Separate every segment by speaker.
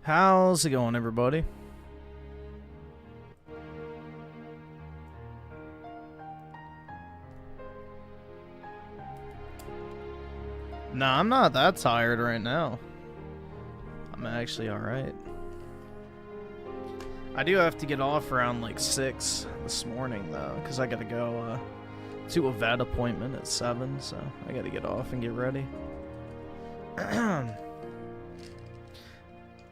Speaker 1: How's it going, everybody? Nah, I'm not that tired right now. I'm actually alright. I do have to get off around like 6 this morning, though, because I gotta go to a vet appointment at 7, so I gotta get off and get ready.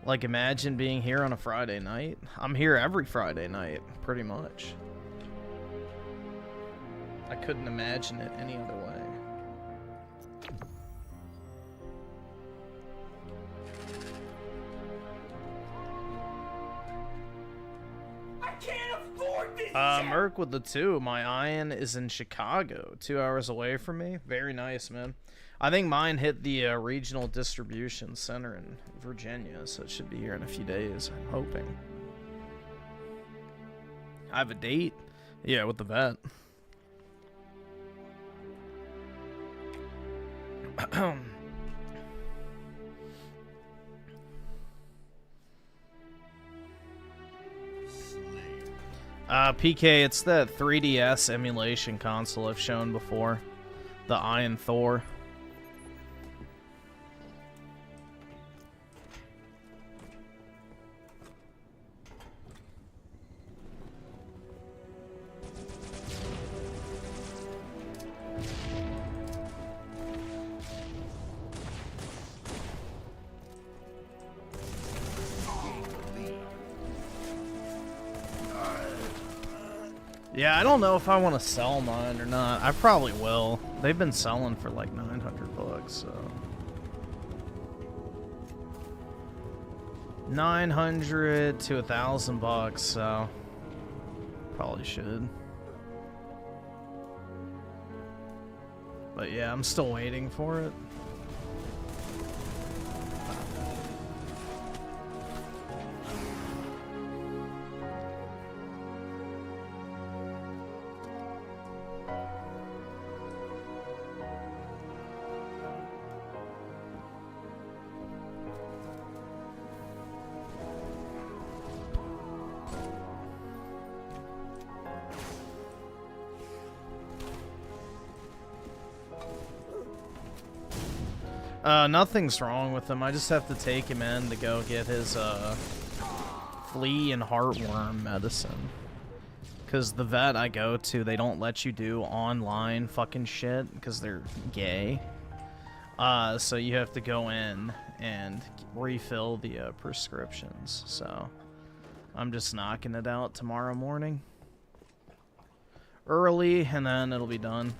Speaker 1: Like, imagine being here on a Friday night. I'm here every Friday night, pretty much. I couldn't imagine it any other way.
Speaker 2: I can't afford this.
Speaker 1: Merc with the 2. My iron is in Chicago, 2 hours away from me. Very nice, man. I think mine hit the regional distribution center in Virginia, so it should be here in a few days, I'm hoping. I have a date? Yeah, with the vet. PK, it's that 3DS emulation console I've shown before. The Iron Thor. Yeah, I don't know if I want to sell mine or not. I probably will. They've been selling for like 900 bucks, so 900 to 1,000 bucks, so probably should. But yeah, I'm still waiting for it. Nothing's wrong with him. I just have to take him in to go get his, flea and heartworm medicine. Because the vet I go to, they don't let you do online fucking shit because they're gay. So you have to go in and refill the, prescriptions. So I'm just knocking it out tomorrow morning. Early, and then it'll be done.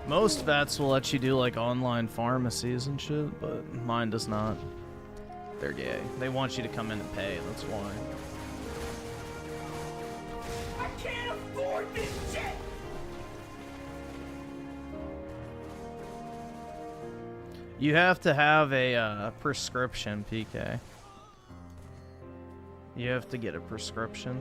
Speaker 1: Most vets will let you do like online pharmacies and shit, but mine does not. They're gay. They want you to come in and pay, that's why.
Speaker 2: I can't afford this shit.
Speaker 1: You have to have a prescription, PK. You have to get a prescription.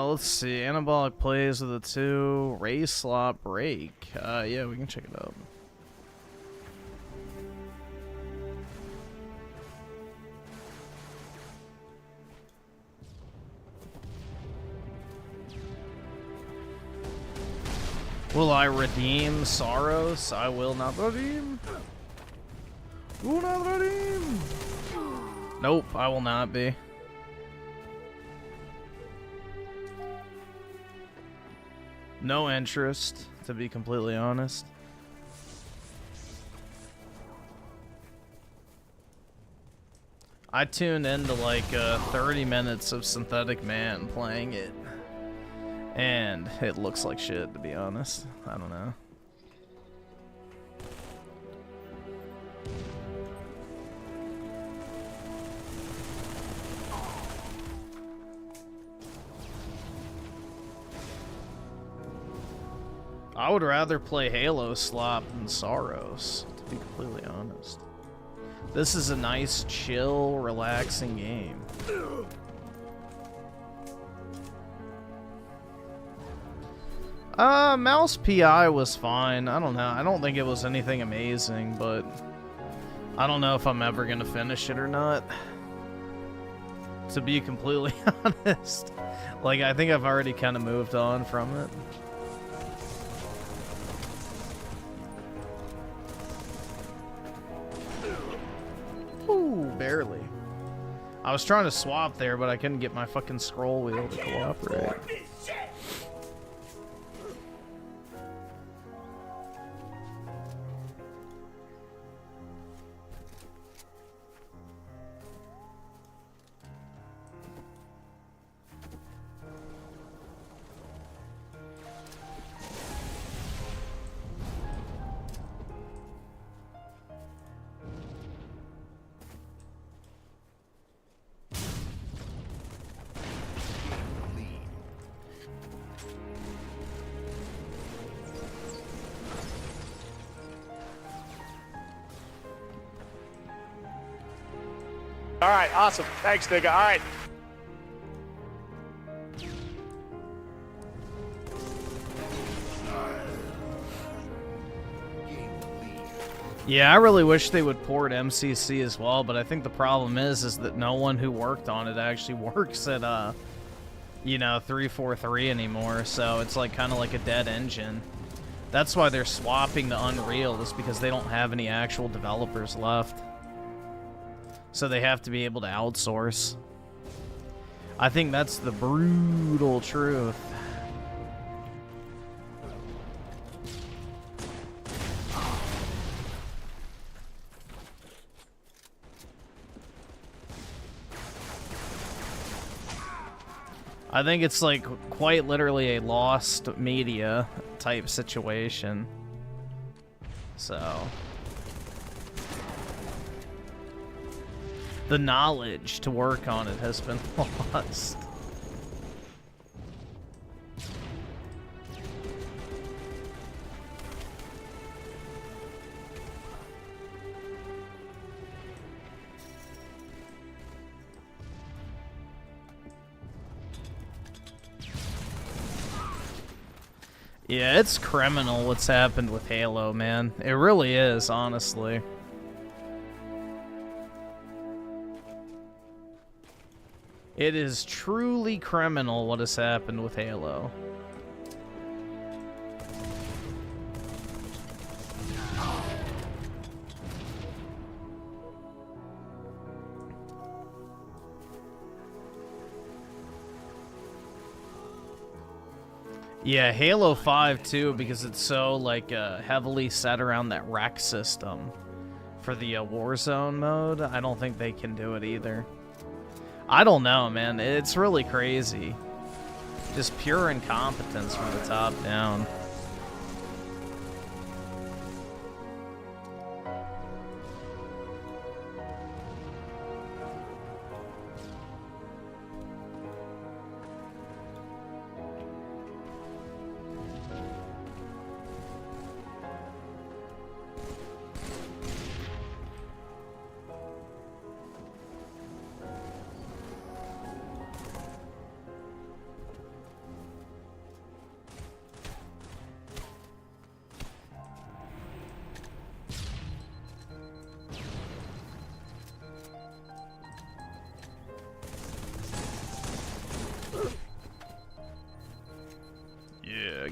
Speaker 1: Let's see. Anabolic plays with a 2. Ray slot break. Yeah, we can check it out. Will I redeem Sorrows? I will not redeem. Will not redeem. Nope, I will not be. No interest, to be completely honest. I tuned into like 30 minutes of Synthetic Man playing it, and it looks like shit, to be honest. I don't know. I would rather play Halo Slop than Sorrows, to be completely honest. This is a nice, chill, relaxing game. Mouse PI was fine. I don't know. I don't think it was anything amazing, but I don't know if I'm ever gonna finish it or not. To be completely honest. Like, I think I've already kind of moved on from it. Ooh, barely. I was trying to swap there, but I couldn't get my fucking scroll wheel to cooperate.
Speaker 3: All right, awesome. Thanks, nigga. All right.
Speaker 1: Yeah, I really wish they would port MCC as well, but I think the problem is that no one who worked on it actually works at, you know, 343 anymore, so it's like kind of like a dead engine. That's why they're swapping to Unreal, is because they don't have any actual developers left. So they have to be able to outsource. I think that's the brutal truth. I think it's like quite literally a lost media type situation. So the knowledge to work on it has been lost. Yeah, it's criminal what's happened with Halo, man. It really is, honestly. It is truly criminal what has happened with Halo. Yeah, Halo 5 too, because it's so like heavily set around that rec system for the Warzone mode. I don't think they can do it either. I don't know, man. It's really crazy. Just pure incompetence from the top down.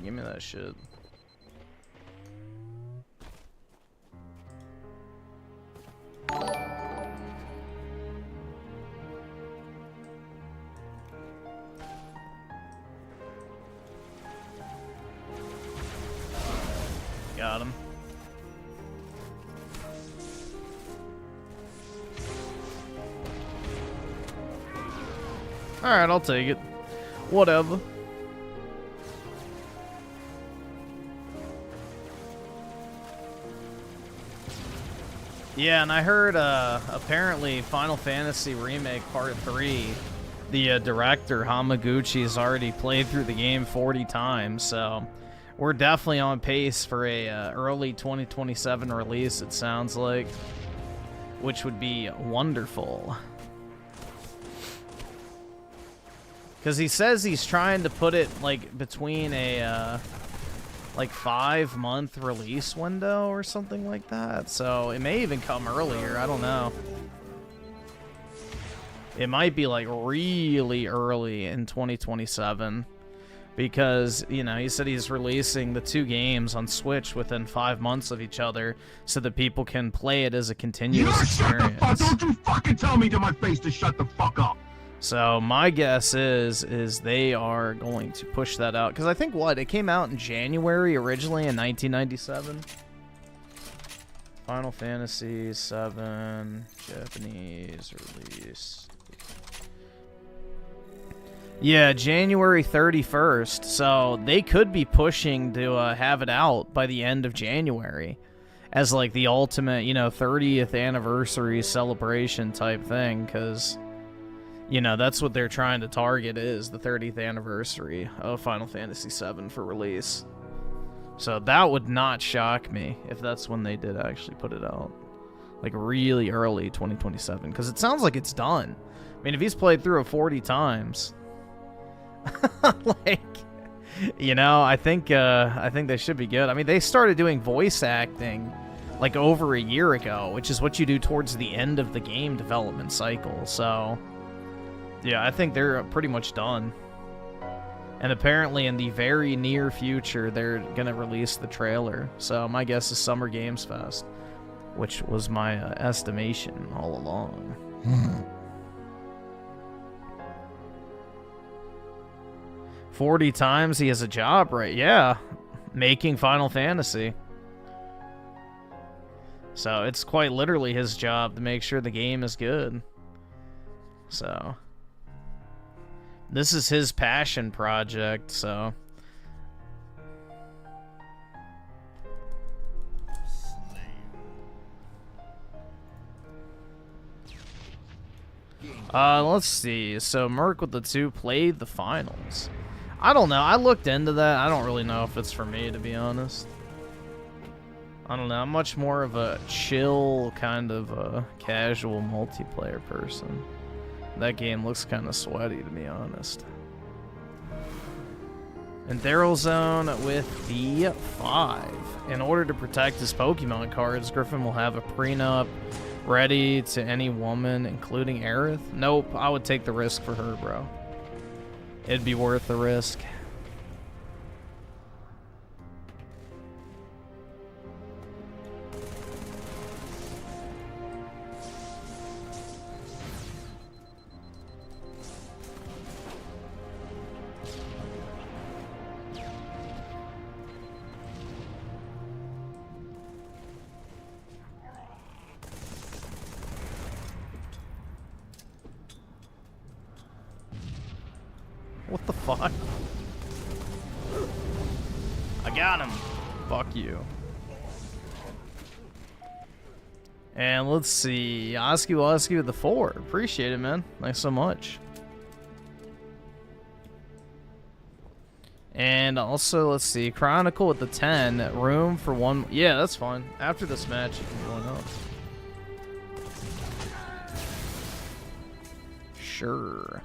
Speaker 1: Give me that shit. Got him. Alright, I'll take it. Whatever. Yeah, and I heard, apparently Final Fantasy Remake Part 3, the director, Hamaguchi, has already played through the game 40 times, so we're definitely on pace for a early 2027 release, it sounds like, which would be wonderful. Because he says he's trying to put it, like, between a, like, 5-month release window or something like that. So it may even come earlier. I don't know. It might be, like, really early in 2027. Because, you know, he said he's releasing the 2 games on Switch within 5 months of each other so that people can play it as a continuous experience.
Speaker 4: Shut the fuck! Don't you fucking tell me to my face to shut the fuck up!
Speaker 1: So my guess is they are going to push that out. Because I think, what, it came out in January originally in 1997? Final Fantasy VII Japanese release. Yeah, January 31st. So they could be pushing to have it out by the end of January as like the ultimate, you know, 30th anniversary celebration type thing. Because, you know, that's what they're trying to target, is the 30th anniversary of Final Fantasy VII for release. So that would not shock me if that's when they did actually put it out. Like really early 2027. Because it sounds like it's done. I mean, if he's played through it 40 times... like, you know, I think they should be good. I mean, they started doing voice acting like over a year ago, which is what you do towards the end of the game development cycle. So, yeah, I think they're pretty much done. And apparently in the very near future, they're going to release the trailer. So my guess is Summer Games Fest, which was my estimation all along. 40 times he has a job, right? Yeah, making Final Fantasy. So it's quite literally his job to make sure the game is good. So this is his passion project, so... let's see. So Merc with the 2 played the finals. I don't know. I looked into that. I don't really know if it's for me, to be honest. I don't know. I'm much more of a chill, kind of a casual multiplayer person. That game looks kind of sweaty, to be honest. And Daryl Zone with the 5. In order to protect his Pokemon cards, Griffin will have a prenup ready to any woman, including Aerith. Nope, I would take the risk for her, bro. It'd be worth the risk. What the fuck? I got him. Fuck you. And let's see. Oski with the 4. Appreciate it, man. Thanks so much. And also, let's see. Chronicle with the 10. Room for 1. Yeah, that's fine. After this match, you can join up. Sure.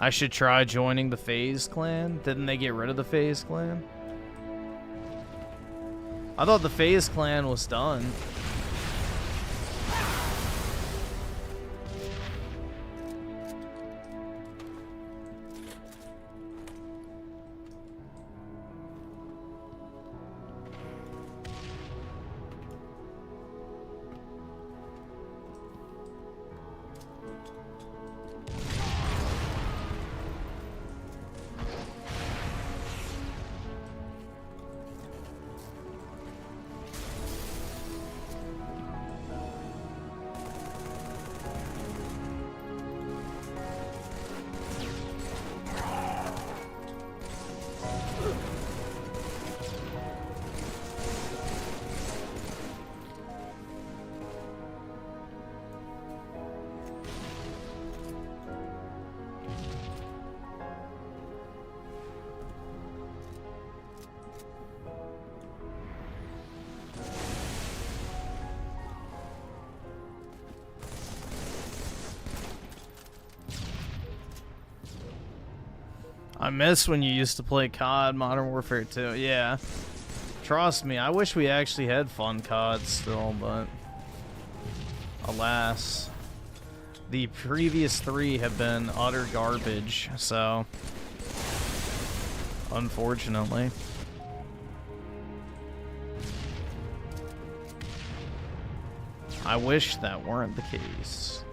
Speaker 1: I should try joining the FaZe clan. Didn't they get rid of the FaZe clan? I thought the FaZe clan was done. I miss when you used to play COD, Modern Warfare 2. Yeah. Trust me, I wish we actually had fun COD still, but alas. The previous 3 have been utter garbage, so unfortunately. I wish that weren't the case.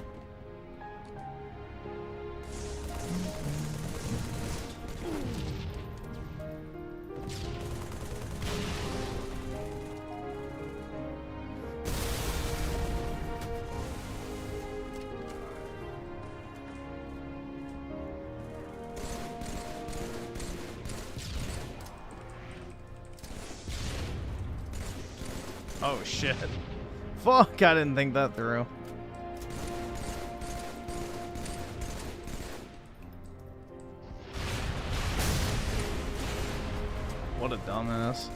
Speaker 1: Oh shit. Fuck, I didn't think that through. What a dumbass.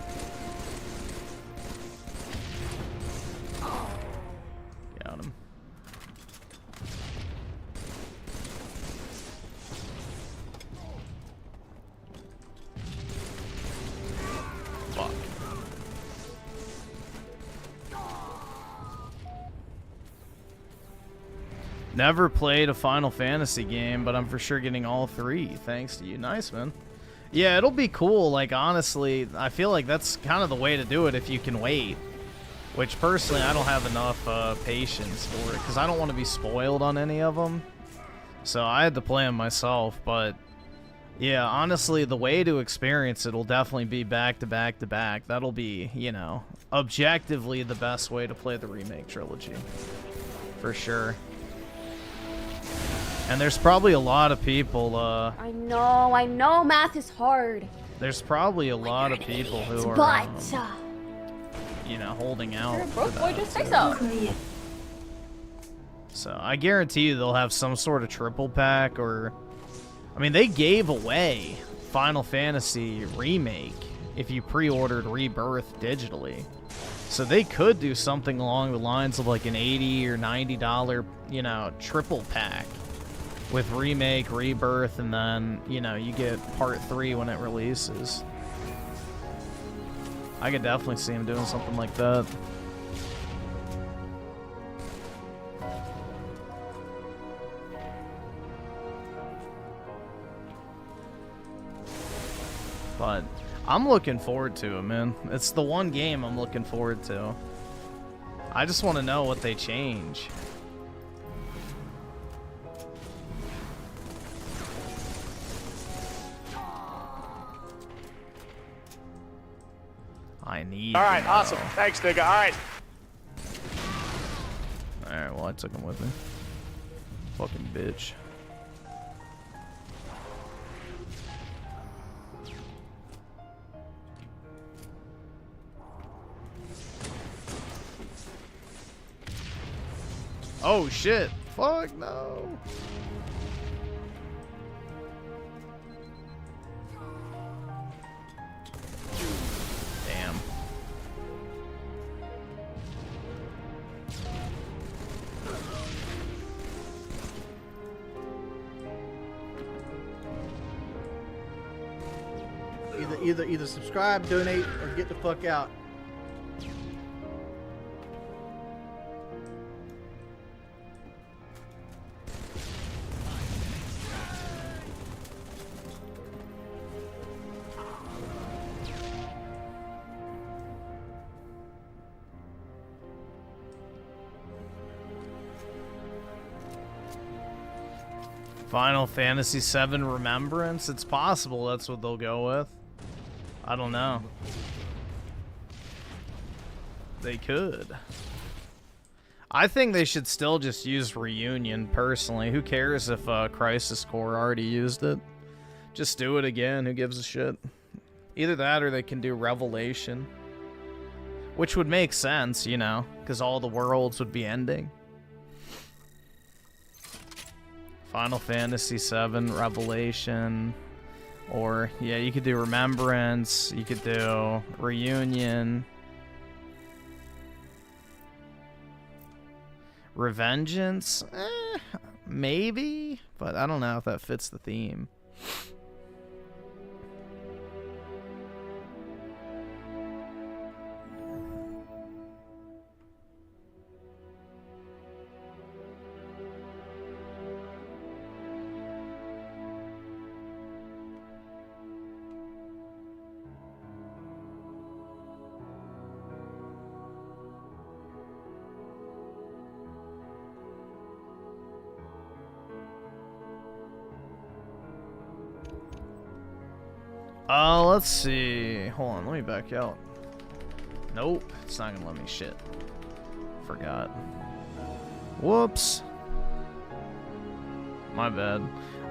Speaker 1: Got him. Fuck. Never played a Final Fantasy game, but I'm for sure getting all 3 thanks to you. Nice, man. Yeah, it'll be cool. Like, honestly, I feel like that's kind of the way to do it if you can wait. Which, personally, I don't have enough patience for it, because I don't want to be spoiled on any of them. So I had to play them myself, but yeah, honestly, the way to experience it will definitely be back to back to back. That'll be, you know, objectively the best way to play the remake trilogy. For sure. And there's probably a lot of people,
Speaker 5: I know, math is hard.
Speaker 1: there's probably a lot of people who are,
Speaker 5: But,
Speaker 1: you know, holding out.
Speaker 5: you're
Speaker 1: for
Speaker 5: broke, boy,
Speaker 1: that,
Speaker 5: just say
Speaker 1: too.
Speaker 5: so.
Speaker 1: So I guarantee you they'll have some sort of triple pack, or I mean, they gave away Final Fantasy Remake if you pre-ordered Rebirth digitally. So they could do something along the lines of like an $80 or $90, you know, triple pack with Remake, Rebirth, and then, you know, you get Part 3 when it releases. I could definitely see him doing something like that. But I'm looking forward to it, man. It's the one game I'm looking forward to. I just want to know what they change. I need.
Speaker 3: All right,
Speaker 1: to know.
Speaker 3: awesome. Thanks, nigga. All right.
Speaker 1: Alright, well, I took him with me. Fucking bitch. Oh shit! Fuck no! Damn.
Speaker 6: Either subscribe, donate, or get the fuck out.
Speaker 1: Final Fantasy VII Remembrance? It's possible that's what they'll go with. I don't know. They could. I think they should still just use Reunion, personally. Who cares if Crisis Core already used it? Just do it again. Who gives a shit? Either that or they can do Revelation. Which would make sense, you know, because all the worlds would be ending. Final Fantasy VII Revelation, or yeah, you could do Remembrance, you could do Reunion, Revengeance, maybe, but I don't know if that fits the theme. Let's see. Hold on, let me back out. Nope, it's not gonna let me. Shit. Forgot. Whoops. My bad.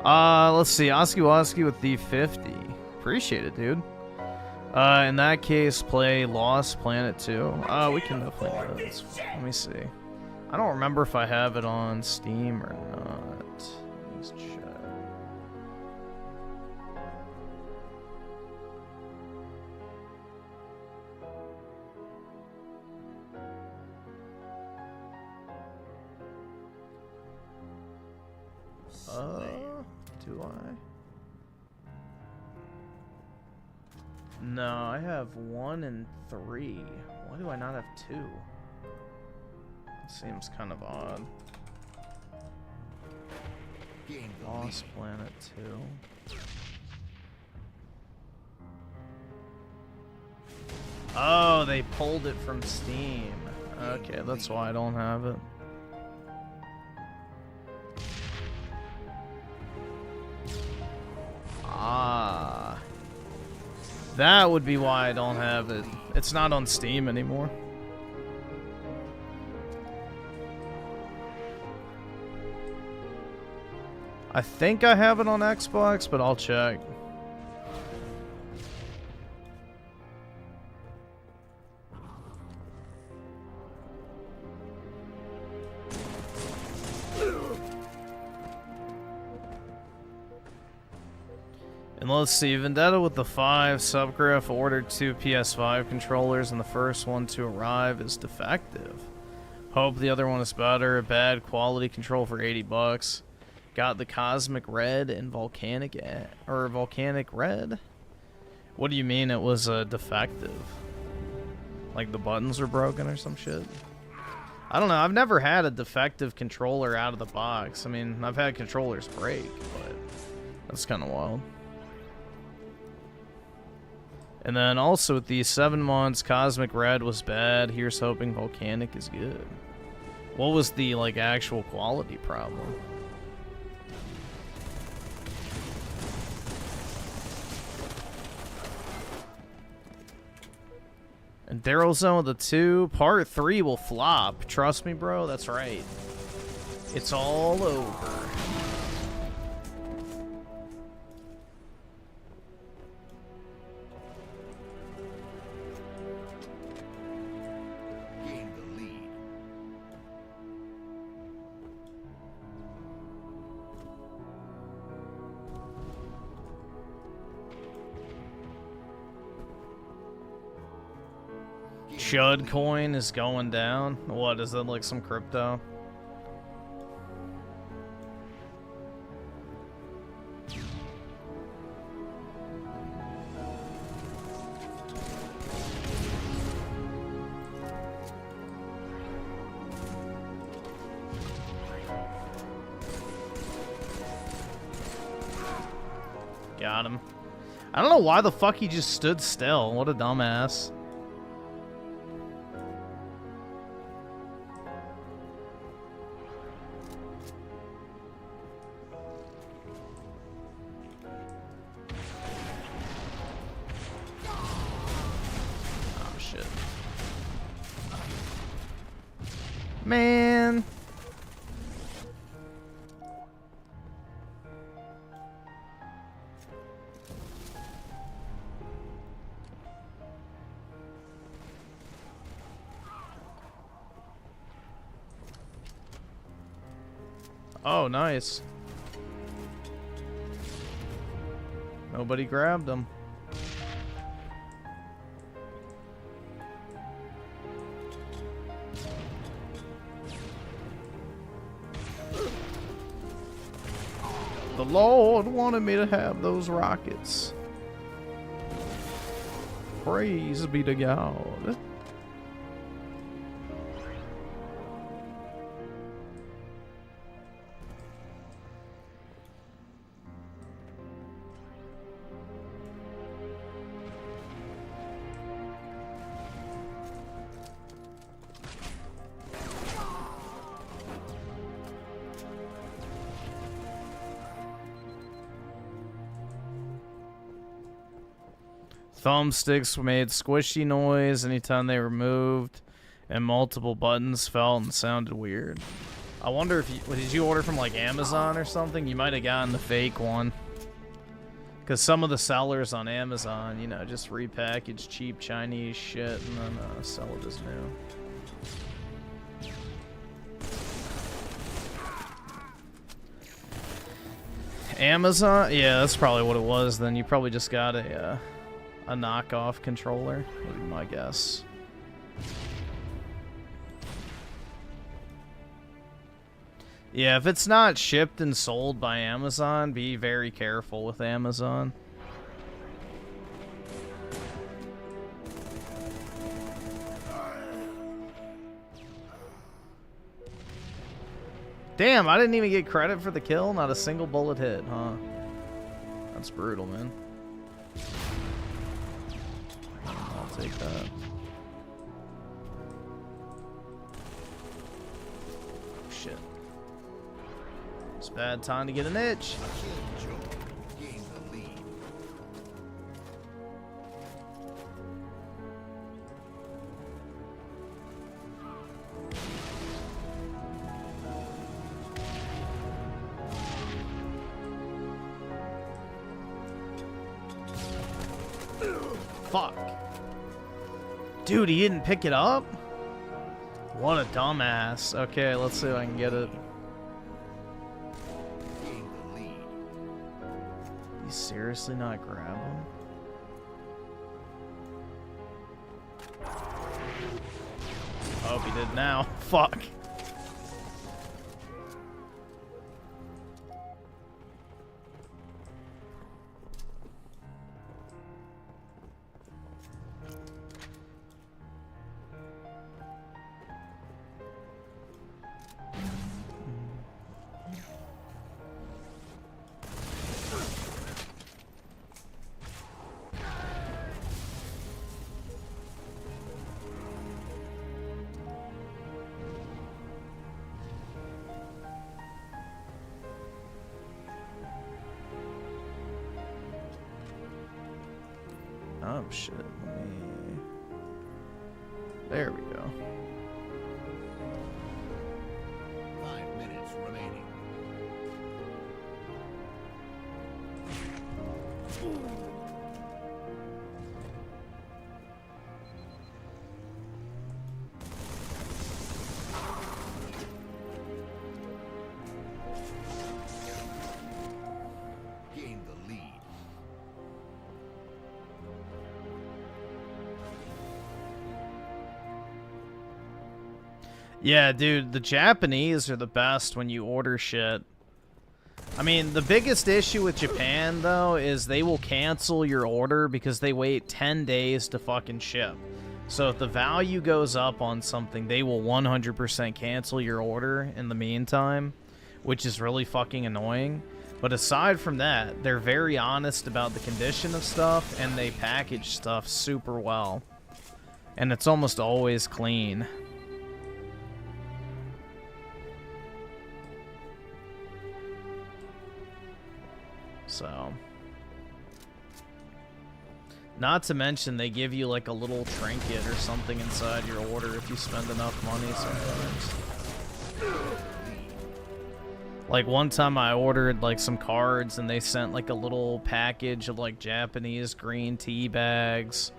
Speaker 1: Let's see. Oski Woski with the 50. Appreciate it, dude. In that case, play Lost Planet 2. We can definitely do this. Let me see. I don't remember if I have it on Steam or not. Let's check. Do I? No, I have 1 and 3. Why do I not have 2? It seems kind of odd. Lost Planet 2. Oh, they pulled it from Steam. Okay, that's why I don't have it. Ah. That would be why I don't have it. It's not on Steam anymore. I think I have it on Xbox, but I'll check. And let's see, Vendetta with the 5, Subgriff ordered 2 PS5 controllers, and the first one to arrive is defective. Hope the other one is better. Bad quality control for 80 bucks. Got the Cosmic Red and Volcanic Red. What do you mean it was defective? Like the buttons were broken or some shit? I don't know. I've never had a defective controller out of the box. I mean, I've had controllers break, but that's kind of wild. And then also with the 7 months, Cosmic Red was bad. Here's hoping Volcanic is good. What was the like actual quality problem? And Daryl Zone with the 2. Part 3 will flop. Trust me, bro. That's right. It's all over. Chud coin is going down. What is that, like some crypto? Got him. I don't know why the fuck he just stood still. What a dumbass. Man. Oh, nice. Nobody grabbed him. The Lord wanted me to have those rockets. Praise be to God. Thumbsticks made squishy noise anytime they were moved, and multiple buttons felt and sounded weird. I wonder if you, did you order from like Amazon or something? You might have gotten the fake one. Because some of the sellers on Amazon, you know, just repackage cheap Chinese shit and then sell it as new. Amazon? Yeah, that's probably what it was. Then you probably just got a knockoff controller, would be my guess. Yeah, if it's not shipped and sold by Amazon, be very careful with Amazon. Damn, I didn't even get credit for the kill. Not a single bullet hit, huh? That's brutal, man. I'll take that. Shit. It's a bad time to get an itch. Fuck. Dude, he didn't pick it up? What a dumbass. Okay, let's see if I can get it. You seriously not grab him? I hope he did now. Fuck. Oh shit, let me... There we go.
Speaker 4: 5 minutes remaining. Gain the lead.
Speaker 1: Yeah, dude, the Japanese are the best when you order shit. I mean, the biggest issue with Japan, though, is they will cancel your order because they wait 10 days to fucking ship. So if the value goes up on something, they will 100% cancel your order in the meantime, which is really fucking annoying. But aside from that, they're very honest about the condition of stuff, and they package stuff super well. And it's almost always clean. So, not to mention they give you like a little trinket or something inside your order if you spend enough money sometimes. Like one time I ordered like some cards and they sent like a little package of like Japanese green tea bags.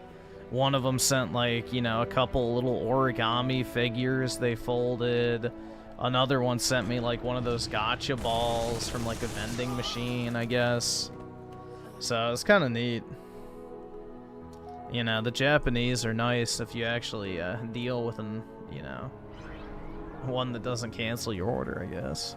Speaker 1: One of them sent like, you know, a couple little origami figures they folded. Another one sent me like one of those gotcha balls from like a vending machine, I guess. So it's kind of neat. You know, the Japanese are nice if you actually deal with an, you know, one that doesn't cancel your order, I guess.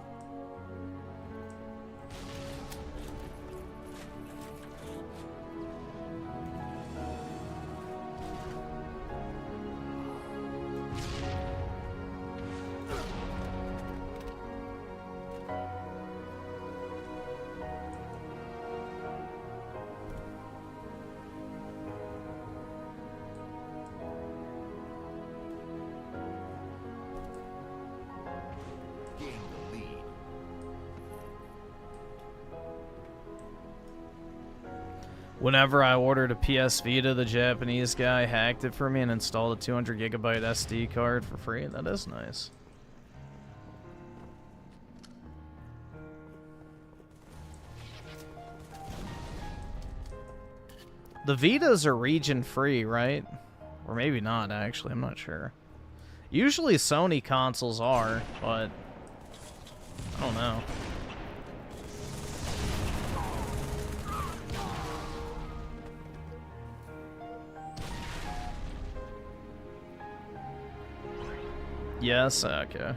Speaker 4: Gain the lead.
Speaker 1: Whenever I ordered a PS Vita, the Japanese guy hacked it for me and installed a 200 gigabyte SD card for free. That is nice. The Vitas are region free, right? Or maybe not, actually. I'm not sure. Usually Sony consoles are, but I don't know. Yes, okay.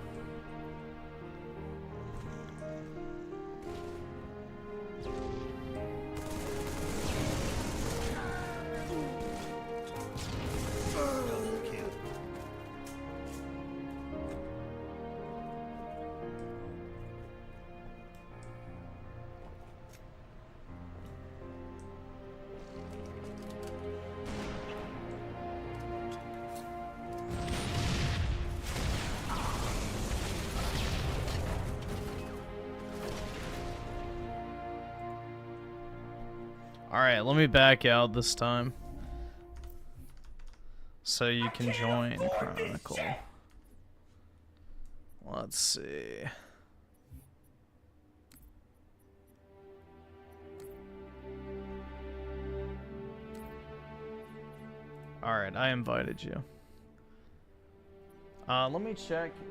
Speaker 1: Alright, let me back out this time. So you can join Chronicle. Let's see. Alright, I invited you. Let me check if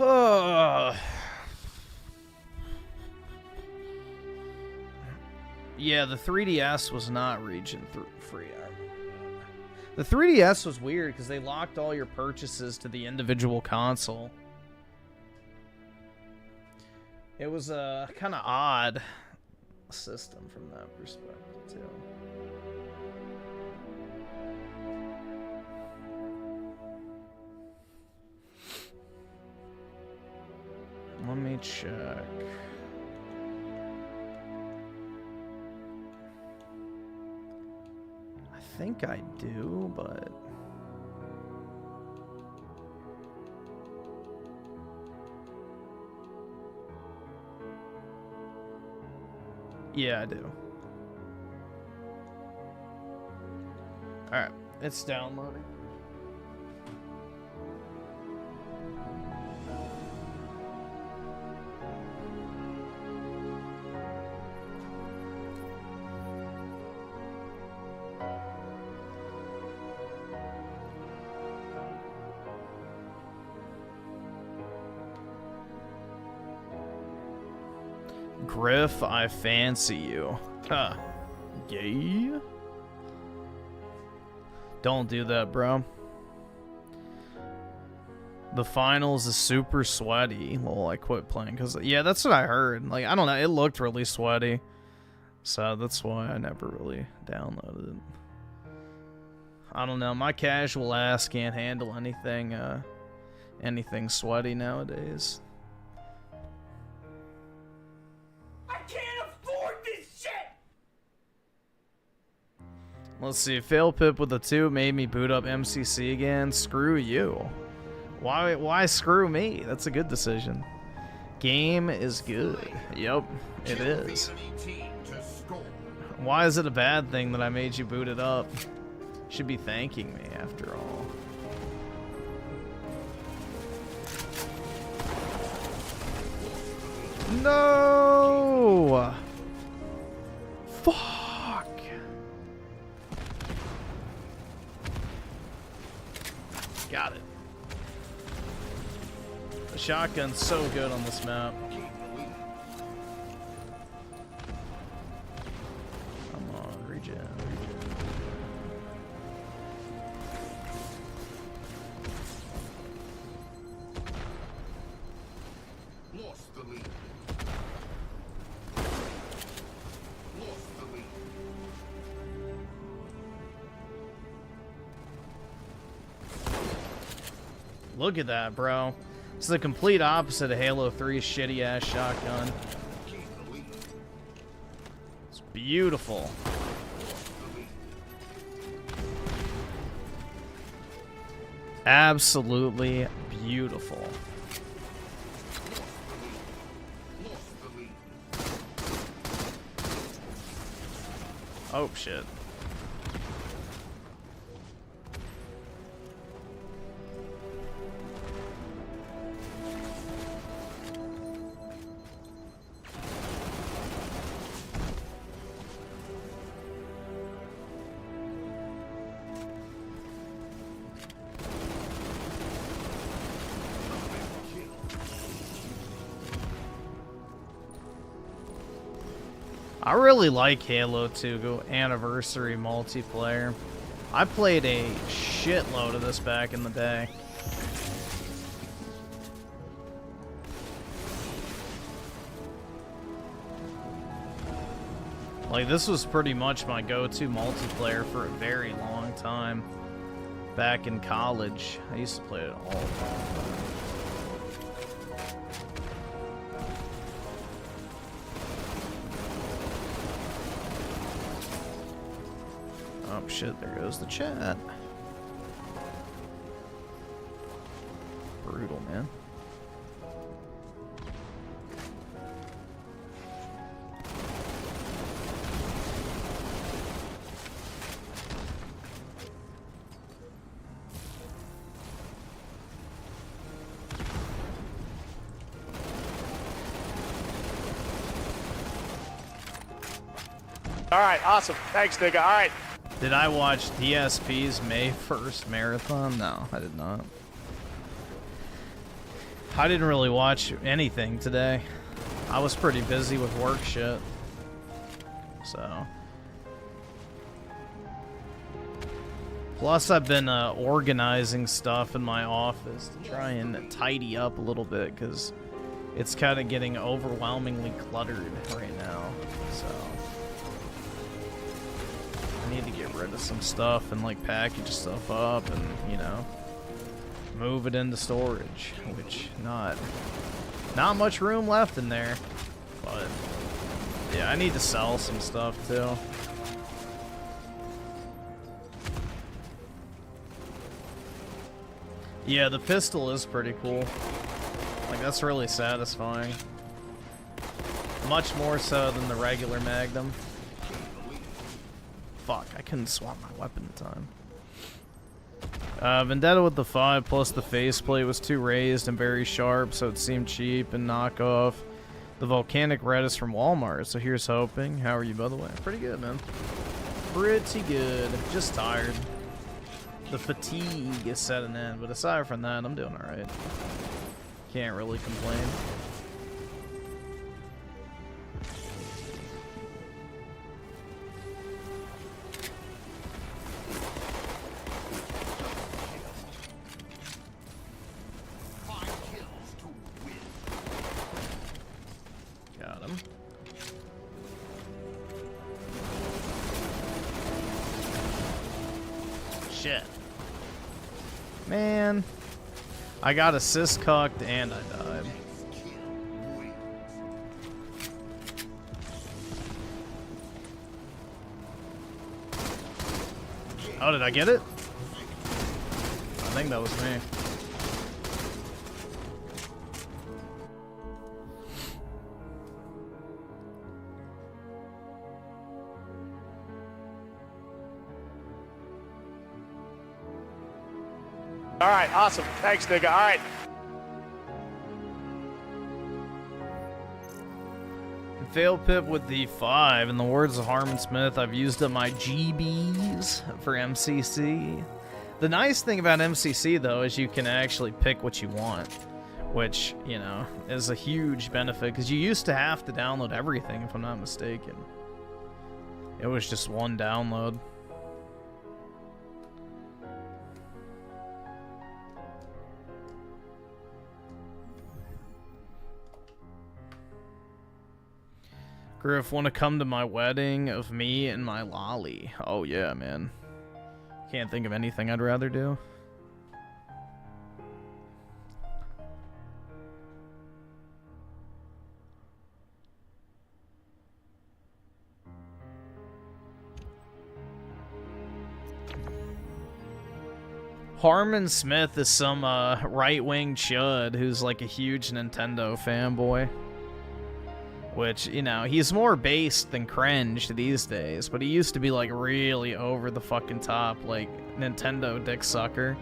Speaker 1: I have... Yeah, the 3DS was not region free. I remember that. The 3DS was weird because they locked all your purchases to the individual console. It was a kind of odd system from that perspective, too. Let me check. I think I do, but... Yeah, I do. Alright, it's downloading. Griff, I fancy you. Huh. Gay? Don't do that, bro. The finals is super sweaty. Well, I quit playing because... Yeah, that's what I heard. Like, I don't know. It looked really sweaty. So that's why I never really downloaded it. I don't know. My casual ass can't handle anything, anything sweaty nowadays. Let's see, fail pip with a 2 made me boot up MCC again. Screw you. Why screw me? That's a good decision. Game is good. Yep, it is. Why is it a bad thing that I made you boot it up? You should be thanking me after all. No! Fuck! Got it. The shotgun's so good on this map. Come on, regen.
Speaker 4: Lost the lead. Lost the lead.
Speaker 1: Look at that, bro. This is the complete opposite of Halo 3's shitty-ass shotgun. It's beautiful. Absolutely beautiful. Oh, shit. I really like Halo 2 Anniversary multiplayer. I played a shitload of this back in the day. Like, this was pretty much my go-to multiplayer for a very long time. Back in college, I used to play it all the time. Oh shit, there goes the chat. Brutal, man.
Speaker 3: All right, awesome. Thanks, nigga. All right.
Speaker 1: Did I watch DSP's May 1st marathon? No, I did not. I didn't really watch anything today. I was pretty busy with work shit. So. Plus, I've been organizing stuff in my office to try and tidy up a little bit, because it's kind of getting overwhelmingly cluttered right now. So. I need to get rid of some stuff and like package stuff up and, you know, move it into storage, which not much room left in there, but yeah, I need to sell some stuff too. Yeah, the pistol is pretty cool. Like, that's really satisfying. Much more so than the regular Magnum. Fuck, I couldn't swap my weapon in time. Vendetta with the 5 plus the faceplate was too raised and very sharp, so it seemed cheap and knockoff. The volcanic red is from Walmart, so here's hoping. How are you, by the way? Pretty good, man. Pretty good. Just tired. The fatigue is setting in, but aside from that, I'm doing alright. Can't really complain. Shit. Man. I got assist cocked and I died. Oh, did I get it? I think that was me.
Speaker 3: All right, awesome. Thanks, nigga. All right.
Speaker 1: Fail pip with the 5. In the words of Harmon Smith, I've used up my GBs for MCC. The nice thing about MCC, though, is you can actually pick what you want, which, you know, is a huge benefit, because you used to have to download everything, if I'm not mistaken. It was just one download. Griff, want to come to my wedding of me and my lolly? Oh yeah, man. Can't think of anything I'd rather do. Harmon Smith is some right-wing chud who's like a huge Nintendo fanboy. Which, you know, he's more based than cringe these days, but he used to be, like, really over the fucking top, like, Nintendo dick sucker.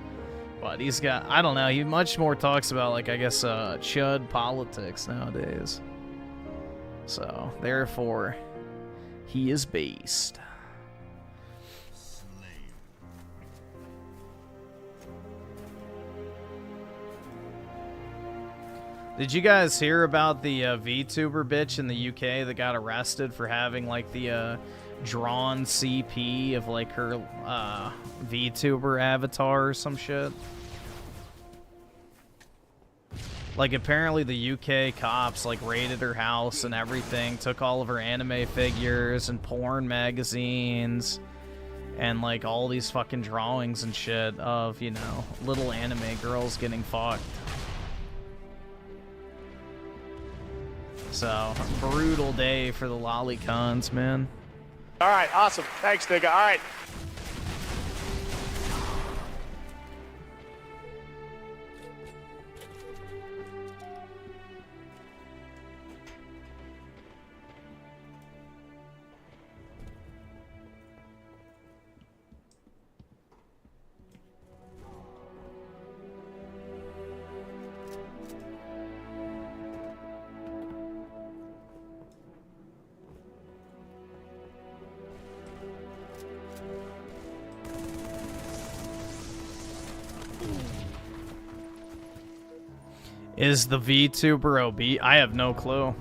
Speaker 1: But he's got, I don't know, he much more talks about, like, I guess, chud politics nowadays. So, therefore, he is based. Did you guys hear about the VTuber bitch in the UK that got arrested for having, like, the drawn CP of, like, her VTuber avatar or some shit? Like, apparently the UK cops, like, raided her house and everything, took all of her anime figures and porn magazines and, like, all these fucking drawings and shit of, you know, little anime girls getting fucked. So, brutal day for the lolicons, man.
Speaker 3: All right, awesome. Thanks, nigga. All right.
Speaker 1: Is the VTuber obese? I have no clue.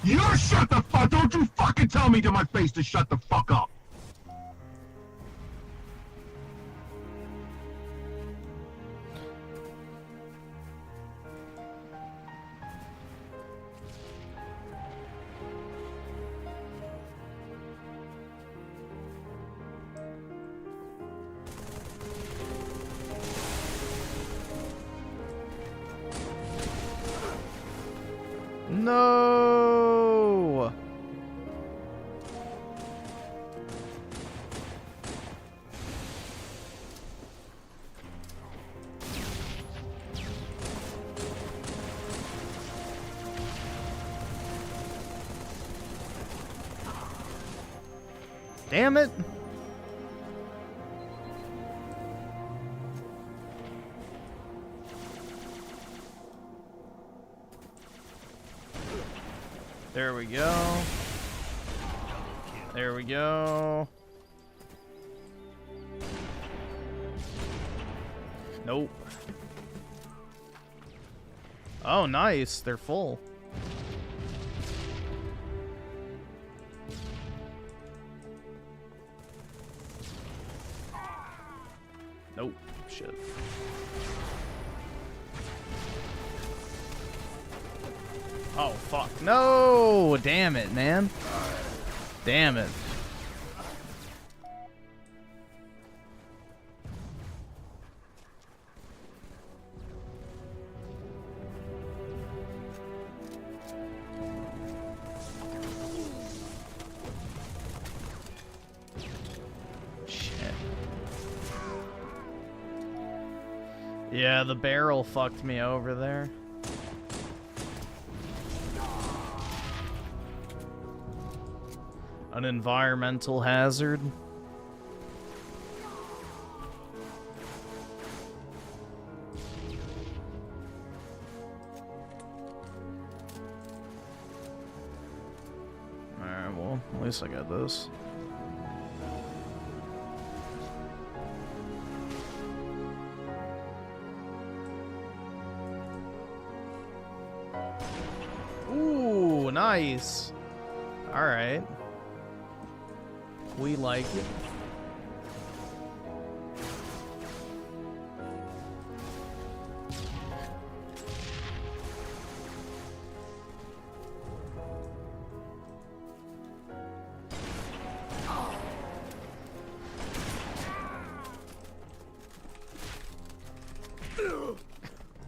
Speaker 4: You shut the fuck! Don't you fucking tell me to my face to shut the fuck up!
Speaker 1: No. Damn it. There we go. There we go. Nope. Oh, nice. They're full. Nope. Shit. Oh, fuck. No! Damn it, man. Damn it. Shit. Yeah, the barrel fucked me over there. An environmental hazard. At least I got this. Ooh, nice. All right. We like it.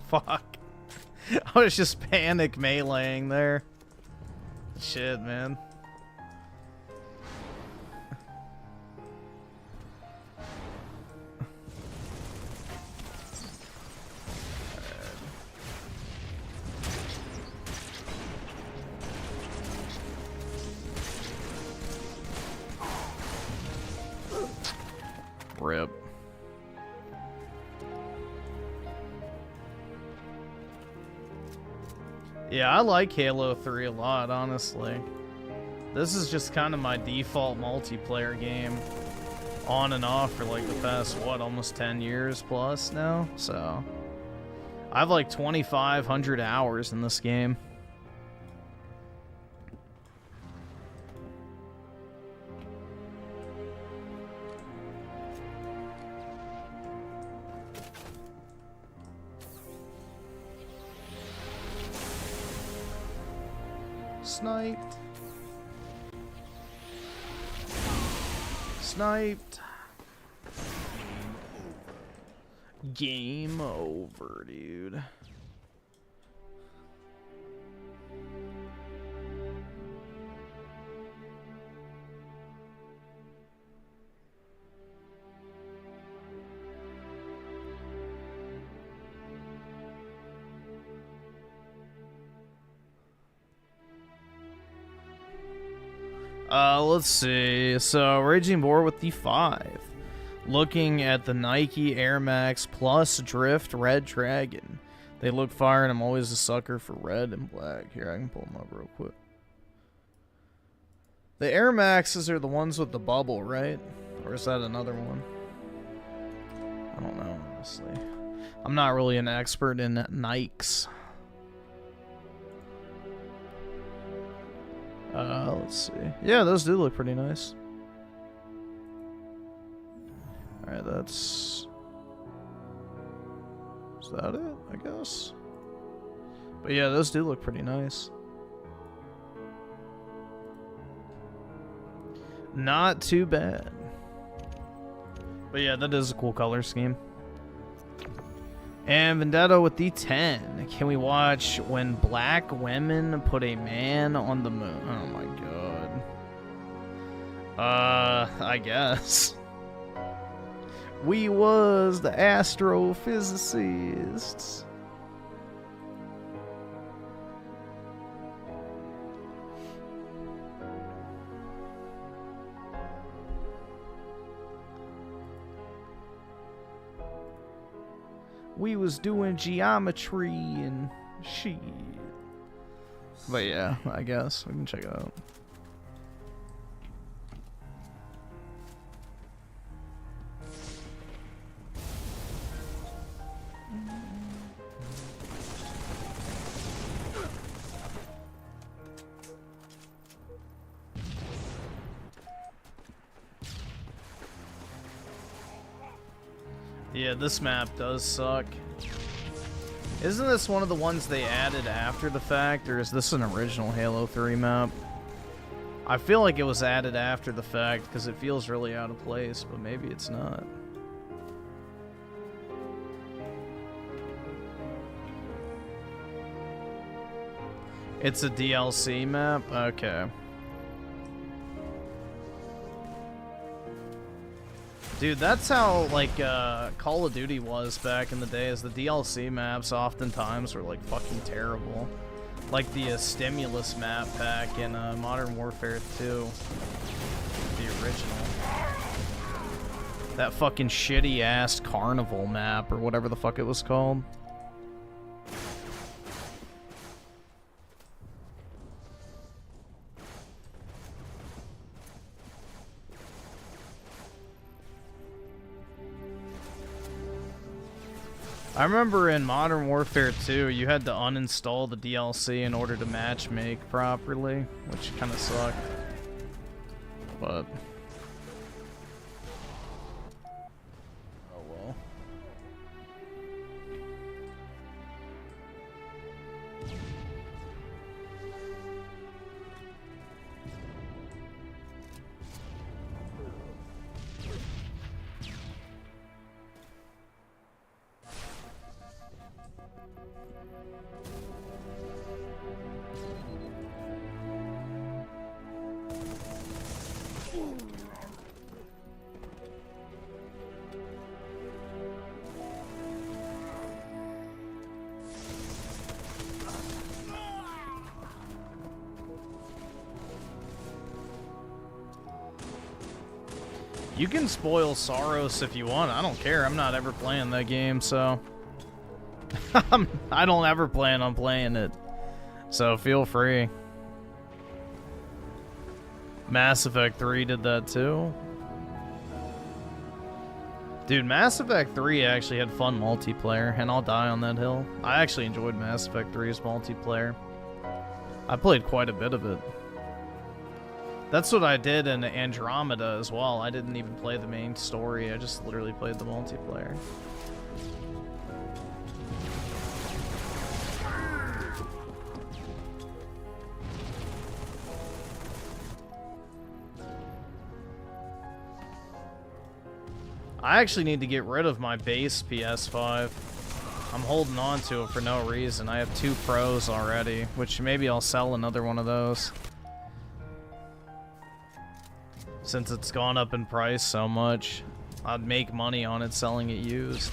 Speaker 1: Fuck. I was just panic meleeing there. Shit, man. Rip. Yeah, I like Halo 3 a lot, honestly. This is just kind of my default multiplayer game. On and off for like the past, what, almost 10 years plus now? So, I have like 2,500 hours in this game. Sniped. Sniped. Game over, dude. Let's see. So, Raging Boar with the 5. Looking at the Nike Air Max Plus Drift Red Dragon. They look fire, and I'm always a sucker for red and black. Here, I can pull them up real quick. The Air Maxes are the ones with the bubble, right? Or is that another one? I don't know, honestly. I'm not really an expert in Nikes. Let's see. Yeah, those do look pretty nice. Alright, that's... Is that it? I guess. But yeah, those do look pretty nice. Not too bad. But yeah, that is a cool color scheme. And Vendetta with the 10. Can we watch when black women put a man on the moon? Oh my god. I guess. We was the astrophysicists. We was doing geometry and shit. But yeah, I guess we can check it out. Yeah, this map does suck. Isn't this one of the ones they added after the fact, or is this an original Halo 3 map? I feel like it was added after the fact because it feels really out of place, but maybe it's not. It's a DLC map? Okay. Dude, that's how, like, Call of Duty was back in the day, is the DLC maps oftentimes were, like, fucking terrible. Like the Stimulus map pack in Modern Warfare 2. The original. That fucking shitty-ass Carnival map, or whatever the fuck it was called. I remember in Modern Warfare 2, you had to uninstall the DLC in order to matchmake properly, which kind of sucked. But oh well. You can spoil Saros if you want. I don't care. I'm not ever playing that game, so I don't ever plan on playing it. So feel free. Mass Effect 3 did that too. Dude, Mass Effect 3 actually had fun multiplayer, and I'll die on that hill. I actually enjoyed Mass Effect 3's multiplayer. I played quite a bit of it. That's what I did in Andromeda as well. I didn't even play the main story. I just literally played the multiplayer. I actually need to get rid of my base PS5. I'm holding on to it for no reason. I have 2 Pros already, which maybe I'll sell another one of those. Since it's gone up in price so much, I'd make money on it selling it used.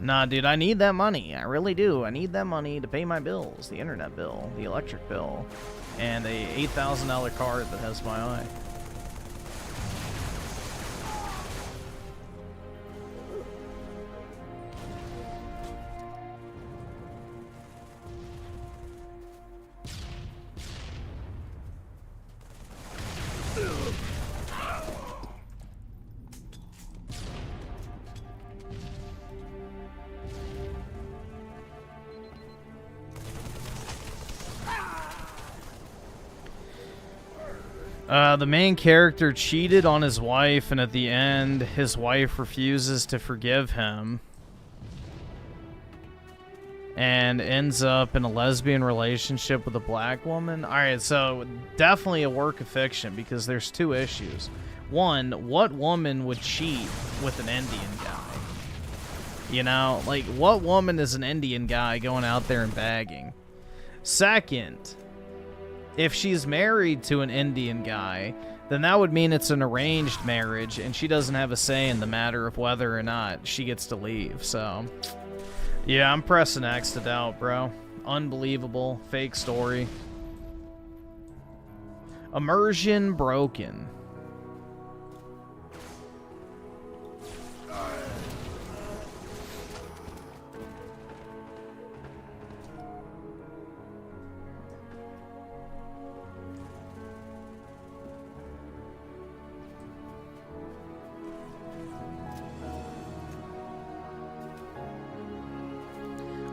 Speaker 1: Nah, dude, I need that money. I really do. I need that money to pay my bills, the internet bill, the electric bill, and a $8,000 card that has my eye. The main character cheated on his wife, and at the end, his wife refuses to forgive him and ends up in a lesbian relationship with a black woman. Alright, so definitely a work of fiction, because there's 2 issues. One, what woman would cheat with an Indian guy? You know, like, what woman is an Indian guy going out there and bagging? Second, if she's married to an Indian guy, then that would mean it's an arranged marriage, and she doesn't have a say in the matter of whether or not she gets to leave. So, yeah, I'm pressing X to doubt, bro. Unbelievable. Fake story. Immersion broken.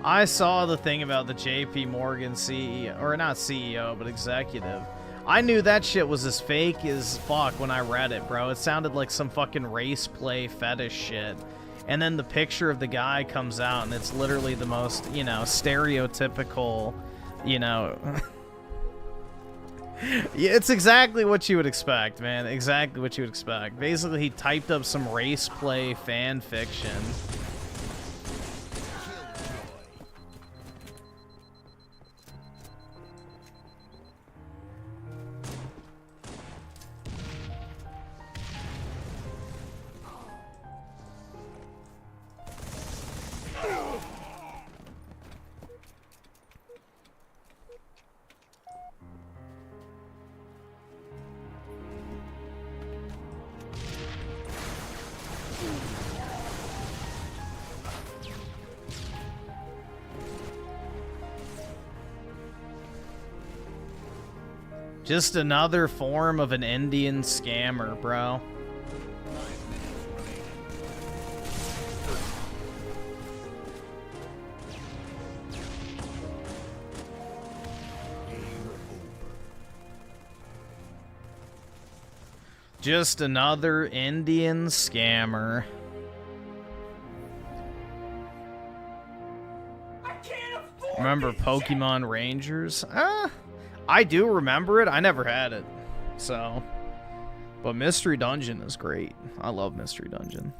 Speaker 1: I saw the thing about the JP Morgan CEO, or not CEO, but executive. I knew that shit was as fake as fuck when I read it, bro. It sounded like some fucking race play fetish shit. And then the picture of the guy comes out, and it's literally the most, you know, stereotypical, you know... Yeah, it's exactly what you would expect, man. Exactly what you would expect. Basically, he typed up some race play fan fiction. Just another form of an Indian scammer, bro. Just another Indian scammer.
Speaker 2: I can't afford
Speaker 1: Remember
Speaker 2: this
Speaker 1: Pokemon Rangers? I do remember it. I never had it. So, but Mystery Dungeon is great. I love Mystery Dungeon.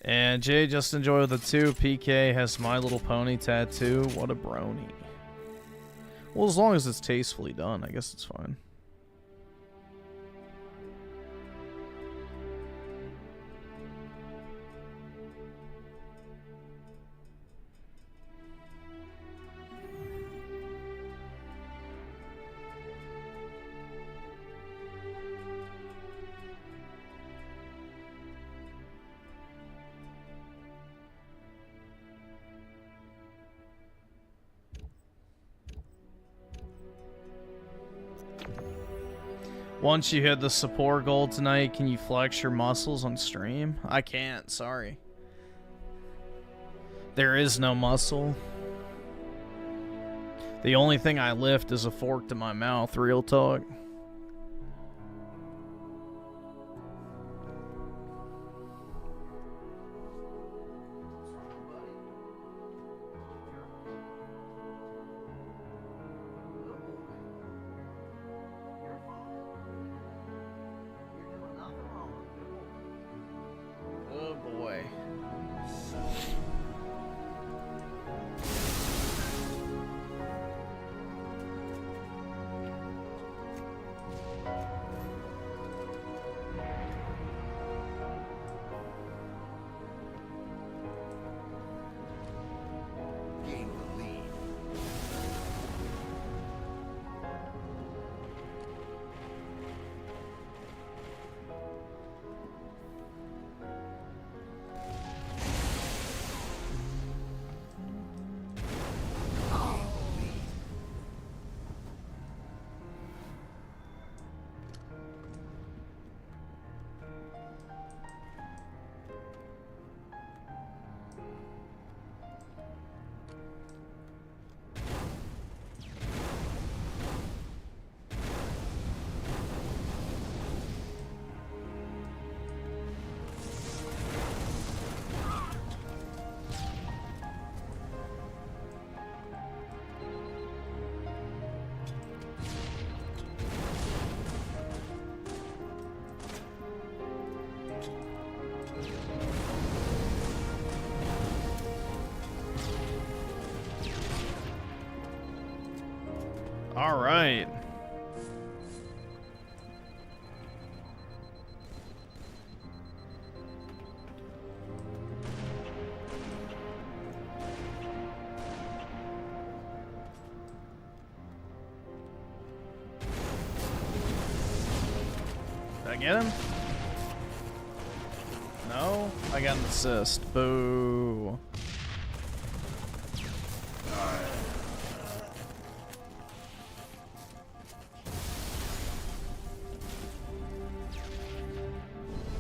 Speaker 1: And Jay, just enjoy the 2. PK has My Little Pony tattoo. What a brony. Well, as long as it's tastefully done, I guess it's fine. Once you hit the support goal tonight, can you flex your muscles on stream? I can't, sorry. There is no muscle. The only thing I lift is a fork to my mouth, real talk. Oh boy.
Speaker 4: Gain the lead.
Speaker 1: All right. Did I get him? No? I got an assist. Boo.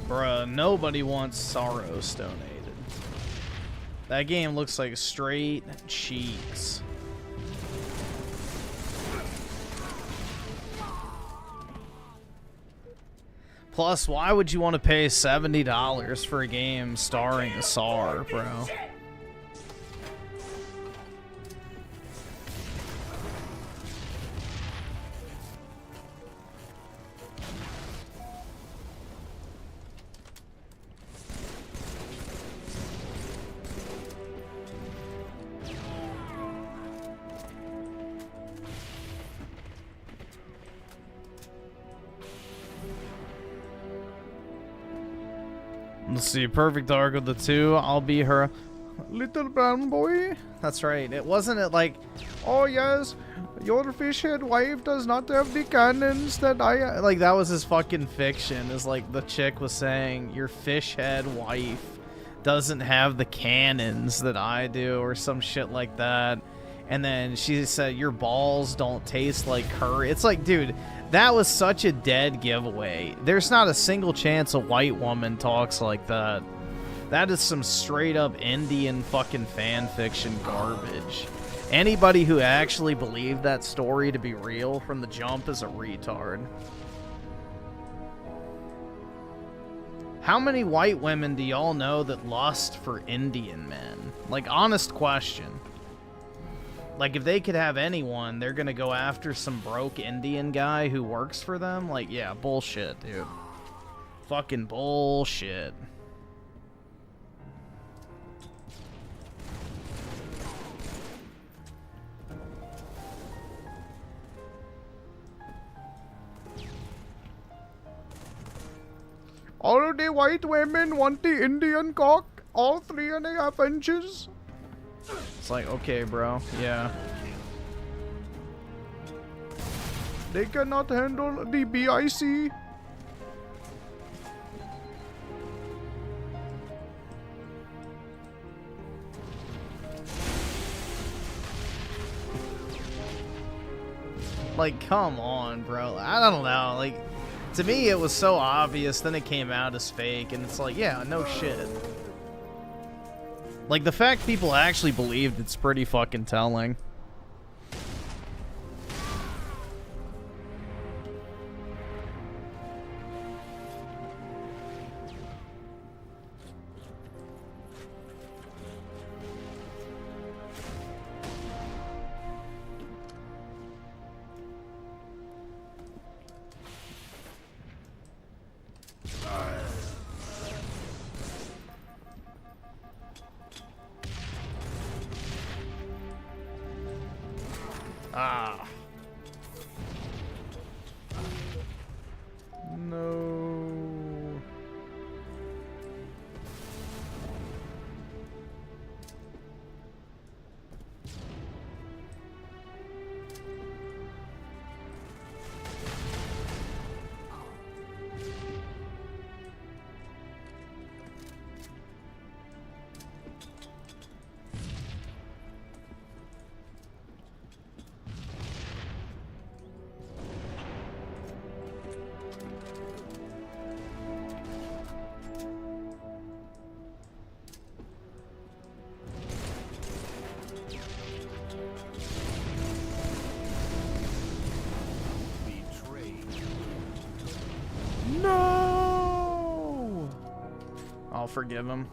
Speaker 1: Bruh, nobody wants Sorrows donated. That game looks like straight cheeks. Plus, why would you want to pay $70 for a game starring a Sar, bro? Let's see, perfect arc of the 2. I'll be her little brown boy. That's right. It wasn't it like, oh yes, your fish head wife does not have the cannons that I like. That was his fucking fiction. Is like the chick was saying your fish head wife doesn't have the cannons that I do or some shit like that. And then she said, your balls don't taste like curry. It's like, dude, that was such a dead giveaway. There's not a single chance a white woman talks like that. That is some straight up Indian fucking fan fiction garbage. Anybody who actually believed that story to be real from the jump is a retard. How many white women do y'all know that lust for Indian men? Like, honest question. Like, if they could have anyone, they're gonna go after some broke Indian guy who works for them? Like, yeah, bullshit, dude. Fucking bullshit. All of the white women want the Indian cock, all 3.5 inches. It's like, okay, bro, yeah. They cannot handle the BIC. Like, come on, bro. I don't know, like... To me, it was so obvious, then it came out as fake, and it's like, yeah, no shit. Like, the fact people actually believed it's pretty fucking telling. Ah. No. No! I'll forgive him.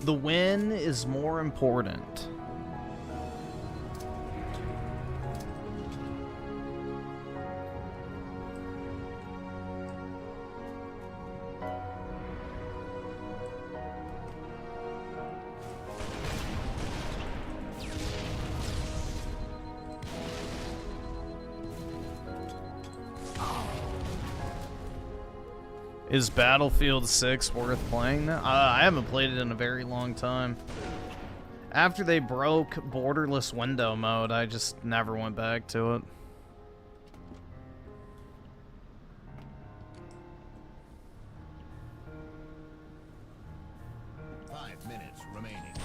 Speaker 1: The win is more important. Is Battlefield 6 worth playing now? I haven't played it in a very long time. After they broke borderless window mode, I just never went back to it.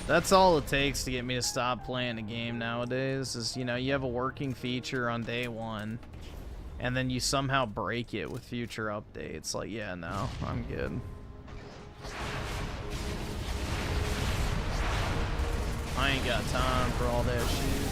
Speaker 1: That's all it takes to get me to stop playing a game nowadays, is, you know, you have a working feature on day one, and then you somehow break it with future updates. Like, yeah, no, I'm good. I ain't got time for all that shit.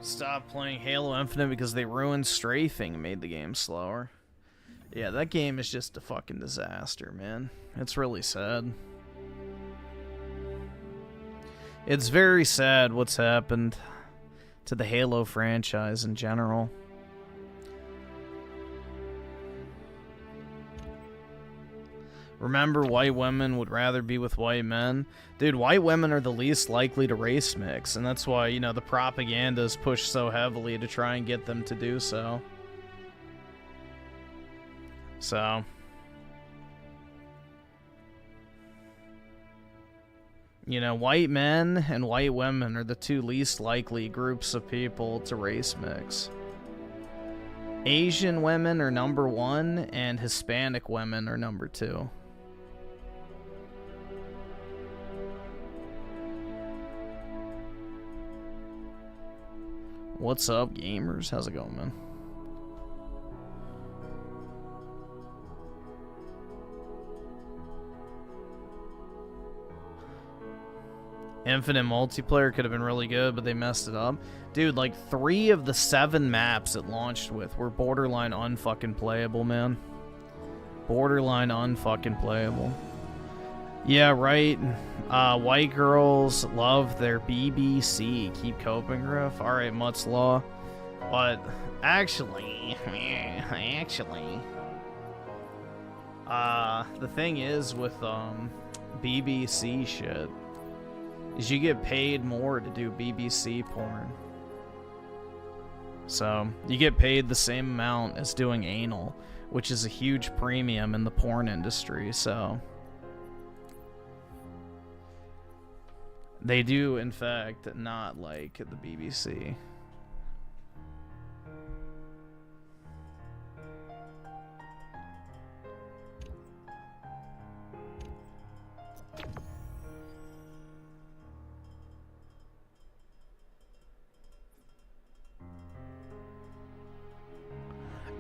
Speaker 1: Stop playing Halo Infinite because they ruined strafing and made the game slower. Yeah, that game is just a fucking disaster, man. It's really sad. It's very sad what's happened to the Halo franchise in general. Remember, white women would rather be with white men? Dude, white women are the least likely to race mix, and that's why, you know, the propaganda is pushed so heavily to try and get them to do so. So... you know, white men and white women are the two least likely groups of people to race mix. Asian women are number 1, and Hispanic women are number 2. What's up, gamers? How's it going, man? Infinite multiplayer could have been really good, but they messed it up. Dude, like 3 of the 7 maps it launched with were borderline unfucking playable, man. Borderline unfucking playable. Yeah, right. White girls love their BBC. Keep coping, Griff. Alright, Mutt's Law. But actually, the thing is with BBC shit is you get paid more to do BBC porn. So, you get paid the same amount as doing anal, which is a huge premium in the porn industry, so... they do, in fact, not like the BBC.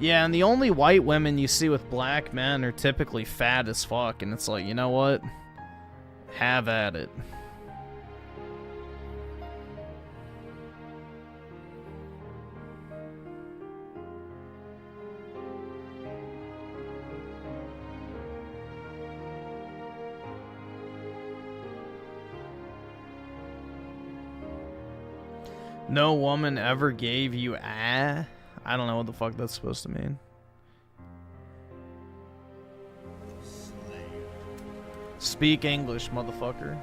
Speaker 1: Yeah, and the only white women you see with black men are typically fat as fuck, and it's like, you know what? Have at it. No woman ever gave you a... I don't know what the fuck that's supposed to mean. Speak English, motherfucker.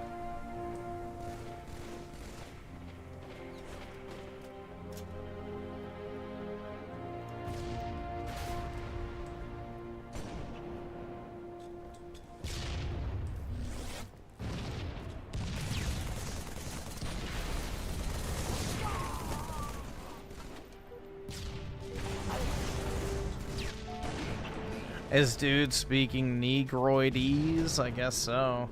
Speaker 1: Is dude speaking Negroidese? I guess so.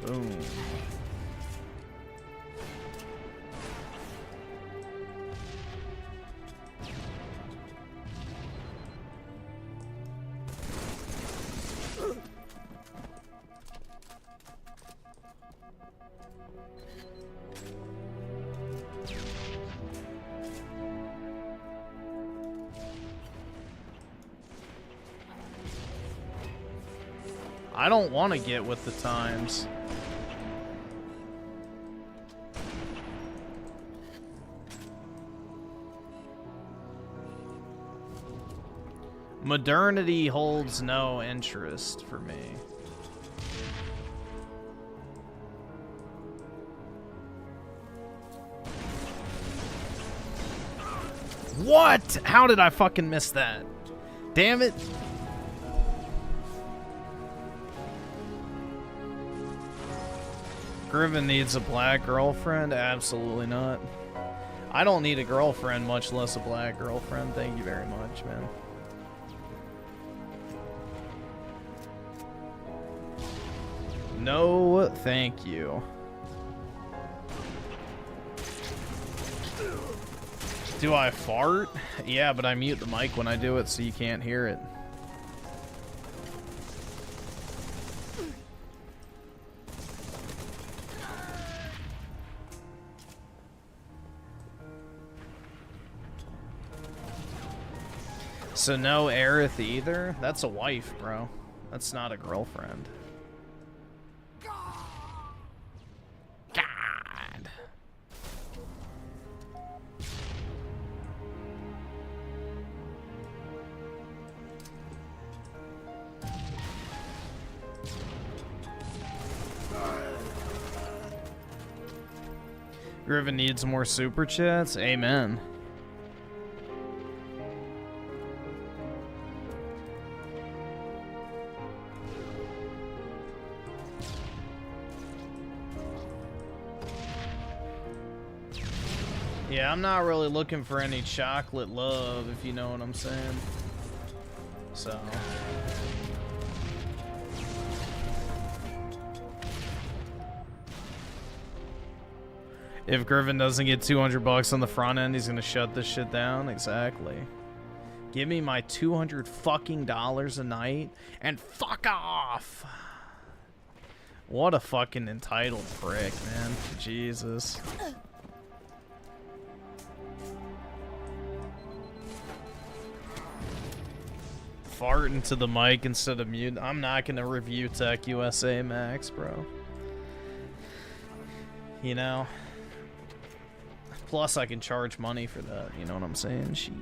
Speaker 1: Boom. I don't want to get with the times. Modernity holds no interest for me. What? How did I fucking miss that? Damn it. Griffin needs a black girlfriend? Absolutely not. I don't need a girlfriend, much less a black girlfriend. Thank you very much, man. No, thank you. Do I fart? Yeah, but I mute the mic when I do it so you can't hear it. So no Aerith either? That's a wife, bro. That's not a girlfriend. God. Griffin needs more super chats? Amen. Yeah, I'm not really looking for any chocolate love, if you know what I'm saying. So. If Griffin doesn't get 200 bucks on the front end, he's gonna shut this shit down. Exactly. Give me my 200 fucking dollars a night and fuck off. What a fucking entitled prick, man. Jesus. Fart into the mic instead of mute. I'm not gonna review Tech USA Max, bro. You know? Plus, I can charge money for that. You know what I'm saying? Shit.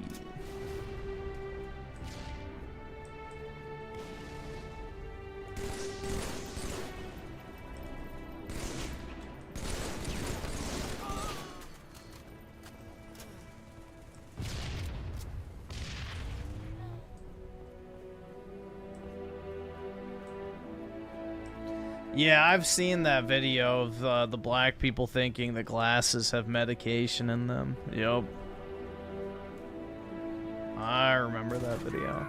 Speaker 1: Yeah, I've seen that video of the black people thinking the glasses have medication in them. Yup. I remember that video.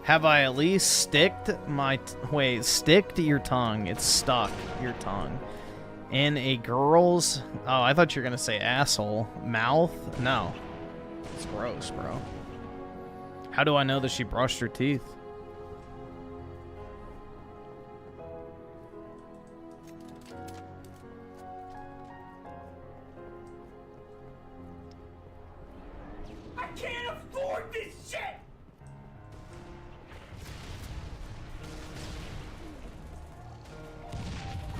Speaker 1: Have I at least sticked my... wait, sticked your tongue. It's stuck, your tongue. In a girl's... oh, I thought you were going to say asshole. Mouth? No. It's gross, bro. How do I know that she brushed her teeth?
Speaker 2: I can't afford this shit!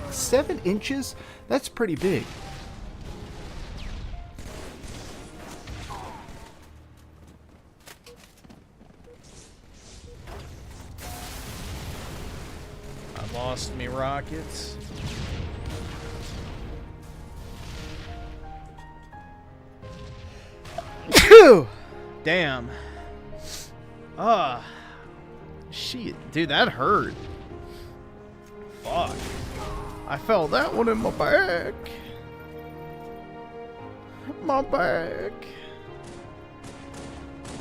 Speaker 7: 7 inches? That's pretty big.
Speaker 1: I lost me rockets. Damn. Shit. Dude, that hurt. Fuck. I felt that one in my back. My back.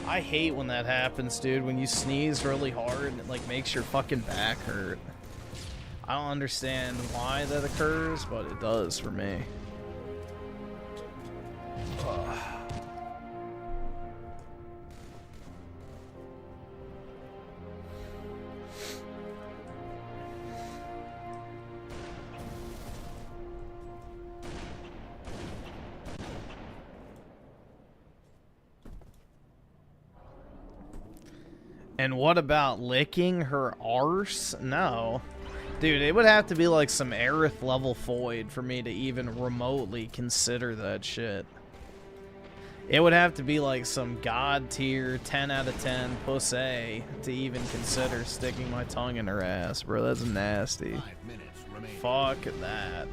Speaker 1: I hate when that happens, dude. When you sneeze really hard and it like makes your fucking back hurt. I don't understand why that occurs, but it does for me. Ugh. And what about licking her arse? No. Dude, it would have to be like some Aerith level void for me to even remotely consider that shit. It would have to be like some god tier 10 out of 10 pussy to even consider sticking my tongue in her ass, bro. That's nasty.
Speaker 4: 5 minutes remain.
Speaker 1: Fuck that.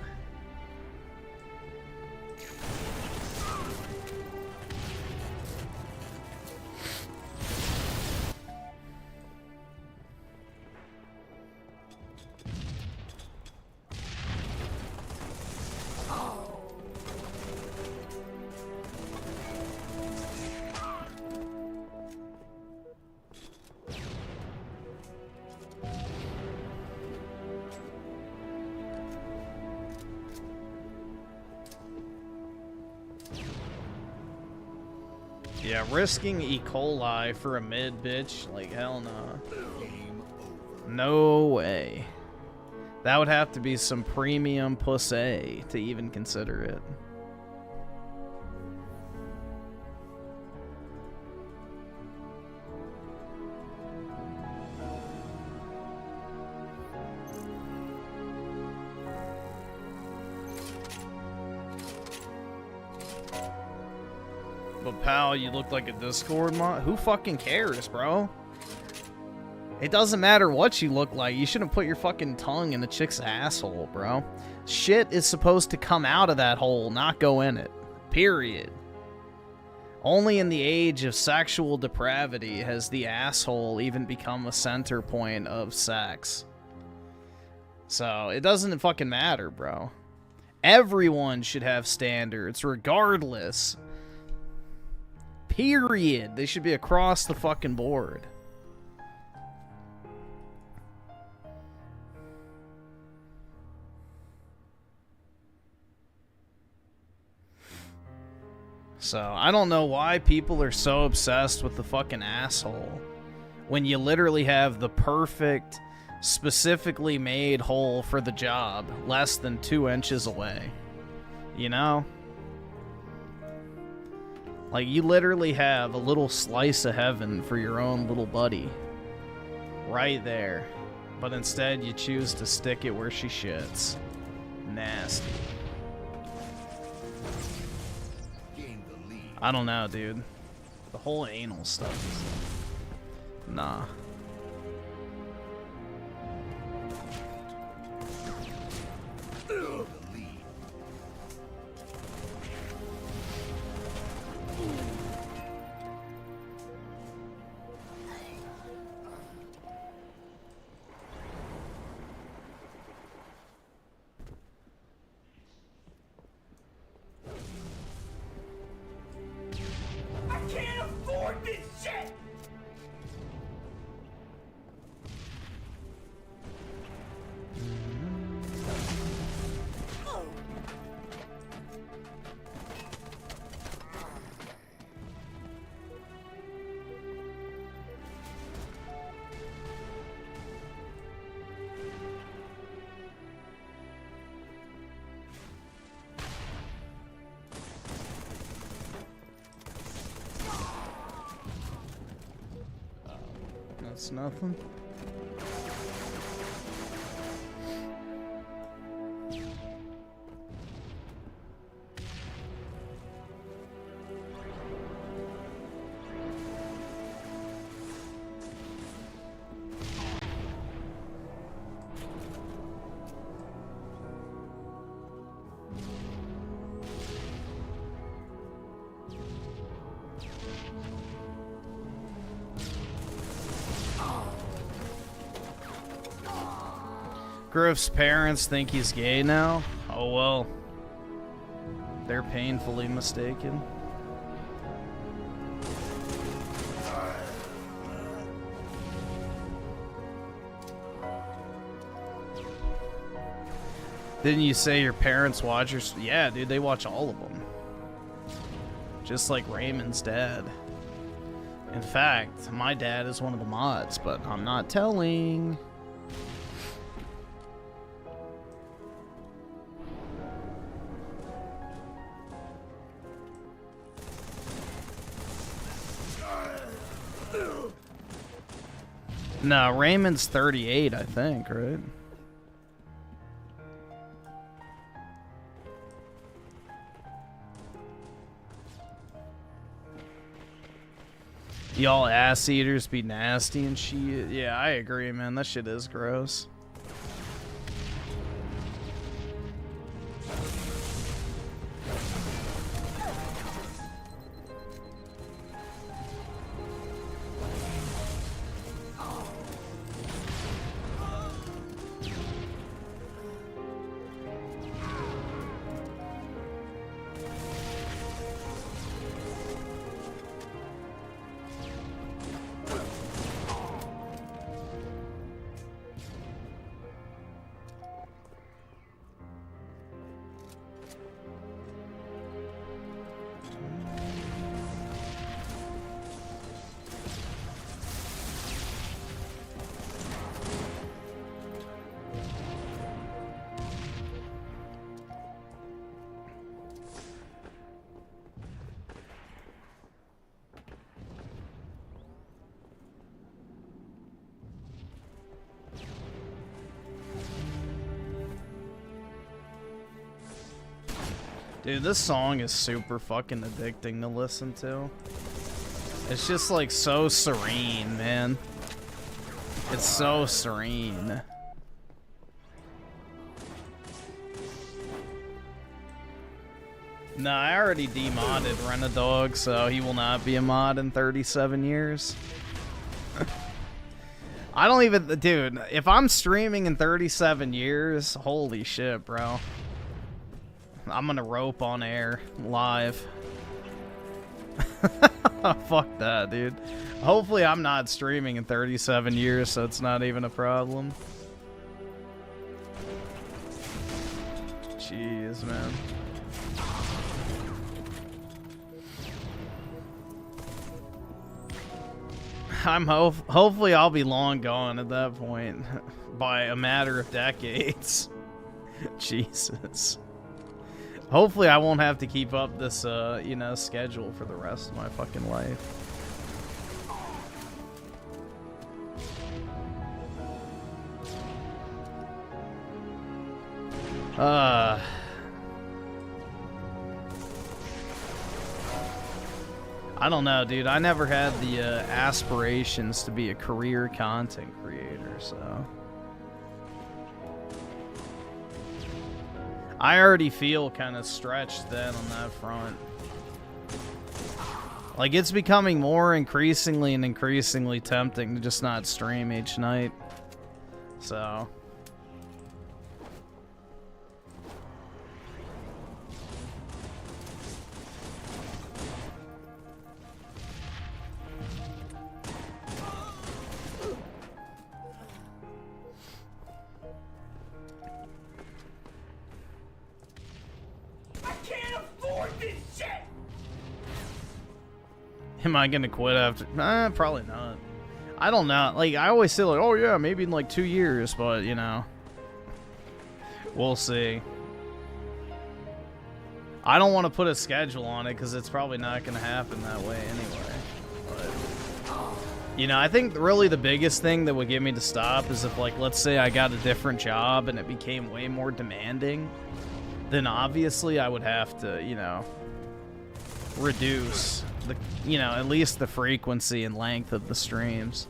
Speaker 1: Yeah, risking E. coli for a mid, bitch. Like, hell no. No way. That would have to be some premium pussy to even consider it. But pal, you look like a Discord mod. Who fucking cares, bro? It doesn't matter what you look like. You shouldn't put your fucking tongue in a chick's asshole, bro. Shit is supposed to come out of that hole, not go in it. Period. Only in the age of sexual depravity has the asshole even become a center point of sex. So, it doesn't fucking matter, bro. Everyone should have standards, regardless. Period. They should be across the fucking board. So, I don't know why people are so obsessed with the fucking asshole when you literally have the perfect, specifically made hole for the job less than 2 inches away. You know? Like, you literally have a little slice of heaven for your own little buddy. Right there. But instead, you choose to stick it where she shits. Nasty. I don't know, dude. The whole anal stuff is... Nah. That's nothing. Griff's parents think he's gay now? Oh well. They're painfully mistaken. Didn't you say your parents watch your... Yeah, dude, they watch all of them. Just like Raymond's dad. In fact, my dad is one of the mods, but I'm not telling. No, Raymond's 38, I think, right? Y'all ass eaters be nasty and shit. Yeah, I agree, man. That shit is gross. Dude, this song is super fucking addicting to listen to. It's just like so serene, man. It's so serene. No, I already demodded Rent-A-Dog, so he will not be a mod in 37 years. I don't even... Dude, if I'm streaming in 37 years, holy shit, bro. I'm gonna rope on air, live. Fuck that, dude. Hopefully I'm not streaming in 37 years, so it's not even a problem. Jeez, man. Hopefully I'll be long gone at that point. By a matter of decades. Jesus. Hopefully I won't have to keep up this, you know, schedule for the rest of my fucking life. I don't know, dude. I never had the aspirations to be a career content creator, so... I already feel kind of stretched then on that front. Like, it's becoming more increasingly and increasingly tempting to just not stream each night. So... Am I gonna quit after? Probably not. I don't know. Like, I always say, like, oh yeah, maybe in like 2 years, but you know, we'll see. I don't want to put a schedule on it because it's probably not gonna happen that way anyway. But you know, I think really the biggest thing that would get me to stop is if, like, let's say I got a different job and it became way more demanding, then obviously I would have to, you know, reduce the, you know, at least the frequency and length of the streams.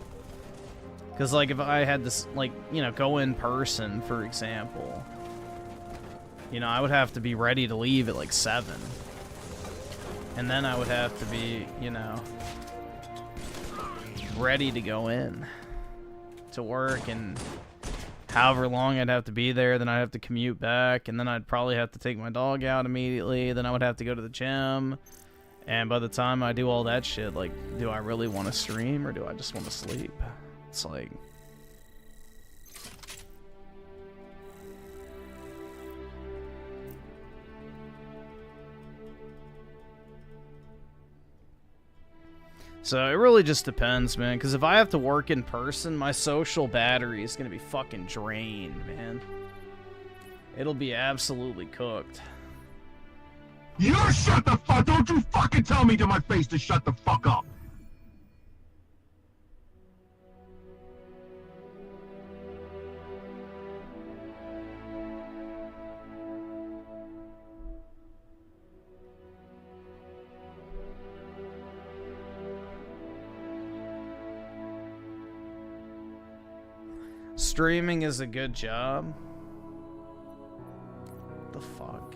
Speaker 1: Because, like, if I had to, like, you know, go in person, for example, you know, I would have to be ready to leave at, like, 7. And then I would have to be, you know, ready to go in to work, and however long I'd have to be there, then I'd have to commute back, and then I'd probably have to take my dog out immediately, then I would have to go to the gym. And by the time I do all that shit, like, do I really want to stream or do I just want to sleep? It's like... So it really just depends, man, because if I have to work in person, my social battery is going to be fucking drained, man. It'll be absolutely cooked.
Speaker 4: You shut the fuck! Don't you fucking tell me to my face to shut the fuck up!
Speaker 1: Streaming is a good job. What the fuck?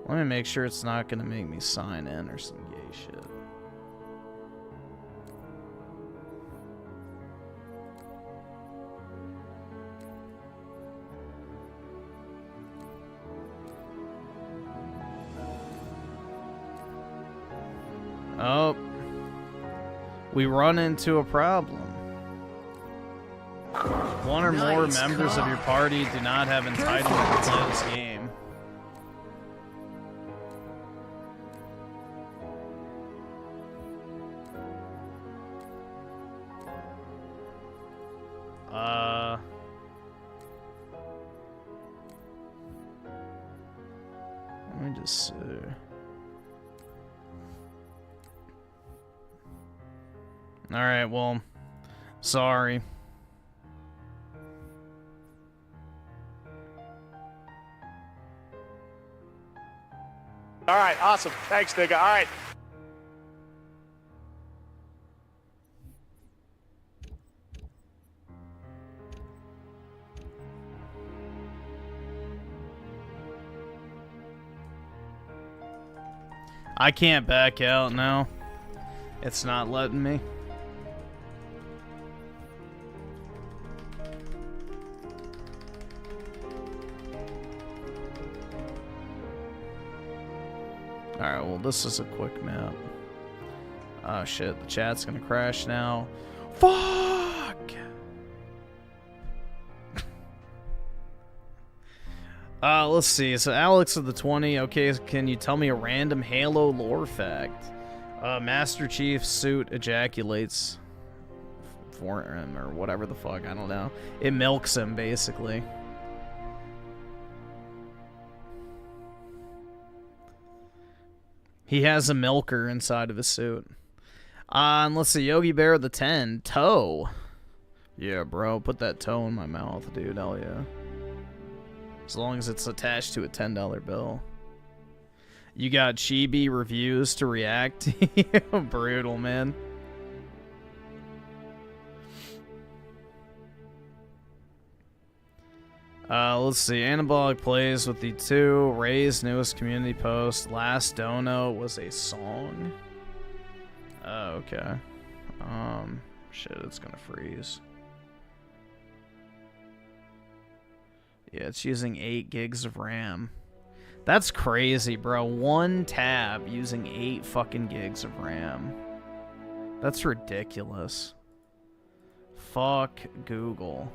Speaker 1: Let me make sure it's not gonna make me sign in or some gay shit. Oh. We run into a problem. One or more members of your party do not have entitlement to play this game. Let me just see. Alright, well, sorry.
Speaker 3: All right, awesome. Thanks, nigga. All right.
Speaker 1: I can't back out now. It's not letting me. Alright, well, this is a quick map. Oh shit, the chat's gonna crash now. Fuck! Let's see. So, Alex of the 20. Okay, can you tell me a random Halo lore fact? Master Chief's suit ejaculates for him, or whatever the fuck, I don't know. It milks him, basically. He has a milker inside of his suit. And let's see, Yogi Bear of the 10. Toe. Yeah, bro, put that toe in my mouth, dude. Hell yeah. As long as it's attached to a $10 bill. You got Chibi reviews to react to? Brutal, man. Let's see. Anabolic plays with the 2. Ray's newest community post. Last Dono was a song. Oh, okay. Shit, it's gonna freeze. Yeah, it's using 8 gigs of RAM. That's crazy, bro. 1 tab using 8 fucking gigs of RAM. That's ridiculous. Fuck Google.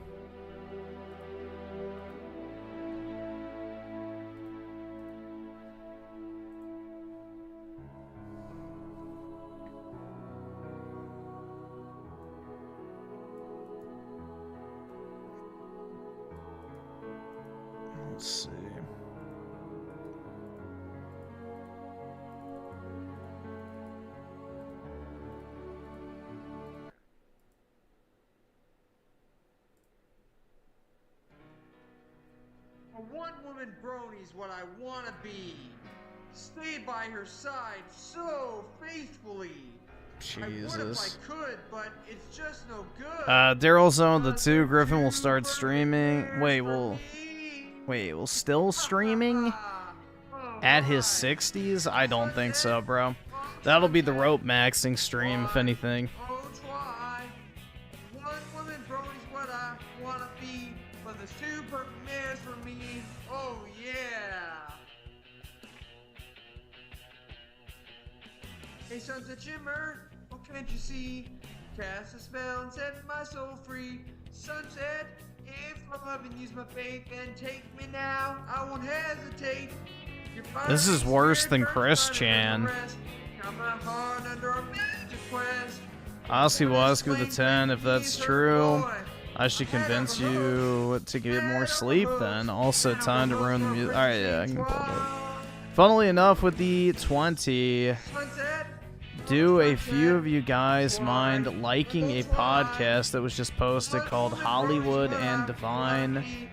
Speaker 1: Let's see.
Speaker 2: A one-woman brony's what I want to be. Stay by her side so faithfully.
Speaker 1: Jesus.
Speaker 2: I would if I could, but it's just no good.
Speaker 1: Daryl Zone the 2. Griffin will start streaming. Wait, we'll still streaming at his 60s? I don't think so, bro. That'll be the rope maxing stream, if anything.
Speaker 2: Oh, try. One woman brony's what I want to be, but there's 2 perfect mares for me. Oh, yeah. Hey, sunset shimmer, what can't you see? Cast a spell and set my soul free. Sunset, if I love and use my faith, then take me now. I won't hesitate.
Speaker 1: This is worse than Chris Chan. Ossie Wasku the 10. If that's true, I should convince you to get more sleep then. Also, time to ruin the music. Alright, yeah, I can pull it up. Funnily enough, with the 20, do a few of you guys mind liking a podcast that was just posted called Hollywood and Divine?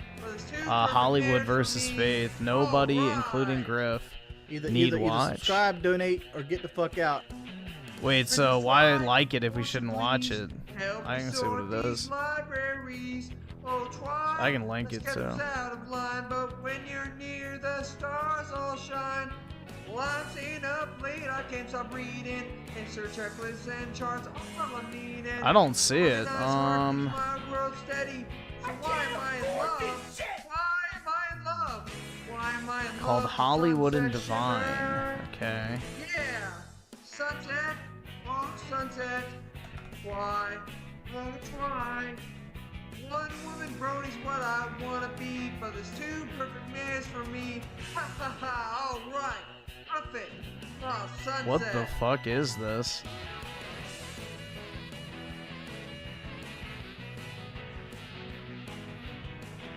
Speaker 1: Hollywood versus Faith. Nobody, including Griff, need watch.
Speaker 6: Either subscribe, donate, or get the fuck out.
Speaker 1: Wait, so why like it if we shouldn't watch it? I can see what it is. I can link it too.
Speaker 2: But when you're near, the stars all shine. Well, I'm staying up late, I can't stop reading. Insert checklists and charts, all I'm needing.
Speaker 1: I don't see it.
Speaker 2: My world's steady. So why am I in love? Why am I in love? Why am I in love?
Speaker 1: Called Hollywood and
Speaker 2: Sunset
Speaker 1: Divine.
Speaker 2: shimmer.
Speaker 1: Okay.
Speaker 2: Yeah. Sunset. Oh, sunset. Why? Won't try. One woman brony's what I wanna be, but there's 2 perfect mares for me. Ha ha ha, alright. Perfect. Oh, sunset.
Speaker 1: What the fuck is this?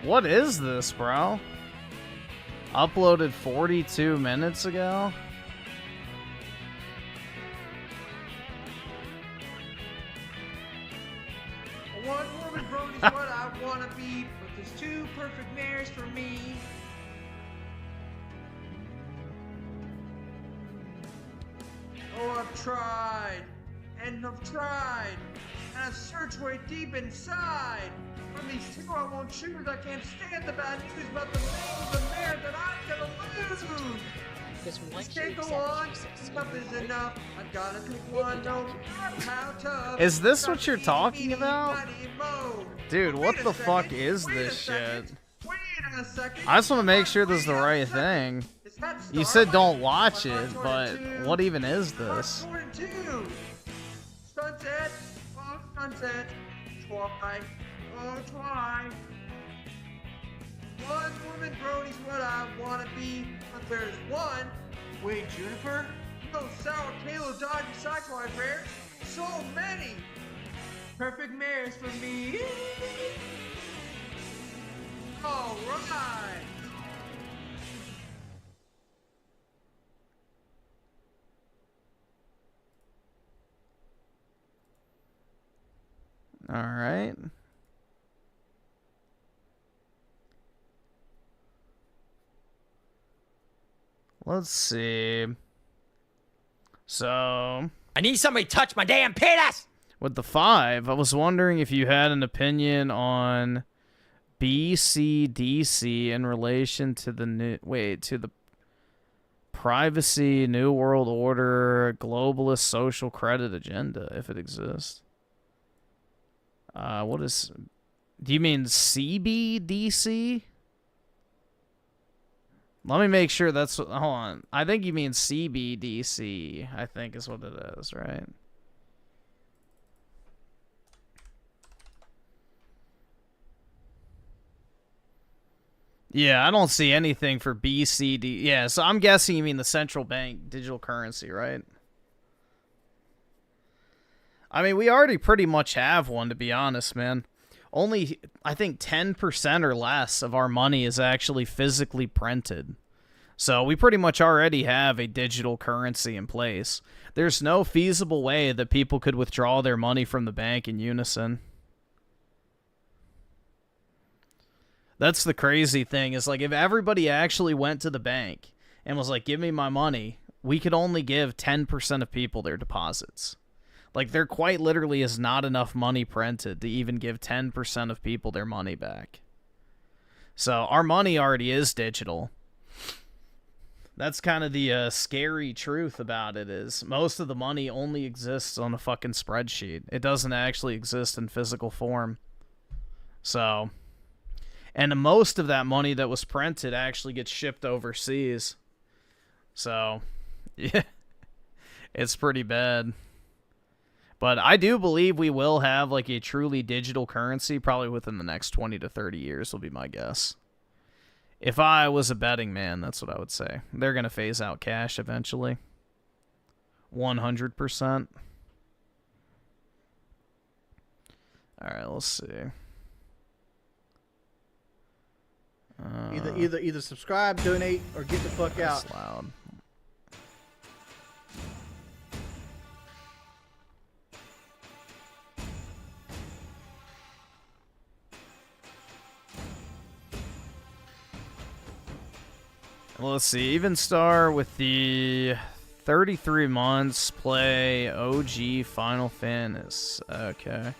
Speaker 1: What is this, bro? Uploaded 42 minutes ago?
Speaker 2: One woman brony's what I wanna be, but there's 2 perfect mares for me. tried, and have tried, and I've searched way deep inside. From these two I won't choose. I can't stand the bad news about the name of the mayor that I'm gonna lose. This can't go on. Enough is enough. I've gotta pick one. No matter how tough.
Speaker 1: Is this what you're talking about? Dude, what the fuck is this shit? I just want to make sure this is the right thing. You said don't watch it, but what even is this?
Speaker 2: Sunset, oh sunset, try, oh try. One woman brony's what I wanna be, but there's one. Wait, Juniper? No sour Kalo Dodge Cyclone rares. So many. Perfect mares for me. All right.
Speaker 1: All right. Let's see. So,
Speaker 8: I need somebody to touch my damn penis!
Speaker 1: With the 5, I was wondering if you had an opinion on BCDC in relation to the to the privacy, New World Order, globalist social credit agenda, if it exists. What is... Do you mean CBDC? Let me make sure that's... Hold on. I think you mean CBDC, I think is what it is, right? Yeah, I don't see anything for BCD. Yeah, so I'm guessing you mean the central bank digital currency, right? I mean, we already pretty much have one, to be honest, man. Only, I think, 10% or less of our money is actually physically printed. So we pretty much already have a digital currency in place. There's no feasible way that people could withdraw their money from the bank in unison. That's the crazy thing, is like if everybody actually went to the bank and was like, give me my money, we could only give 10% of people their deposits. Like, there quite literally is not enough money printed to even give 10% of people their money back. So our money already is digital. That's kind of the scary truth about it, is most of the money only exists on a fucking spreadsheet. It doesn't actually exist in physical form. So... And most of that money that was printed actually gets shipped overseas. So, yeah, it's pretty bad. But I do believe we will have like a truly digital currency probably within the next 20 to 30 years will be my guess. If I was a betting man, that's what I would say. They're going to phase out cash eventually. 100%. All right, let's see.
Speaker 6: Either subscribe, donate, or get the fuck out.
Speaker 1: That's loud. Well, let's see. Even star with the 33 months play OG Final Fantasy. Okay.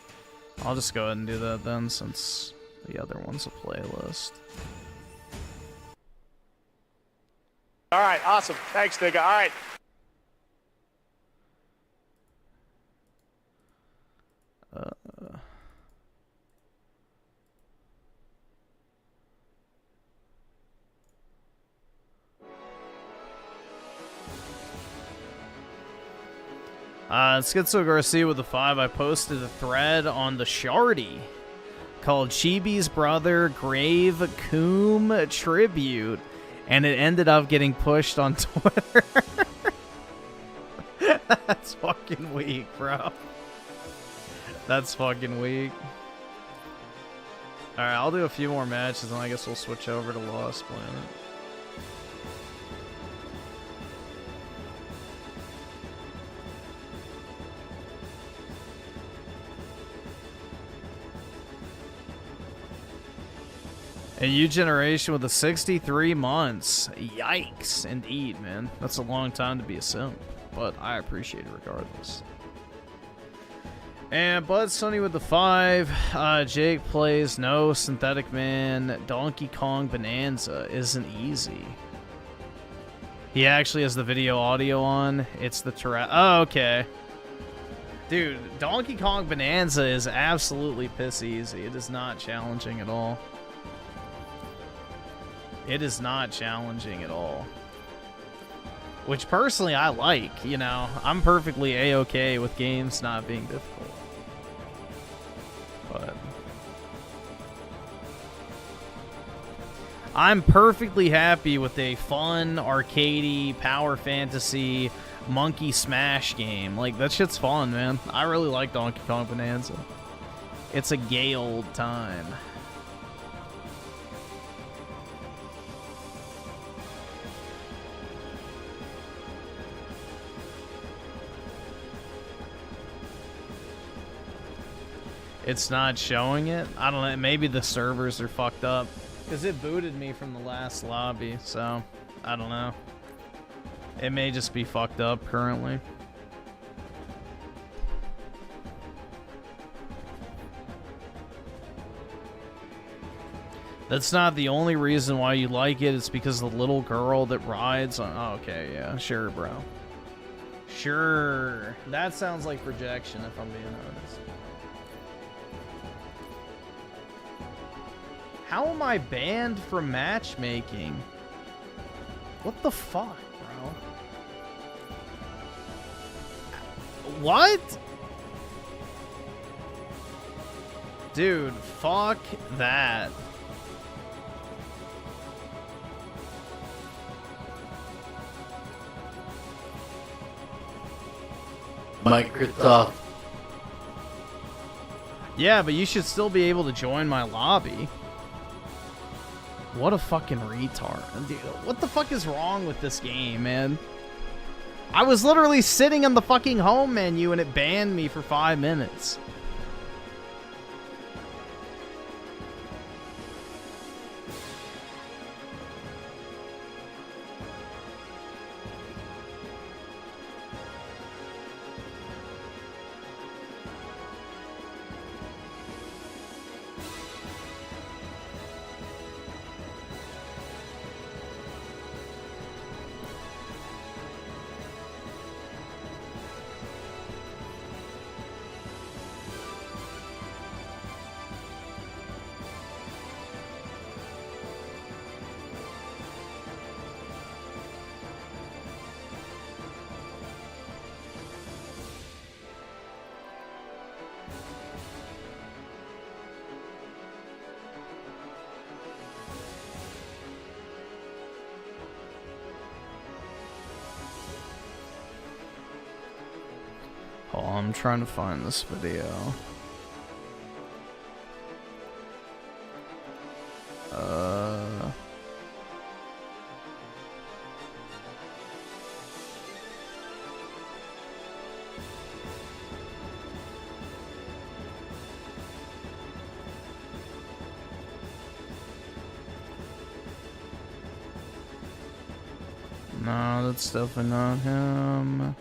Speaker 1: I'll just go ahead and do that then, since the other one's a playlist.
Speaker 3: All right, awesome. Thanks, nigga. All right.
Speaker 1: Schizo Garcia with the 5. I posted a thread on the Shardy called Chibi's Brother Grave Coom Tribute, and it ended up getting pushed on Twitter. That's fucking weak, bro. That's fucking weak. Alright, I'll do a few more matches, and I guess we'll switch over to Lost Planet. A new generation with the 63 months. Yikes, indeed, man. That's a long time to be a simp. but I appreciate it regardless. And Bud Sunny with the 5. JakePlayz, no. Synthetic Man, Donkey Kong Bonanza isn't easy. He actually has the video audio on. It's the Oh, okay. Dude, Donkey Kong Bonanza is absolutely piss easy. It is not challenging at all. It is not challenging at all. Which personally I like, you know. I'm perfectly A-okay with games not being difficult. But I'm perfectly happy with a fun, arcadey, power fantasy, monkey smash game. Like, that shit's fun, man. I really like Donkey Kong Bonanza. It's a gay old time. It's not showing it. I don't know. Maybe the servers are fucked up. Because it booted me from the last lobby. So, I don't know. It may just be fucked up currently. That's not the only reason why you like it. It's because the little girl that rides on... Oh, okay, yeah. Sure, bro. Sure. That sounds like projection, if I'm being honest. How am I banned from matchmaking? What the fuck, bro? What? Dude, fuck that.
Speaker 9: Microsoft.
Speaker 1: Yeah, but you should still be able to join my lobby. What a fucking retard. Dude, what the fuck is wrong with this game, man? I was literally sitting in the fucking home menu and it banned me for 5 minutes. Oh, I'm trying to find this video. No, that's definitely not him.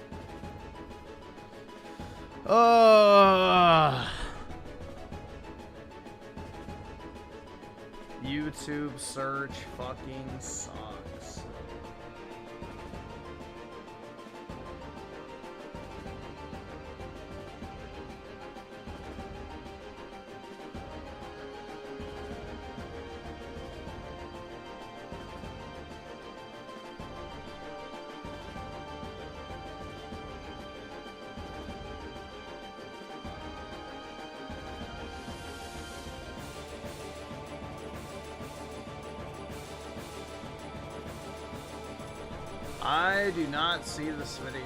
Speaker 1: YouTube search fucking sucks. I do not see this video.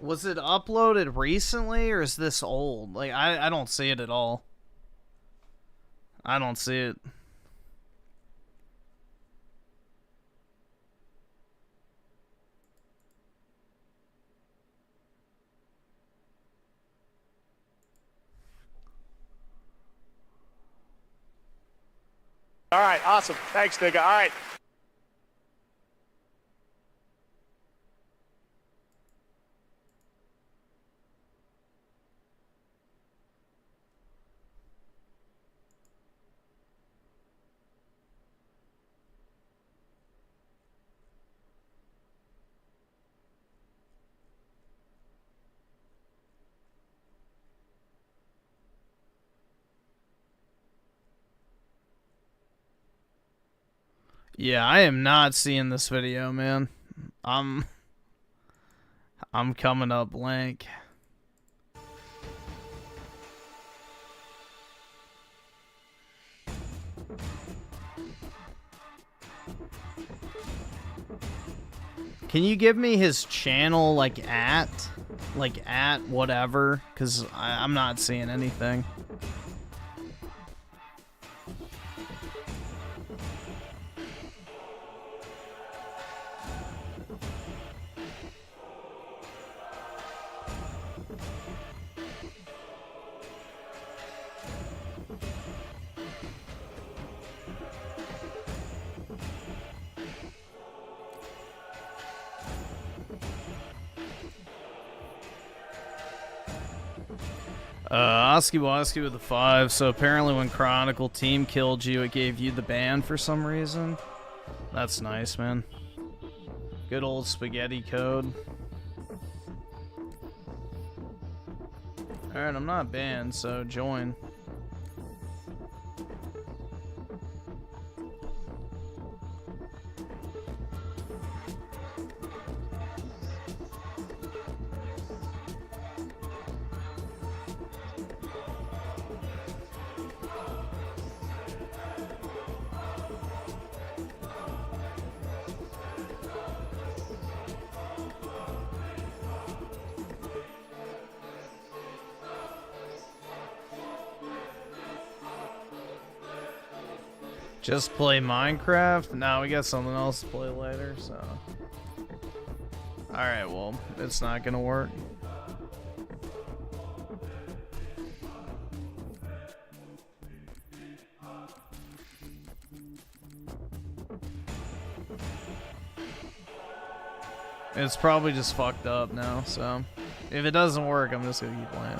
Speaker 1: Was it uploaded recently or is this old? Like, I don't see it at all. I don't see it.
Speaker 3: All right, awesome. Thanks, nigga. All right.
Speaker 1: Yeah, I am not seeing this video, man. I'm coming up blank. Can you give me his channel, like at whatever? Because I'm not seeing anything. Oski Woski with the 5. So apparently when Chronicle team killed you, it gave you the ban for some reason. That's nice, man. Good old spaghetti code. Alright, I'm not banned, so join. Just play Minecraft? No, we got something else to play later, so... Alright, well, it's not gonna work. It's probably just fucked up now, so... If it doesn't work, I'm just gonna keep playing.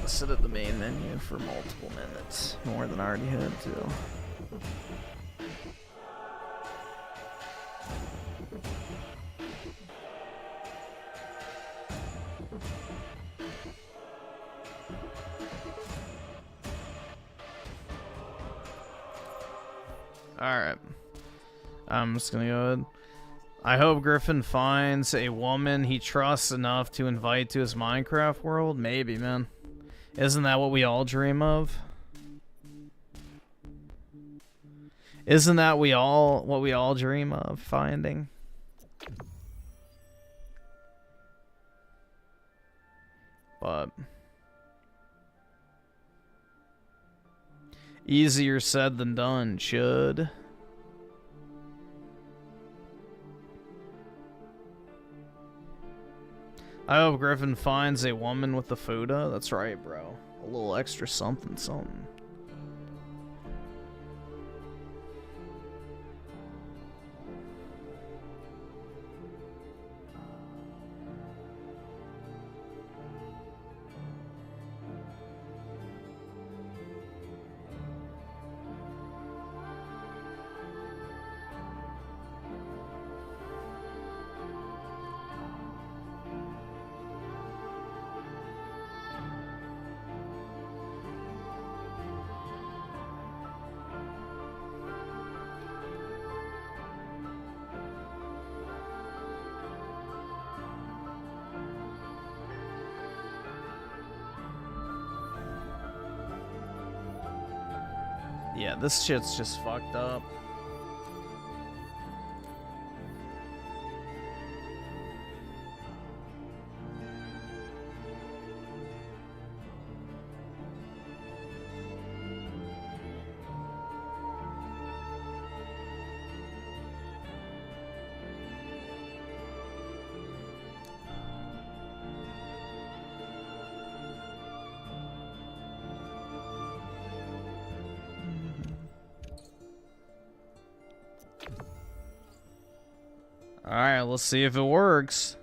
Speaker 1: Sit at the main menu for multiple minutes, more than I already had to. Alright. I'm just gonna go ahead. I hope Griffin finds a woman he trusts enough to invite to his Minecraft world. Maybe, man. Isn't that what we all dream of? Isn't that what we all dream of finding? But easier said than done, should. I hope Griffin finds a woman with the Fuda. That's right, bro. A little extra something, something. Yeah, this shit's just fucked up. Alright, let's see if it works.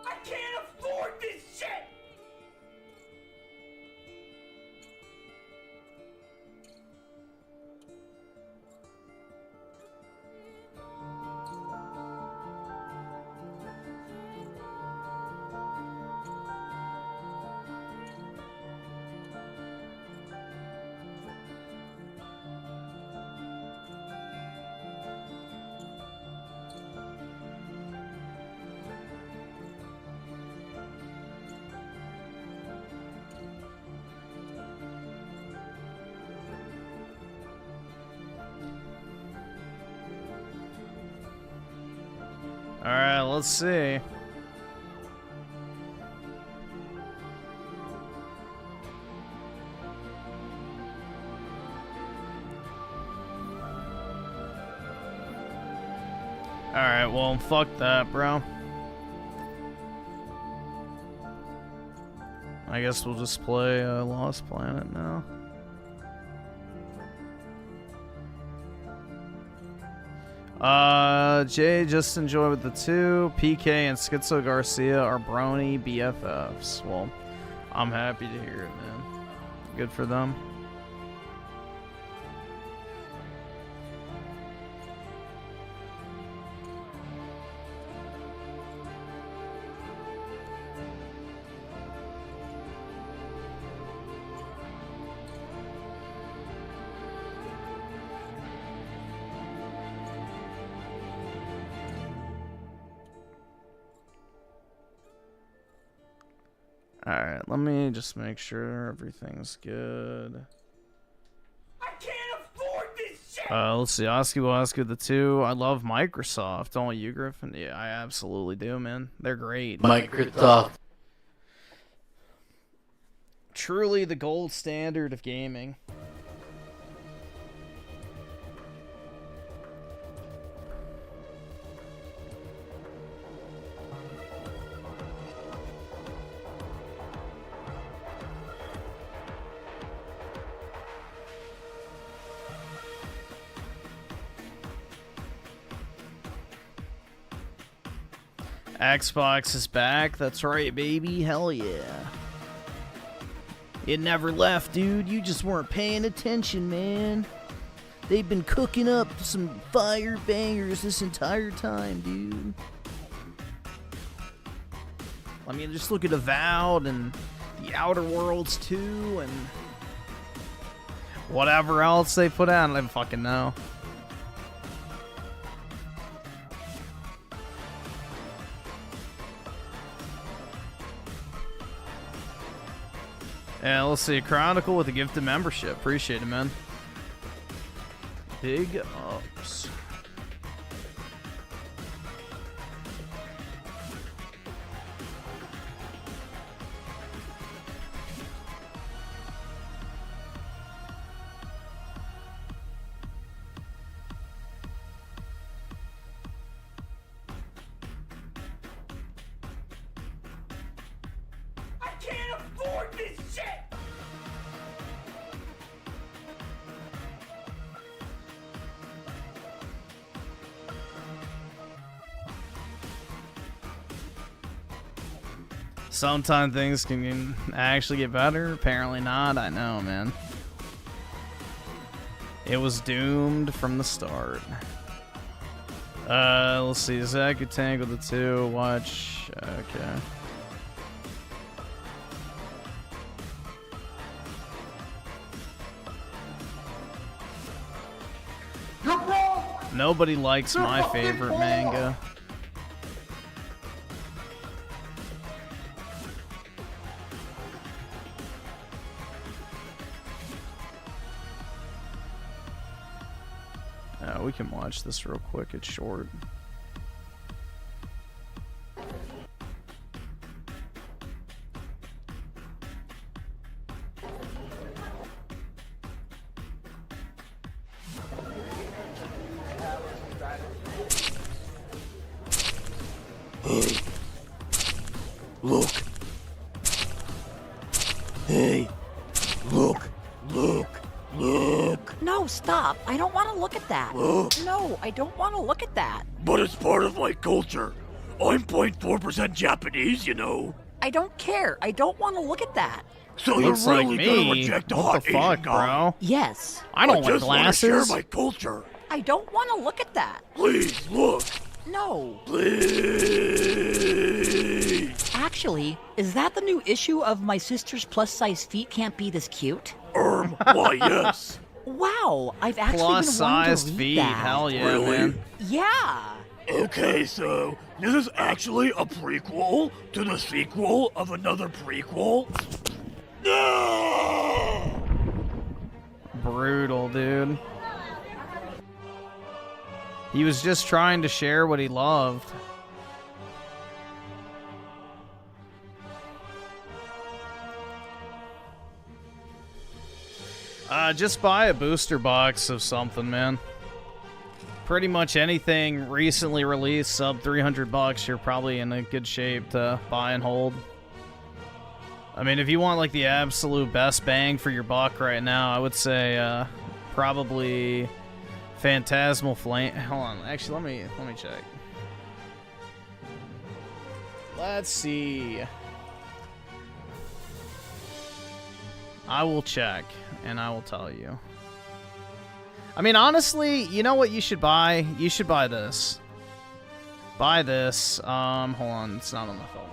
Speaker 8: I can't afford this shit!
Speaker 1: Alright, let's see. Alright, well, fuck that, bro. I guess we'll just play Lost Planet now. Jay, just enjoy with the 2. PK and Schizo Garcia are brony BFFs. Well, I'm happy to hear it, man. Good for them. Alright, let me just make sure everything's good.
Speaker 8: I can't afford this shit!
Speaker 1: Let's see, Oscar the 2. I love Microsoft, don't you, Griffin? Yeah, I absolutely do, man. They're great.
Speaker 9: Microsoft.
Speaker 1: Truly the gold standard of gaming. Xbox is back. That's right, baby. Hell yeah. It never left, dude. You just weren't paying attention, man. They've been cooking up some fire bangers this entire time, dude. I mean, just look at Avowed and the Outer Worlds 2 and whatever else they put out. I don't fucking know. Yeah, let's see. Chronicle with a gifted membership. Appreciate it, man. Big ups.
Speaker 8: I can't afford this shit!
Speaker 1: Sometimes things can actually get better. Apparently not. I know, man. It was doomed from the start. Let's see. Zach, you tangle the 2. Watch. Okay. Nobody likes my favorite manga. We can watch this real quick. It's short.
Speaker 9: Hey. Look. Hey.
Speaker 10: stop. I don't want to look at that. No, I don't want to look at that.
Speaker 8: But it's part of my culture. I'm 0.4% Japanese, you know.
Speaker 10: I don't care. I don't want to look at that.
Speaker 8: So
Speaker 1: Looks
Speaker 8: you're
Speaker 1: like
Speaker 8: really
Speaker 1: me.
Speaker 8: gonna reject a
Speaker 1: What
Speaker 8: hot
Speaker 1: the fuck,
Speaker 8: Asian guy?
Speaker 1: bro?
Speaker 10: Yes.
Speaker 1: I don't wear
Speaker 8: just wanna share
Speaker 1: glasses.
Speaker 8: my culture.
Speaker 10: I don't want to look at that.
Speaker 8: Please look.
Speaker 10: No.
Speaker 8: Please.
Speaker 10: Actually, is that the new issue of My Sister's Plus-Size Feet Can't Be This Cute?
Speaker 8: Why, yes.
Speaker 10: Wow, I've actually
Speaker 1: Plus
Speaker 10: been wanting
Speaker 1: sized
Speaker 10: to read
Speaker 1: feet.
Speaker 10: that.
Speaker 1: Hell yeah,
Speaker 8: Really?
Speaker 1: man.
Speaker 10: Yeah.
Speaker 8: Okay, so this is actually a prequel to the sequel of another prequel? No!
Speaker 1: Brutal, dude. He was just trying to share what he loved. Just buy a booster box of something, man. Pretty much anything recently released, sub $300, you're probably in a good shape to buy and hold. I mean, if you want like the absolute best bang for your buck right now, I would say probably Phantasmal Flame. Hold on, actually, let me check. Let's see. I will check, and I will tell you. I mean, honestly, you know what you should buy? You should buy this. Buy this. Hold on, it's not on the phone.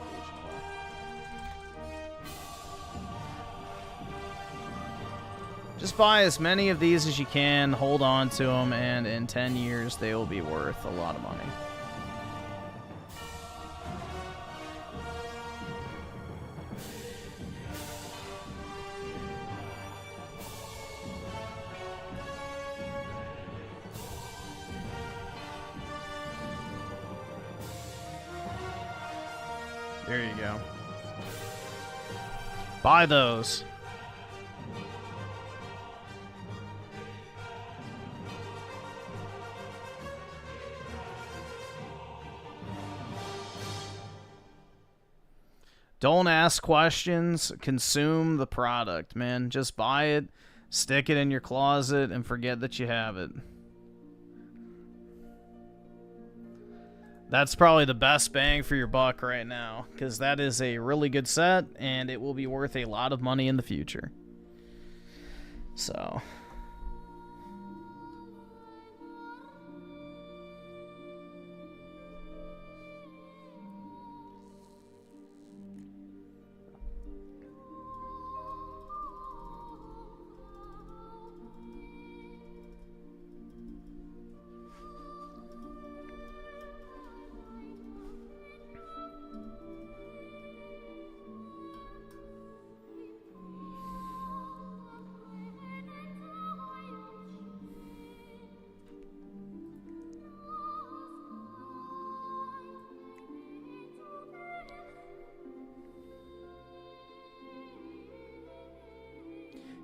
Speaker 1: Just buy as many of these as you can, hold on to them, and in 10 years, they will be worth a lot of money. There you go. Buy those. Don't ask questions, consume the product, man. Just buy it, stick it in your closet, and forget that you have it. That's probably the best bang for your buck right now, because that is a really good set, and it will be worth a lot of money in the future. So...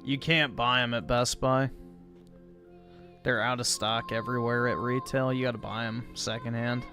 Speaker 1: You can't buy them at Best Buy. They're out of stock everywhere at retail. You gotta buy them secondhand.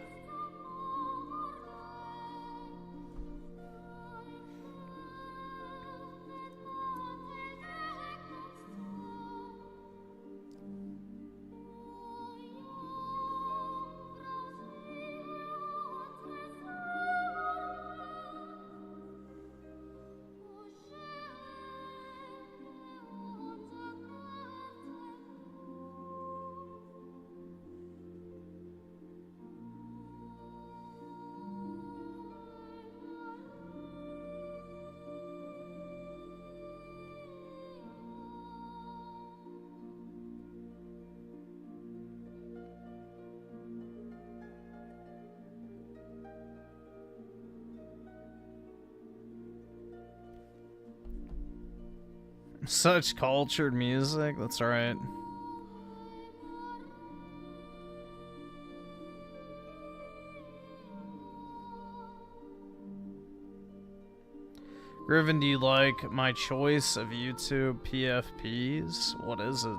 Speaker 1: Such cultured music, that's right. Griffin, do you like my choice of YouTube PFPs? What is it?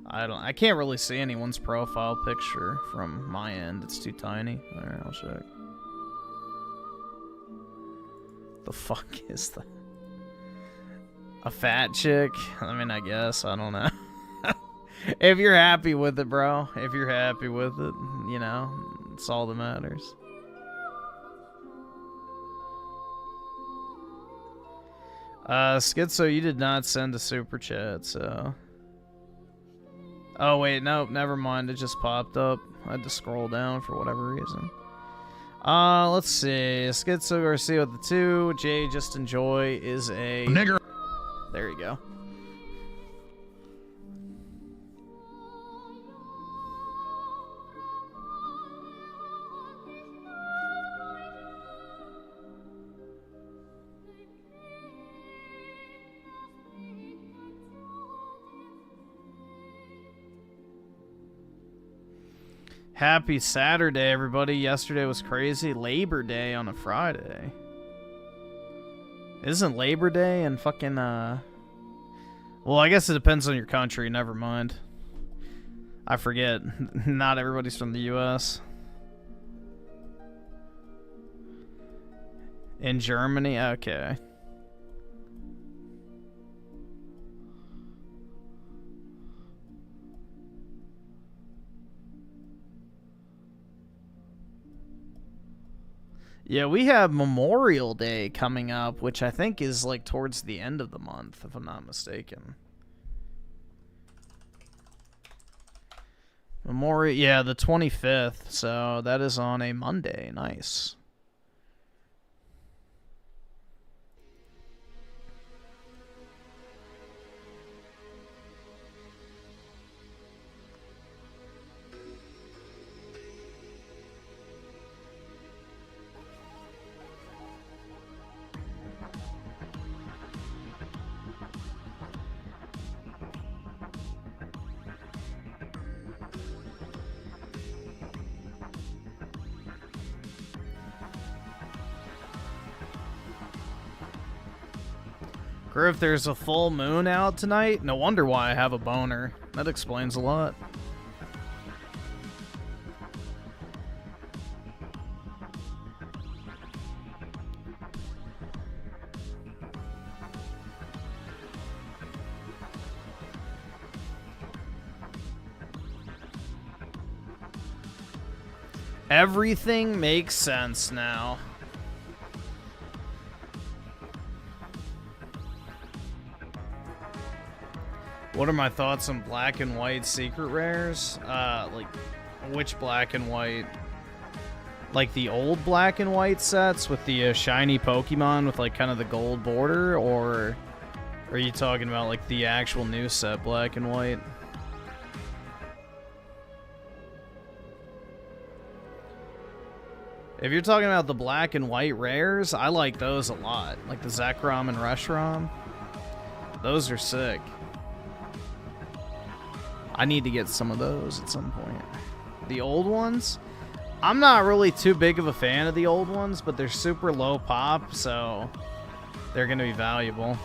Speaker 1: I can't really see anyone's profile picture from my end. It's too tiny. Alright, I'll check. The fuck is that? A fat chick? I mean, I guess. I don't know. If you're happy with it, bro. If you're happy with it, you know, it's all that matters. Schizo, you did not send a super chat, so. Oh, wait, nope, never mind. It just popped up. I had to scroll down for whatever reason. Let's see. Schizo Garcia with the 2. Jay Just Enjoy is a
Speaker 4: Nigger.
Speaker 1: There you go. Happy Saturday, everybody. Yesterday was crazy. Labor Day on a Friday. Isn't Labor Day and fucking, well, I guess it depends on your country. Never mind. I forget. Not everybody's from the U.S. In Germany? Okay. Yeah, we have Memorial Day coming up, which I think is like towards the end of the month, if I'm not mistaken. Memorial, yeah, the 25th, so that is on a Monday. Nice. Griff, there's a full moon out tonight? No wonder why I have a boner. That explains a lot. Everything makes sense now. What are my thoughts on black and white secret rares? Like, which black and white? Like the old black and white sets with the shiny Pokemon with like kind of the gold border? Or are you talking about like the actual new set, black and white? If you're talking about the black and white rares, I like those a lot. Like the Zekrom and Reshiram. Those are sick. I need to get some of those at some point. The old ones? I'm not really too big of a fan of the old ones, but they're super low pop, so they're going to be valuable.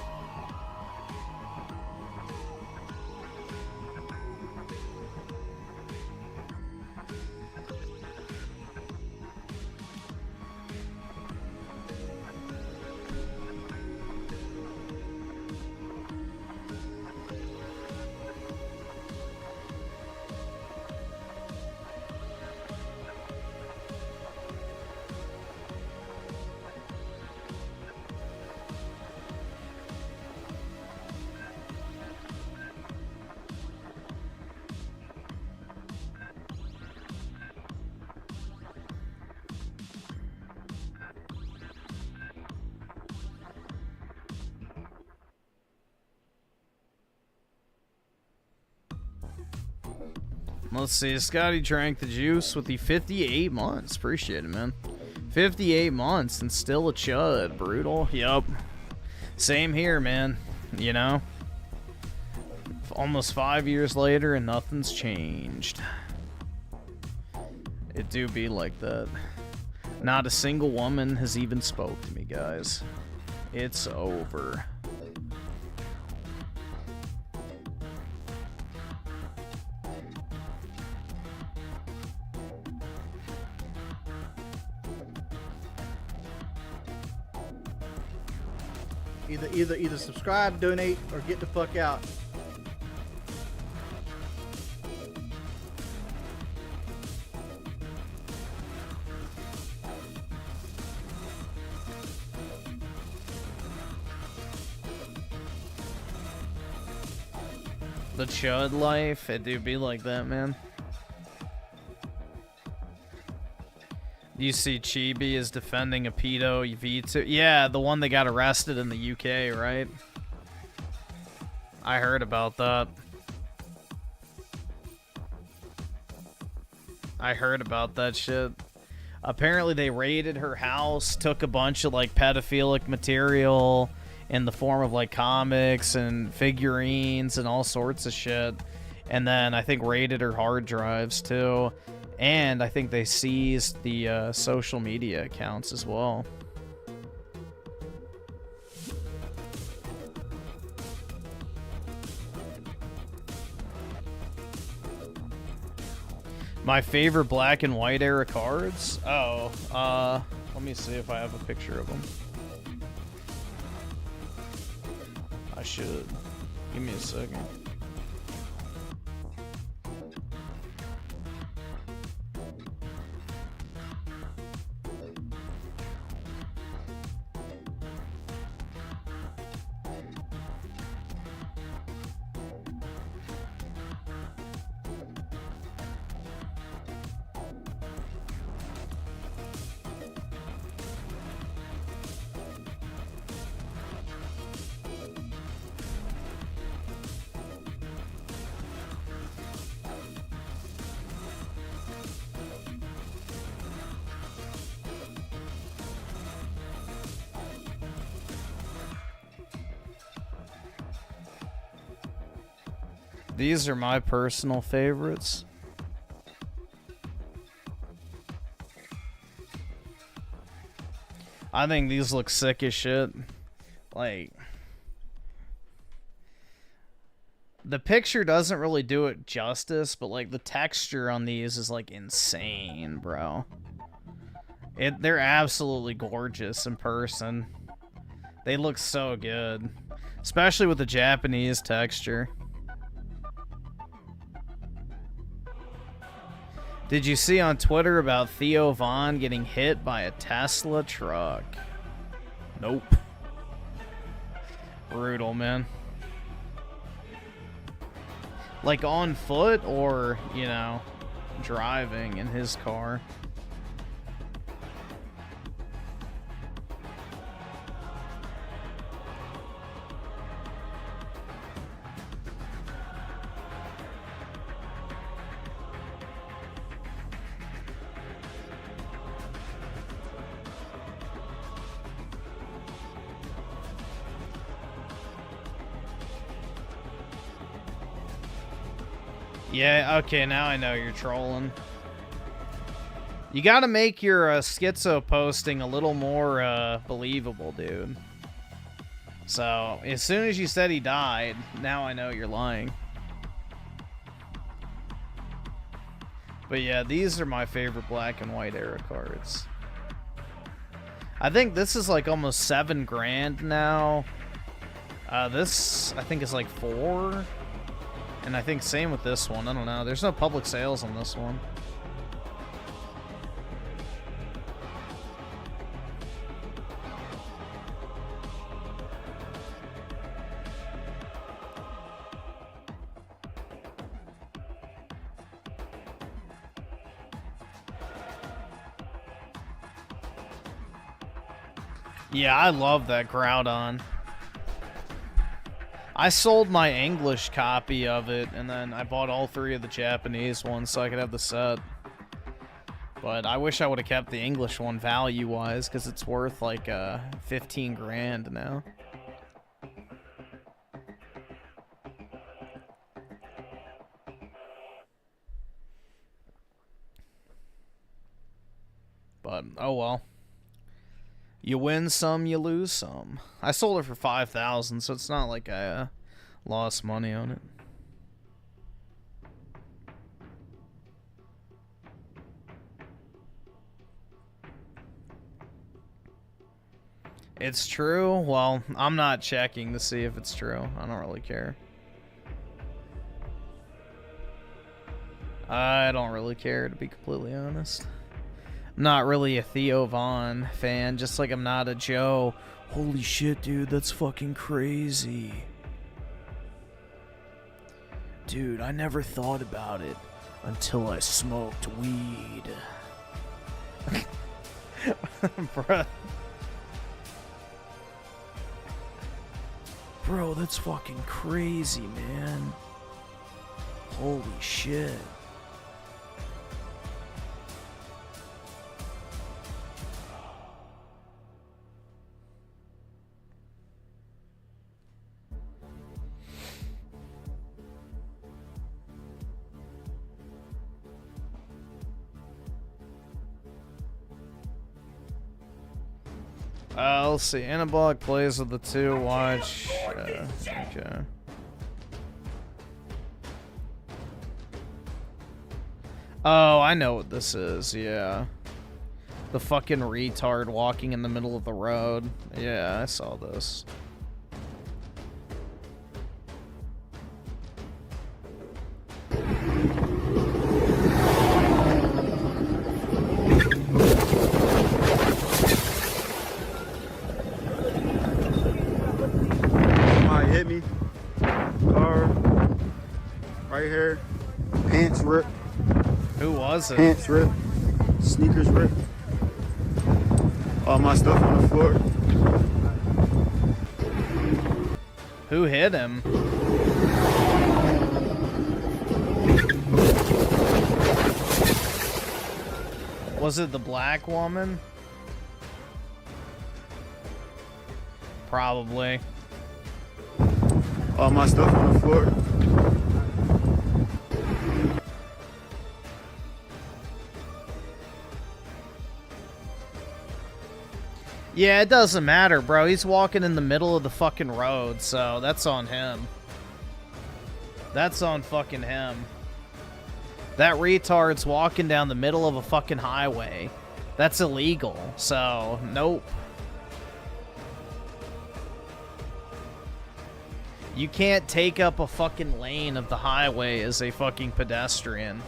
Speaker 1: Let's see, Scotty drank the juice with the 58 months. Appreciate it, man. 58 months and still a chud. Brutal. Yup. Same here, man. You know? Almost 5 years later and nothing's changed. It do be like that. Not a single woman has even spoke to me, guys. It's over.
Speaker 6: Either subscribe, donate, or get the fuck out.
Speaker 1: The chud life, it do be like that, man. You see Chibi is defending a pedo V2. Yeah, the one that got arrested in the UK, right? I heard about that. I heard about that shit. Apparently they raided her house, took a bunch of like pedophilic material in the form of like comics and figurines and all sorts of shit. And then I think raided her hard drives too. And I think they seized the social media accounts as well. My favorite black and white era cards? Oh, let me see if I have a picture of them. I should. Give me a second. These are my personal favorites. I think these look sick as shit. Like, the picture doesn't really do it justice, but like the texture on these is like insane, bro. They're absolutely gorgeous in person. They look so good, especially with the Japanese texture. Did you see on Twitter about Theo Von getting hit by a Tesla truck? Nope. Brutal, man. Like on foot or, you know, driving in his car? Yeah, okay, now I know you're trolling. You gotta make your schizo posting a little more believable, dude. So, as soon as you said he died, now I know you're lying. But yeah, these are my favorite black and white era cards. I think this is like almost 7 grand now. This, I think, is like 4. And I think same with this one. I don't know. There's no public sales on this one. Yeah, I love that Groudon. I sold my English copy of it, and then I bought all 3 of the Japanese ones so I could have the set. But I wish I would have kept the English one value-wise, because it's worth like 15 grand now. But, oh well. You win some, you lose some. I sold it for 5,000, so it's not like I lost money on it. It's true? Well, I'm not checking to see if it's true. I don't really care. I don't really care, to be completely honest. I'm not really a Theo Von fan, just like I'm not a Joe. Holy shit, dude, that's fucking crazy. Dude, I never thought about it until I smoked weed. Bruh. Bro, that's fucking crazy, man. Holy shit. Let's see. Anabolic plays with the 2. Watch. Okay. Oh, I know what this is. Yeah. The fucking retard walking in the middle of the road. Yeah, I saw this.
Speaker 11: Hit me. Car. Right here. Pants ripped.
Speaker 1: Who was it?
Speaker 11: Pants ripped. Sneakers ripped. All my stuff on the floor.
Speaker 1: Who hit him? Was it the black woman? Probably.
Speaker 11: All my stuff on the floor.
Speaker 1: Yeah, it doesn't matter, bro. He's walking in the middle of the fucking road, so that's on him. That's on fucking him. That retard's walking down the middle of a fucking highway. That's illegal, so nope. You can't take up a fucking lane of the highway as a fucking pedestrian.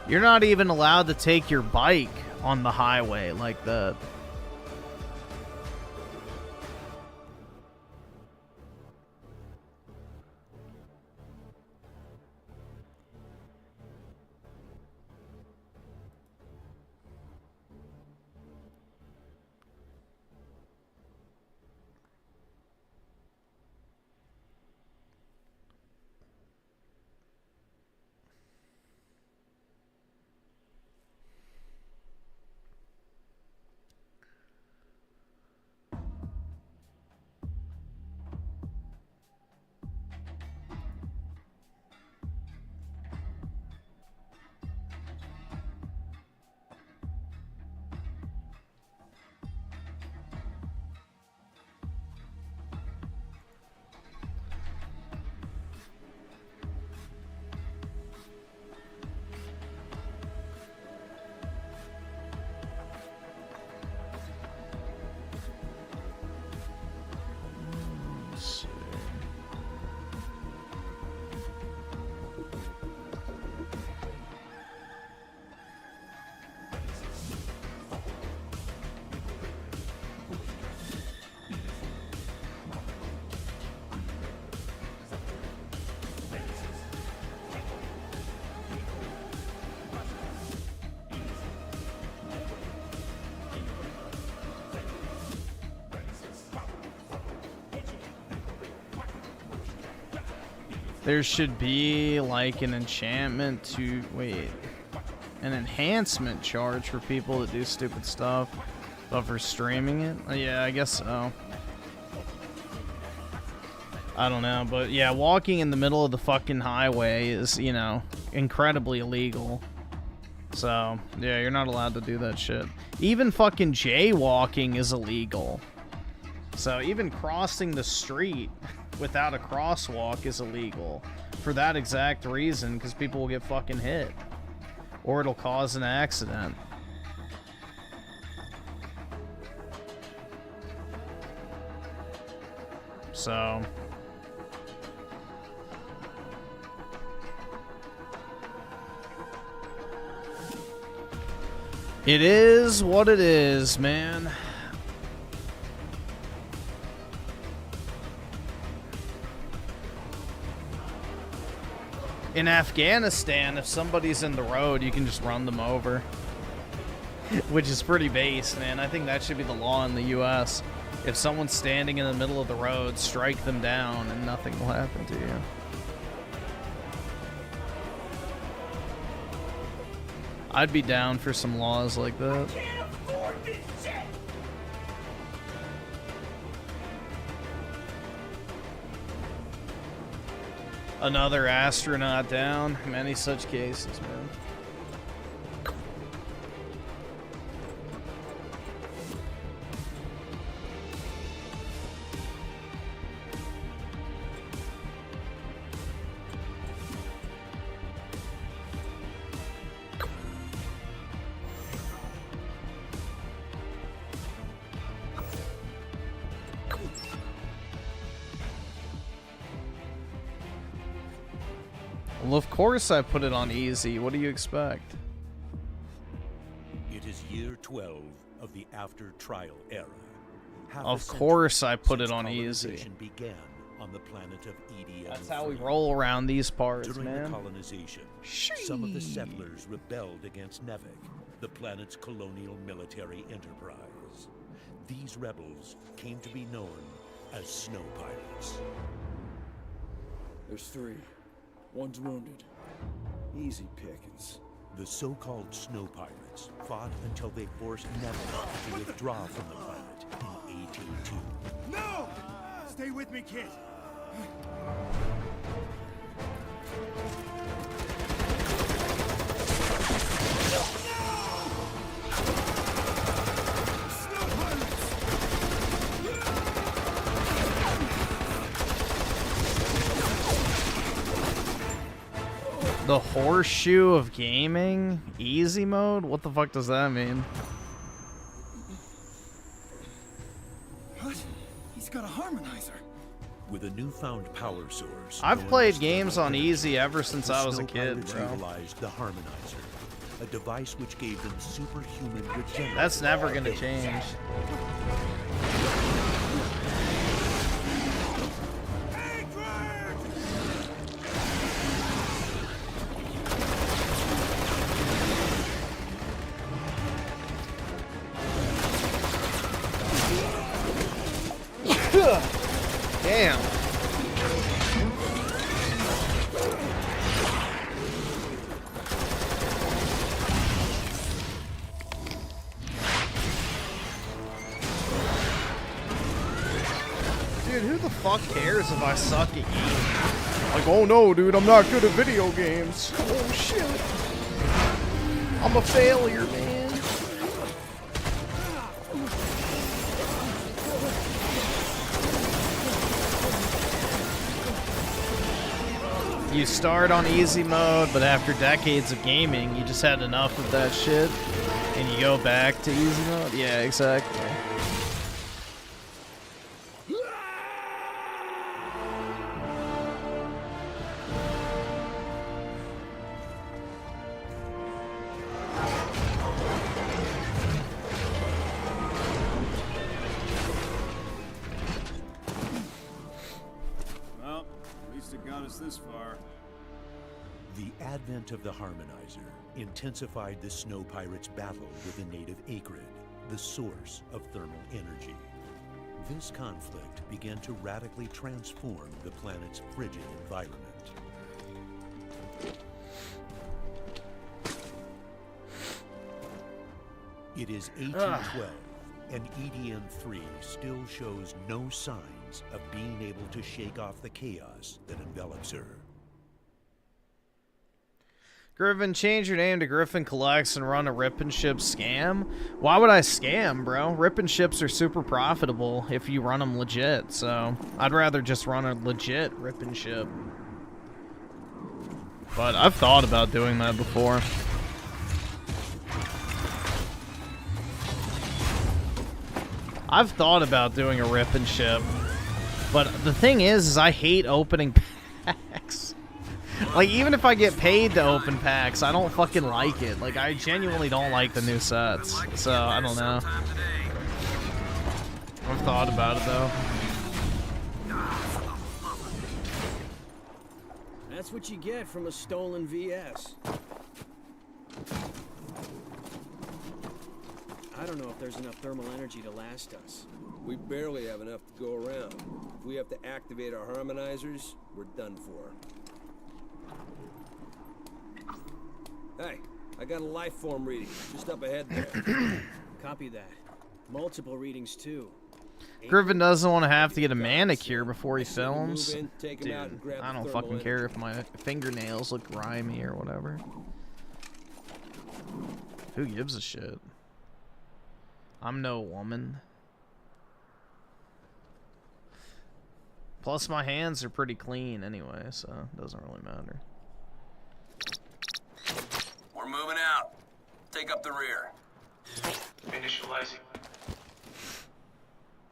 Speaker 1: You're not even allowed to take your bike on the highway like that. There should be like an enchantment to an enhancement charge for people that do stupid stuff, but for streaming it, yeah, I guess so. I don't know, but yeah, walking in the middle of the fucking highway is, you know, incredibly illegal. So yeah, you're not allowed to do that shit. Even fucking jaywalking is illegal. So even crossing the street without a crosswalk is illegal for that exact reason, because people will get fucking hit or it'll cause an accident. So it is what it is, man. In Afghanistan, if somebody's in the road, you can just run them over. Which is pretty base, man. I think that should be the law in the US. If someone's standing in the middle of the road, strike them down and nothing will happen to you. I'd be down for some laws like that. Another astronaut down. Many such cases, man. Well, of course I put it on easy. What do you expect?
Speaker 12: It is year 12 of the after-trial era.
Speaker 1: Of course I put it on easy.
Speaker 12: Began on the planet of EDM.
Speaker 1: That's how we roll around these parts,
Speaker 12: During
Speaker 1: man.
Speaker 12: the colonization, some of the settlers rebelled against Nevik, the planet's colonial military enterprise. These rebels came to be known as snow pirates.
Speaker 13: There's 3. One's wounded. Easy pickings.
Speaker 12: The so-called snow pirates fought until they forced Nevik to withdraw from the planet in 1802.
Speaker 8: No! Stay with me, kid.
Speaker 1: The horseshoe of gaming? Easy mode? What the fuck does that mean?
Speaker 8: What? He's got a harmonizer.
Speaker 12: With a newfound power source,
Speaker 1: I've
Speaker 12: known
Speaker 1: played
Speaker 12: as
Speaker 1: games
Speaker 12: thermal
Speaker 1: on
Speaker 12: energy,
Speaker 1: easy ever since
Speaker 12: the
Speaker 1: I was a
Speaker 12: snow
Speaker 1: kid,
Speaker 12: pirates
Speaker 1: bro.
Speaker 12: utilized the harmonizer, a device which gave them superhuman regeneration.
Speaker 1: That's never gonna change. Damn. Dude, who the fuck cares if I suck at games? Like, oh no, dude, I'm not good at video games. Oh shit. I'm a failure, man. You start on easy mode, but after decades of gaming, you just had enough of that shit, and you go back to easy mode? Yeah, exactly.
Speaker 13: Well, at least it got us this far.
Speaker 12: The advent of the harmonizer intensified the snow pirates' battle with the native Acrid, the source of thermal energy. This conflict began to radically transform the planet's frigid environment. It is 1812, and EDM-3 still shows no signs of being able to shake off the chaos that envelops her.
Speaker 1: Griffin, change your name to Griffin Collects and run a rip and ship scam? Why would I scam, bro? Rip and ships are super profitable if you run them legit, so I'd rather just run a legit rip and ship. But I've thought about doing that before. I've thought about doing a rip and ship, But the thing is I hate opening packs. Like, even if I get paid to open packs, I don't fucking like it. Like, I genuinely don't like the new sets. So, I don't know. I've thought about it, though.
Speaker 13: That's what you get from a stolen VS. I don't know if there's enough thermal energy to last us.
Speaker 14: We barely have enough to go around. If we have to activate our harmonizers, we're done for. Hey, I got a life form reading just up ahead there.
Speaker 13: Copy that. Multiple readings too.
Speaker 1: Griffin doesn't want to have to get a manicure before he films. Dude, I don't fucking care if my fingernails look grimy or whatever. Who gives a shit? I'm no woman. Plus, my hands are pretty clean anyway, so it doesn't really matter.
Speaker 14: We're moving out. Take up the rear.
Speaker 2: Initializing.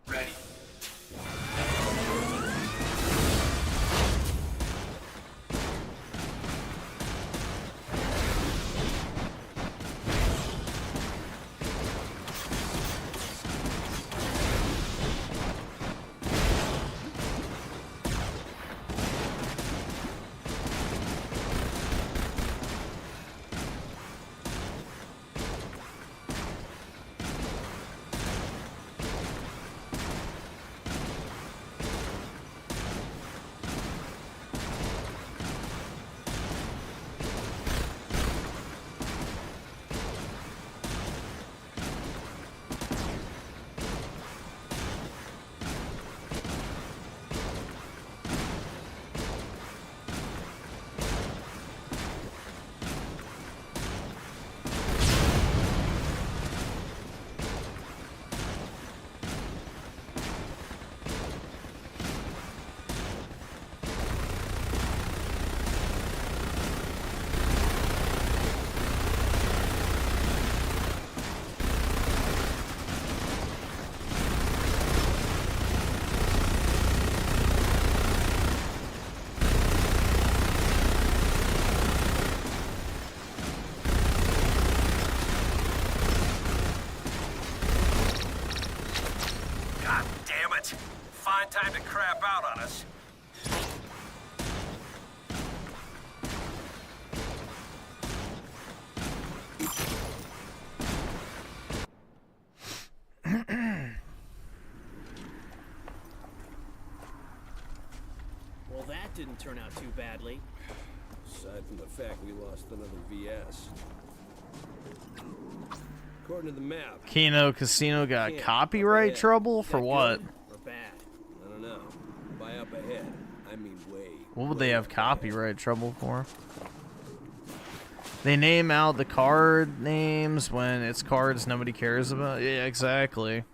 Speaker 2: Ready.
Speaker 14: Time to crap out on us.
Speaker 13: Well, that didn't turn out too badly.
Speaker 14: Aside from the fact we lost another VS. According to the map,
Speaker 1: Keno Casino got copyright trouble for what?
Speaker 13: Or bad?
Speaker 14: I don't know. By up ahead, I mean way.
Speaker 1: What would they have copyright trouble for? They name out the card names when it's cards nobody cares about. Yeah, exactly.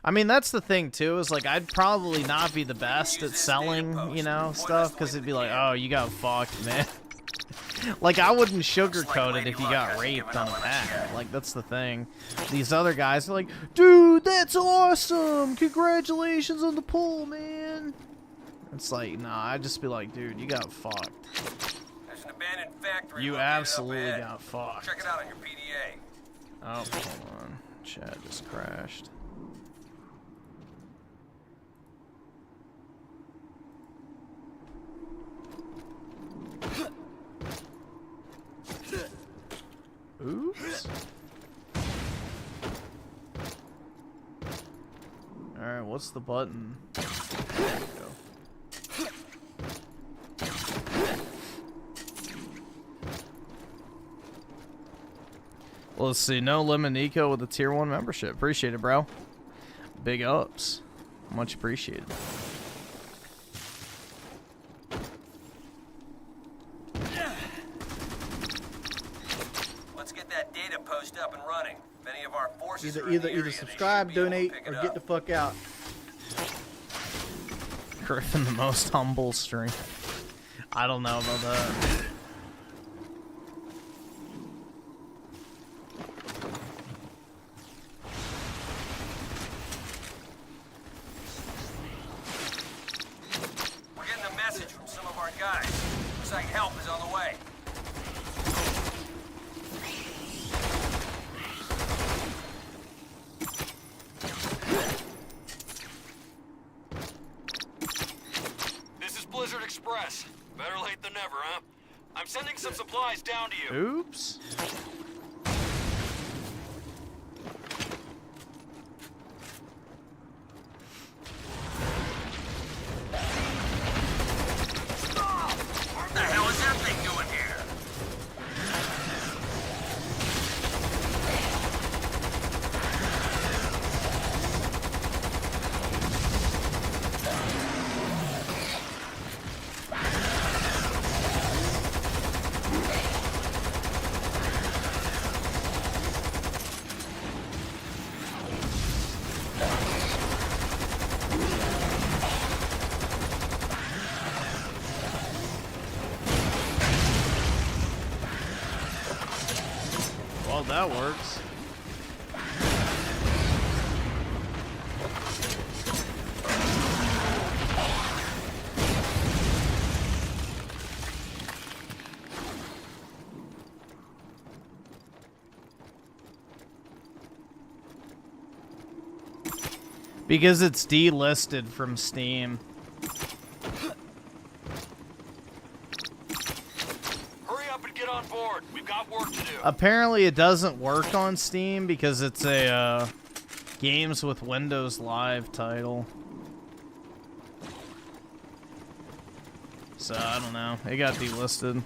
Speaker 1: I mean, that's the thing too, is like I'd probably not be the best at selling, you know, stuff, because it'd be like, oh, you got fucked, man. Like, I wouldn't sugarcoat it if you got raped on a pack. Like, that's the thing. These other guys are like, dude, that's awesome! Congratulations on the pull, man! It's like, nah, I'd just be like, dude, you got fucked.
Speaker 14: There's an abandoned factory.
Speaker 1: You absolutely got fucked.
Speaker 14: Check it out on your PDA.
Speaker 1: Oh, hold on. Chat just crashed. Oops. Alright, what's the button? There we go. Well, let's see. No Lemon Nico with a tier 1 membership. Appreciate it, bro. Big ups. Much appreciated.
Speaker 14: Up and running. Many of our forces
Speaker 6: Either subscribe, donate, or get the fuck out.
Speaker 1: Griffin, the most humble stream. I don't know about that.
Speaker 2: Looks like help is on the way.
Speaker 15: This is Blizzard Express. Better late than never, huh? I'm sending some supplies down to you.
Speaker 1: Oops.
Speaker 2: What the hell is that thing doing here?
Speaker 1: Well, that works. Because it's delisted from Steam.
Speaker 15: Hurry up and get on board. We've got work to do.
Speaker 1: Apparently it doesn't work on Steam because it's a Games with Windows Live title. So I don't know. It got delisted.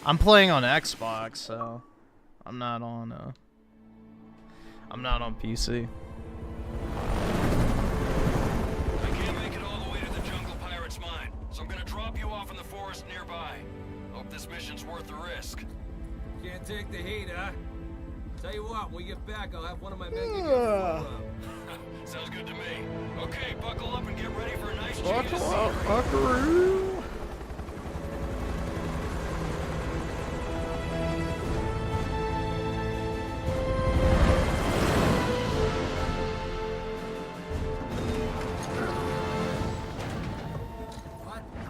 Speaker 1: I'm playing on Xbox, so I'm not on PC.
Speaker 15: I can't make it all the way to the Jungle Pirate's mine, so I'm gonna drop you off in the forest nearby. Hope this mission's worth the risk.
Speaker 2: Can't take the heat, huh? Tell you what, when we get back, I'll have one of my men give you a full
Speaker 15: Sounds good to me. Okay, buckle up and get ready for a nice change of
Speaker 1: Buckle up,
Speaker 15: scenery.
Speaker 1: buckaroo.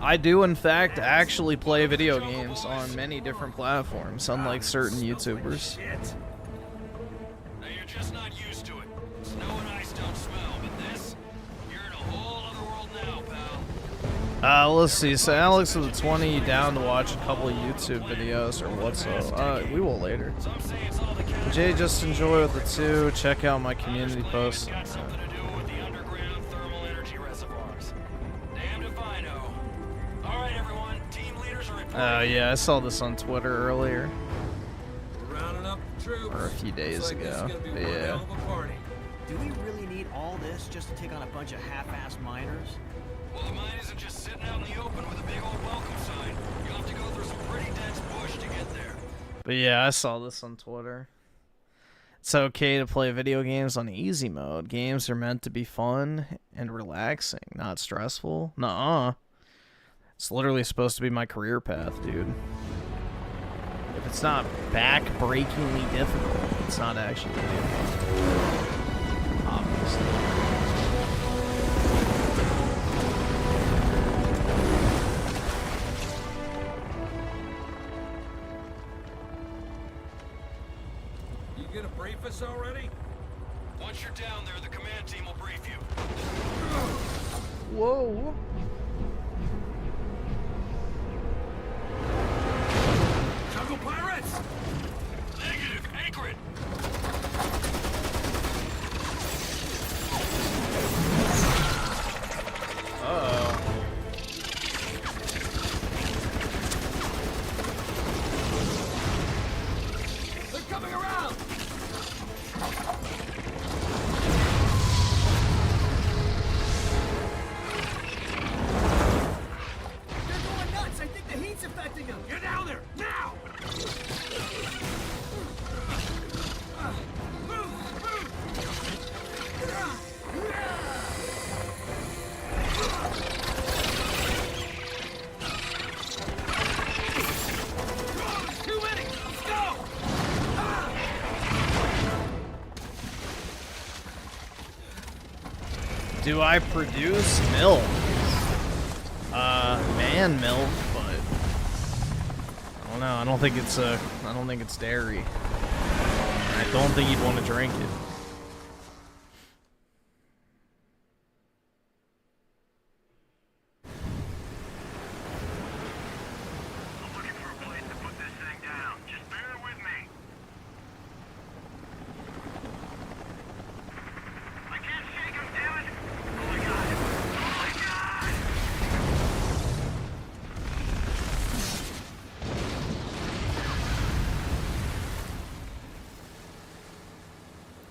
Speaker 1: I do, in fact, actually play video games on many different platforms, unlike certain YouTubers.
Speaker 15: Now you're just not used to it. Snow and ice don't smell, but this, you're in a whole other world now, pal.
Speaker 1: Let's see. So Alex with the 20 down to watch a couple of YouTube videos or what's up? We will later. Jay, just enjoy with the 2. Check out my community posts. Yeah, I saw this on Twitter earlier.
Speaker 2: Rounding up the troops.
Speaker 1: Or a few days ago. But yeah.
Speaker 13: Do we really need all this just to take on a bunch of half-assed miners?
Speaker 15: Well, the mine isn't just sitting out in the open with a big old welcome sign. You'll have to go through some pretty dense bush to get there.
Speaker 1: But yeah, I saw this on Twitter. It's okay to play video games on easy mode. Games are meant to be fun and relaxing, not stressful. Nuh-uh. It's literally supposed to be my career path, dude. If it's not back-breakingly difficult, it's not actually video games. Obviously.
Speaker 2: You gonna brief us already?
Speaker 15: Once you're down there, the command team will brief you.
Speaker 1: Whoa.
Speaker 2: Jungle pirates!
Speaker 15: Negative, Acrid!
Speaker 1: Uh-oh.
Speaker 2: They're coming around! They're going nuts! I think the heat's affecting them! Get down there, now! Too many!
Speaker 1: Do I produce milk? Man milk, but I don't know. I don't think it's dairy. I don't think you'd want to drink it.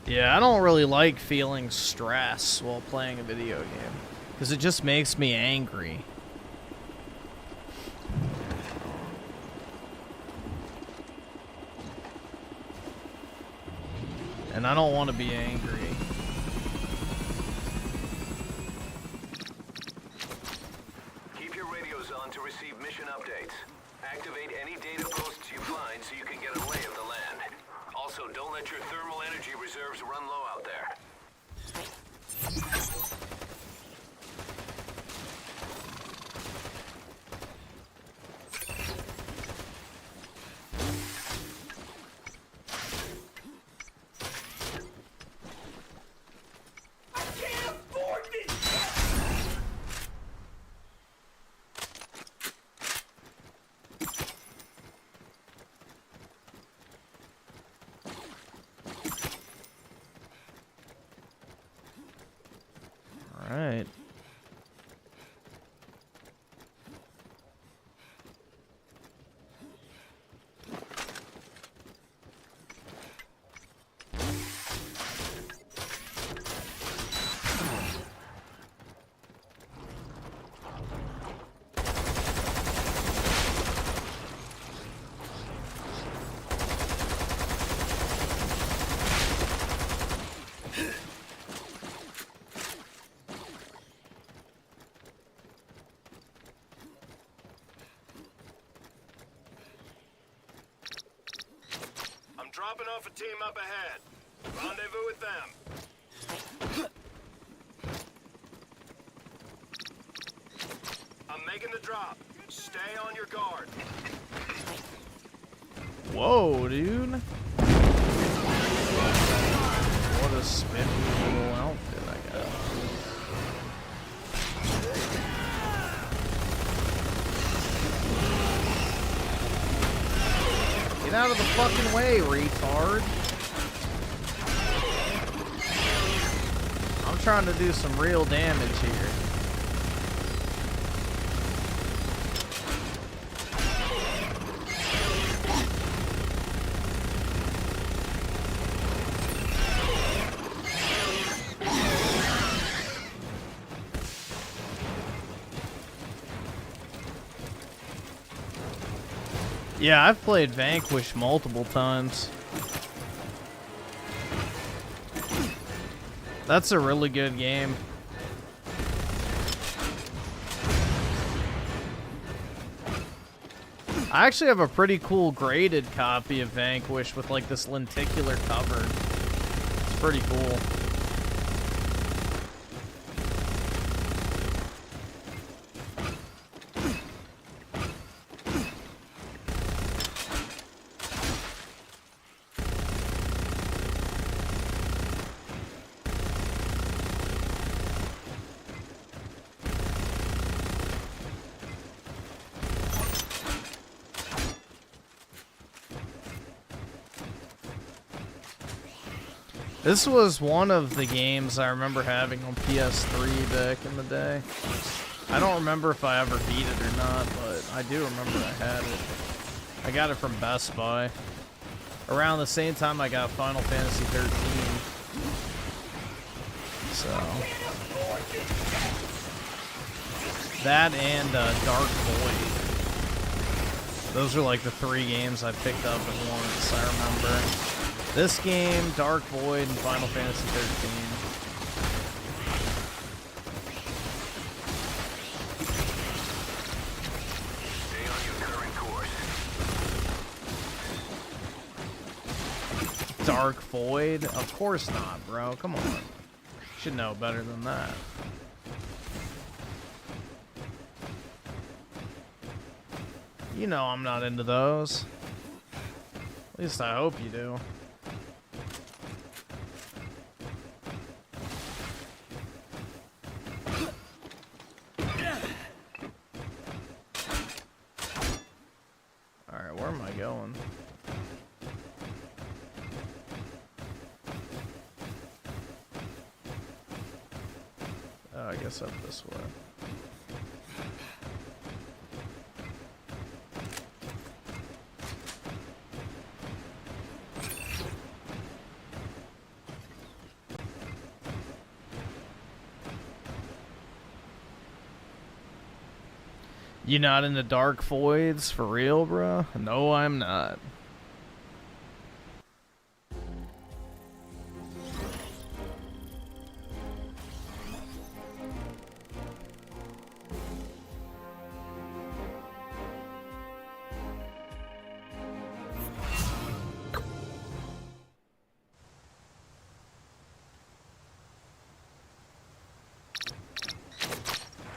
Speaker 1: Yeah, I don't really like feeling stress while playing a video game, because it just makes me angry. And I don't want to be angry.
Speaker 15: Keep your radios on to receive mission updates. Activate any data posts you find so you can get a lay of the land. Also, don't let your thermal energy reserves run low out there.
Speaker 1: Alright.
Speaker 15: Dropping off a team up ahead. Rendezvous with them. I'm making the drop. Stay on your guard.
Speaker 1: Whoa, dude. What a spinny little outfit I got. Get out of the fucking way, retard. I'm trying to do some real damage here. Yeah, I've played Vanquish multiple times. That's a really good game. I actually have a pretty cool graded copy of Vanquish with like this lenticular cover. It's pretty cool. This was one of the games I remember having on PS3 back in the day. I don't remember if I ever beat it or not, but I do remember I had it. I got it from Best Buy. Around the same time I got Final Fantasy 13. So. That and Dark Void. Those are like the 3 games I picked up at once, I remember. This game, Dark Void, and Final Fantasy 13.
Speaker 15: Stay on your current course.
Speaker 1: Dark Void? Of course not, bro. Come on. Should know better than that. You know I'm not into those. At least I hope you do. Alright, where am I going? Oh, I guess up this way. You not into dark voids for real, bro? No, I'm not.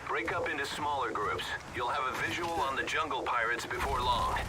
Speaker 15: Break up into smaller groups. You'll have a visual on the jungle pirates before long.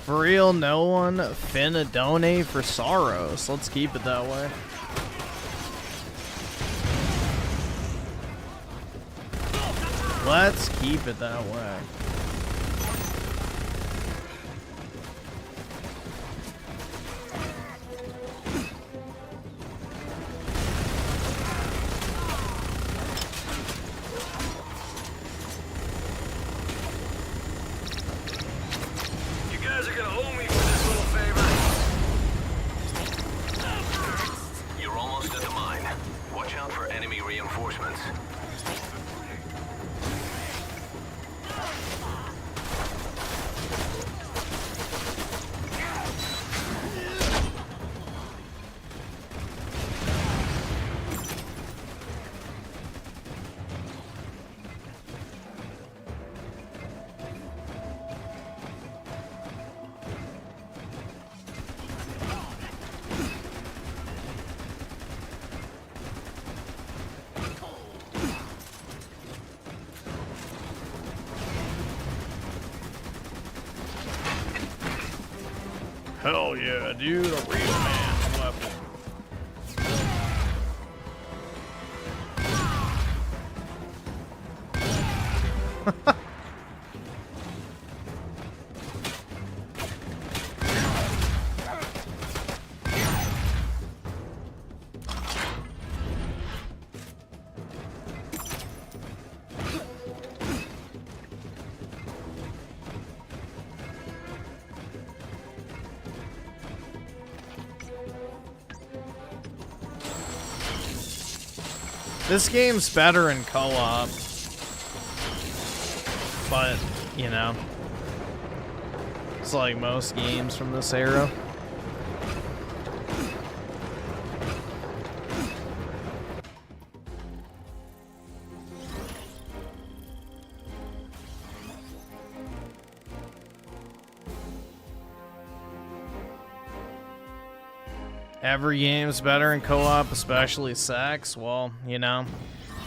Speaker 1: For real, no one finna donate for Sorrows. Let's keep it that way. Let's keep it that way. Hell yeah, dude, a real man's weapon. This game's better in co-op, but, you know, it's like most games from this era. Every game's better in co-op, especially sex. Well, you know,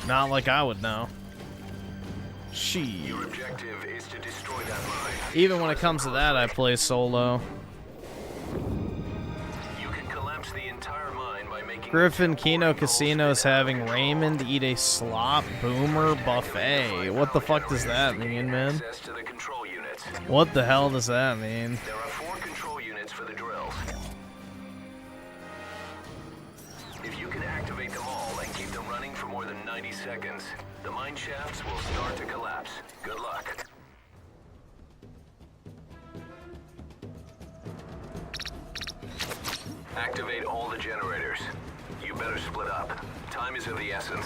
Speaker 1: not like I would know.
Speaker 15: Your objective is to destroy that mine.
Speaker 1: Even when it comes to that, I play solo.
Speaker 15: You can collapse the entire mine by making
Speaker 1: Griffin Kino Casino's having Raymond eat a slop boomer buffet. What the fuck does that mean, man?
Speaker 15: access to the control units.
Speaker 1: What the hell does that mean?
Speaker 15: There are 4 control units for the drills. If you can activate them all and keep them running for more than 90 seconds, the mine shafts will start to collapse. Good luck. Activate all the generators. You better split up. Time is of the essence.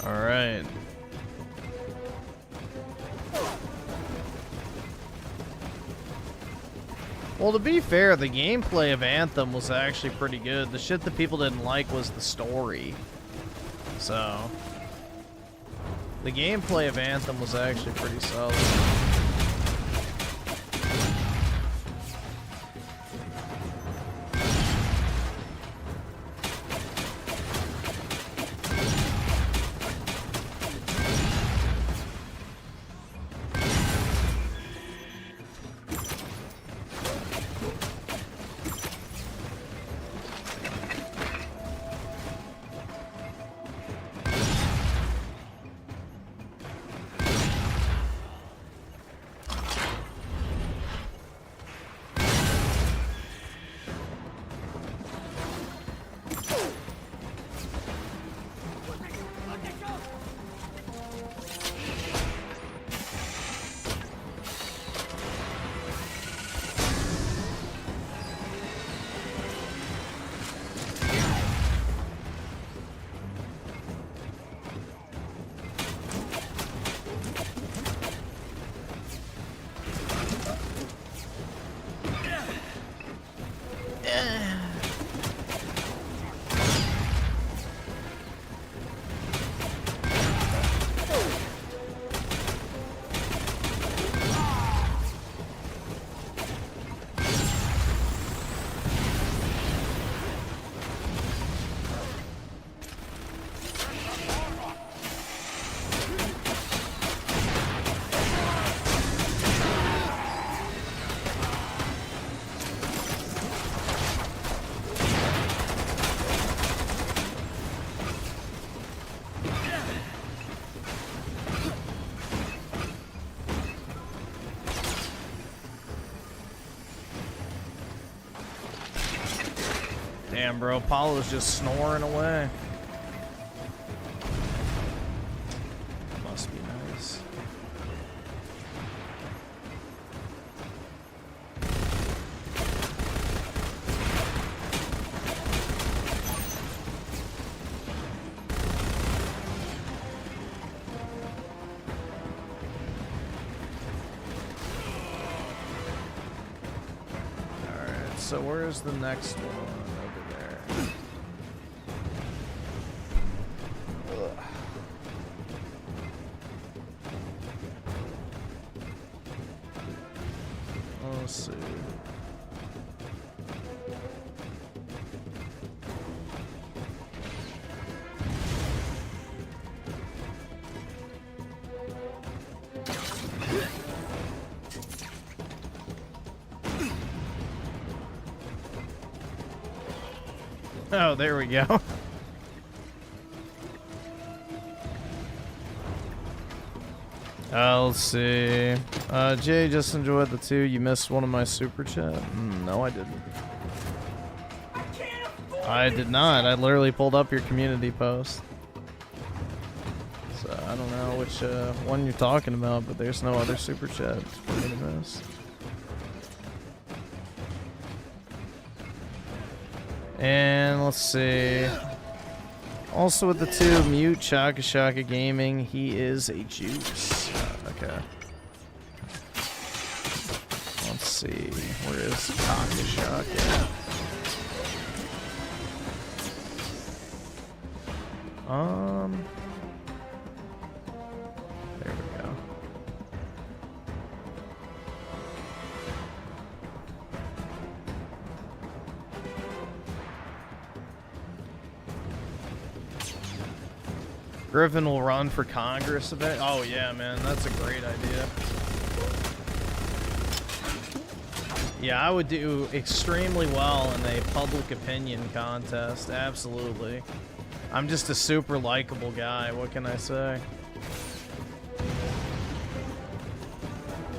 Speaker 1: Alright. Well, to be fair, the gameplay of Anthem was actually pretty good. The shit that people didn't like was the story. So, the gameplay of Anthem was actually pretty solid. Damn, bro, Apollo's just snoring away. Must be nice. Alright, so where's the next one? Let's see. Oh, there we go. Let's see. Jay, just enjoyed the 2. You missed one of my super chat? No, I didn't. I did not. I literally pulled up your community post. So I don't know which one you're talking about, but there's no other super chat for me to miss. And let's see. Also with the 2, mute Shaka Shaka Gaming. He is a juice. Okay. Let's see. Where is Shaka Shaka? There we go. Griffin will run for Congress a bit. Oh yeah, man, that's a great idea. Yeah, I would do extremely well in a public opinion contest. Absolutely. I'm just a super likable guy. What can I say?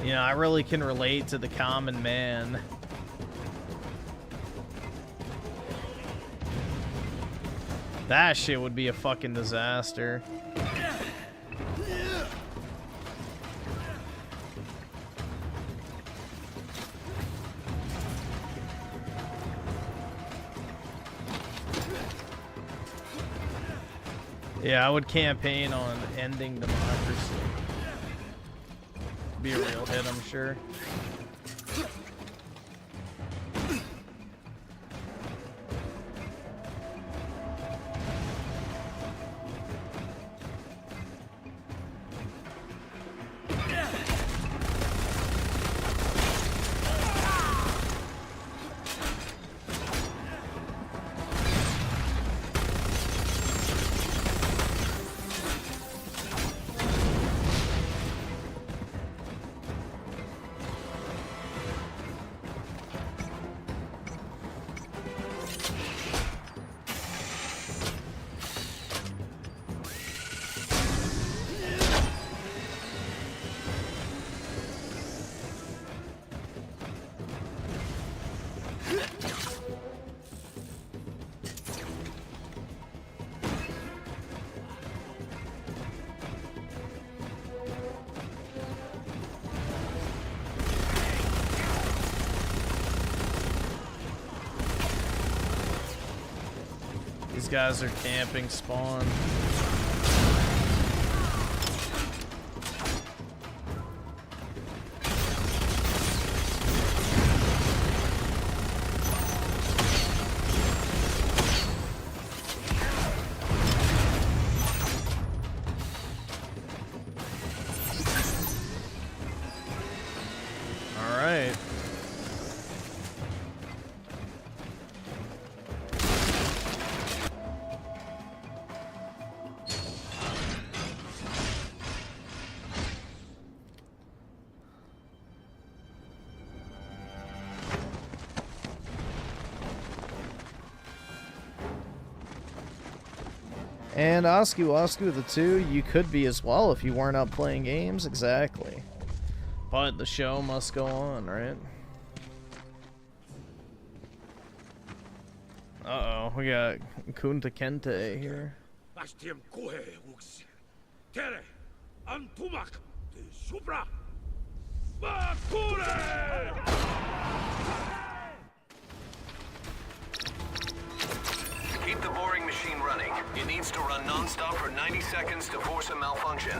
Speaker 1: You know, I really can relate to the common man. That shit would be a fucking disaster. Yeah, I would campaign on ending democracy. Be a real hit, I'm sure. These guys are camping spawn. All right. And Oscu the 2, you could be as well if you weren't out playing games, exactly. But the show must go on, right? Uh-oh, we got Kunta Kente here.
Speaker 15: Keep the boring machine running. It needs to run non-stop for 90 seconds to force a malfunction.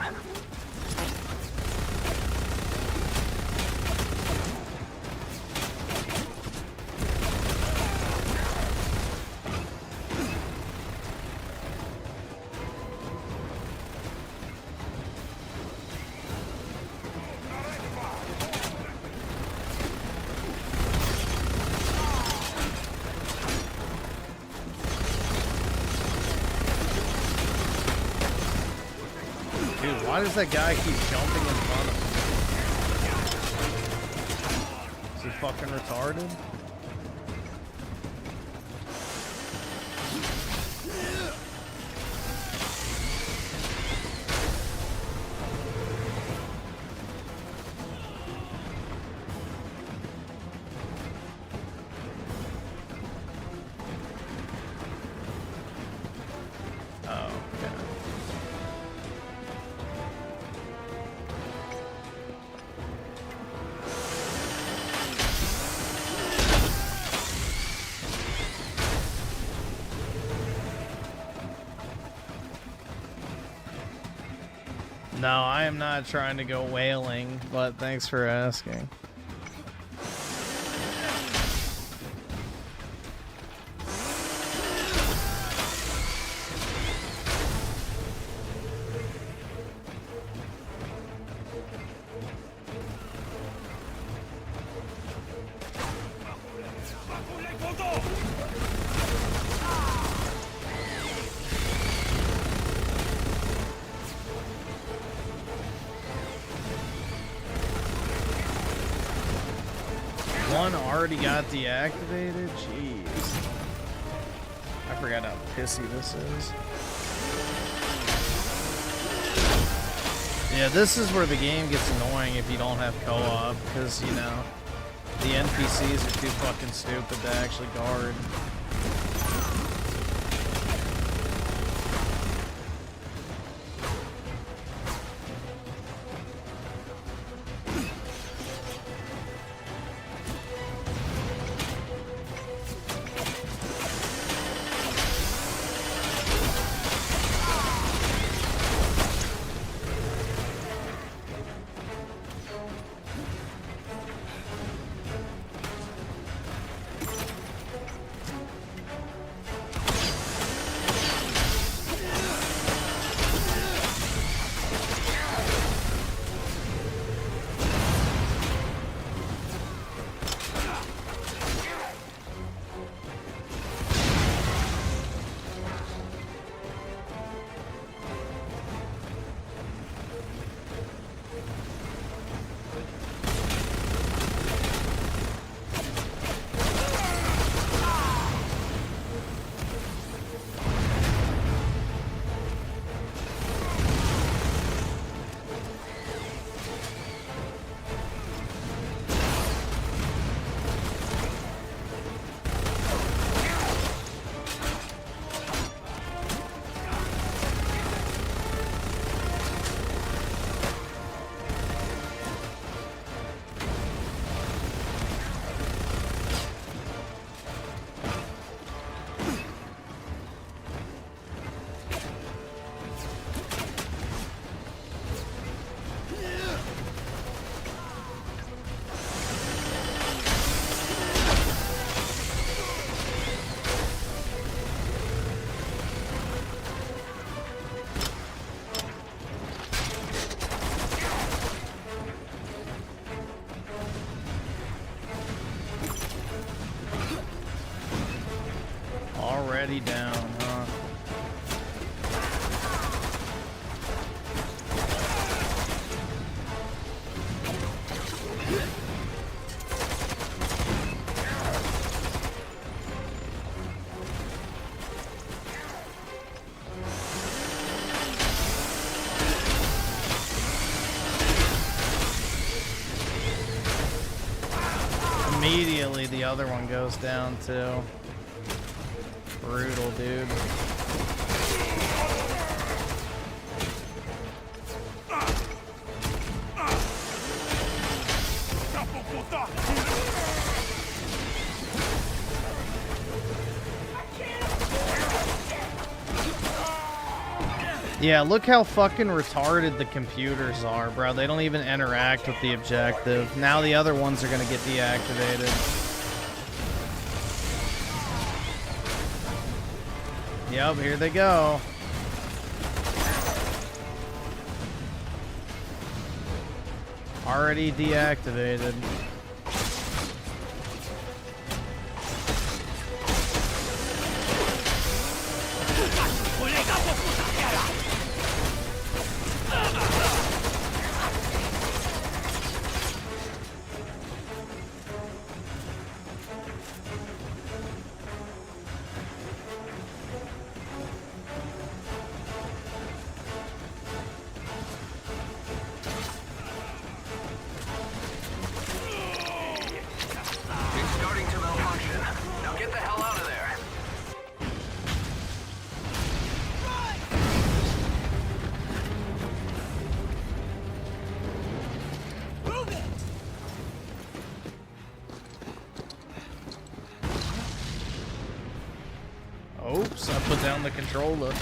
Speaker 1: Dude, why does that guy keep jumping in front of him? Is he fucking retarded? No, I am not trying to go whaling, but thanks for asking. One already got deactivated? Jeez. I forgot how pissy this is. Yeah, this is where the game gets annoying if you don't have co-op, because, you know, the NPCs are too fucking stupid to actually guard. already down, huh? Immediately the other one goes down too. Brutal, dude. Yeah, look how fucking retarded the computers are, bro. They don't even interact with the objective. Now the other ones are gonna get deactivated. Yep, here they go. Already deactivated. Oops, I put down the controller.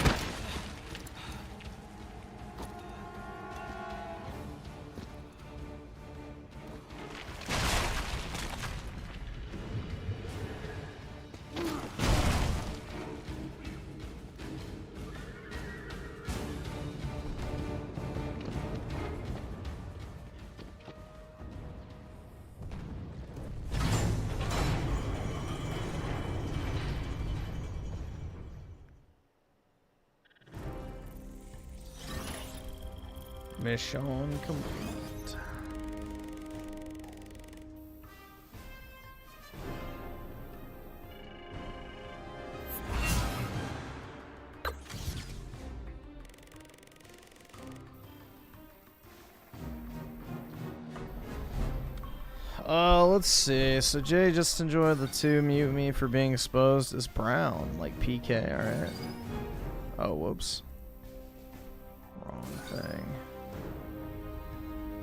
Speaker 1: Mission complete. Let's see. So Jay, just enjoy the 2. Mute me for being exposed as brown, like PK. All right. Oh, whoops. Wrong thing.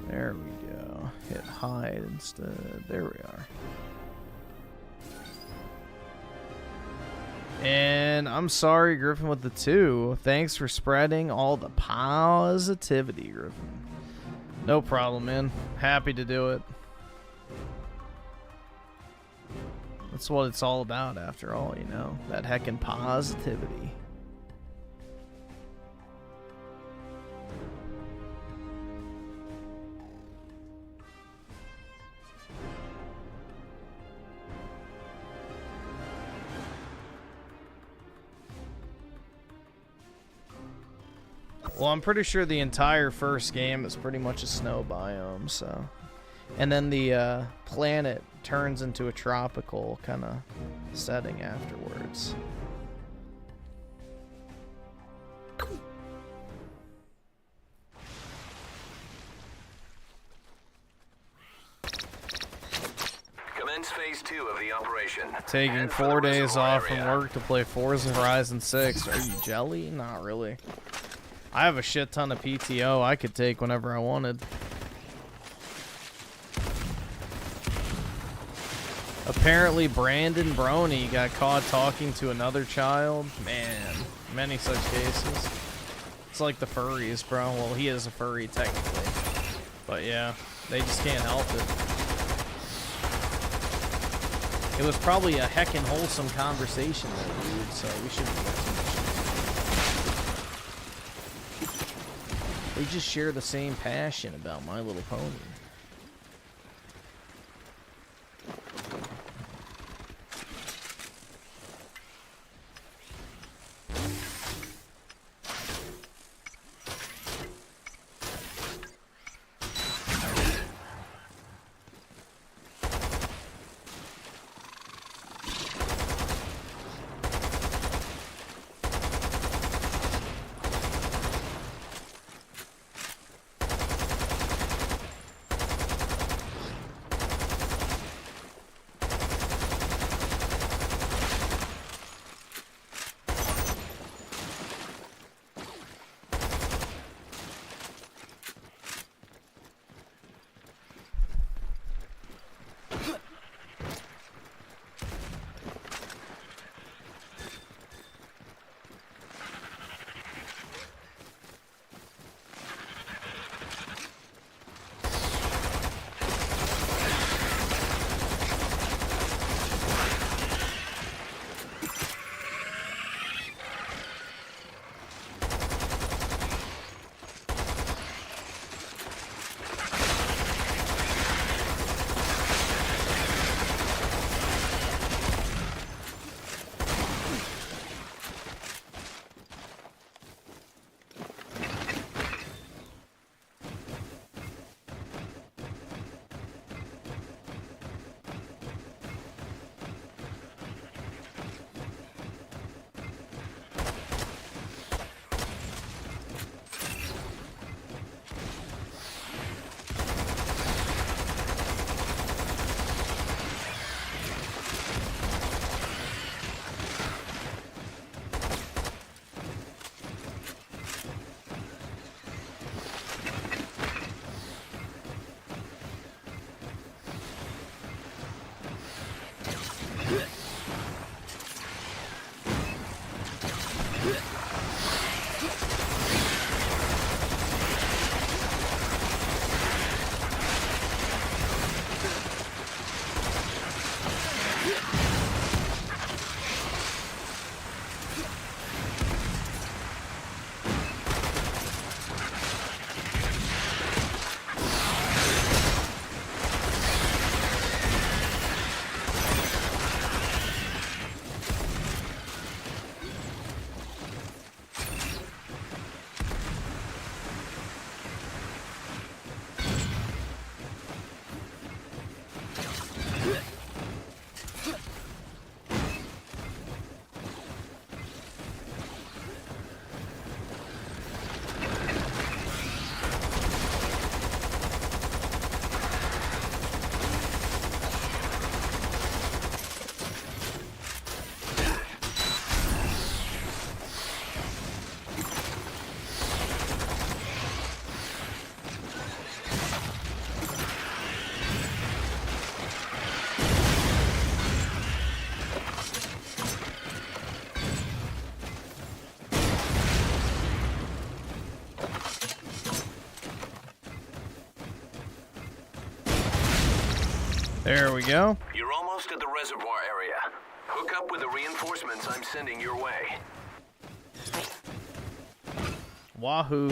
Speaker 1: There we go. Hit hide instead. There we are. And I'm sorry, Griffin, with the 2. Thanks for spreading all the positivity, Griffin. No problem, man. Happy to do it. That's what it's all about, after all, you know? That heckin' positivity. Well, I'm pretty sure the entire first game is pretty much a snow biome, so... And then the planet turns into a tropical kind of setting afterwards.
Speaker 15: Commence phase 2 of the operation.
Speaker 1: Taking 4 days off from work to play Forza Horizon 6. Are you jelly? Not really. I have a shit ton of PTO I could take whenever I wanted. Apparently Brandon Brony got caught talking to another child. Man, many such cases. It's like the furries, bro. Well, he is a furry technically. But yeah, they just can't help it. It was probably a heckin' wholesome conversation, dude, so we shouldn't get too much. They just share the same passion about My Little Pony. There we go.
Speaker 15: You're almost at the reservoir area. Hook up with the reinforcements I'm sending your way.
Speaker 1: Wahoo.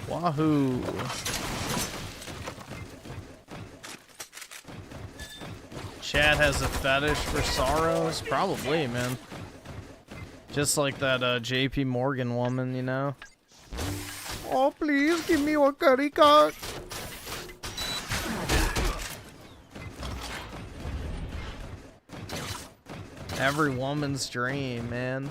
Speaker 1: Wahoo. Chad has a fetish for sorrows? Probably, man. Just like that JP Morgan woman, you know? Oh, please give me a curry cock. Every woman's dream, man.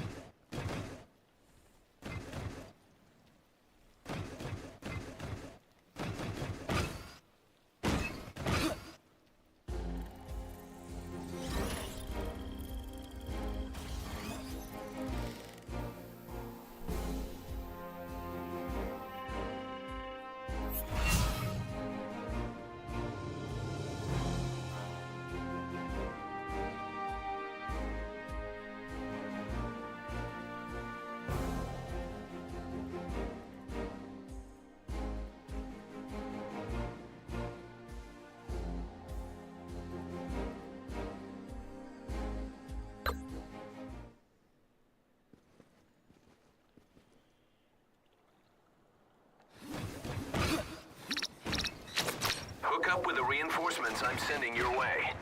Speaker 15: Hook up with the reinforcements I'm sending your way.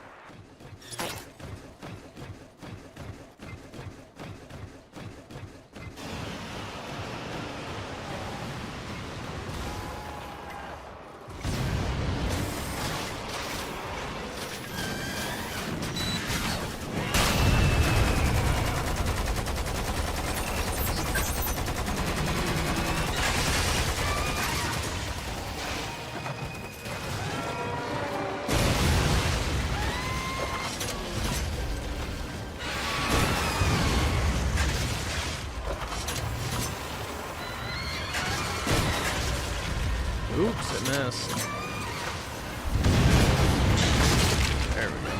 Speaker 1: Oops, it missed. There we go.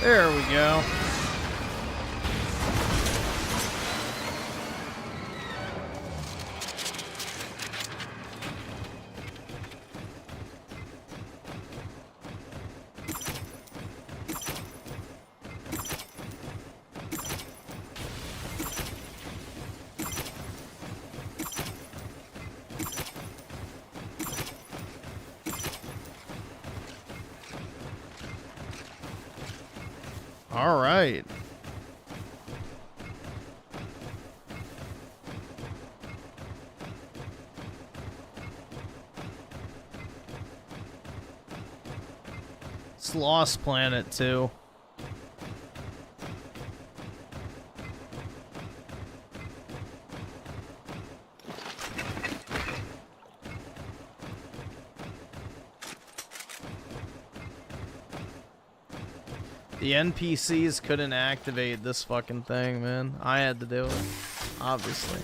Speaker 1: There we go. All right. It's Lost Planet too. The NPCs couldn't activate this fucking thing, man. I had to do it, obviously.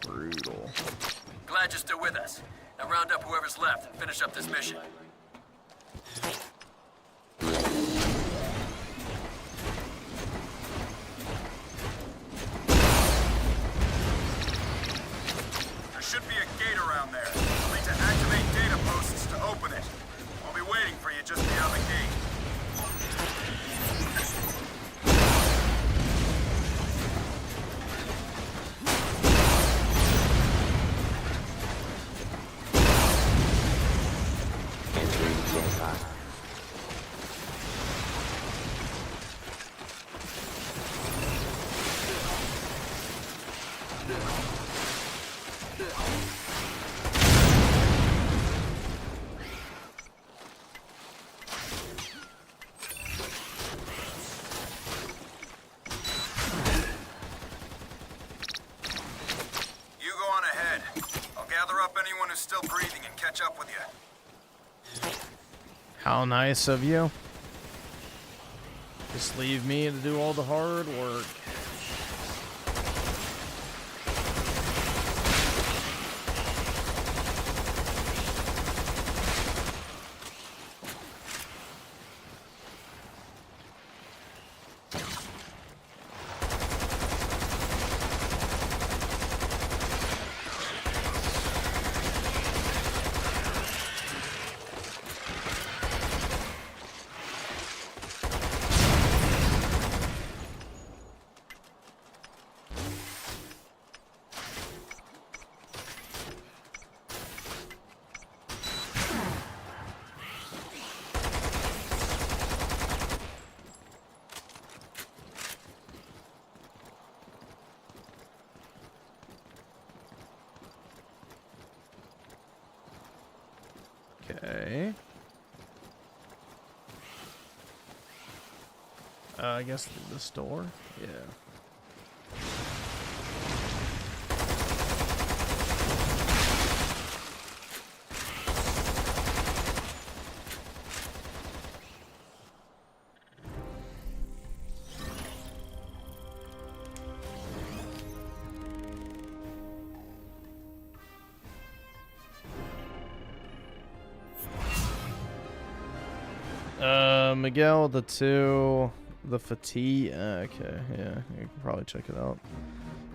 Speaker 1: Brutal.
Speaker 16: Glad you're still with us. Now round up whoever's left and finish up this mission.
Speaker 17: There should be a gate around there. You'll need to activate data posts to open it. I'll be waiting for you just beyond the gate. Still breathing and catch up with you.
Speaker 1: How nice of you. Just leave me to do all the hard work. Okay. I guess through the store? Yeah. Miguel, the two, the fatigue. Okay, yeah, you can probably check it out.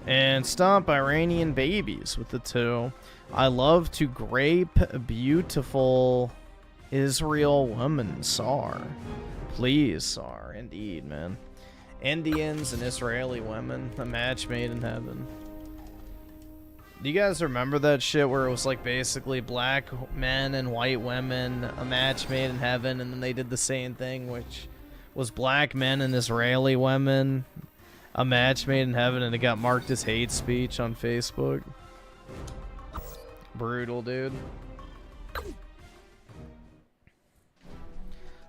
Speaker 1: And Stomp Iranian Babies with the two. I love to grape beautiful Israel women, Sar. Please, Sar, indeed, man. Indians and Israeli women, a match made in heaven. Do you guys remember that shit where it was like basically black men and white women, a match made in heaven, and then they did the same thing, which was black men and Israeli women, a match made in heaven, and it got marked as hate speech on Facebook? Brutal, dude.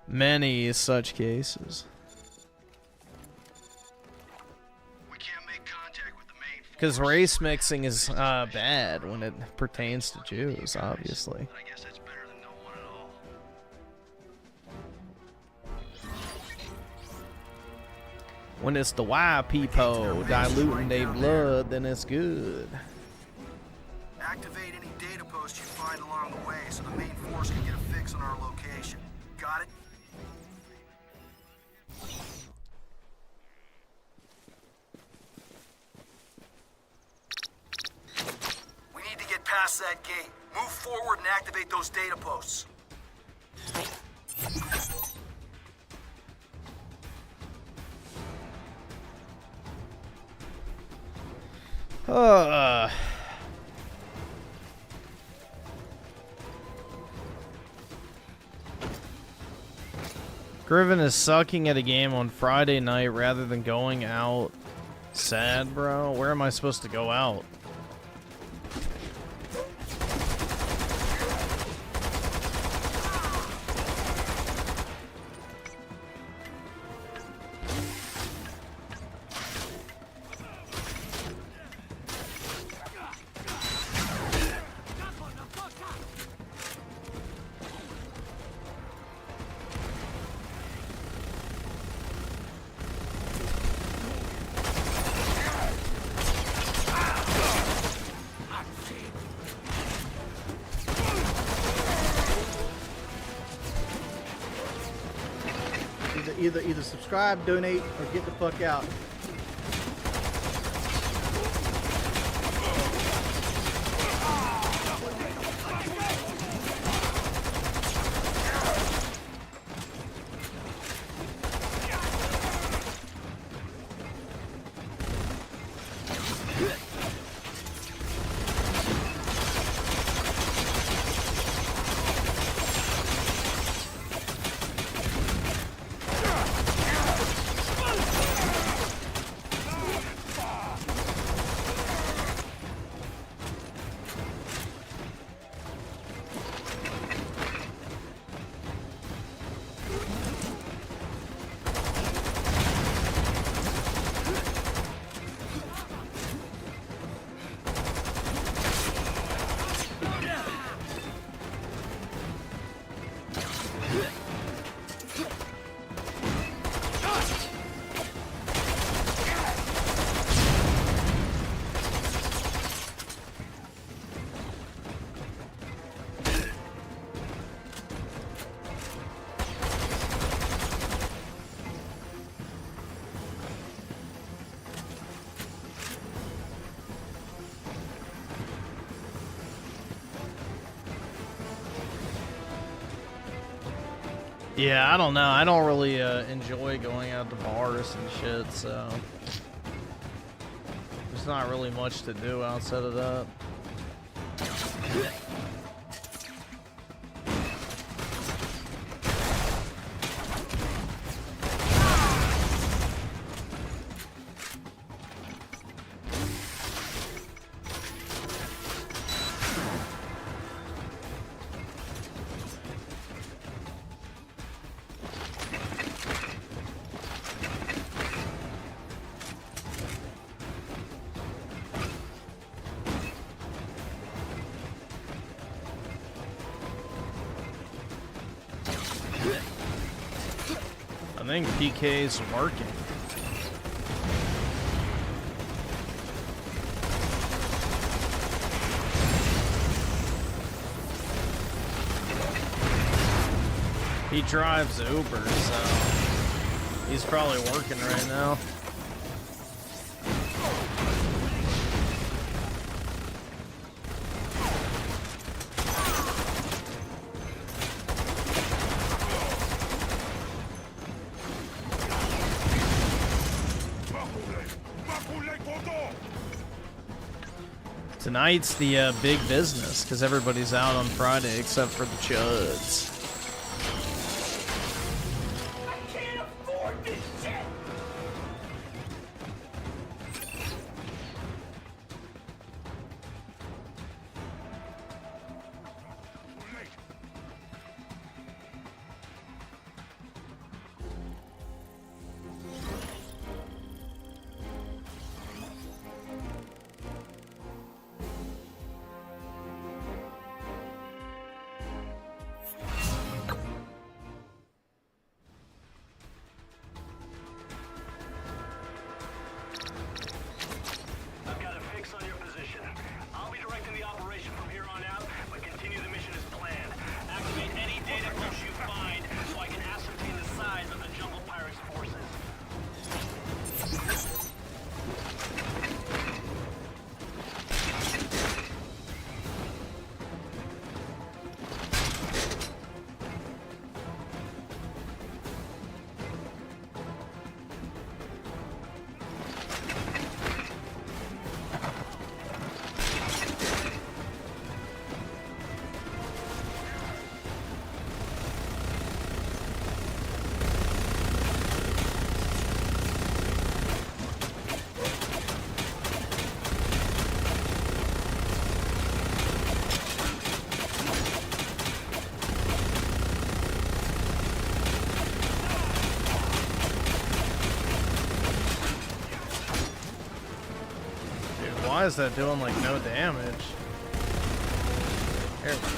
Speaker 1: Many such cases. Because race mixing is bad when it pertains to Jews, obviously. When it's the white people diluting their blood, then it's good.
Speaker 13: Activate any data posts you find along the way so the main force can get a fix on our location. Got it? We need to get past that gate. Move forward and activate those data posts.
Speaker 1: Griffin is sucking at a game on Friday night rather than going out. Sad, bro. Where am I supposed to go out?
Speaker 6: Either subscribe, donate, or get the fuck out. Yeah, I don't know. I don't really enjoy going out to bars and shit, so there's not really much to do outside of that. I think PK's working. He drives Uber, so he's probably working right now. Tonight's the big business because everybody's out on Friday except for the chuds.
Speaker 18: I can't afford this shit!
Speaker 1: Why is that doing like no damage? There we go.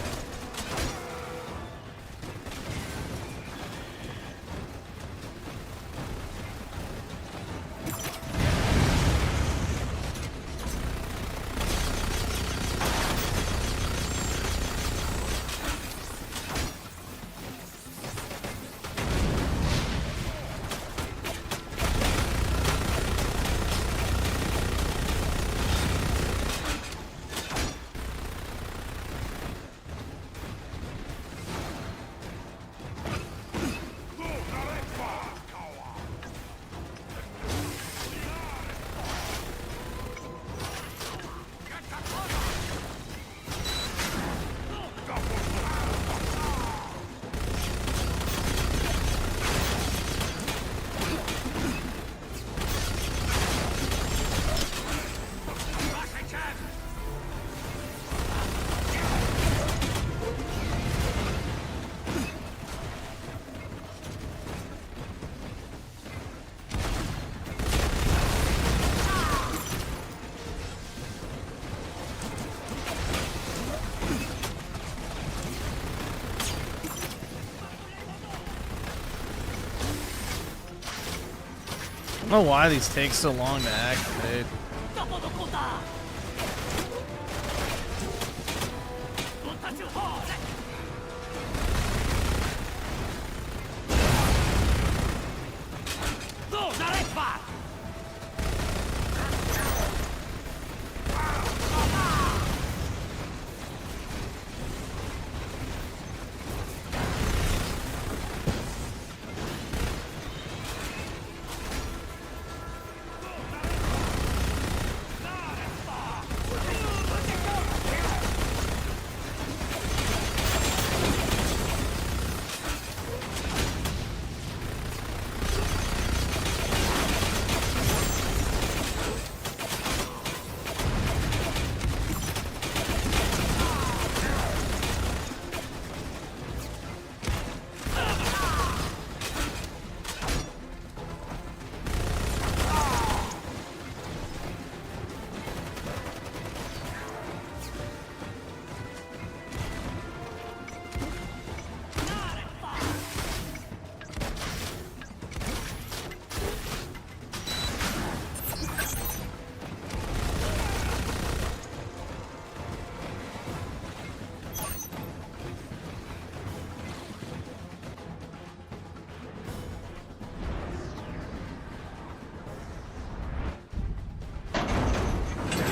Speaker 1: I don't know why these take so long to activate.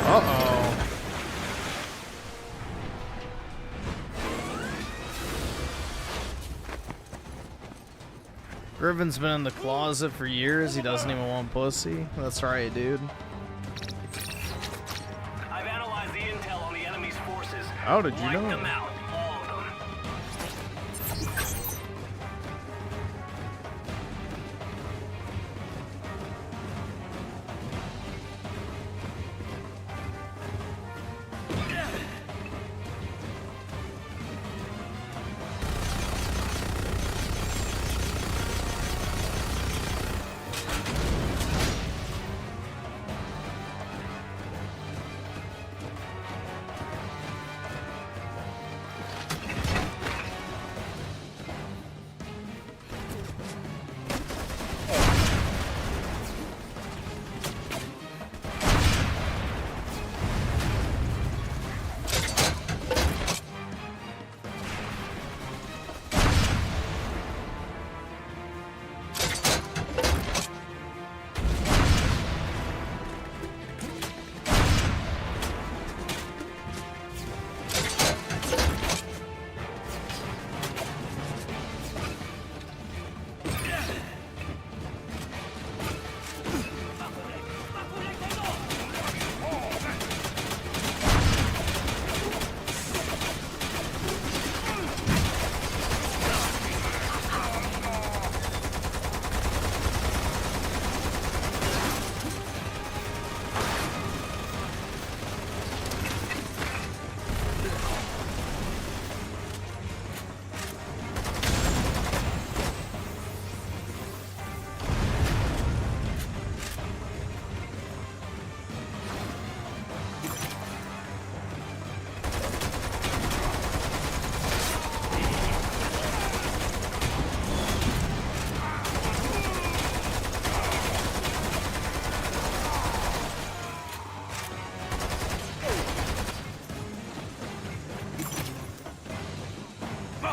Speaker 1: Uh-oh. Griffin's been in the closet for years. He doesn't even want pussy. That's right, dude.
Speaker 15: I've analyzed the intel on the enemy's forces.
Speaker 1: How did you know?
Speaker 15: Wipe them out, all of them.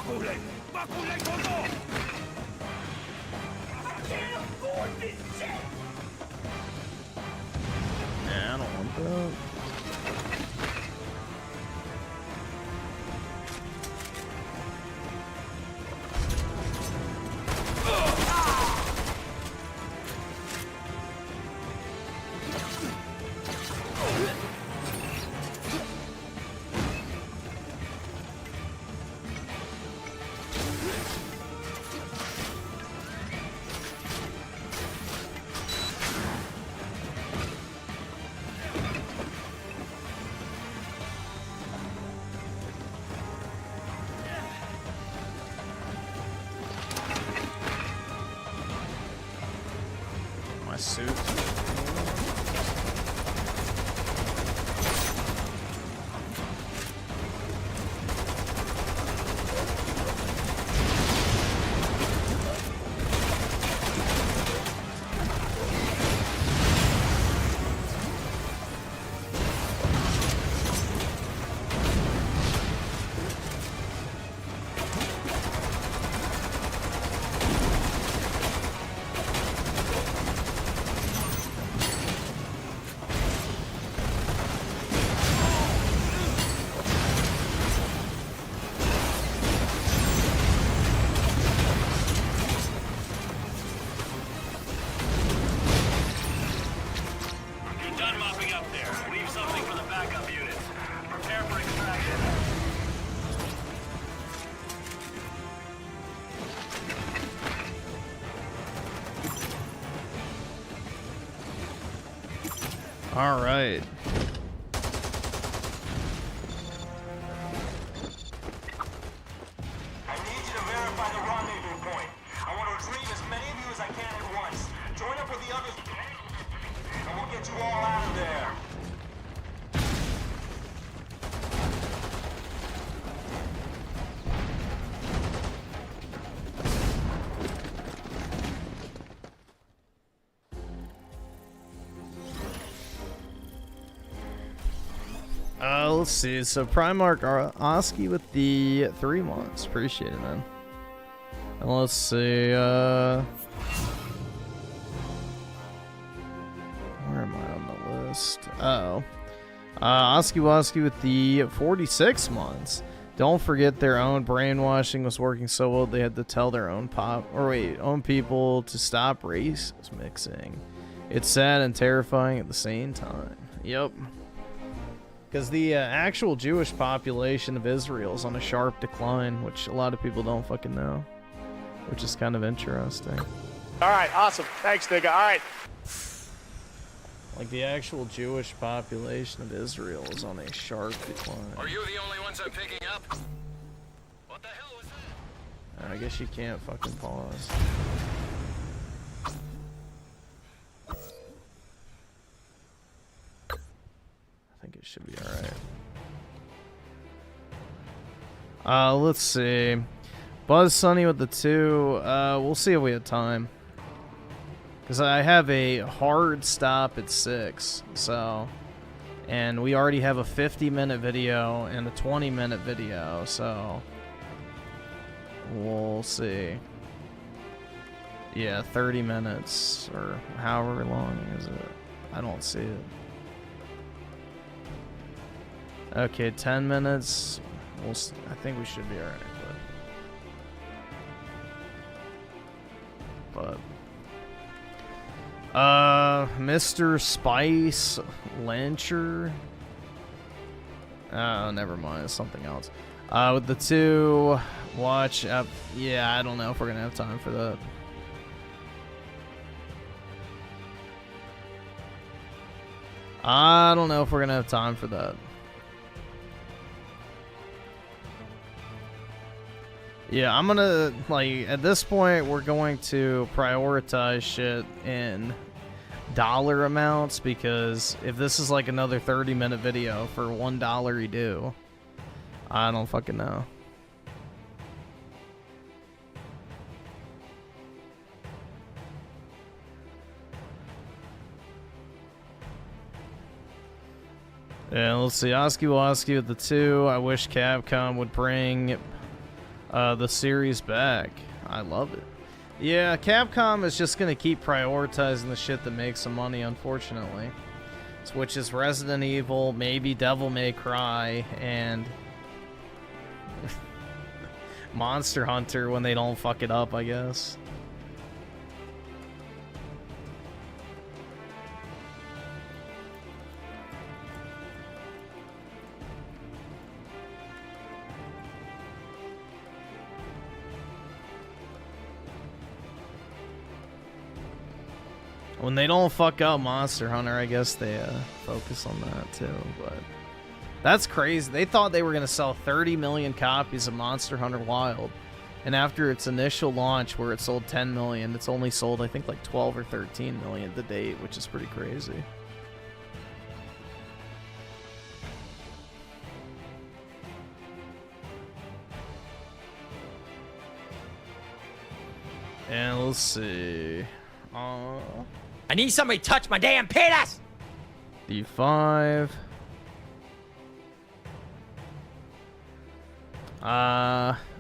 Speaker 18: Bakule! Bakule Kono! I can't afford this shit!
Speaker 1: Nah, I don't want that. My suit.
Speaker 15: You're done mopping up there. Leave something for the backup units. Prepare for extraction.
Speaker 1: All right.
Speaker 18: I need you to verify the rendezvous point. I want to retrieve as many of you as I can at once. Join up with the others, and we'll get you all out of there.
Speaker 1: Let's see. So Primarch Oski with the 3 months. Appreciate it, man. And let's see. Where am I on the list? Oh. Oski Woski with the 46 months. Don't forget their own brainwashing was working so well they had to tell their own own people to stop race mixing. It's sad and terrifying at the same time. Yep. Because the actual Jewish population of Israel is on a sharp decline, which a lot of people don't fucking know, which is kind of interesting.
Speaker 3: All right, awesome. Thanks, nigga. All right.
Speaker 1: Like, the actual Jewish population of Israel is on a sharp decline.
Speaker 16: Are you the only ones I'm picking up? What the hell was that?
Speaker 1: I guess you can't fucking pause. I think it should be alright. Let's see. Buzz Sunny with the 2. We'll see if we have time. Because I have a hard stop at 6. So. And we already have a 50-minute video and a 20-minute video. So. We'll see. Yeah, 30 minutes. Or however long is it? I don't see it. Okay, 10 minutes. I think we should be alright, but Mr. Spice Lancher. Oh, never mind. It's something else. With the 2, watch up. Yeah, I don't know if we're gonna have time for that. I don't know if we're gonna have time for that. Yeah, I'm gonna, like, at this point, we're going to prioritize shit in dollar amounts, because if this is like another 30-minute video for $1 you do, I don't fucking know. Yeah, let's see. Oski Woski with the 2. I wish Capcom would bring the series back. I love it. Yeah, Capcom is just gonna keep prioritizing the shit that makes some money, unfortunately. Which is Resident Evil, maybe Devil May Cry, and Monster Hunter when they don't fuck it up, I guess. When they don't fuck up Monster Hunter, I guess they focus on that too, but that's crazy. They thought they were going to sell 30 million copies of Monster Hunter Wild, and after its initial launch where it sold 10 million, it's only sold, I think, like 12 or 13 million to date, which is pretty crazy. And let's see.
Speaker 19: I need somebody to touch my damn penis!
Speaker 1: D5.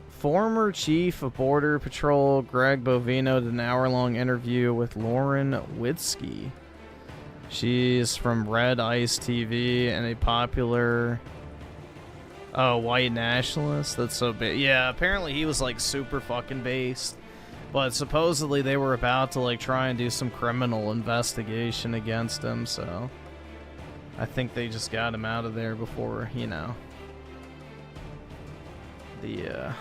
Speaker 1: Former Chief of Border Patrol Greg Bovino did an hour-long interview with Lauren Witzke. She's from Red Ice TV and a popular white nationalist. That's so big. Yeah, apparently he was like super fucking based. But supposedly they were about to like try and do some criminal investigation against him, so I think they just got him out of there before, you know, the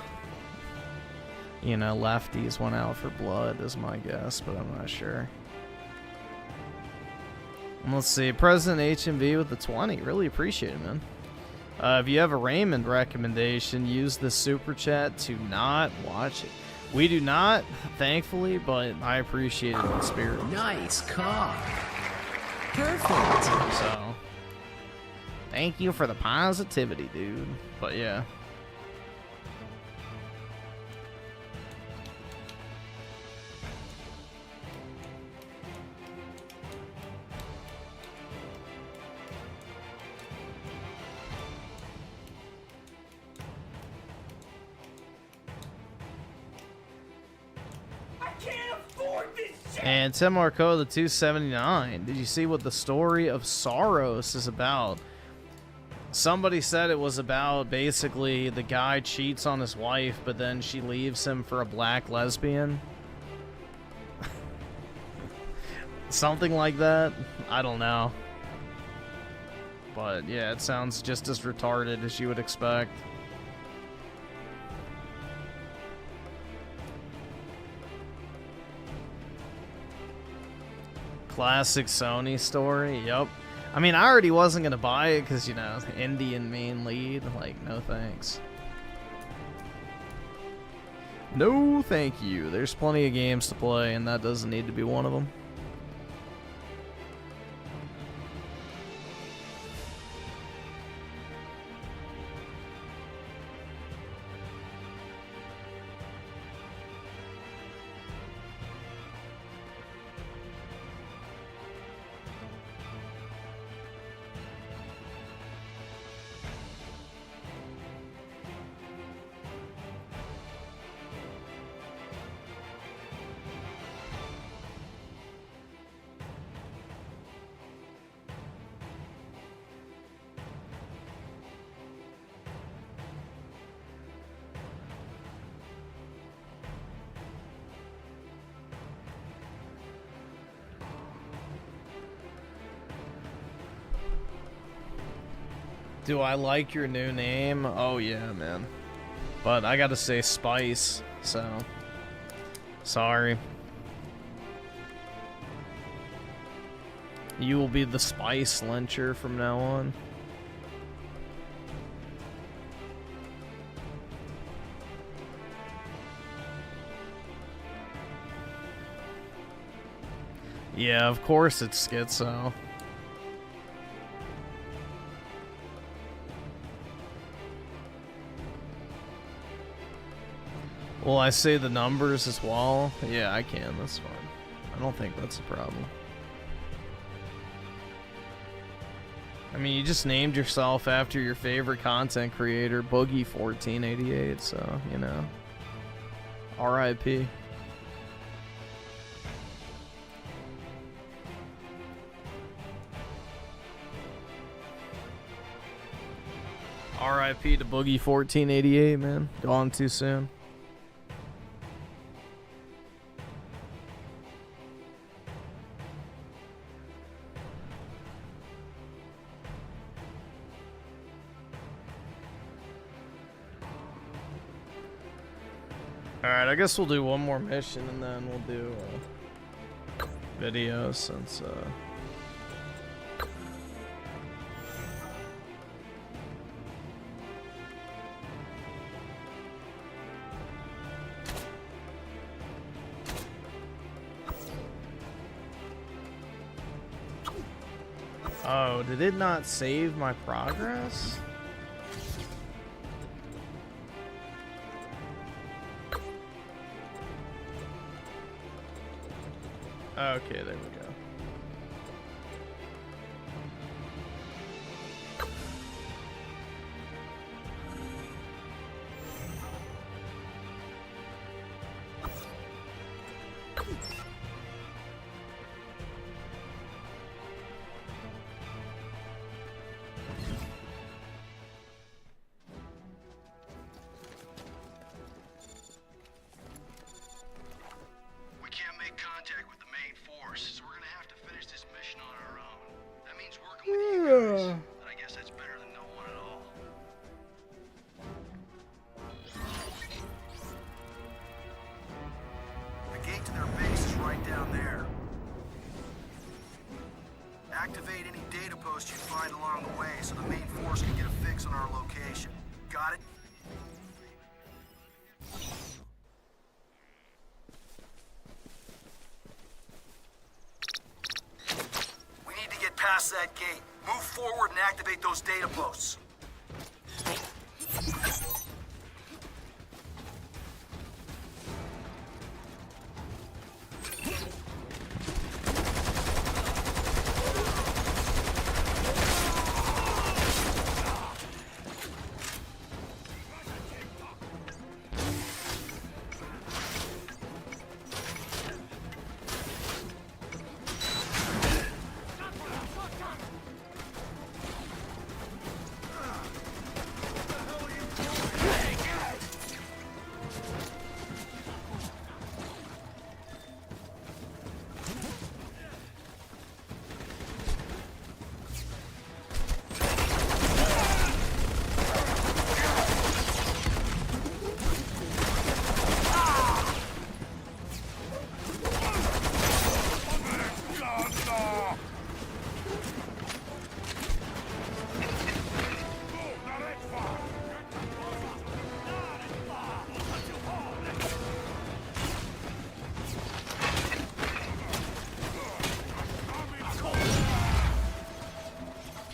Speaker 1: you know, lefties went out for blood is my guess, but I'm not sure. And let's see, President HMV with the 20. Really appreciate it, man. If you have a Raymond recommendation, use the super chat to not watch it. We do not, thankfully, but I appreciate it in spirit.
Speaker 19: Nice cock. Perfect.
Speaker 1: So, thank you for the positivity, dude. But yeah. And Tim Marco, the 279. Did you see what the story of Saros is about? Somebody said it was about basically the guy cheats on his wife, but then she leaves him for a black lesbian. Something like that. I don't know. But yeah, it sounds just as retarded as you would expect. Classic Sony story, yep. I mean, I already wasn't going to buy it because, you know, Indian main lead. Like, no thanks. No thank you. There's plenty of games to play, and that doesn't need to be one of them. Do I like your new name? Oh yeah, man. But I gotta say Spice, so sorry. You will be the Spice Lyncher from now on. Yeah, of course it's Schizo. Will I say the numbers as well? Yeah, I can. That's fine. I don't think that's a problem. I mean, you just named yourself after your favorite content creator, Boogie1488, so, you know. R.I.P. R.I.P. to Boogie1488, man. Gone too soon. Alright, I guess we'll do one more mission and then we'll do video since oh, did it not save my progress? Okay, there we go.
Speaker 13: Activate any data posts you find along the way so the main force can get a fix on our location. Got it? We need to get past that gate. Move forward and activate those data posts.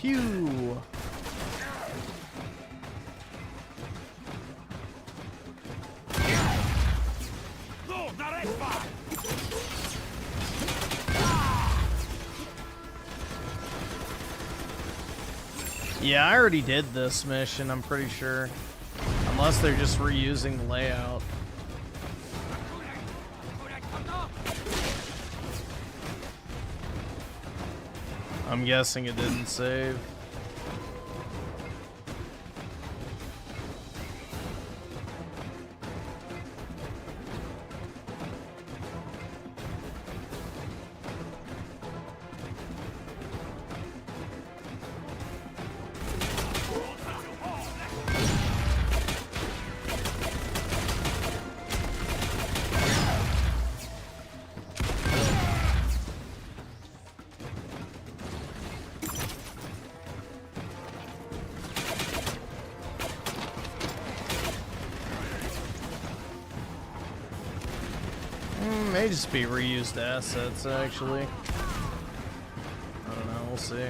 Speaker 13: Pew! Yeah, I already did this mission, I'm pretty sure. Unless they're just reusing the layout. I'm guessing it didn't save. May just be reused assets, actually. I don't know, we'll see.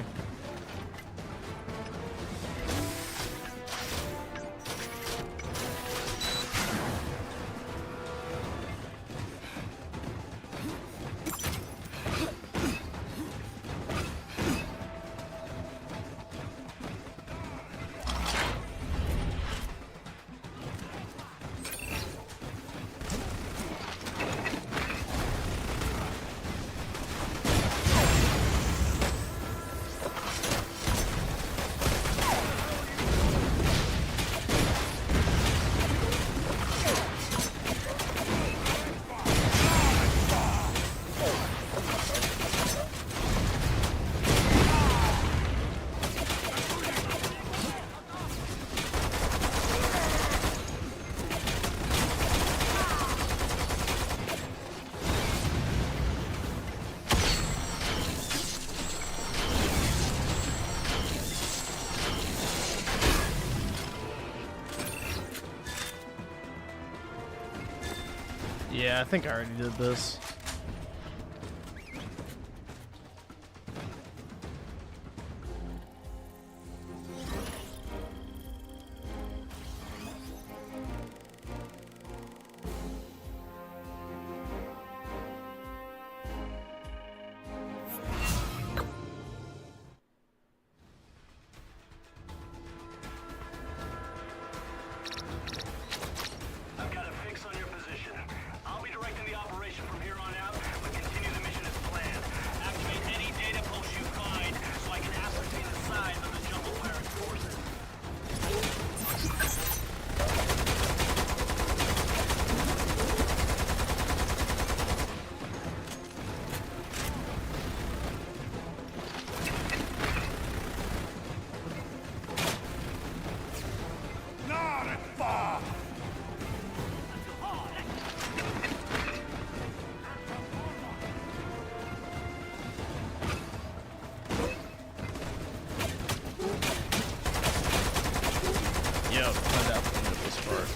Speaker 1: Yeah, I think I already did this.
Speaker 15: I've got a fix on your position. I'll be directing the operation from here on out, but continue the mission as planned. Activate any data pulse you find so I can ascertain the size of the jumbo pirates' forces.
Speaker 1: Yep, I definitely did this part.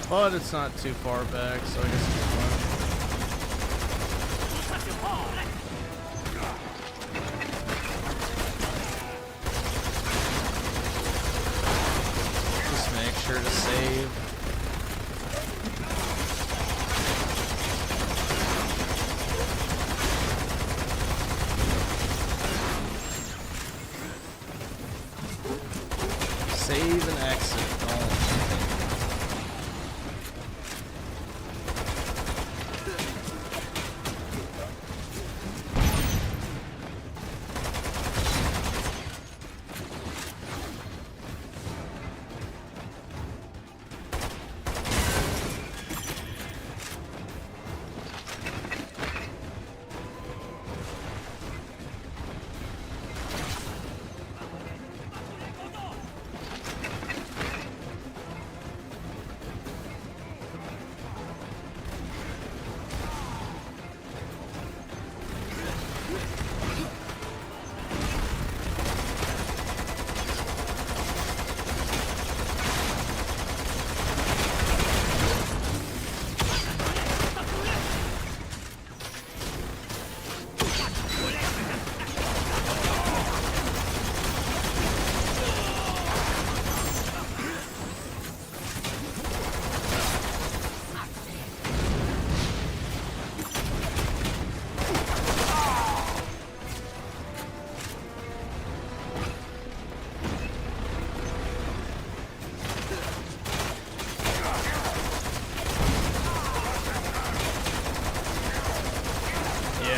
Speaker 1: But it's not too far back, so I guess it's fine. Just make sure to save. Save and exit. Don't.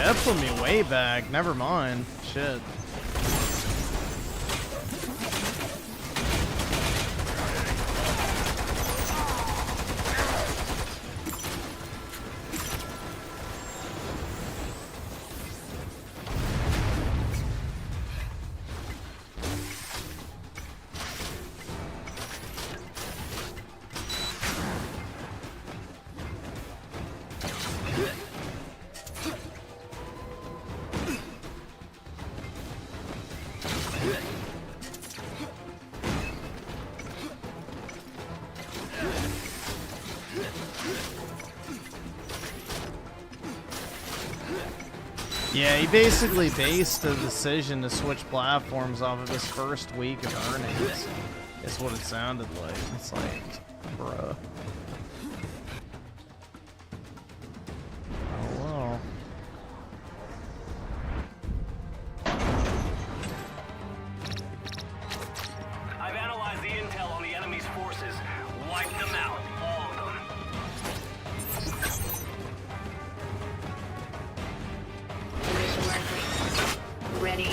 Speaker 1: That put me way back. Never mind. Shit. Yeah, he basically based the decision to switch platforms off of his first week of earnings. Is what it sounded like. It's like, bruh. Oh well.
Speaker 15: I've analyzed the intel on the enemy's forces. Wiped them out. All of them.
Speaker 20: Ready.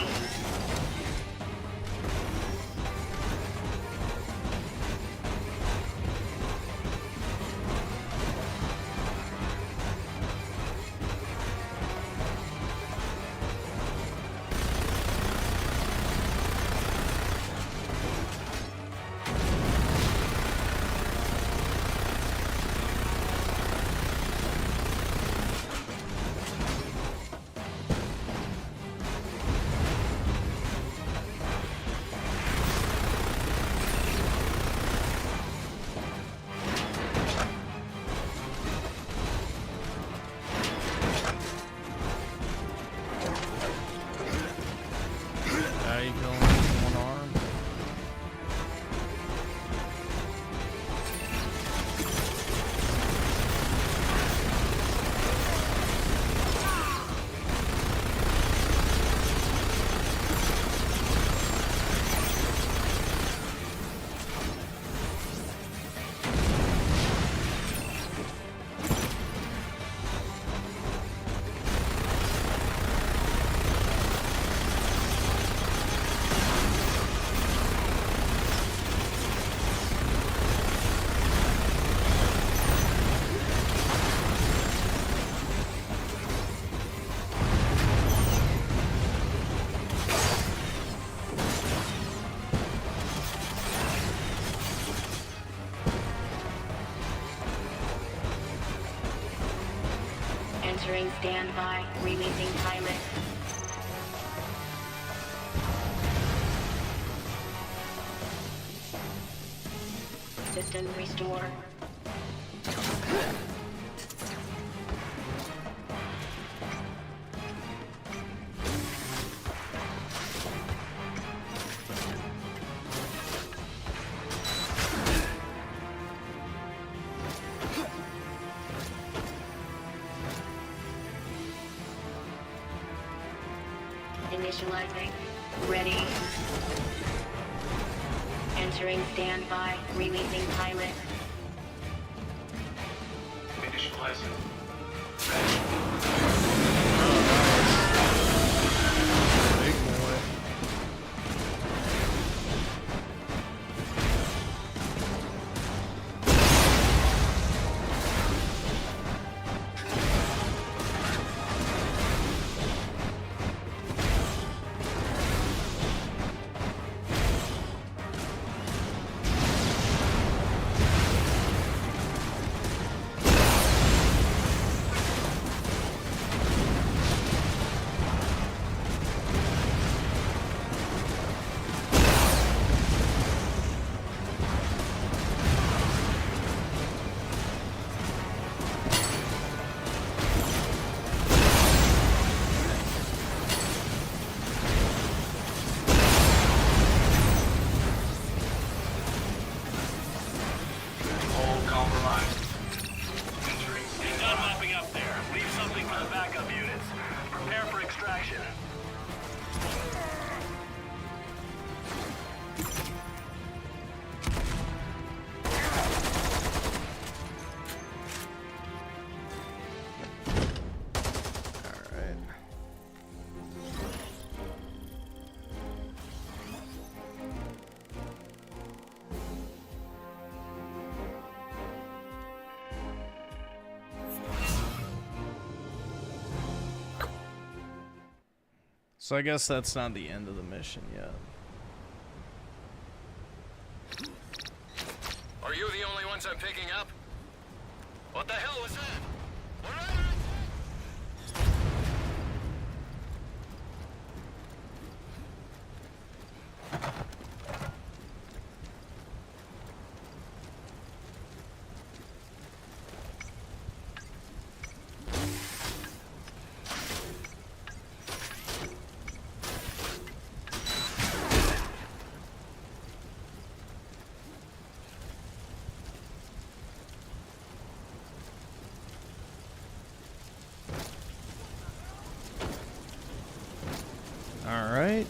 Speaker 20: Stand by. Releasing pilot. System restore. Initializing. Ready. Entering standby. Releasing pilot.
Speaker 15: Initializing.
Speaker 1: Big boy. So I guess that's not the end of the mission yet.
Speaker 15: Are you the only ones I'm picking up? What the hell was that?
Speaker 1: All right.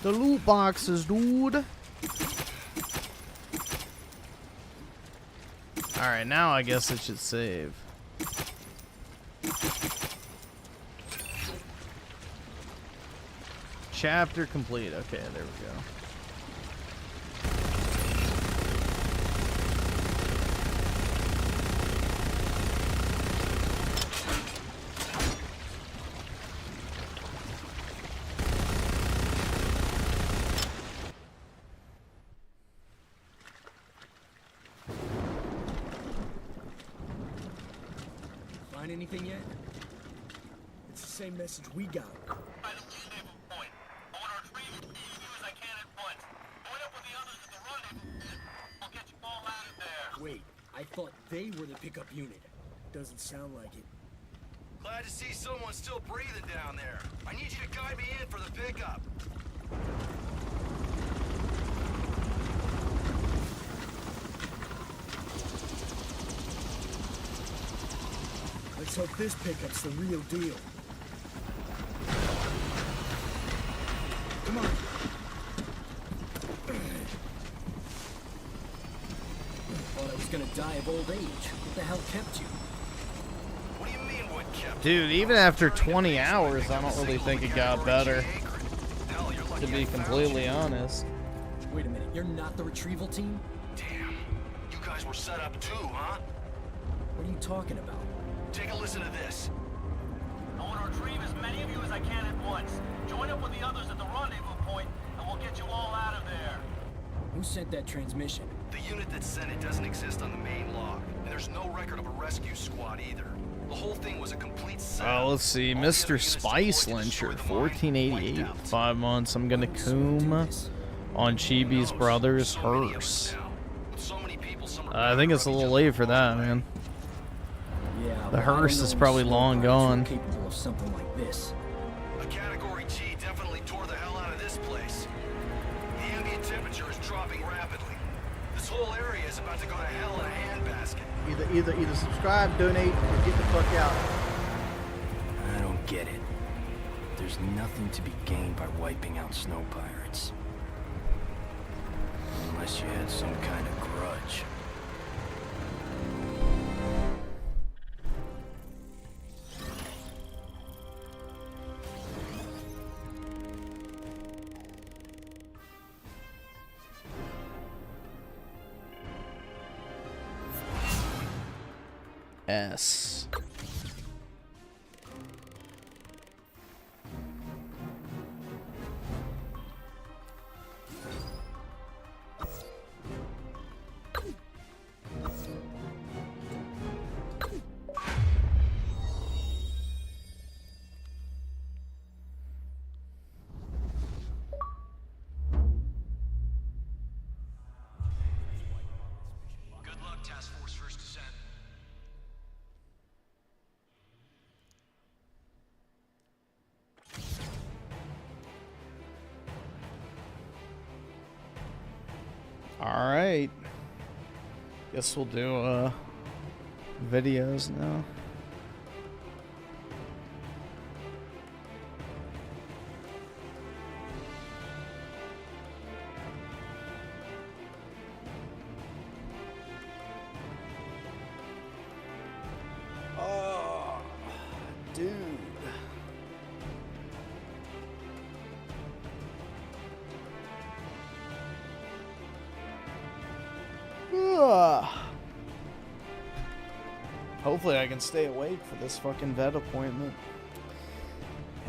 Speaker 1: The loot boxes, dude. Alright, now I guess it should save. Chapter complete. Okay, there we go.
Speaker 21: Find anything yet? It's the same message we got. Wait, I thought they were the pickup unit. Doesn't sound like it.
Speaker 17: Glad to see someone still breathing down there. I need you to guide me in for the pickup.
Speaker 21: Let's hope this pickup's the real deal. Come on. Thought I was gonna die of old age. What the hell kept you?
Speaker 17: What do you mean what kept?
Speaker 1: Dude, even after 20 hours, I don't really think it got better. To be completely honest.
Speaker 21: Wait a minute, you're not the retrieval team?
Speaker 17: Damn. You guys were set up too, huh?
Speaker 21: What are you talking about?
Speaker 17: Take a listen to this.
Speaker 18: I want to retrieve as many of you as I can at once. Join up with the others at the rendezvous point, and we'll get you all out of there.
Speaker 21: Who sent that transmission?
Speaker 17: The unit that sent it doesn't exist on the main log, and there's no record of a rescue squad either. The whole thing was a complete setup.
Speaker 1: Oh, let's see. Mr. Spice Lyncher, 1488. 5 months. I'm gonna coom on Chibi's brother's hearse. I think it's a little late for that, man.
Speaker 21: Yeah,
Speaker 1: The hearse is probably long gone.
Speaker 21: Capable of something like this.
Speaker 17: A Category G definitely tore the hell out of this place. The ambient temperature is dropping rapidly. This whole area is about to go to hell in a handbasket.
Speaker 11: Either subscribe, donate, or get the fuck out.
Speaker 21: I don't get it. There's nothing to be gained by wiping out snow pirates. Unless you had some kind of grudge.
Speaker 1: S.
Speaker 17: Good luck, Task Force First Descent.
Speaker 1: Alright. Guess we'll do videos now.
Speaker 7: Oh, dude.
Speaker 1: Hopefully I can stay awake for this fucking vet appointment.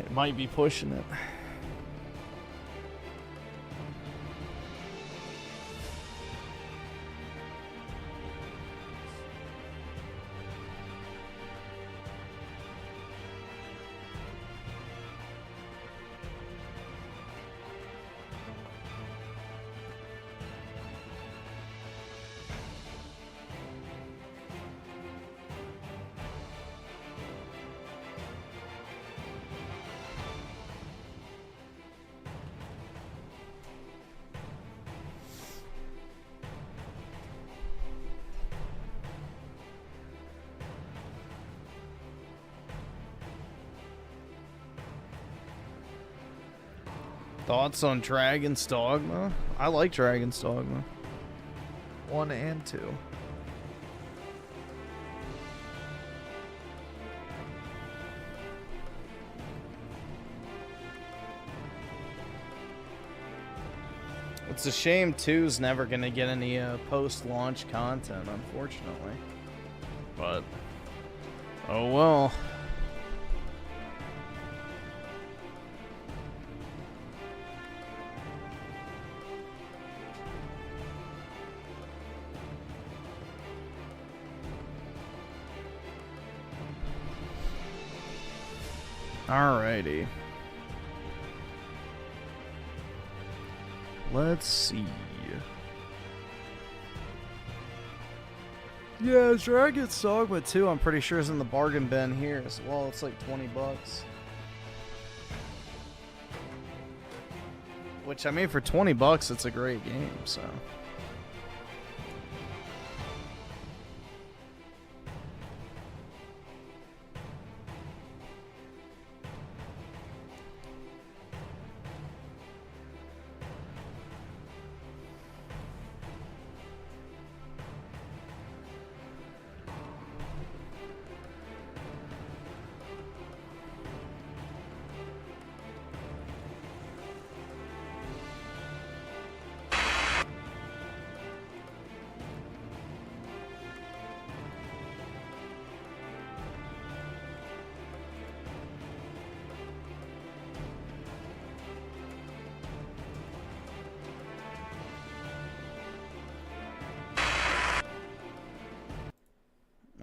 Speaker 1: It might be pushing it. Thoughts on Dragon's Dogma? I like Dragon's Dogma. 1 and 2. It's a shame 2's never gonna get any post-launch content, unfortunately. But, oh well. Alrighty. Let's see. Yeah, Dragon's Dogma 2, I'm pretty sure is in the bargain bin here as well. It's like 20 bucks. Which, I mean, for 20 bucks, it's a great game, so.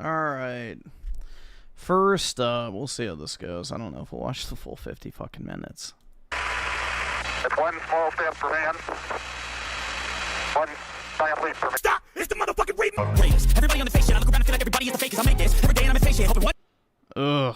Speaker 1: Alright. First, we'll see how this goes. I don't know if we'll watch the full 50 fucking minutes.
Speaker 4: It's one small step for man, one giant leap for me.
Speaker 8: Stop! It's the motherfucking rape! Everybody on the face shit. I look around and feel like everybody is the fake. 'Cause I make this every day and I'm in face shit. Hoping what?
Speaker 1: Ugh.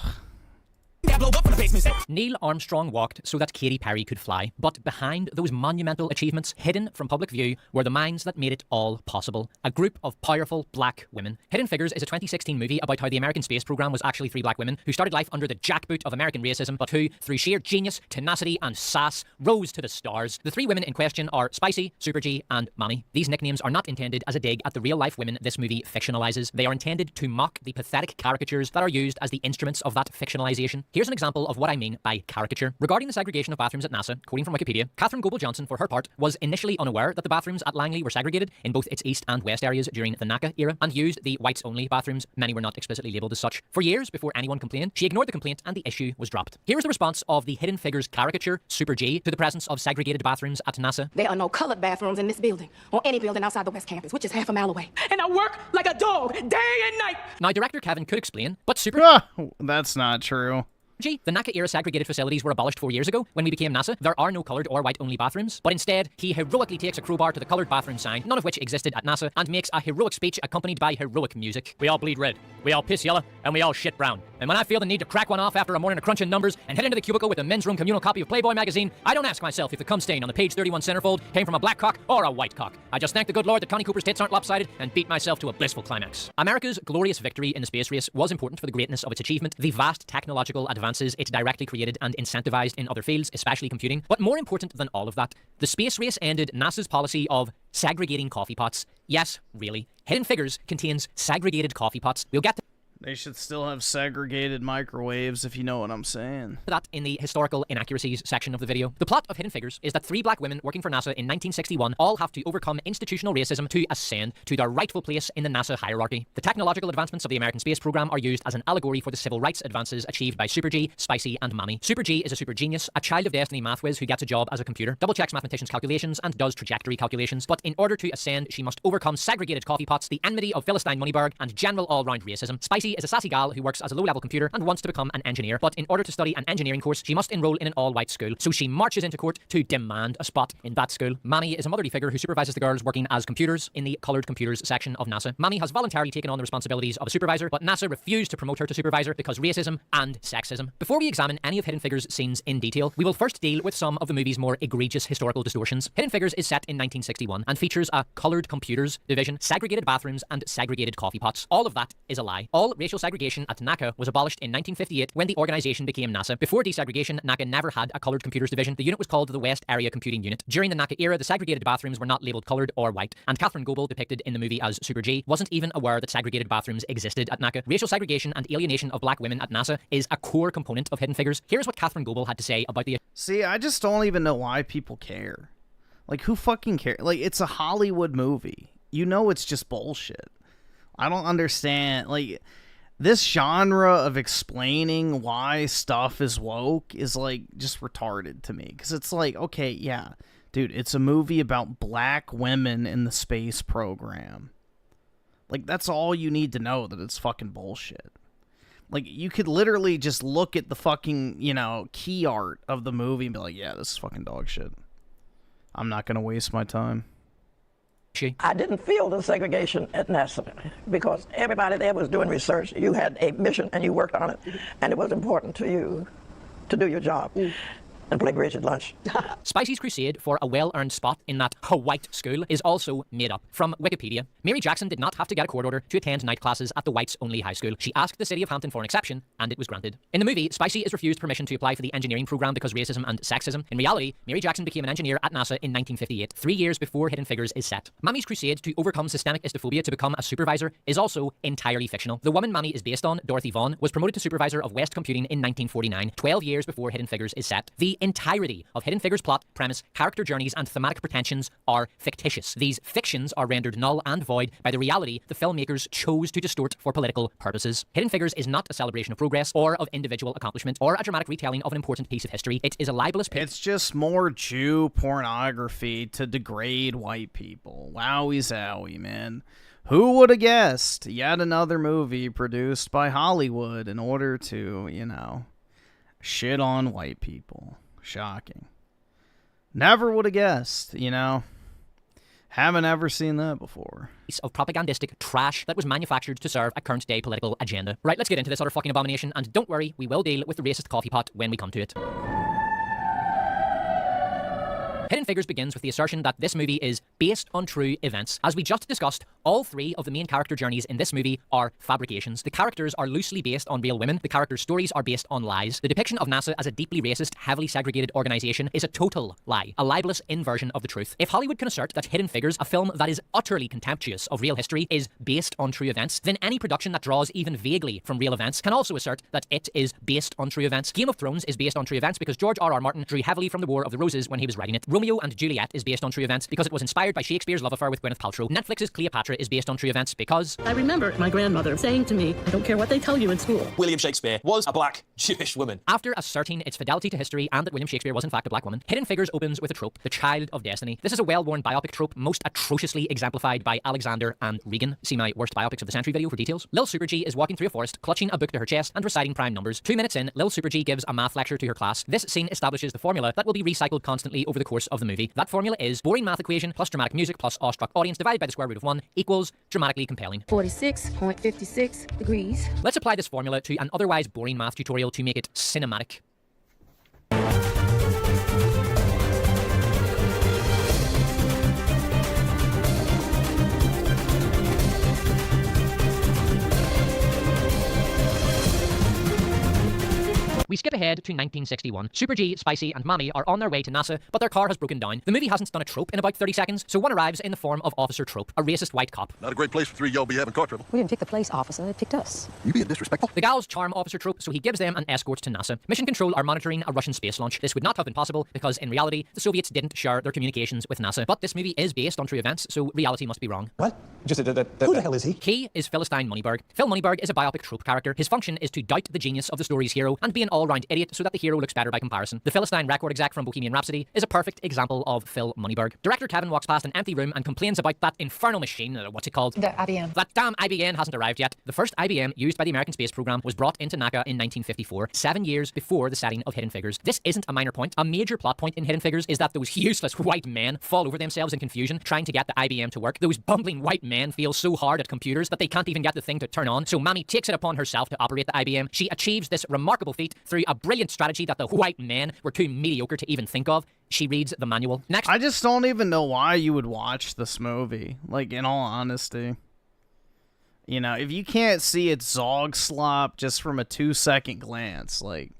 Speaker 10: Neil Armstrong walked so that Katy Perry could fly, but behind those monumental achievements, hidden from public view, were the minds that made it all possible. A group of powerful black women. Hidden Figures is a 2016 movie about how the American space program was actually 3 black women who started life under the jackboot of American racism, but who, through sheer genius, tenacity, and sass, rose to the stars. The 3 women in question are Spicy, Super G, and Manny. These nicknames are not intended as a dig at the real-life women this movie fictionalizes. They are intended to mock the pathetic caricatures that are used as the instruments of that fictionalization. Here's an example of what I mean by caricature. Regarding the segregation of bathrooms at NASA, quoting from Wikipedia, Catherine Goebel-Johnson, for her part, was initially unaware that the bathrooms at Langley were segregated in both its east and west areas during the NACA era, and used the whites-only bathrooms. Many were not explicitly labelled as such. For years, before anyone complained, she ignored the complaint and the issue was dropped. Here's the response of the Hidden Figures caricature, Super G, to the presence of segregated bathrooms at NASA.
Speaker 5: There are no colored bathrooms in this building, or any building outside the West Campus, which is half a mile away. And I work like a dog, day and night!
Speaker 10: Now, director Kevin could explain, but Super...
Speaker 1: That's not true.
Speaker 10: G. The NACA-era segregated facilities were abolished 4 years ago. When we became NASA, there are no coloured or white-only bathrooms. But instead, he heroically takes a crowbar to the coloured bathroom sign, none of which existed at NASA, and makes a heroic speech accompanied by heroic music. We all bleed red, we all piss yellow, and we all shit brown. And when I feel the need to crack one off after a morning of crunching numbers and head into the cubicle with a men's room communal copy of Playboy magazine, I don't ask myself if the cum stain on the page 31 centerfold came from a black cock or a white cock. I just thank the good Lord that Connie Cooper's tits aren't lopsided and beat myself to a blissful climax. America's glorious victory in the space race was important for the greatness of its achievement, the vast technological advances it directly created and incentivized in other fields, especially computing. But more important than all of that, the space race ended NASA's policy of segregating coffee pots. Yes, really. Hidden Figures contains segregated coffee pots. We'll get to
Speaker 1: They should still have segregated microwaves, if you know what I'm saying.
Speaker 10: that in the historical inaccuracies section of the video. The plot of Hidden Figures is that 3 black women working for NASA in 1961 all have to overcome institutional racism to ascend to their rightful place in the NASA hierarchy. The technological advancements of the American space program are used as an allegory for the civil rights advances achieved by Super G, Spicy, and Manny. Super G is a super genius, a child of destiny math whiz who gets a job as a computer, double-checks mathematicians' calculations, and does trajectory calculations. But in order to ascend, she must overcome segregated coffee pots, the enmity of Philistine Moneyberg, and general all-round racism. Spicy is a sassy gal who works as a low-level computer and wants to become an engineer, but in order to study an engineering course, she must enroll in an all-white school, so she marches into court to demand a spot in that school. Manny is a motherly figure who supervises the girls working as computers in the coloured computers section of NASA. Manny has voluntarily taken on the responsibilities of a supervisor, but NASA refused to promote her to supervisor because racism and sexism. Before we examine any of Hidden Figures' scenes in detail, we will first deal with some of the movie's more egregious historical distortions. Hidden Figures is set in 1961 and features a coloured computers division, segregated bathrooms, and segregated coffee pots. All of that is a lie. All racial segregation at NACA was abolished in 1958 when the organization became NASA. Before desegregation, NACA never had a colored computers division. The unit was called the West Area Computing Unit. During the NACA era, the segregated bathrooms were not labeled colored or white, and Catherine Goebel, depicted in the movie as Super G, wasn't even aware that segregated bathrooms existed at NACA. Racial segregation and alienation of black women at NASA is a core component of Hidden Figures. Here's what Catherine Goebel had to say about the...
Speaker 1: See, I just don't even know why people care. Like, who fucking cares? Like, it's a Hollywood movie. You know it's just bullshit. I don't understand. Like, this genre of explaining why stuff is woke is, like, just retarded to me. Because it's like, okay, yeah, dude, it's a movie about black women in the space program. Like, that's all you need to know, that it's fucking bullshit. Like, you could literally just look at the fucking, you know, key art of the movie and be like, yeah, this is fucking dog shit. I'm not going to waste my time.
Speaker 9: I didn't feel the segregation at NASA because everybody there was doing research. You had a mission and you worked on it, and it was important to you to do your job and play bridge at lunch.
Speaker 10: Spicy's crusade for a well-earned spot in that white school is also made up. From Wikipedia, Mary Jackson did not have to get a court order to attend night classes at the whites-only high school. She asked the city of Hampton for an exception, and it was granted. In the movie, Spicy is refused permission to apply for the engineering program because racism and sexism. In reality, Mary Jackson became an engineer at NASA in 1958, 3 years before Hidden Figures is set. Mammy's crusade to overcome systemic istophobia to become a supervisor is also entirely fictional. The woman Mammy is based on, Dorothy Vaughan, was promoted to supervisor of West Computing in 1949, 12 years before Hidden Figures is set. The entirety of Hidden Figures' plot, premise, character journeys, and thematic pretensions are fictitious. These fictions are rendered null and void by the reality the filmmakers chose to distort for political purposes. Hidden Figures is not a celebration of progress or of individual accomplishment or a dramatic retelling of an important piece of history. It is a libelous...
Speaker 1: It's just more Jew pornography to degrade white people. Wowie zowie, man. Who would have guessed? Yet another movie produced by Hollywood in order to, you know, shit on white people. Shocking. Never would have guessed, you know. Haven't ever seen that before.
Speaker 10: Piece of propagandistic trash that was manufactured to serve a current day political agenda. Right, let's get into this other fucking abomination, and don't worry, we will deal with the racist coffee pot when we come to it. Hidden Figures begins with the assertion that this movie is based on true events. As we just discussed, all three of the main character journeys in this movie are fabrications. The characters are loosely based on real women. The characters' stories are based on lies. The depiction of NASA as a deeply racist, heavily segregated organization is a total lie, a libelous inversion of the truth. If Hollywood can assert that Hidden Figures, a film that is utterly contemptuous of real history, is based on true events, then any production that draws even vaguely from real events can also assert that it is based on true events. Game of Thrones is based on true events because George R.R. Martin drew heavily from the War of the Roses when he was writing it. Romeo and Juliet is based on true events because it was inspired by Shakespeare's love affair with Gwyneth Paltrow. Netflix's Cleopatra is based on true events because...
Speaker 22: I remember my grandmother saying to me, I don't care what they tell you in school.
Speaker 23: William Shakespeare was a black Jewish woman.
Speaker 10: After asserting its fidelity to history and that William Shakespeare was in fact a black woman, Hidden Figures opens with a trope, the child of destiny. This is a well-worn biopic trope, most atrociously exemplified by Alexander and Regan. See my worst biopics of the century video for details. Lil Super G is walking through a forest, clutching a book to her chest and reciting prime numbers. 2 minutes in, Lil Super G gives a math lecture to her class. This scene establishes the formula that will be recycled constantly over the course of the movie. That formula is boring math equation plus dramatic music plus awestruck audience divided by the square root of 1 equals dramatically compelling.
Speaker 22: 46.56 degrees.
Speaker 10: Let's apply this formula to an otherwise boring math tutorial to make it cinematic. We skip ahead to 1961. Super G, Spicy, and Mammy are on their way to NASA, but their car has broken down. The movie hasn't done a trope in about 30 seconds, so one arrives in the form of Officer Trope, a racist white cop.
Speaker 24: Not a great place for three y'all be having car trouble.
Speaker 22: We didn't pick the place, officer. It picked us.
Speaker 24: You being disrespectful?
Speaker 10: The gals charm Officer Trope, so he gives them an escort to NASA. Mission Control are monitoring a Russian space launch. This would not have been possible because, in reality, the Soviets didn't share their communications with NASA. But this movie is based on true events, so reality must be wrong.
Speaker 23: What? Who the hell is he?
Speaker 10: He is Philistine Moneyberg. Phil Moneyberg is a biopic trope character. His function is to doubt the genius of the story's hero and be an all-round idiot so that the hero looks better by comparison. The Philistine record exec from Bohemian Rhapsody is a perfect example of Phil Moneyberg. Director Kevin walks past an empty room and complains about that infernal machine, what's it called?
Speaker 22: The IBM.
Speaker 10: That damn IBM hasn't arrived yet. The first IBM used by the American space program was brought into NACA in 1954, 7 years before the setting of Hidden Figures. This isn't a minor point. A major plot point in Hidden Figures is that those useless white men fall over themselves in confusion trying to get the IBM to work. Those bumbling white men feel so hard at computers that they can't even get the thing to turn on, so Mammy takes it upon herself to operate the IBM. She achieves this remarkable feat through a brilliant strategy that the white men were too mediocre to even think of. She reads the manual. Next.
Speaker 1: I just don't even know why you would watch this movie, like, in all honesty. You know, if you can't see its Zog slop just from a 2-second glance, like,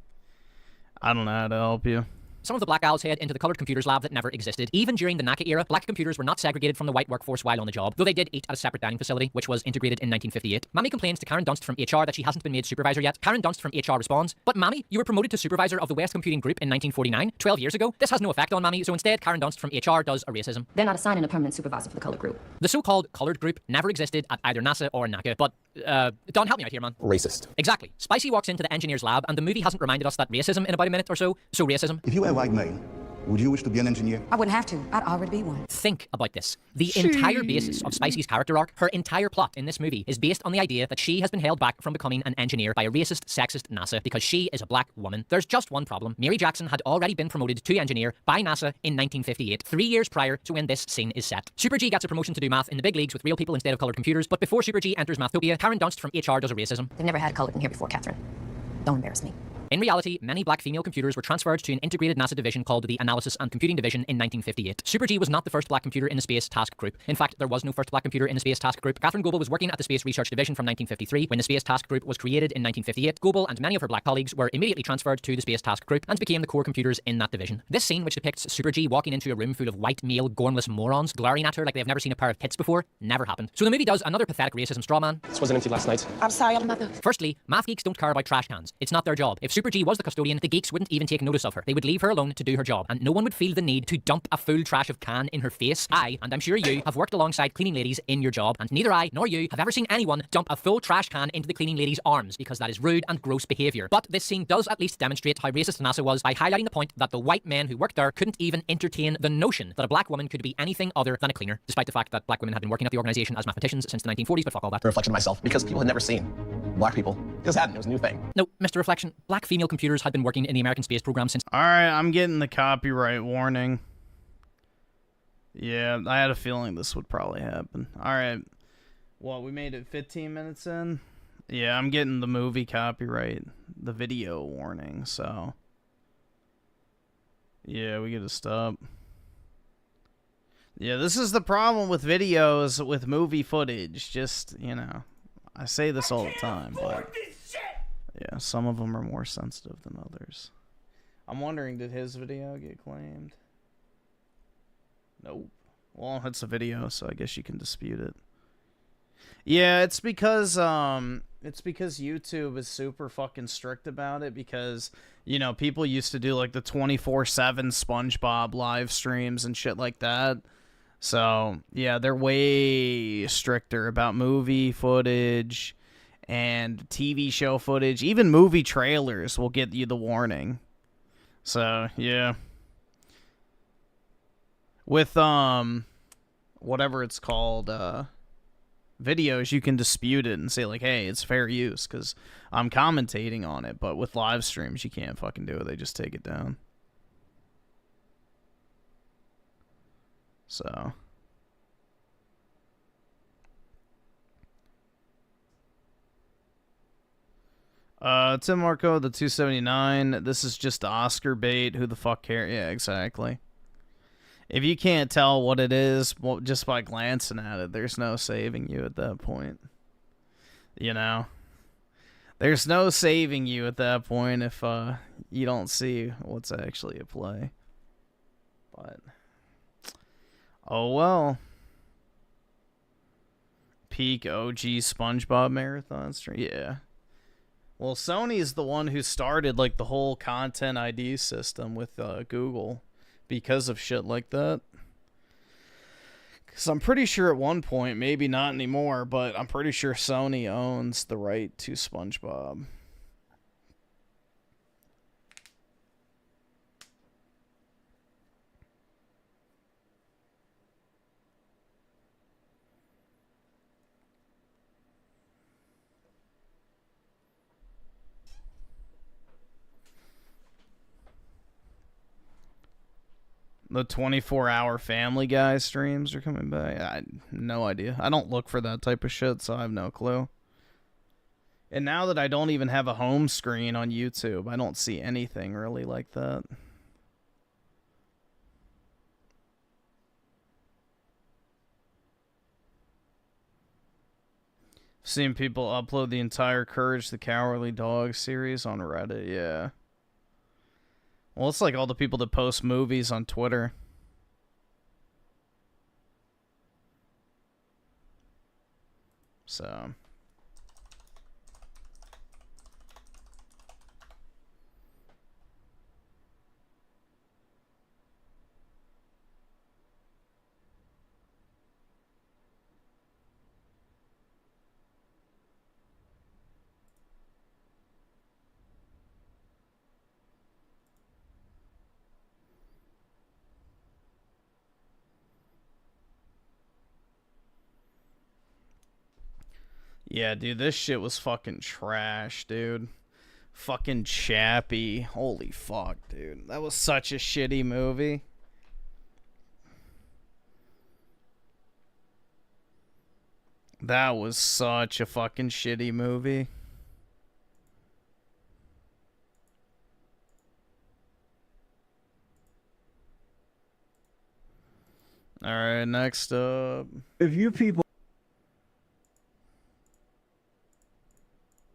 Speaker 1: I don't know how to help you.
Speaker 10: Some of the black owls head into the colored computers lab that never existed. Even during the NACA era, black computers were not segregated from the white workforce while on the job, though they did eat at a separate dining facility, which was integrated in 1958. Mammy complains to Karen Dunst from HR that she hasn't been made supervisor yet. Karen Dunst from HR responds, "But Mammy, you were promoted to supervisor of the West Computing Group in 1949, 12 years ago. This has no effect on Mammy, so instead Karen Dunst from HR does a racism."
Speaker 22: They're not assigning a permanent supervisor for the colored group.
Speaker 10: The so-called colored group never existed at either NASA or NACA, but, Don, help me out here, man.
Speaker 23: Racist.
Speaker 10: Exactly. Spicy walks into the engineer's lab, and the movie hasn't reminded us that racism in about a minute or so racism.
Speaker 23: If you were a white male, would you wish to be an engineer?
Speaker 22: I wouldn't have to. I'd already be one.
Speaker 10: Think about this. The entire basis of Spicy's character arc, her entire plot in this movie, is based on the idea that she has been held back from becoming an engineer by a racist, sexist NASA because she is a black woman. There's just one problem. Mary Jackson had already been promoted to engineer by NASA in 1958, 3 years prior to when this scene is set. Super G gets a promotion to do math in the big leagues with real people instead of colored computers, but before Super G enters Mathtopia, Karen Dunst from HR does a racism.
Speaker 22: They've never had colored in here before, Catherine. Don't embarrass me.
Speaker 10: In reality, many black female computers were transferred to an integrated NASA division called the Analysis and Computing Division in 1958. Super G was not the first black computer in the Space Task Group. In fact, there was no first black computer in the Space Task Group. Catherine Goebel was working at the Space Research Division from 1953 when the Space Task Group was created in 1958. Goebel and many of her black colleagues were immediately transferred to the Space Task Group and became the core computers in that division. This scene, which depicts Super G walking into a room full of white, male, gormless morons, glaring at her like they've never seen a pair of tits before, never happened. So the movie does another pathetic racism strawman.
Speaker 23: This wasn't empty last night.
Speaker 22: I'm sorry, I'm mother.
Speaker 10: Firstly, math geeks don't care about trash cans. It's not their job. If Super G was the custodian, the geeks wouldn't even take notice of her. They would leave her alone to do her job, and no one would feel the need to dump a full trash of can in her face. I, and I'm sure you, have worked alongside cleaning ladies in your job, and neither I nor you have ever seen anyone dump a full trash can into the cleaning lady's arms, because that is rude and gross behaviour. But this scene does at least demonstrate how racist NASA was by highlighting the point that the white men who worked there couldn't even entertain the notion that a black woman could be anything other than a cleaner, despite the fact that black women had been working at the organisation as mathematicians since the 1940s, but fuck all that.
Speaker 23: A reflection of myself, because people had never seen black people. It just hadn't. It was a new thing.
Speaker 10: No, Mr. Reflection, black female computers had been working in the American space program since...
Speaker 1: Alright, I'm getting the copyright warning. Yeah, I had a feeling this would probably happen. Alright. Well, we made it 15 minutes in. Yeah, I'm getting the movie copyright, the video warning, so... Yeah, we gotta stop. Yeah, this is the problem with videos, with movie footage. Just, you know, I say this all the time, but... Yeah, some of them are more sensitive than others. I'm wondering, did his video get claimed? Nope. Well, it's a video, so I guess you can dispute it. Yeah, it's because YouTube is super fucking strict about it because, you know, people used to do like the 24/7 SpongeBob live streams and shit like that. So, yeah, they're way stricter about movie footage and TV show footage. Even movie trailers will get you the warning. So, yeah. With, whatever it's called, videos, you can dispute it and say, like, hey, it's fair use, because I'm commentating on it. But with live streams, you can't fucking do it. They just take it down. So... Tim Marco, the 279. This is just Oscar bait. Who the fuck cares? Yeah, exactly. If you can't tell what it is, well, just by glancing at it, there's no saving you at that point. You know? There's no saving you at that point if you don't see what's actually at play. But... oh well. Peak OG SpongeBob marathon stream. Yeah. Well, Sony is the one who started, like, the whole content ID system with Google because of shit like that. Because I'm pretty sure at one point, maybe not anymore, but I'm pretty sure Sony owns the right to SpongeBob. The 24-hour Family Guy streams are coming back. I no idea. I don't look for that type of shit, so I have no clue. And now that I don't even have a home screen on YouTube, I don't see anything really like that. Seen people upload the entire Courage the Cowardly Dog series on Reddit, yeah. Well, it's like all the people that post movies on Twitter. So... Yeah, dude, this shit was fucking trash, dude. Fucking Chappie. Holy fuck, dude. That was such a shitty movie. That was such a fucking shitty movie. Alright, next up.
Speaker 2: If you people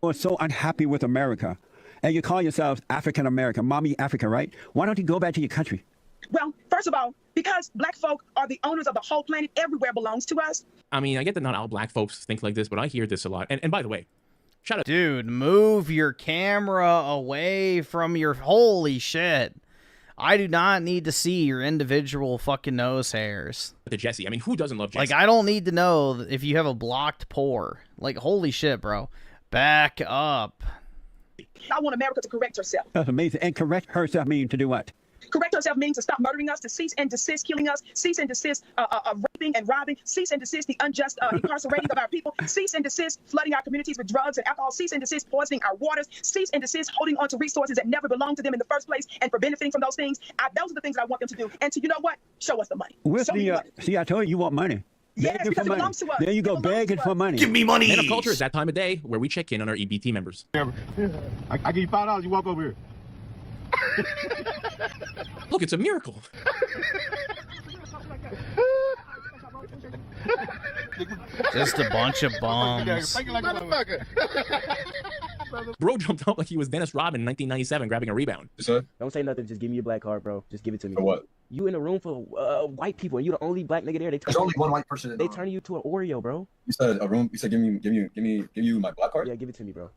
Speaker 2: are so unhappy with America, and you call yourselves African American, mommy Africa, right? Why don't you go back to your country?
Speaker 5: Well, first of all, because black folk are the owners of the whole planet, everywhere belongs to us.
Speaker 6: I mean, I get that not all black folks think like this, but I hear this a lot. And by the way, shut up.
Speaker 1: Dude, move your camera away from your... Holy shit. I do not need to see your individual fucking nose hairs.
Speaker 6: The Jesse. I mean, who doesn't love Jesse?
Speaker 1: Like, I don't need to know if you have a blocked pore. Like, holy shit, bro. Back up.
Speaker 5: I want America to correct herself.
Speaker 2: That's amazing. And correct herself mean to do what?
Speaker 5: Correct herself means to stop murdering us, to cease and desist killing us, cease and desist raping and robbing, cease and desist the unjust incarcerating of our people, cease and desist flooding our communities with drugs and alcohol, cease and desist poisoning our waters, cease and desist holding on to resources that never belonged to them in the first place and for benefiting from those things. Those are the things that I want them to do. And to, you know what? Show us the money.
Speaker 2: See, I told you want money.
Speaker 5: Yes, because it belongs to us.
Speaker 2: There you go, begging for money.
Speaker 6: Give me money! Men of Culture is that time of day where we check in on our EBT members.
Speaker 4: I give you $5, you walk over here.
Speaker 6: Look, it's a miracle.
Speaker 1: Just a bunch of bums.
Speaker 6: Bro jumped out like he was Dennis Rodman in 1997 grabbing a rebound.
Speaker 12: Don't say nothing. Just give me your black card, bro. Just give it to me.
Speaker 24: For what?
Speaker 12: You in a room full of white people, and you the only black nigga there.
Speaker 24: There's only one white person in the room.
Speaker 12: They turn you to an Oreo, bro.
Speaker 24: You said a room. You said give you my black card.
Speaker 12: Yeah, give it to me, bro.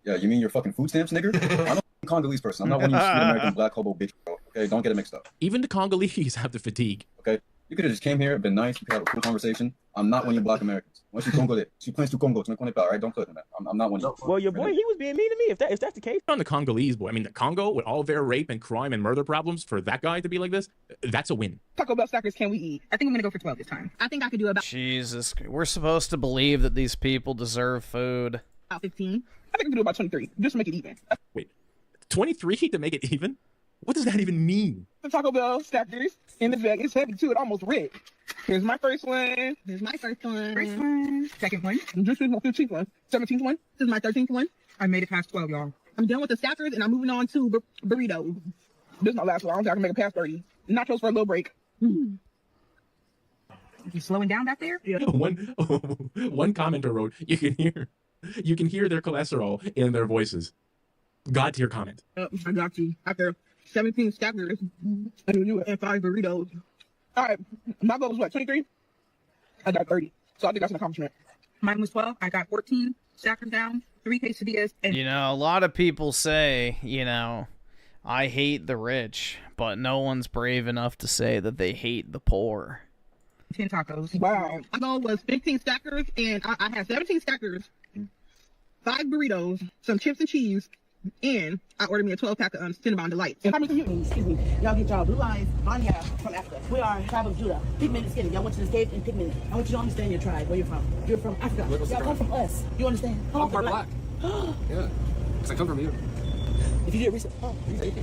Speaker 24: Yeah, you mean your fucking food stamps, nigga? I'm a Congolese person. I'm not one of you street American black hobo bitch, bro. Okay, don't get it mixed up.
Speaker 6: Even the Congolese have the fatigue.
Speaker 24: Okay, you could have just came here, been nice, we could have a cool conversation. I'm not one of you black Americans. Once you Congolese, she plans to Congo, to make all right? Don't click on that. I'm not one of you.
Speaker 12: Well, your boy, he was being mean to me. If that's the case.
Speaker 6: On the Congolese boy, I mean the Congo with all their rape and crime and murder problems, for that guy to be like this, that's a win.
Speaker 5: Taco Bell stackers can we eat? I think I'm gonna go for 12 this time. I think I could do about
Speaker 1: Jesus, we're supposed to believe that these people deserve food.
Speaker 5: 15. I think I can do about 23. Just to make it even.
Speaker 6: Wait, 23 to make it even? What does that even mean?
Speaker 5: The Taco Bell stackers in the bag. It's heavy too. It almost red. Here's my first one. Here's my first one. First one. Second one. This is my 15th one. 17th one. This is my 13th one. I made it past 12, y'all. I'm done with the stackers and I'm moving on to burritos. This is my last one. I don't think I can make it past 30. Nachos for a little break. You slowing down back there? Yeah.
Speaker 6: One commenter wrote, you can hear their cholesterol in their voices. God tier comment.
Speaker 5: I got you. After 17 stackers and 5 burritos. All right, my goal was what, 23? I got 30. So I think that's an accomplishment. Mine was 12. I got 14 stackers down, 3 quesadillas. And
Speaker 1: you know, a lot of people say, you know, I hate the rich, but no one's brave enough to say that they hate the poor.
Speaker 5: 10 tacos. Wow. My goal was 15 stackers, and I had 17 stackers, 5 burritos, some chips and cheese, and I ordered me a 12-pack of Cinnabon Delights. And how many of you? Excuse me. Y'all get y'all blue eyes, blonde hair from Africa. We are tribe of Judah. Pigmented skin. Y'all went to this cave in pigmented. I want you to understand your tribe, where you're from. You're from Africa. Y'all come from us. You understand?
Speaker 24: I'm part black. Yeah, because I come from you.
Speaker 5: If you did research,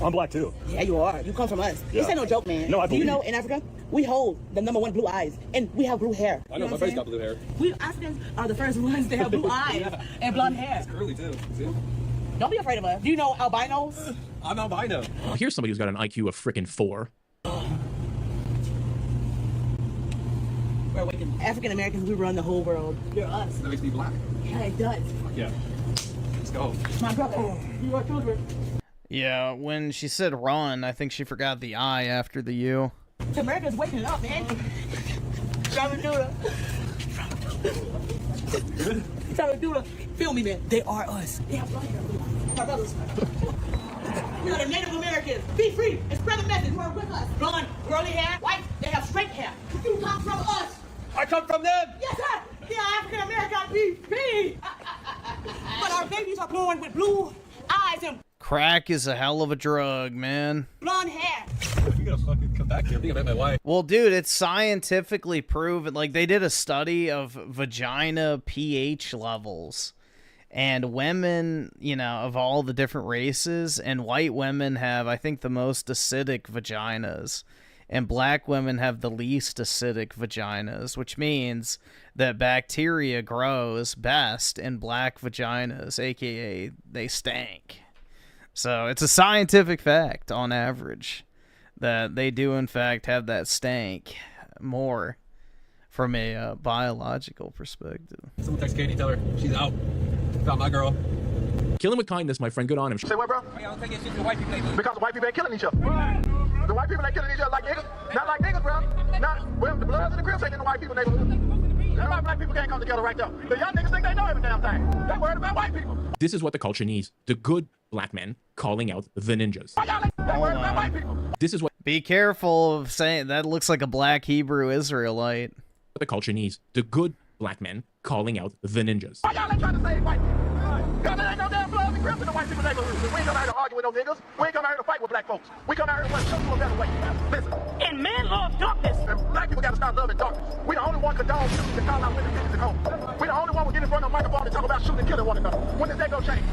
Speaker 24: I'm black too.
Speaker 5: Yeah, you are. You come from us.
Speaker 24: Yeah.
Speaker 5: This ain't no joke, man.
Speaker 24: No, I
Speaker 5: Do you
Speaker 24: believe
Speaker 5: know in Africa, we hold the #1 blue eyes, and we have blue hair.
Speaker 24: I know, my face got blue hair.
Speaker 5: We Africans are the first ones to have blue eyes and blonde hair.
Speaker 24: It's curly too. See?
Speaker 5: Don't be afraid of us. Do you know albinos?
Speaker 24: I'm albino.
Speaker 6: Oh, here's somebody who's got an IQ of frickin' 4.
Speaker 3: We're awakening. African Americans, we run the whole world. You're us.
Speaker 24: That makes me black.
Speaker 3: Yeah, it does.
Speaker 24: Yeah. Let's go.
Speaker 3: My brother, you are children.
Speaker 1: Yeah, when she said run, I think she forgot the I after the U.
Speaker 3: America's waking up, man. Feel me, man. They are us. They have blood here. My brothers. We are the Native Americans. Be free and spread the message. You are with us. Blonde, curly hair, white, they have straight hair. You come from us.
Speaker 8: I come from them.
Speaker 3: Yes, sir. They are African American BP. But our babies are born with blue eyes and
Speaker 1: Crack is a hell of a drug, man.
Speaker 3: blonde hair.
Speaker 24: You gotta fucking come back here. I think I met my wife.
Speaker 1: Well, dude, it's scientifically proven. Like, they did a study of vagina pH levels. And women, you know, of all the different races, and white women have, I think, the most acidic vaginas. And black women have the least acidic vaginas, which means that bacteria grows best in black vaginas, aka they stank. So it's a scientific fact, on average, that they do, in fact, have that stank more from a biological perspective.
Speaker 24: Someone text Katie, tell her she's out. Found my girl.
Speaker 6: Kill him with kindness, my friend. Good on him.
Speaker 4: Say what, bro? Because the white people ain't killing each other. The white people ain't killing each other like niggas. Not like niggas, bro. Not, well, the Bloods and the Crips ain't in the white people neighborhood. That's why black people can't come together right there. The young niggas think they know every damn thing. They're worried about white people.
Speaker 6: This is what the culture needs. The good black men calling out the ninjas.
Speaker 4: They're worried about white people.
Speaker 6: This is what
Speaker 1: Be careful of saying that looks like a black Hebrew Israelite.
Speaker 6: the culture needs. The good black men calling out the ninjas.
Speaker 4: Why y'all ain't trying to save white people? Because there ain't no damn Bloods and Crips in the white people neighborhood. We ain't come out here to argue with no niggas. We ain't come out here to fight with black folks. We come out here to show you a better way. Listen.
Speaker 18: And men love darkness.
Speaker 4: And black people gotta stop loving darkness. We the only one condone shooting and call out women bitches at home. We the only one who get in front of a microphone and talk about shooting and killing one another. When does that go change?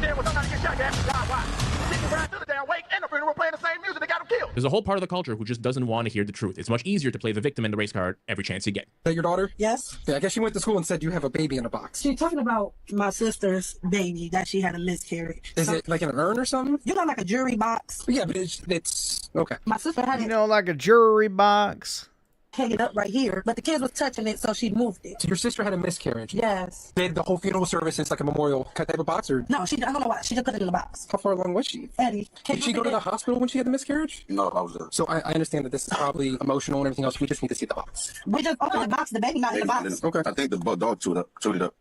Speaker 4: Then when somebody gets shot, you ask why? People ran to the damn wake and the funeral playing the same music that got them killed.
Speaker 6: There's a whole part of the culture who just doesn't want to hear the truth. It's much easier to play the victim in the race card every chance you get.
Speaker 14: Is that your daughter?
Speaker 3: Yes.
Speaker 14: Yeah, I guess she went to school and said you have a baby in a box.
Speaker 3: She's talking about my sister's baby, that she had a miscarriage.
Speaker 14: Is it like in an urn or something?
Speaker 3: You know, like a jury box?
Speaker 14: Yeah, but it's okay.
Speaker 3: My sister had
Speaker 1: You
Speaker 3: it
Speaker 1: know, like a jewelry box.
Speaker 3: hanging up right here, but the kids was touching it, so she moved it.
Speaker 14: So your sister had a miscarriage?
Speaker 3: Yes.
Speaker 14: Did the whole funeral service, it's like a memorial type of box, or?
Speaker 3: No, I don't know why. She just put it in the box.
Speaker 14: How far along was she?
Speaker 3: Eddie.
Speaker 14: Did she go to the hospital when she had the miscarriage?
Speaker 24: No, I was there.
Speaker 14: So I understand that this is probably emotional and everything else. We just need to see the box.
Speaker 3: We just opened the box, the baby not in the box.
Speaker 14: Okay.
Speaker 24: I think the dog chewed it up.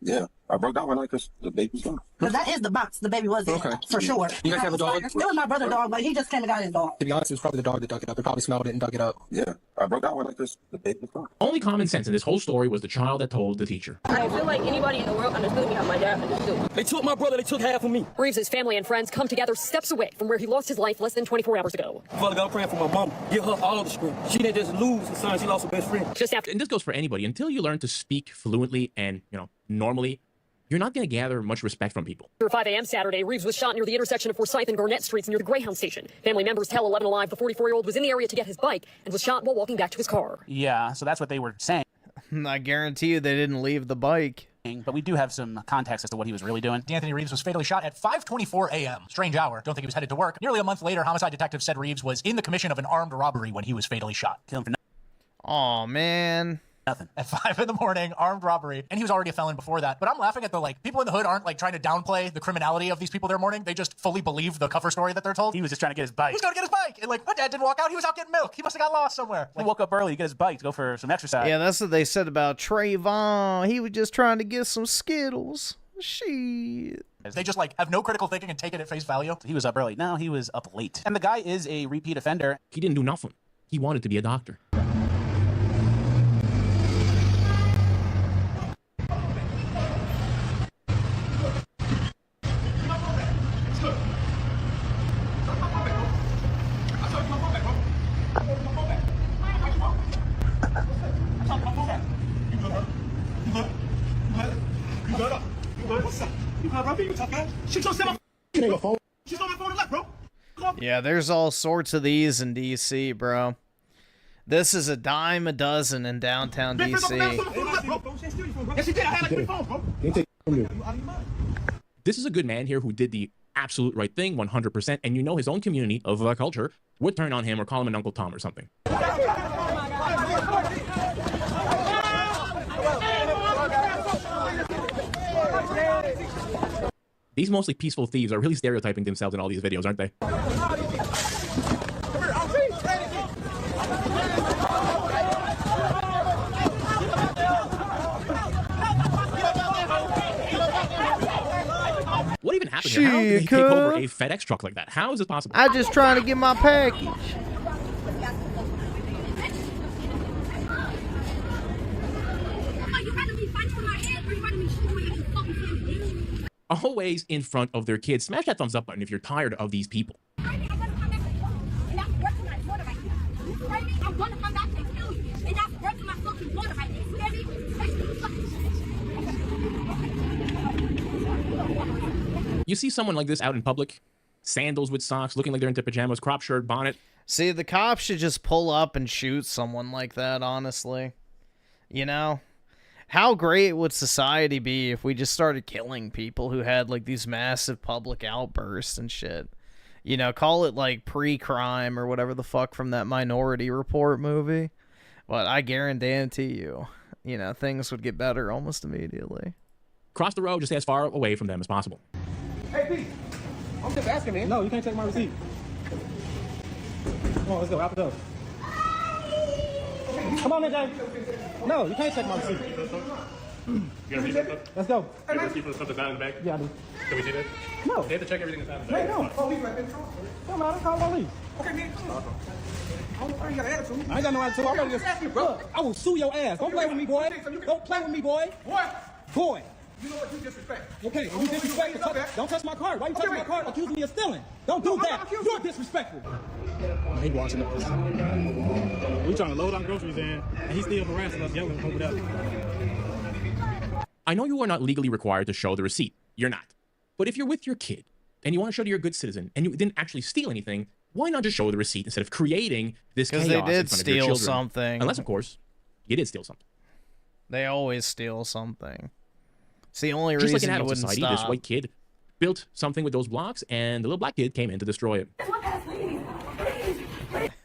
Speaker 24: Yeah, I broke that one like because the baby was gone.
Speaker 3: Because that is the box the baby was in, for sure.
Speaker 14: You guys have a dog?
Speaker 3: It was my brother's dog, but he just came and got his dog.
Speaker 14: To be honest, it was probably the dog that dug it up. It probably smelled it and dug it up.
Speaker 24: Yeah, I broke that one like this. The baby was gone.
Speaker 6: Only common sense in this whole story was the child that told the teacher.
Speaker 22: I feel like anybody in the world understood me how my dad understood.
Speaker 8: They took my brother, they took half of me.
Speaker 22: Reeves' family and friends come together steps away from where he lost his life less than 24 hours ago.
Speaker 8: Father God, I'm praying for my mom. Give her all of the strength. She didn't just lose her son, she lost her best friend.
Speaker 22: Just after,
Speaker 6: And this goes for anybody. Until you learn to speak fluently and, normally, you're not going to gather much respect from people.
Speaker 22: 5 a.m. Saturday, Reeves was shot near the intersection of Forsyth and Garnett Streets near the Greyhound station. Family members tell 11 Alive the 44-year-old was in the area to get his bike and was shot while walking back to his car.
Speaker 10: Yeah, so that's what they were saying.
Speaker 1: I guarantee you they didn't leave the bike.
Speaker 10: But we do have some context as to what he was really doing.
Speaker 16: Anthony Reeves was fatally shot at 5:24 a.m. Strange hour. Don't think he was headed to work. Nearly a month later, homicide detectives said Reeves was in the commission of an armed robbery when he was fatally shot.
Speaker 10: Kill him for
Speaker 1: Aw, man.
Speaker 10: nothing.
Speaker 16: At 5 in the morning, armed robbery. And he was already a felon before that. But I'm laughing at the, people in the hood aren't, trying to downplay the criminality of these people they're mourning. They just fully believe the cover story that they're told.
Speaker 10: He was just trying to get his bike.
Speaker 16: He was going to get his bike. And, my dad didn't walk out. He was out getting milk. He must have got lost somewhere.
Speaker 10: He woke up early to get his bike to go for some exercise.
Speaker 1: Yeah, that's what they said about Trayvon. He was just trying to get some Skittles. Shit.
Speaker 16: They just, have no critical thinking and take it at face value.
Speaker 10: He was up early. No, he was up late. And the guy is a repeat offender.
Speaker 6: He didn't do nothing. He wanted to be a doctor.
Speaker 1: Yeah, there's all sorts of these in DC, bro. This is a dime a dozen in downtown DC.
Speaker 6: This is a good man here who did the absolute right thing, 100%, and you know his own community of culture would turn on him or call him an Uncle Tom or something. These mostly peaceful thieves are really stereotyping themselves in all these videos, aren't they? What even happened here? How did they take over a FedEx truck like that? How is this possible?
Speaker 1: I'm just trying to get my package.
Speaker 6: Always in front of their kids. Smash that thumbs up button if you're tired of these people. You see someone like this out in public, sandals with socks, looking like they're into pajamas, crop shirt, bonnet.
Speaker 1: See, the cops should just pull up and shoot someone like that, honestly. You know? How great would society be if we just started killing people who had, like, these massive public outbursts and shit? You know, call it, like, pre-crime or whatever the fuck from that Minority Report movie. But I guarantee you, you know, things would get better almost immediately.
Speaker 6: Cross the road, just stay as far away from them as possible.
Speaker 4: Hey, Pete. I'm just asking, man. No, you can't take my receipt. Come on, let's go. Out the door. Come on, Jay. No, you can't take my receipt.
Speaker 6: You got a receipt?
Speaker 4: Let's go.
Speaker 6: You got a receipt for the stuff that's not in the bag?
Speaker 4: Yeah, I do.
Speaker 6: Can we see that?
Speaker 4: No.
Speaker 6: They have to check everything that's not in the bag.
Speaker 4: Hey, no. Police right there. Come on, call police. Okay, man. I ain't got an attitude. I ain't got no attitude. I'm ready to ask you, bro. I will sue your ass. Don't play with me, boy. Don't play with me, boy. What? Boy. You know what? You disrespect. Okay, you disrespect. Don't touch my card. Why you touching my card? Accusing me of stealing. Don't do that. You're disrespectful. He watching us. We trying to load on groceries in, and he's still harassing us, yelling over there.
Speaker 6: I know you are not legally required to show the receipt. You're not. But if you're with your kid, and you want to show that you're a good citizen, and you didn't actually steal anything, why not just show the receipt instead of creating this chaos in front of your children? Because they did steal something. Unless, of course, you did steal something.
Speaker 1: They always steal something. It's the only
Speaker 6: just
Speaker 1: reason
Speaker 6: like in
Speaker 1: you
Speaker 6: adult
Speaker 1: wouldn't
Speaker 6: society,
Speaker 1: stop.
Speaker 6: this white kid built something with those blocks, and the little black kid came in to destroy it.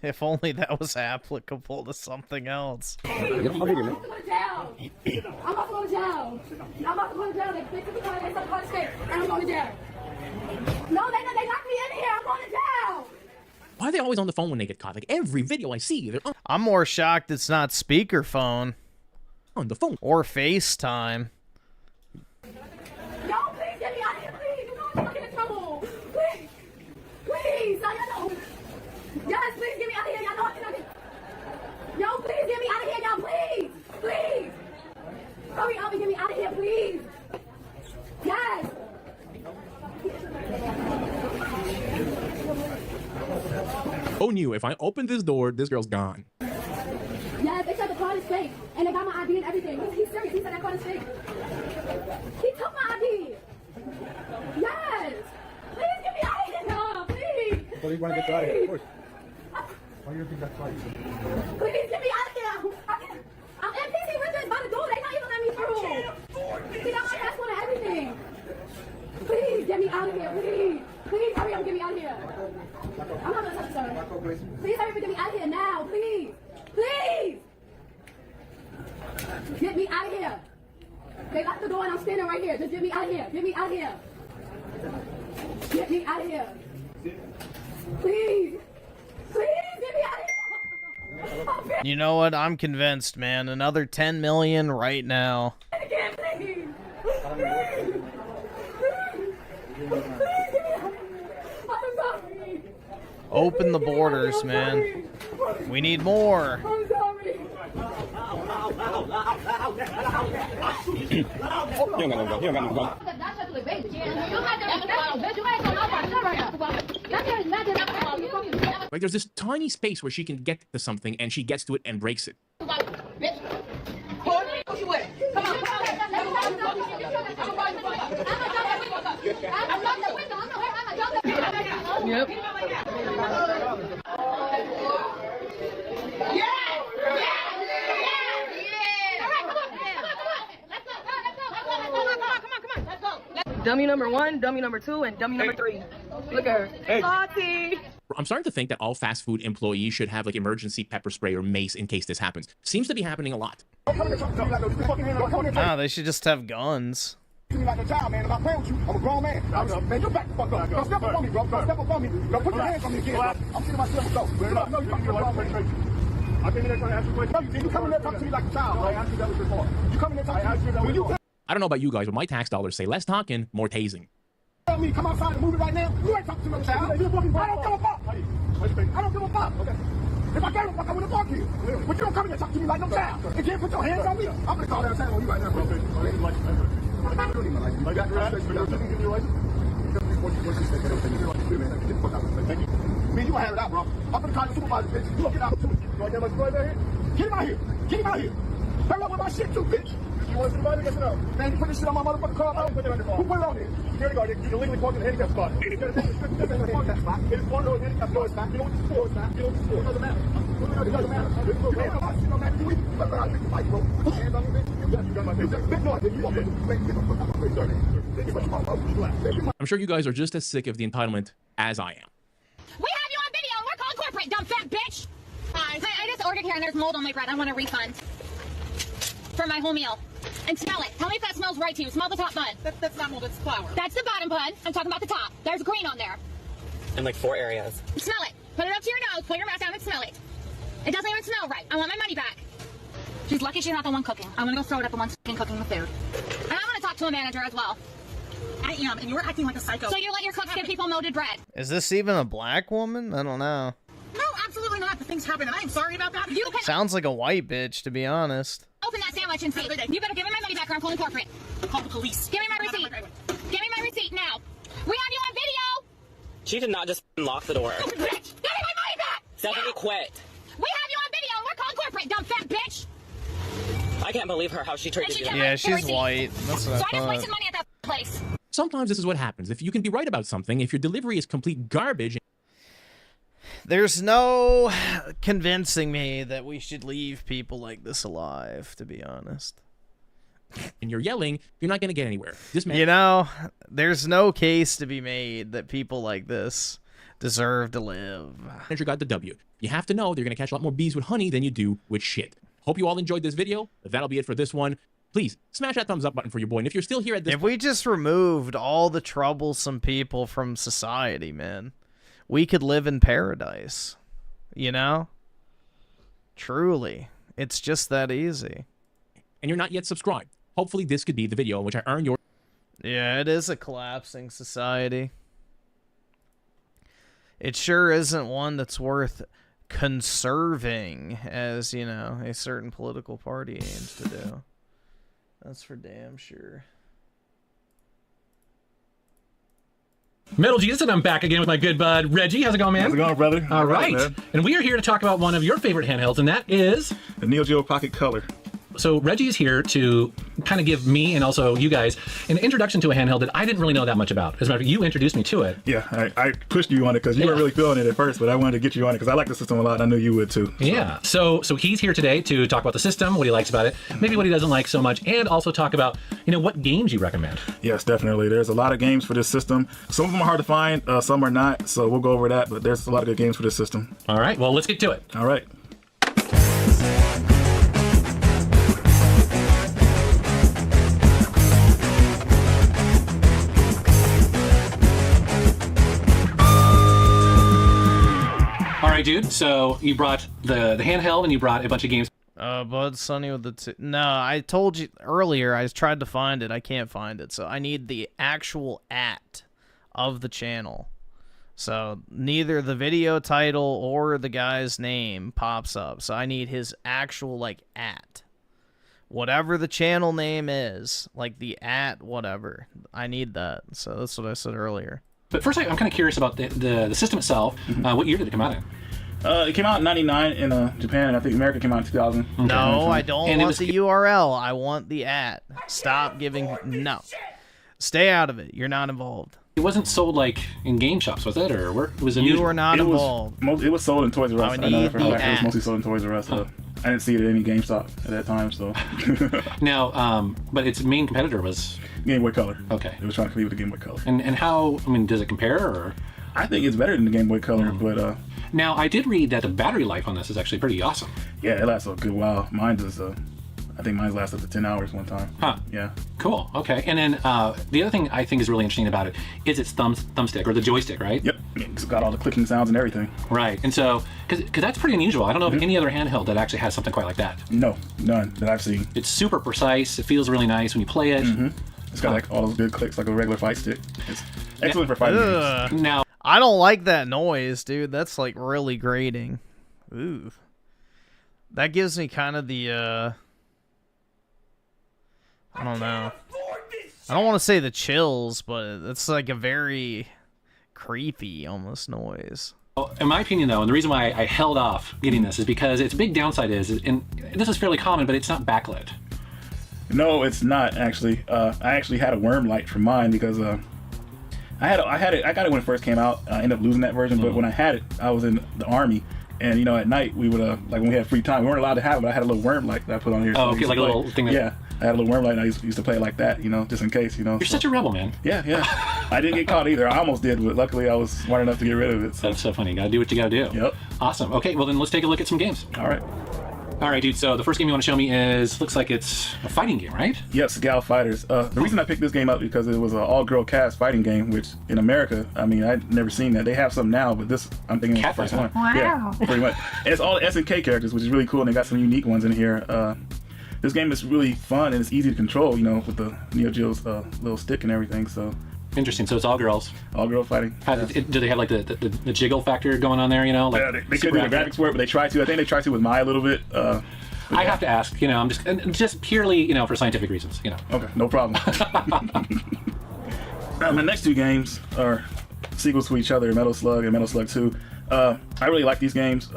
Speaker 1: If only that was applicable to something else.
Speaker 22: I'm about to go to jail. I'm about to go to jail. They took me to the state, and I'm going to jail. No, they locked me in here. I'm going to jail.
Speaker 6: Why are they always on the phone when they get caught? Like every video I see, they're on.
Speaker 1: I'm more shocked it's not speakerphone.
Speaker 6: On the phone.
Speaker 1: Or FaceTime.
Speaker 22: No, please get me out of here, please. You know I'm fucking in trouble. Please. Please. Yes, please get me out of here. Y'all know I cannot get... Yo, please get me out of here, y'all. Please. Please. Hurry up and get me out of here, please. Yes.
Speaker 6: Oh, knew if I open this door, this girl's gone.
Speaker 22: Yes, they said the card is fake. And they got my ID and everything. He's serious. He said that card is fake. He took my ID. Yes. Please get me out of here, y'all. Please.
Speaker 4: Well, you want to get you out of here, of course. Why do you think that's right?
Speaker 22: Please get me out of here. I'm NPC Richards by the door. They not even let me through. He got my passport and everything. Please get me out of here. Please. Please hurry up and get me out of here. I'm not gonna touch you, sir. Please hurry up and get me out of here now. Please. Please. Get me out of here. They locked the door and I'm standing right here. Just get me out of here. Get me out of here. Get me out of here. Please. Please get me out of here.
Speaker 1: You know what? I'm convinced, man. Another 10 million right now.
Speaker 22: Again, please.
Speaker 1: Open the borders, man. We need more.
Speaker 22: I'm sorry.
Speaker 6: Like there's this tiny space where she can get to something and she gets to it and breaks it.
Speaker 22: Yep.
Speaker 5: Dummy number 1, dummy number 2, and dummy number 3. Look at her.
Speaker 6: Hey.
Speaker 5: Lottie.
Speaker 6: I'm starting to think that all fast food employees should have like emergency pepper spray or mace in case this happens. Seems to be happening a lot.
Speaker 1: Nah, they should just have guns.
Speaker 4: Like a child, man. If I play with you, I'm a grown man. Man, you back the fuck up. Don't step up on me, bro. Don't step up on me. Don't put your hands on me again. I'm sitting myself, though. No, you fucking wrong registration. I came in there trying to ask you a question. No, you come in there talking to me like a child, bro. I asked you that was before. You come in there talking to me when you
Speaker 6: I don't know about you guys, but my tax dollars say less talking, more tasing.
Speaker 4: tell me come outside and move it right now, you ain't talking to no child. I don't give a fuck. I don't give a fuck. Okay. If I gave a fuck, I would have fucked you. But you don't come in here talking to me like no child. You can't put your hands on me. I'm gonna call that sound on you right now, bro. I got your registration. You can give me your license. Man, you gonna have it out, bro. I'm gonna call the supervisor, bitch. You gonna get out too. You want that much blood there? Get him out here. Get him out here. Hurry up with my shit too, bitch. You want somebody to get it out? Man, you put this shit on my motherfucking car. I didn't put it on your car. Who put it on there? Security guard. You illegally parked in the handicap spot. This ain't a handicap spot. It is one of those handicap spots. You know what the score is, man. You know what the score. It doesn't matter. It doesn't matter. This is a man. You don't matter to me. But I'll take the fight, bro. Put your hands on me, bitch. You got my face. Big noise. You want me to make the fuck out my face, dirty.
Speaker 6: I'm sure you guys are just as sick of the entitlement as I am.
Speaker 22: We have you on video and we're calling corporate, dumb fat bitch! Hi, I just ordered here and there's mold on my bread. I want a refund. For my whole meal. And smell it. Tell me if that smells right to you. Smell the top bun.
Speaker 5: That's not mold, it's flour.
Speaker 22: That's the bottom bun. I'm talking about the top. There's green on there.
Speaker 13: In like 4 areas.
Speaker 22: Smell it. Put it up to your nose. Put your mouth down and smell it. It doesn't even smell right. I want my money back. She's lucky she's not the one cooking. I'm gonna go throw it at the one cooking the food. And I'm gonna talk to a manager as well.
Speaker 5: I am, and you were acting like a psycho.
Speaker 22: So you let your cooks give people molded bread?
Speaker 1: Is this even a black woman? I don't know.
Speaker 5: No, absolutely not. The things happen, and I'm sorry about that.
Speaker 22: You can
Speaker 1: Sounds like a white bitch, to be honest.
Speaker 22: open that sandwich and see. You better give me my money back or I'm calling corporate.
Speaker 5: Call the police.
Speaker 22: Give me my receipt. Give me my receipt now. We have you on video.
Speaker 13: She did not just lock the door.
Speaker 22: Stupid bitch. Give me my money back.
Speaker 13: Stephanie, quit.
Speaker 22: We have you on video and we're calling corporate, dumb fat bitch.
Speaker 13: I can't believe her, how she treated you.
Speaker 1: Yeah, she's white. That's what
Speaker 22: So
Speaker 1: I
Speaker 22: I just wasted
Speaker 1: thought.
Speaker 22: money at that place.
Speaker 6: Sometimes this is what happens. If you can be right about something, if your delivery is complete garbage...
Speaker 1: There's no convincing me that we should leave people like this alive, to be honest.
Speaker 6: And you're yelling, you're not going to get anywhere. This man...
Speaker 1: You know, there's no case to be made that people like this deserve to live.
Speaker 6: Manager got the W. You have to know they're going to catch a lot more bees with honey than you do with shit. Hope you all enjoyed this video. That'll be it for this one. Please, smash that thumbs up button for your boy. And if you're still here at this
Speaker 1: If we just removed all the troublesome people from society, man, we could live in paradise. You know? Truly. It's just that easy.
Speaker 6: And you're not yet subscribed. Hopefully this could be the video in which I earn your...
Speaker 1: Yeah, it is a collapsing society. It sure isn't one that's worth conserving, as, you know, a certain political party aims to do. That's for damn sure.
Speaker 15: Metal Jesus, and I'm back again with my good bud Reggie. How's it going, man?
Speaker 19: How's it going, brother?
Speaker 15: All right.
Speaker 19: Man.
Speaker 15: And we are here to talk about one of your favorite handhelds, and that is
Speaker 19: the NEOGEO Pocket Color.
Speaker 15: So Reggie is here to kind of give me and also you guys an introduction to a handheld that I didn't really know that much about. As a matter of fact, you introduced me to it.
Speaker 19: Yeah, I pushed you on it because you weren't really feeling it at first, but I wanted to get you on it because I like the system a lot. And I knew you would too. So.
Speaker 15: Yeah. So he's here today to talk about the system, what he likes about it, maybe what he doesn't like so much, and also talk about, you know, what games you recommend.
Speaker 19: Yes, definitely. There's a lot of games for this system. Some of them are hard to find, some are not. So we'll go over that. But there's a lot of good games for this system.
Speaker 15: All right. Well, let's get to it.
Speaker 19: All right.
Speaker 15: All right, dude. So you brought the handheld and you brought a bunch of games.
Speaker 1: Bud Sunny with the No, I told you earlier I tried to find it. I can't find it. So I need the actual @ of the channel. So neither the video title or the guy's name pops up. So I need his actual, like, @ whatever the channel name is, like the @ whatever. I need that. So that's what I said earlier.
Speaker 15: But first, I'm kind of curious about the system itself. What year did it come out in?
Speaker 19: It came out in '99 in Japan, and I think America came out in 2000.
Speaker 1: Okay. No, I don't want the URL. I want the @ Stop giving... No. Stay out of it. You're not involved.
Speaker 15: It wasn't sold like in game shops, was it, or where was it?
Speaker 1: You were not involved.
Speaker 19: It was sold in Toys R Us.
Speaker 1: I need the
Speaker 19: It was mostly sold in Toys R Us. So I didn't see it at any GameStop at that time. So
Speaker 15: now, but its main competitor was
Speaker 19: Game Boy Color.
Speaker 15: Okay,
Speaker 19: it was trying to compete with the Game Boy Color.
Speaker 15: And how? I mean, does it compare? Or
Speaker 19: I think it's better than the Game Boy Color, but
Speaker 15: now I did read that the battery life on this is actually pretty awesome.
Speaker 19: Yeah, it lasts a good while. Mine does. I think mine lasts up to 10 hours one time.
Speaker 15: Huh.
Speaker 19: Yeah.
Speaker 15: Cool. Okay. And then the other thing I think is really interesting about it is its thumbstick or the joystick, right?
Speaker 19: Yep. It's got all the clicking sounds and everything.
Speaker 15: Right. And so, because that's pretty unusual. I don't know of any other handheld that actually has something quite like that.
Speaker 19: No, none that I've seen.
Speaker 15: It's super precise. It feels really nice when you play it.
Speaker 19: It's got like all those good clicks like a regular fight stick. It's excellent for fighting games.
Speaker 15: Now,
Speaker 1: I don't like that noise, dude. That's like really grating. Ooh. That gives me kind of the I don't know. I don't want to say the chills, but it's like a very creepy almost noise.
Speaker 15: In my opinion, though, and the reason why I held off getting this is because its big downside is, and this is fairly common, but it's not backlit.
Speaker 19: No, it's not actually. I actually had a worm light for mine because I got it when it first came out. I ended up losing that version, but when I had it, I was in the Army. And you know, at night we would like when we had free time, we weren't allowed to have it. But I had a little worm light that I put on here.
Speaker 15: Oh, okay, like a little thing.
Speaker 19: Yeah, I had a little worm light. And I used to play it like that, you know, just in case, you know.
Speaker 15: You're such a rebel, man.
Speaker 19: Yeah. I didn't get caught either. I almost did, but luckily I was smart enough to get rid of it. So.
Speaker 15: That's so funny. You gotta do what you gotta do.
Speaker 19: Yep.
Speaker 15: Awesome. Okay, well then let's take a look at some games.
Speaker 19: All right.
Speaker 15: All right, dude. So the first game you want to show me looks like it's a fighting game, right?
Speaker 19: Yes, Gal Fighters. The reason I picked this game up because it was an all-girl cast fighting game, which in America, I mean, I'd never seen that. They have some now, but this, I'm thinking it's the first one.
Speaker 22: Wow.
Speaker 19: Yeah, pretty much. And it's all SNK characters, which is really cool, and they got some unique ones in here. This game is really fun, and it's easy to control, you know, with the NEOGEO's little stick and everything, so.
Speaker 15: Interesting. So it's all girls.
Speaker 19: All girl fighting.
Speaker 15: Do they have like the jiggle factor going on there? You know, like
Speaker 19: yeah, they couldn't do the graphics for it, but they tried to. I think they tried to with Mai a little bit.
Speaker 15: I have to ask. You know, I'm just purely, you know, for scientific reasons. You know.
Speaker 19: Okay, no problem. My next two games are sequels to each other: Metal Slug and Metal Slug 2. I really like these games.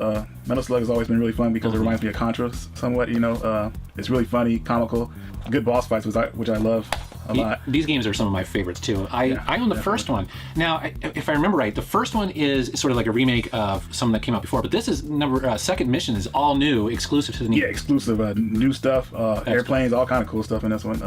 Speaker 19: Metal Slug has always been really fun because it reminds me of Contra somewhat. You know, it's really funny, comical, good boss fights, which I love. A lot.
Speaker 15: These games are some of my favorites too. I own the first one. Now, if I remember right, the first one is sort of like a remake of some that came out before, but this is second mission is all new, exclusive to the new.
Speaker 19: Yeah, exclusive, new stuff, airplanes, all kind of cool stuff in this one.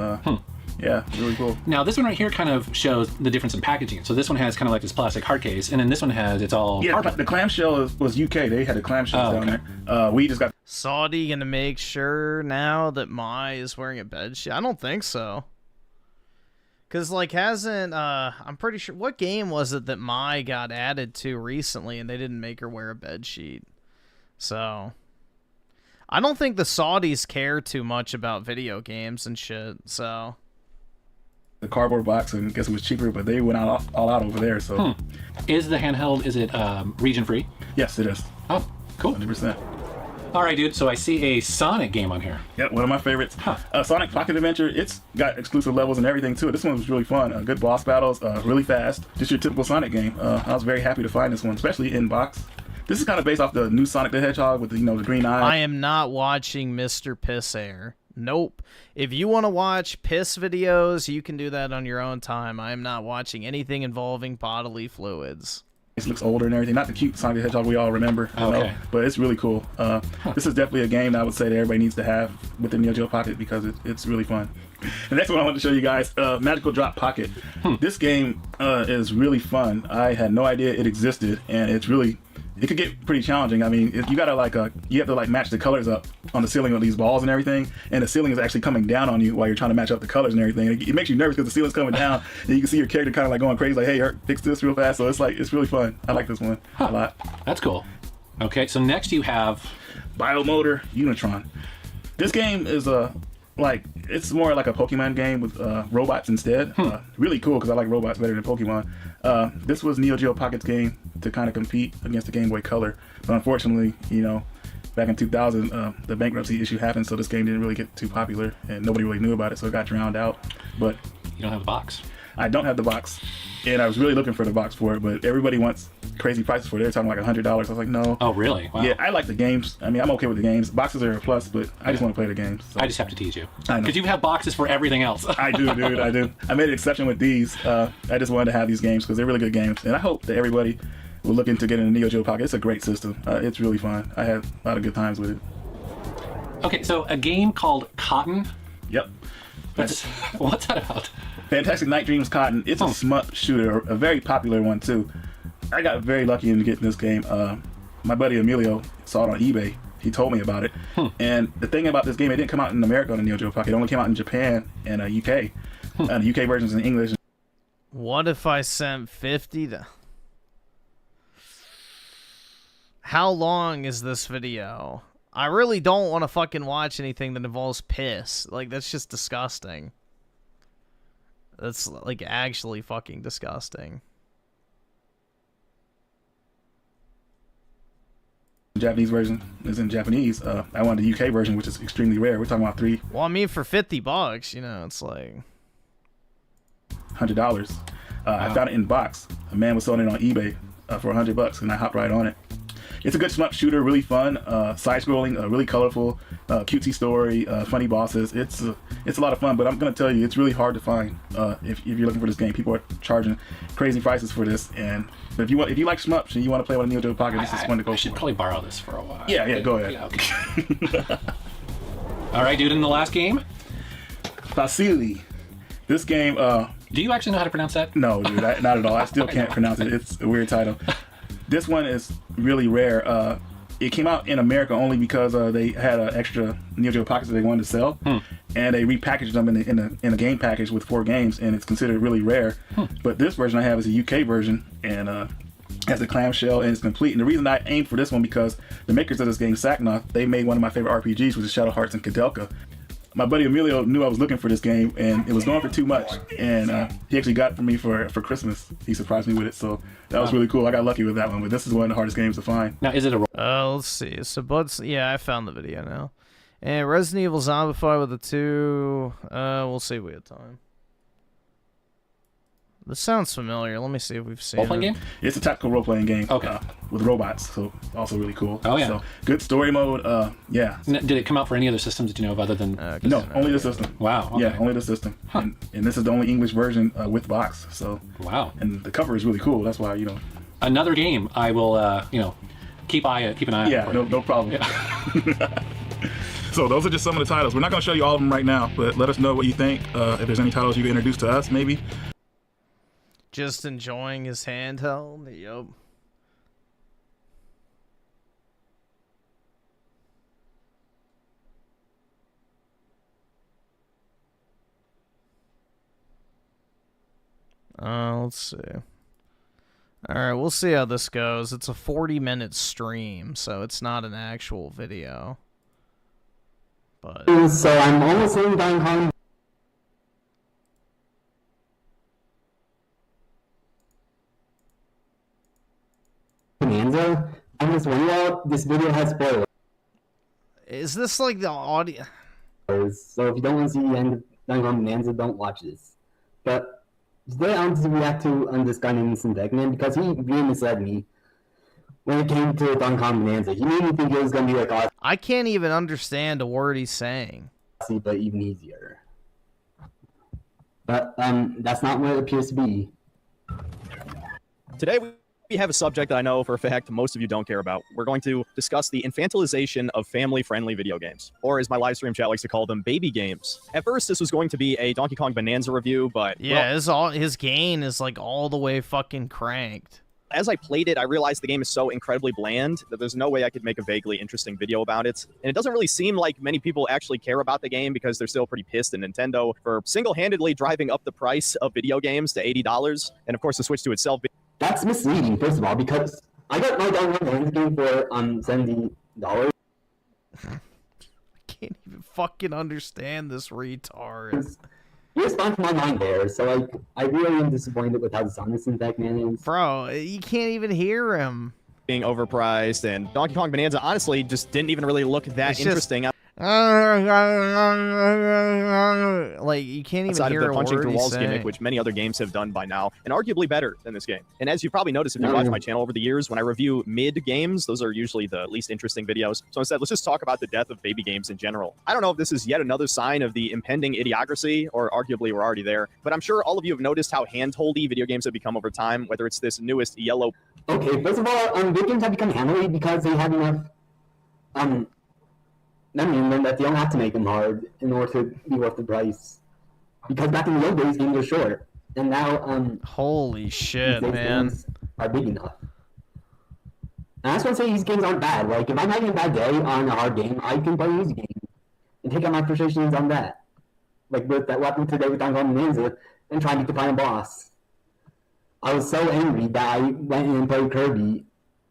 Speaker 19: Yeah, really cool.
Speaker 15: Now, this one right here kind of shows the difference in packaging. So this one has kind of like this plastic hard case, and then this one has it's all.
Speaker 19: Yeah, the clamshell was UK. They had the clamshell down there. We just got.
Speaker 1: Saudi gonna make sure now that Mai is wearing a bed sheet? I don't think so. Cause like hasn't I'm pretty sure what game was it that Mai got added to recently and they didn't make her wear a bed sheet. So I don't think the Saudis care too much about video games and shit. So
Speaker 19: the cardboard box and I guess it was cheaper, but they went all out over there. So
Speaker 15: is the handheld? Is it region free?
Speaker 19: Yes, it is.
Speaker 15: Oh, cool.
Speaker 19: 100%.
Speaker 15: All right, dude. So I see a Sonic game on here.
Speaker 19: Yeah, one of my favorites. Sonic Pocket Adventure. It's got exclusive levels and everything too. This one was really fun. Good boss battles, really fast. Just your typical Sonic game. I was very happy to find this one, especially in box. This is kind of based off the new Sonic the Hedgehog with the, the green eye.
Speaker 1: I am not watching Mr. Piss Air. Nope. If you want to watch piss videos, you can do that on your own time. I am not watching anything involving bodily fluids.
Speaker 19: It looks older and everything. Not the cute Sonic the Hedgehog we all remember, but it's really cool. This is definitely a game that I would say that everybody needs to have with the NEOGEO Pocket because it's really fun. The next one I want to show you guys, Magical Drop Pocket. This game is really fun. I had no idea it existed, and it could get pretty challenging. I mean, you gotta you have to match the colors up on the ceiling of these balls and everything, and the ceiling is actually coming down on you while you're trying to match up the colors and everything. It makes you nervous because the ceiling's coming down, and you can see your character kind of going crazy, like, "Hey, fix this real fast." So it's really fun. I like this one a lot.
Speaker 15: That's cool. Okay, so next you have
Speaker 19: Biomotor Unitron. This game is it's more like a Pokemon game with robots instead. Really cool because I like robots better than Pokemon. This was NEOGEO Pocket's game to kind of compete against the Game Boy Color, but unfortunately, back in 2000, the bankruptcy issue happened, so this game didn't really get too popular, and nobody really knew about it, so it got drowned out. But
Speaker 15: you don't have a box.
Speaker 19: I don't have the box, and I was really looking for the box for it, but everybody wants crazy prices for it. They're talking like $100. I was like, no.
Speaker 15: Oh, really? Wow.
Speaker 19: Yeah, I like the games. I mean, I'm okay with the games. Boxes are a plus, but I just want to play the games. So.
Speaker 15: I just have to tease you.
Speaker 19: I know.
Speaker 15: Because you have boxes for everything else.
Speaker 19: I do, dude. I do. I made an exception with these. I just wanted to have these games because they're really good games, and I hope that everybody will look into getting a NEOGEO Pocket. It's a great system. It's really fun. I had a lot of good times with it.
Speaker 15: Okay, so a game called Cotton.
Speaker 19: Yep.
Speaker 15: What's that about?
Speaker 19: Fantastic Night Dreams Cotton. It's a smut shooter, a very popular one too. I got very lucky in getting this game. My buddy Emilio saw it on eBay. He told me about it. And the thing about this game, it didn't come out in America on the NEOGEO Pocket. It only came out in Japan and UK. The UK version's in English.
Speaker 1: What if I sent 50 to... How long is this video? I really don't want to fucking watch anything that involves piss. Like, that's just disgusting. That's, like, actually fucking disgusting.
Speaker 19: The Japanese version is in Japanese. I wanted the UK version, which is extremely rare. We're talking about
Speaker 1: Well, I mean, for $50, you know, it's like...
Speaker 19: $100. I found it in box. A man was selling it on eBay for $100, and I hopped right on it. It's a good smut shooter, really fun, side-scrolling, really colorful, cutesy story, funny bosses. It's a lot of fun, but I'm gonna tell you, it's really hard to find if you're looking for this game. People are charging crazy prices for this, but if you like shmups and you want to play with a NEOGEO Pocket, this is one to go for.
Speaker 15: I should probably borrow this for a while.
Speaker 19: Yeah, go ahead.
Speaker 15: Yeah, okay. All right, dude. In the last game,
Speaker 19: Facili. This game.
Speaker 15: Do you actually know how to pronounce that?
Speaker 19: No, dude, not at all. I still can't pronounce it. It's a weird title. This one is really rare. It came out in America only because they had extra NEOGEO Pockets that they wanted to sell, and they repackaged them in a game package with 4 games, and it's considered really rare. But this version I have is a UK version, and has a clamshell, and it's complete. And the reason I aimed for this one because the makers of this game, Sacknoth, they made one of my favorite RPGs, which is Shadow Hearts and Kadelka. My buddy Emilio knew I was looking for this game, and it was going for too much, and he actually got it for me for Christmas. He surprised me with it, so that was really cool. I got lucky with that one, but this is one of the hardest games to find.
Speaker 15: Now, is it a...
Speaker 1: let's see. So, yeah, I found the video now. And Resident Evil Zombified with the 2. We'll see if we have time. This sounds familiar. Let me see if we've seen
Speaker 15: role-playing game?
Speaker 19: It's a tactical role-playing game.
Speaker 15: Okay.
Speaker 19: With robots, so also really cool.
Speaker 15: Oh, yeah.
Speaker 19: So, good story mode. Yeah.
Speaker 15: Did it come out for any other systems that you know of other than...
Speaker 19: No, only the system.
Speaker 15: Wow. Okay.
Speaker 19: Yeah, only the system. And this is the only English version with box. So.
Speaker 15: Wow.
Speaker 19: And the cover is really cool. That's why,
Speaker 15: Another game I will, keep an eye on.
Speaker 19: Yeah, no problem. Yeah. So those are just some of the titles. We're not going to show you all of them right now, but let us know what you think. If there's any titles you can introduce to us, maybe.
Speaker 1: Just enjoying his handheld. Yup. Let's see. Alright, we'll see how this goes. It's a 40-minute stream, so it's not an actual video. But...
Speaker 11: So I'm almost in downtown. Bananza, I'm just warning you out, this video has spoilers.
Speaker 1: Is this like the audio?
Speaker 11: So if you don't want to see the end of Donkey Kong Bonanza, don't watch this. But today I want to react to this guy named Deckman because he really misled me when it came to Donkey Kong Bonanza. He made me think it was going to be like
Speaker 1: I can't even understand a word he's saying.
Speaker 11: But even easier. But that's not what it appears to be.
Speaker 17: Today we have a subject that I know for a fact most of you don't care about. We're going to discuss the infantilization of family-friendly video games, or as my live stream chat likes to call them, baby games. At first, this was going to be a Donkey Kong Bonanza review, but
Speaker 1: yeah, his gain is like all the way fucking cranked.
Speaker 17: As I played it, I realized the game is so incredibly bland that there's no way I could make a vaguely interesting video about it. And it doesn't really seem like many people actually care about the game because they're still pretty pissed at Nintendo for single-handedly driving up the price of video games to $80. And of course, the Switch to itself.
Speaker 11: That's misleading, first of all, because I got my Donkey Kong Bonanza game for $70.
Speaker 1: I can't even fucking understand this retard.
Speaker 11: You respond from online there, so like I really am disappointed with how the sound in Deckman is.
Speaker 1: Bro, you can't even hear him.
Speaker 17: Being overpriced, and Donkey Kong Bonanza honestly just didn't even really look that interesting.
Speaker 1: Like, you can't even
Speaker 17: outside
Speaker 1: hear
Speaker 17: of the
Speaker 1: a
Speaker 17: punching
Speaker 1: word
Speaker 17: through
Speaker 1: he's
Speaker 17: walls
Speaker 1: saying.
Speaker 17: gimmick, which many other games have done by now, and arguably better than this game. And as you've probably noticed if you watch my channel over the years, when I review mid games, those are usually the least interesting videos. So instead, let's just talk about the death of baby games in general. I don't know if this is yet another sign of the impending idiocracy, or arguably we're already there, but I'm sure all of you have noticed how hand-holdy video games have become over time, whether it's this newest yellow...
Speaker 11: Okay, first of all, video games have become hand-holdy because they have enough, that they don't have to make them hard in order to be worth the price. Because back in the old days, games were short, and now,
Speaker 1: holy shit, man.
Speaker 11: Games are big enough. And I just want to say these games aren't bad. Like, if I'm having a bad day on a hard game, I can play an easy game and take out my frustrations on that. Like with that weapon today with DK Bananza and trying to find a boss. I was so angry that I went in and played Kirby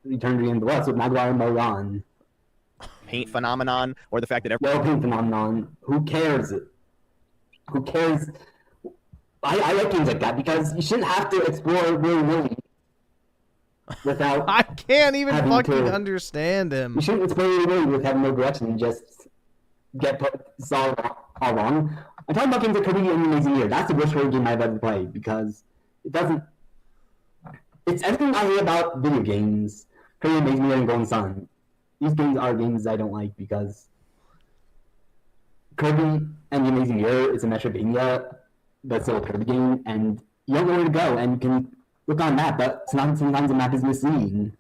Speaker 11: Return to the End of the West with Maguire and Moran.
Speaker 17: Paint phenomenon, or the fact that
Speaker 11: well, paint phenomenon. Who cares? Who cares? I like games like that because you shouldn't have to explore willy-nilly without.
Speaker 1: I can't even fucking understand him.
Speaker 11: You shouldn't explore willy-nilly with having no direction and just get solved all wrong. I'm talking about games like Kirby and Amazing Year. That's the worst horror game I've ever played because it doesn't. It's everything I hate about video games. Kirby, Amazing Year, and Golden Sun. These games are games I don't like because Kirby and the Amazing Year is a Metroidvania that's still a Kirby game, and you don't know where to go, and you can look on a map, but sometimes the map is misleading.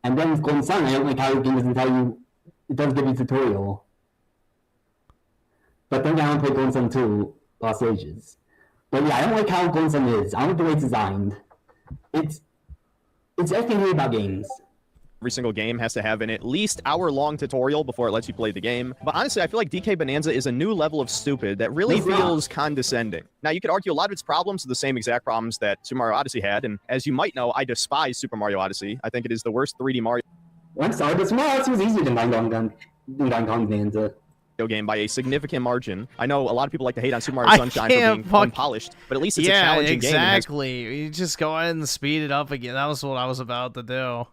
Speaker 11: And then with Golden Sun, I don't like how the game doesn't tell you, it does give you a tutorial. But then I want to play Golden Sun 2, Lost Ages. But yeah, I don't like how Golden Sun is. I don't like the way it's designed. It's everything I hate about games.
Speaker 17: Every single game has to have an at least hour-long tutorial before it lets you play the game. But honestly, I feel like DK Bananza is a new level of stupid that really feels condescending. Now, you could argue a lot of its problems are the same exact problems that Super Mario Odyssey had, and as you might know, I despise Super Mario Odyssey. I think it is the worst 3D Mario...
Speaker 11: I'm sorry, but Super Mario Odyssey was easier than DK Bananza.
Speaker 17: Game by a significant margin. I know a lot of people like to hate on Super Mario Sunshine for being unpolished, but at least it's a challenging game.
Speaker 1: Yeah, exactly. You just go ahead and speed it up again. That was what I was about to do.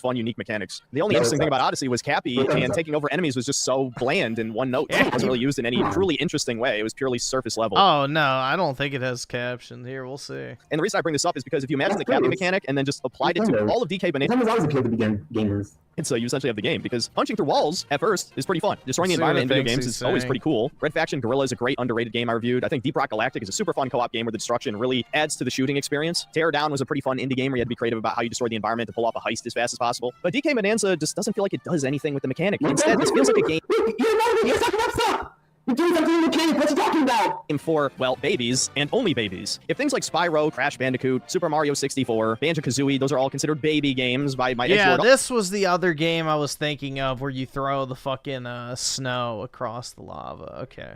Speaker 17: Fun, unique mechanics. The only interesting thing about Odyssey was Cappy, and taking over enemies was just so bland in one note. It wasn't really used in any truly interesting way. It was purely surface level.
Speaker 1: Oh, no, I don't think it has caption. Here, we'll see.
Speaker 17: And the reason I bring this up is because if you imagine the Cappy mechanic and then just applied it to all of DK Bananza...
Speaker 11: That always appealed to gamers.
Speaker 17: And so you essentially have the game, because punching through walls, at first, is pretty fun. Destroying the environment in video games is always pretty cool. Red Faction Guerrilla is a great underrated game I reviewed. I think Deep Rock Galactic is a super fun co-op game where the destruction really adds to the shooting experience. Tear Down was a pretty fun indie game where you had to be creative about how you destroy the environment to pull off a heist as fast as possible. But DK Bananza just doesn't feel like it does anything with the mechanic. Instead, this feels like a game...
Speaker 11: You're talking about stuff! You're doing something with the mechanic! What you talking about?
Speaker 17: For, well, babies, and only babies. If things like Spyro, Crash Bandicoot, Super Mario 64, Banjo-Kazooie, those are all considered baby games by my
Speaker 1: Yeah, this was the other game I was thinking of where you throw the fucking snow across the lava. Okay.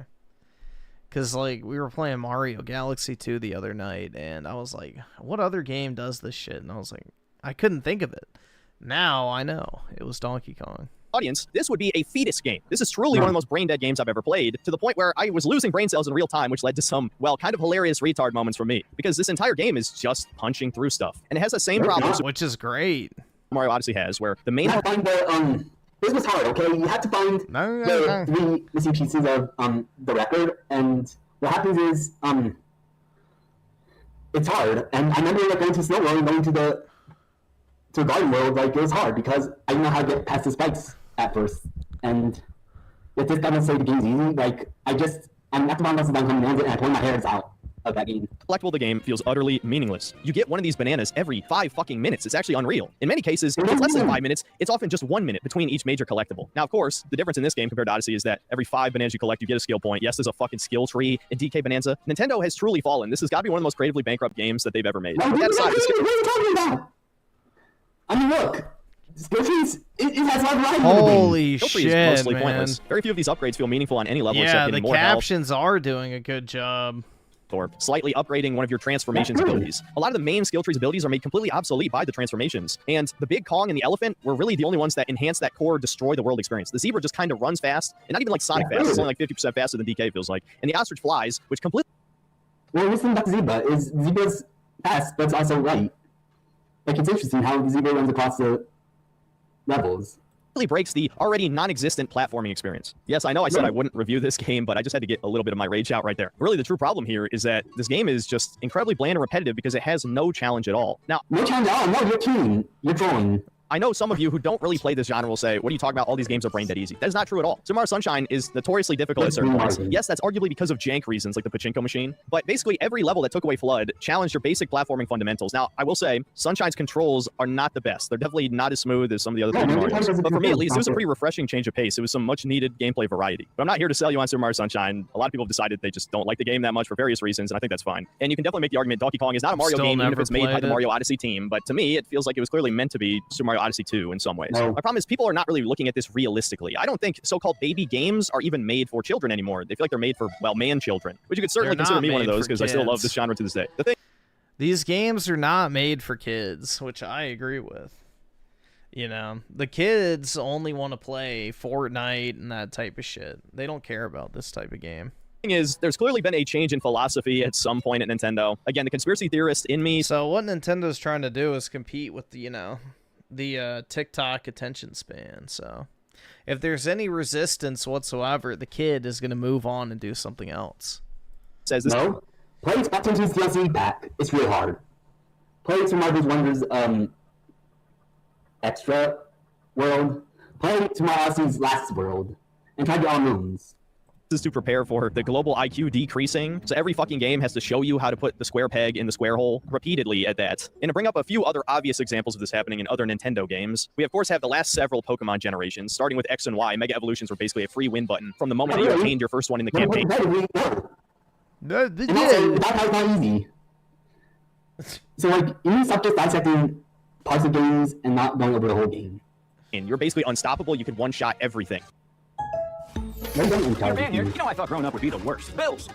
Speaker 1: Because, like, we were playing Mario Galaxy 2 the other night, and I was like, what other game does this shit? And I was like, I couldn't think of it. Now I know. It was Donkey Kong.
Speaker 17: Audience, this would be a fetus game. This is truly one of the most brain-dead games I've ever played, to the point where I was losing brain cells in real time, which led to some, well, kind of hilarious retard moments for me. Because this entire game is just punching through stuff. And it has the same problem.
Speaker 1: Which is great.
Speaker 17: Mario Odyssey has, where the main...
Speaker 11: You have to find the, this was hard, okay? You have to find the 3 missing pieces of, the record, and what happens is, it's hard. And I remember, like, going to Snow World and going to the Garden World, like, it was hard, because I didn't know how to get past the spikes at first. And if this guy doesn't say the game's easy, like, I'm at the bottom of the down and I pull my hairs out of that game.
Speaker 17: Collectible, the game feels utterly meaningless. You get one of these bananas every 5 fucking minutes. It's actually unreal. In many cases, if it's less than 5 minutes, it's often just 1 minute between each major collectible. Now, of course, the difference in this game compared to Odyssey is that every 5 bananas you collect, you get a skill point. Yes, there's a fucking skill tree in DK Bananza. Nintendo has truly fallen. This has got to be one of the most creatively bankrupt games that they've ever made.
Speaker 11: What are you talking about? I mean, look. Skill trees, it has a lot of variety.
Speaker 1: Holy shit,
Speaker 17: is mostly
Speaker 1: man.
Speaker 17: Pointless. Very few of these upgrades feel meaningful on any level except
Speaker 1: Yeah,
Speaker 17: getting
Speaker 1: the
Speaker 17: more health.
Speaker 1: captions are doing a good job.
Speaker 17: Or slightly upgrading one of your transformations abilities. A lot of the main skill tree's abilities are made completely obsolete by the transformations. And the Big Kong and the Elephant were really the only ones that enhance that core destroy the world experience. The Zebra just kind of runs fast, and not even like Sonic fast. It's only like 50% faster than DK feels like. And the Ostrich flies, which completely...
Speaker 11: Well, what's about the Zebra is Zebra's fast, but it's also light. Like, it's interesting how the Zebra runs across the levels.
Speaker 17: breaks the already non-existent platforming experience. Yes, I know I said I wouldn't review this game, but I just had to get a little bit of my rage out right there. Really, the true problem here is that this game is just incredibly bland and repetitive because it has no challenge at all. Now,
Speaker 11: no challenge at all. No, you're team. You're drawing.
Speaker 17: I know some of you who don't really play this genre will say, what are you talking about? All these games are brain dead easy. That is not true at all. Super Mario Sunshine is notoriously difficult at certain points. Yes, that's arguably because of jank reasons like the pachinko machine, but basically every level that took away FLUDD challenged your basic platforming fundamentals. Now, I will say, Sunshine's controls are not the best. They're definitely not as smooth as some of the other 3D Marios. But for me, at least, it was a pretty refreshing change of pace. It was some much needed gameplay variety. But I'm not here to sell you on Super Mario Sunshine. A lot of people have decided they just don't like the game that much for various reasons, and I think that's fine. And you can definitely make the argument Donkey Kong is not a Mario game, even if it's made by the Mario Odyssey team. But to me, it feels like it was clearly meant to be Super Mario Odyssey 2 in some ways. No. My problem is people are not really looking at this realistically. I don't think so-called baby games are even made for children anymore. They feel like they're made for, well, man children, which you could certainly consider me one of those because I still love this genre to this day.
Speaker 1: These games are not made for kids, which I agree with. You know, the kids only want to play Fortnite and that type of shit. They don't care about this type of game.
Speaker 17: Is there's clearly been a change in philosophy at some point at Nintendo. Again, the conspiracy theorist in me.
Speaker 1: So what Nintendo's trying to do is compete with the, you know, the TikTok attention span. So if there's any resistance whatsoever, the kid is going to move on and do something else.
Speaker 17: Says this.
Speaker 11: No, play Splatoon's DLC back. It's real hard. Play Super Mario Wonders Extra World. Play Super Mario Odyssey's Last World, and try to get all moons.
Speaker 17: Is to prepare for the global IQ decreasing. So every fucking game has to show you how to put the square peg in the square hole repeatedly at that. And to bring up a few other obvious examples of this happening in other Nintendo games, we of course have the last several Pokemon generations, starting with X and Y. Mega Evolutions were basically a free win button from the moment that you obtained your first one in the campaign.
Speaker 11: That's not easy. So like, you need to stop just dissecting parts of games and not going over the whole game.
Speaker 17: And you're basically unstoppable. You could one-shot everything.
Speaker 11: You're
Speaker 17: man here. You know I thought growing up would be the worst. Bills.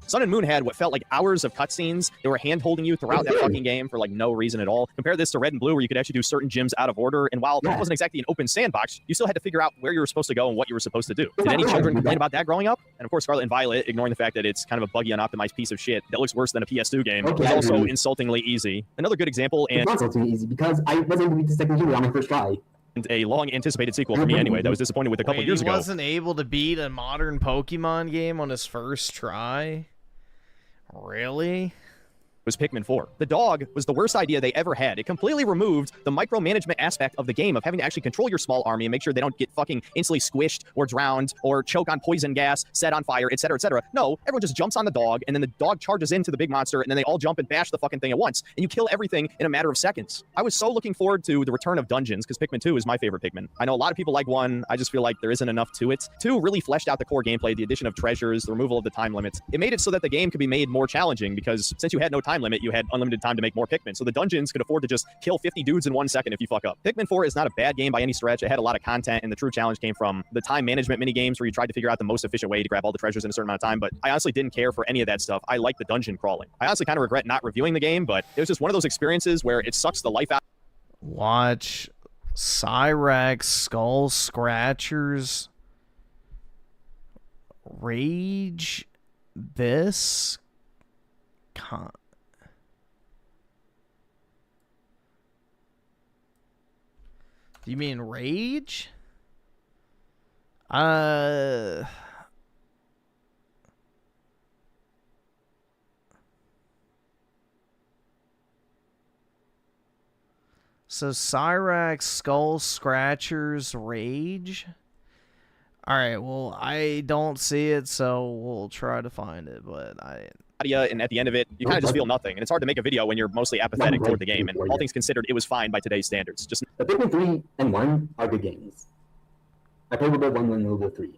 Speaker 17: Sun and Moon had what felt like hours of cutscenes. They were hand-holding you throughout that fucking game for like no reason at all. Compare this to Red and Blue, where you could actually do certain gyms out of order. And while it wasn't exactly an open sandbox, you still had to figure out where you were supposed to go and what you were supposed to do. Did any children complain about that growing up? And of course, Scarlet and Violet, ignoring the fact that it's kind of a buggy, unoptimized piece of shit that looks worse than a PS2 game, was also insultingly easy. Another good example, and
Speaker 11: it's not insultingly easy because I wasn't able to beat the second game on my first try.
Speaker 17: And a long-anticipated sequel for me anyway. That was disappointed with a couple years ago.
Speaker 1: He wasn't able to beat a modern Pokemon game on his first try? Really?
Speaker 17: Was Pikmin 4. The dog was the worst idea they ever had. It completely removed the micromanagement aspect of the game of having to actually control your small army and make sure they don't get fucking instantly squished or drowned or choke on poison gas, set on fire, etc., etc. No, everyone just jumps on the dog and then the dog charges into the big monster and then they all jump and bash the fucking thing at once and you kill everything in a matter of seconds. I was so looking forward to the return of dungeons because Pikmin 2 is my favorite Pikmin. I know a lot of people like 1. I just feel like there isn't enough to it. 2 really fleshed out the core gameplay, the addition of treasures, the removal of the time limits. It made it so that the game could be made more challenging because since you had no time limit, you had unlimited time to make more Pikmin. So the dungeons could afford to just kill 50 dudes in 1 second if you fuck up. Pikmin 4 is not a bad game by any stretch. It had a lot of content, and the true challenge came from the time management mini games where you tried to figure out the most efficient way to grab all the treasures in a certain amount of time, but I honestly didn't care for any of that stuff. I like the dungeon crawling. I honestly kind of regret not reviewing the game, but it was just one of those experiences where it sucks the life out.
Speaker 1: Watch Cyraxx Skull Scratchers Rage this Do you mean Rage? So Cyraxx Skull Scratchers Rage? Alright, well, I don't see it, so we'll try to find it, but
Speaker 17: and at the end of it, you kind of just feel nothing. And it's hard to make a video when you're mostly apathetic toward the game. And all things considered, it was fine by today's standards. Just
Speaker 11: the Pikmin 3 and 1 are good games. I played a little bit 1 and a little bit 3.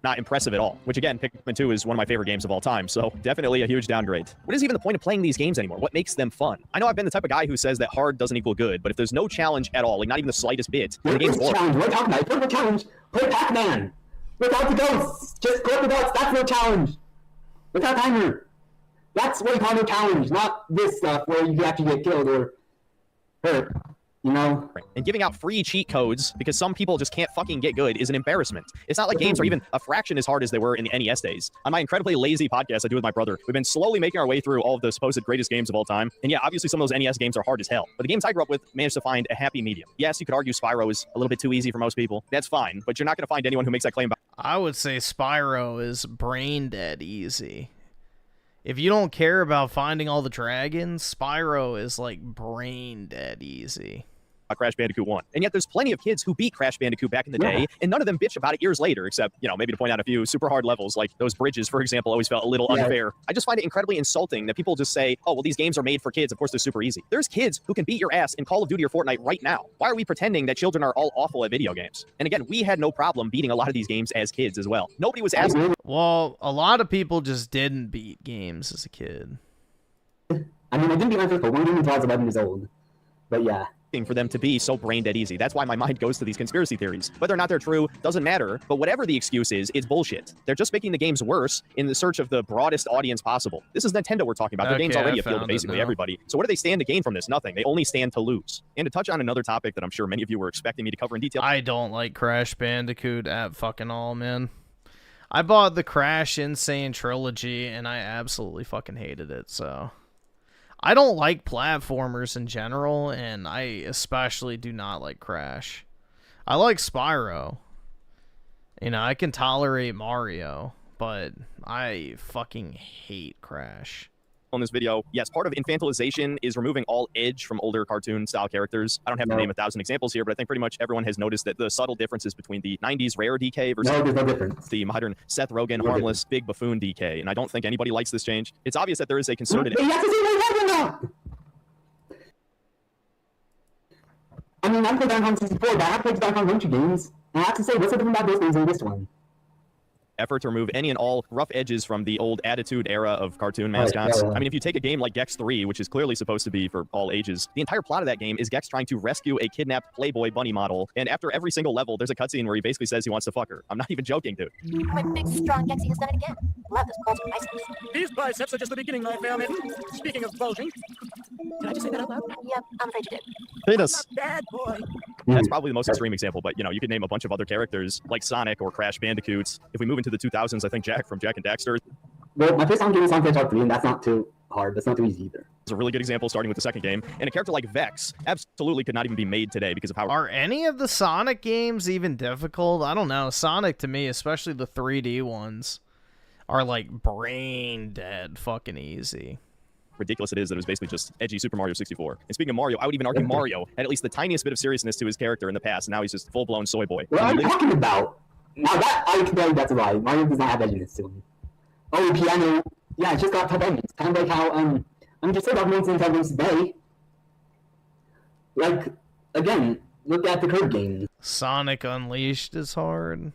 Speaker 17: Not impressive at all. Which again, Pikmin 2 is one of my favorite games of all time. So definitely a huge downgrade. What is even the point of playing these games anymore? What makes them fun? I know I've been the type of guy who says that hard doesn't equal good, but if there's no challenge at all, like not even the slightest bit, the game's boring.
Speaker 11: Challenge. We're talking about it. Challenge. Play Pac-Man. Without the ghosts. Just collect the dots. That's no challenge. Without timer. That's what you call a challenge, not this stuff where you actually get killed or hurt. You know?
Speaker 17: And giving out free cheat codes because some people just can't fucking get good is an embarrassment. It's not like games are even a fraction as hard as they were in the NES days. On my incredibly lazy podcast I do with my brother, we've been slowly making our way through all of the supposed greatest games of all time. And yeah, obviously some of those NES games are hard as hell. But the games I grew up with managed to find a happy medium. Yes, you could argue Spyro is a little bit too easy for most people. That's fine, but you're not going to find anyone who makes that claim about.
Speaker 1: I would say Spyro is brain dead easy. If you don't care about finding all the dragons, Spyro is like brain dead easy.
Speaker 17: Crash Bandicoot 1. And yet there's plenty of kids who beat Crash Bandicoot back in the day, and none of them bitch about it years later, except, you know, maybe to point out a few super hard levels, like those bridges, for example, always felt a little unfair. I just find it incredibly insulting that people just say, oh, well, these games are made for kids. Of course, they're super easy. There's kids who can beat your ass in Call of Duty or Fortnite right now. Why are we pretending that children are all awful at video games? And again, we had no problem beating a lot of these games as kids as well. Nobody was asking.
Speaker 1: Well, a lot of people just didn't beat games as a kid.
Speaker 11: I mean, I didn't beat my first one game until I was 11 years old. But yeah.
Speaker 17: For them to be so brain dead easy. That's why my mind goes to these conspiracy theories. Whether or not they're true doesn't matter, but whatever the excuse is, it's bullshit. They're just making the games worse in the search of the broadest audience possible. This is Nintendo we're talking about. Their games already appeal to basically everybody. So what do they stand to gain from this? Nothing. They only stand to lose. And to touch on another topic that I'm sure many of you were expecting me to cover in detail.
Speaker 1: I don't like Crash Bandicoot at fucking all, man. I bought the Crash Insane Trilogy and I absolutely fucking hated it, so... I don't like platformers in general, and I especially do not like Crash. I like Spyro. You know, I can tolerate Mario, but I fucking hate Crash.
Speaker 17: On this video, yes, part of infantilization is removing all edge from older cartoon-style characters. I don't have to name 1,000 examples here, but I think pretty much everyone has noticed that the subtle differences between the 90s rare DK versus the modern Seth Rogen, harmless, big buffoon DK, and I don't think anybody likes this change. It's obvious that there is a concerted...
Speaker 11: I mean, I played Donkey Kong 64, but I played Donkey Kong Country games, and I have to say, what's the difference about those games and this one?
Speaker 17: Effort to remove any and all rough edges from the old Attitude era of cartoon mascots. I mean, if you take a game like Gex 3, which is clearly supposed to be for all ages, the entire plot of that game is Gex trying to rescue a kidnapped Playboy bunny model, and after every single level, there's a cutscene where he basically says he wants to fuck her. I'm not even joking, dude.
Speaker 7: My big, strong Gexy has done it again. Love those bulging biceps.
Speaker 8: These biceps are just the beginning, my fair maiden. Speaking of bulging, did I just say that out loud?
Speaker 7: Yep, I'm afraid you did.
Speaker 17: Penis.
Speaker 8: Bad boy.
Speaker 17: That's probably the most extreme example, but, you know, you could name a bunch of other characters, like Sonic or Crash Bandicoots. If we move into the 2000s, I think Jack from Jack and Daxter.
Speaker 11: Well, my first time game is Sonic Hedgehog 3, and that's not too hard. That's not too easy either.
Speaker 17: It's a really good example, starting with the second game. And a character like Vex absolutely could not even be made today because of how...
Speaker 1: Are any of the Sonic games even difficult? I don't know. Sonic, to me, especially the 3D ones, are like brain dead fucking easy.
Speaker 17: Ridiculous it is that it was basically just edgy Super Mario 64. And speaking of Mario, I would even argue Mario had at least the tiniest bit of seriousness to his character in the past, and now he's just full-blown soy boy.
Speaker 11: What are you talking about? Now that, I can tell you that's a lie. Mario does not have edginess to him. Oh, piano. Yeah, it's just got tough endings. Kind of like how, I'm just about Monster Intelligence Bay. Like, again, look at the Curve game.
Speaker 1: Sonic Unleashed is hard.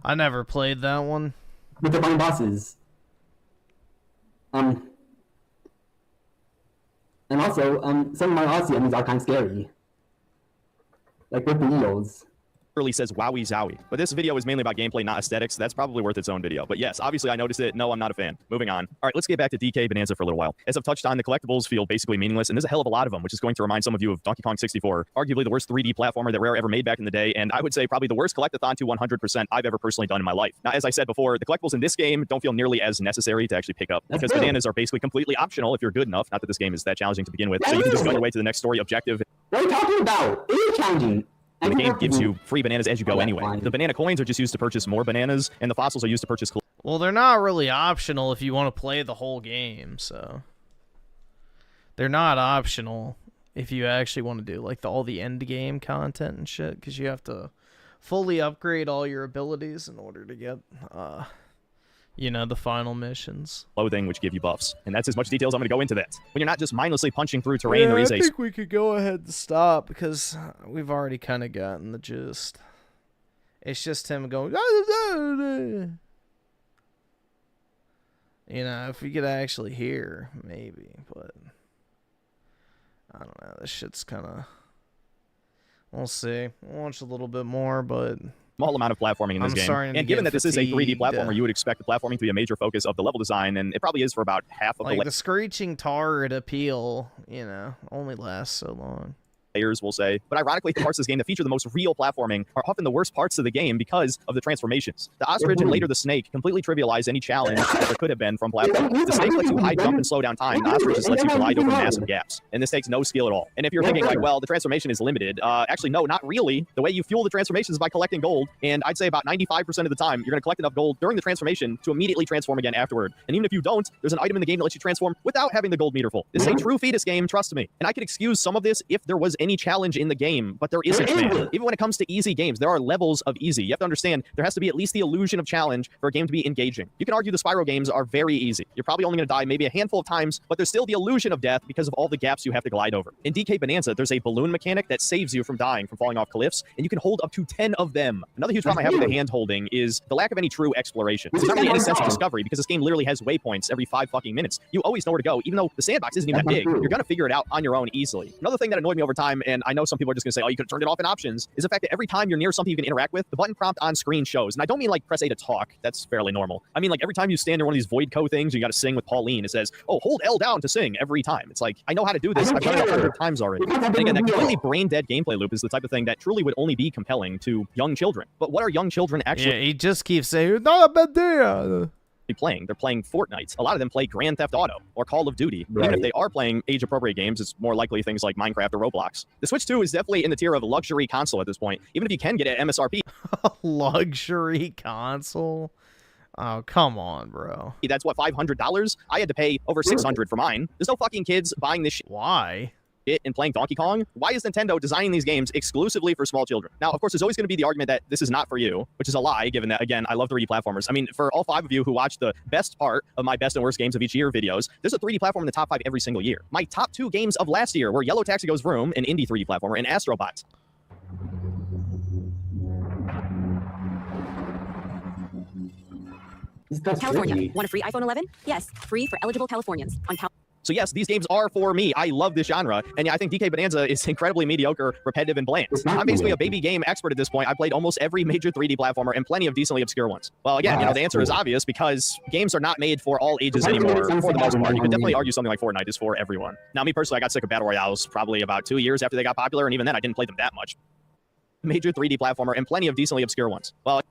Speaker 1: I never played that one.
Speaker 11: With the fine bosses. And also, some of my Aussie enemies are kind of scary. Like with the Eels.
Speaker 17: Really says wowie zowie. But this video is mainly about gameplay, not aesthetics. That's probably worth its own video. But yes, obviously I noticed it. No, I'm not a fan. Moving on. All right, let's get back to DK Bananza for a little while. As I've touched on, the collectibles feel basically meaningless, and there's a hell of a lot of them, which is going to remind some of you of Donkey Kong 64, arguably the worst 3D platformer that Rare ever made back in the day, and I would say probably the worst collectathon to 100% I've ever personally done in my life. Now, as I said before, the collectibles in this game don't feel nearly as necessary to actually pick up, because bananas are basically completely optional if you're good enough. Not that this game is that challenging to begin with, so you can just go your way to the next story objective.
Speaker 11: What are you talking about? It is challenging.
Speaker 17: The game gives you free bananas as you go anyway. The banana coins are just used to purchase more bananas, and the fossils are used to purchase...
Speaker 1: Well, they're not really optional if you want to play the whole game, so... They're not optional if you actually want to do, like, all the end game content and shit, because you have to fully upgrade all your abilities in order to get, you know, the final missions.
Speaker 17: Clothing, which give you buffs. And that's as much detail as I'm going to go into that. When you're not just mindlessly punching through terrain, there is
Speaker 1: I think we could go ahead and stop, because we've already kind of gotten the gist. It's just him going... You know, if we could actually hear, maybe, but... I don't know, this shit's kind of... We'll see. We'll watch a little bit more, but...
Speaker 17: small amount of platforming in this game. And given that this is a 3D platformer, you would expect the platforming to be a major focus of the level design, and it probably is for about half of
Speaker 1: the screeching tard appeal, you know, only lasts so long.
Speaker 17: Players will say, but ironically, the parts of this game that feature the most real platforming are often the worst parts of the game because of the transformations. The ostrich and later the snake completely trivialize any challenge that there could have been from platforming. The snake lets you high jump and slow down time. The ostrich just lets you glide over massive gaps. And this takes no skill at all. And if you're thinking like, well, the transformation is limited, actually, no, not really. The way you fuel the transformations is by collecting gold. And I'd say about 95% of the time, you're going to collect enough gold during the transformation to immediately transform again afterward. And even if you don't, there's an item in the game that lets you transform without having the gold meter full. This is a true fetus game, trust me. And I could excuse some of this if there was any challenge in the game, but there isn't, man. Even when it comes to easy games, there are levels of easy. You have to understand there has to be at least the illusion of challenge for a game to be engaging. You can argue the Spyro games are very easy. You're probably only going to die maybe a handful of times, but there's still the illusion of death because of all the gaps you have to glide over. In DK Bananza, there's a balloon mechanic that saves you from dying, from falling off cliffs, and you can hold up to 10 of them. Another huge problem I have with the hand holding is the lack of any true exploration. There's not really any sense of discovery because this game literally has waypoints every 5 fucking minutes. You always know where to go, even though the sandbox isn't even that big. You're going to figure it out on your own easily. Another thing that annoyed me over time, and I know some people are just going to say, oh, you could have turned it off in options, is the fact that every time you're near something you can interact with, the button prompt on screen shows. And I don't mean like press A to talk. That's fairly normal. I mean like every time you stand near one of these void co things, you got to sing with Pauline, it says, oh, hold L down to sing every time. It's like, I know how to do this. I've done it 100 times already. And again, that completely brain dead gameplay loop is the type of thing that truly would only be compelling to young children. But what are young children actually?
Speaker 1: Yeah, he just keeps saying, it's not a bad idea.
Speaker 17: Playing. They're playing Fortnite. A lot of them play Grand Theft Auto or Call of Duty. Right. Even if they are playing age-appropriate games, it's more likely things like Minecraft or Roblox. The Switch 2 is definitely in the tier of luxury console at this point, even if you can get it at MSRP.
Speaker 1: Luxury console? Oh, come on, bro.
Speaker 17: That's what, $500? I had to pay over $600 for mine. There's no fucking kids buying this shit.
Speaker 1: Why?
Speaker 17: And playing Donkey Kong. Why is Nintendo designing these games exclusively for small children? Now, of course, there's always going to be the argument that this is not for you, which is a lie, given that, again, I love 3D platformers. I mean, for all 5 of you who watch the best part of my best and worst games of each year videos, there's a 3D platform in the top 5 every single year. My top 2 games of last year were Yellow Taxi Goes Vroom, an indie 3D platformer, and Astrobot.
Speaker 9: California. Want a free iPhone 11? Yes, free for eligible Californians.
Speaker 17: So yes, these games are for me. I love this genre. And yeah, I think DK Bananza is incredibly mediocre, repetitive, and bland. I'm basically a baby game expert at this point. I played almost every major 3D platformer and plenty of decently obscure ones. Well, again, you know, the answer is obvious because games are not made for all ages anymore, for the most part. You could definitely argue something like Fortnite is for everyone. Now, me personally, I got sick of Battle Royales probably about 2 years after they got popular, and even then, I didn't play them that much. Major 3D platformer and plenty of decently obscure ones. Well,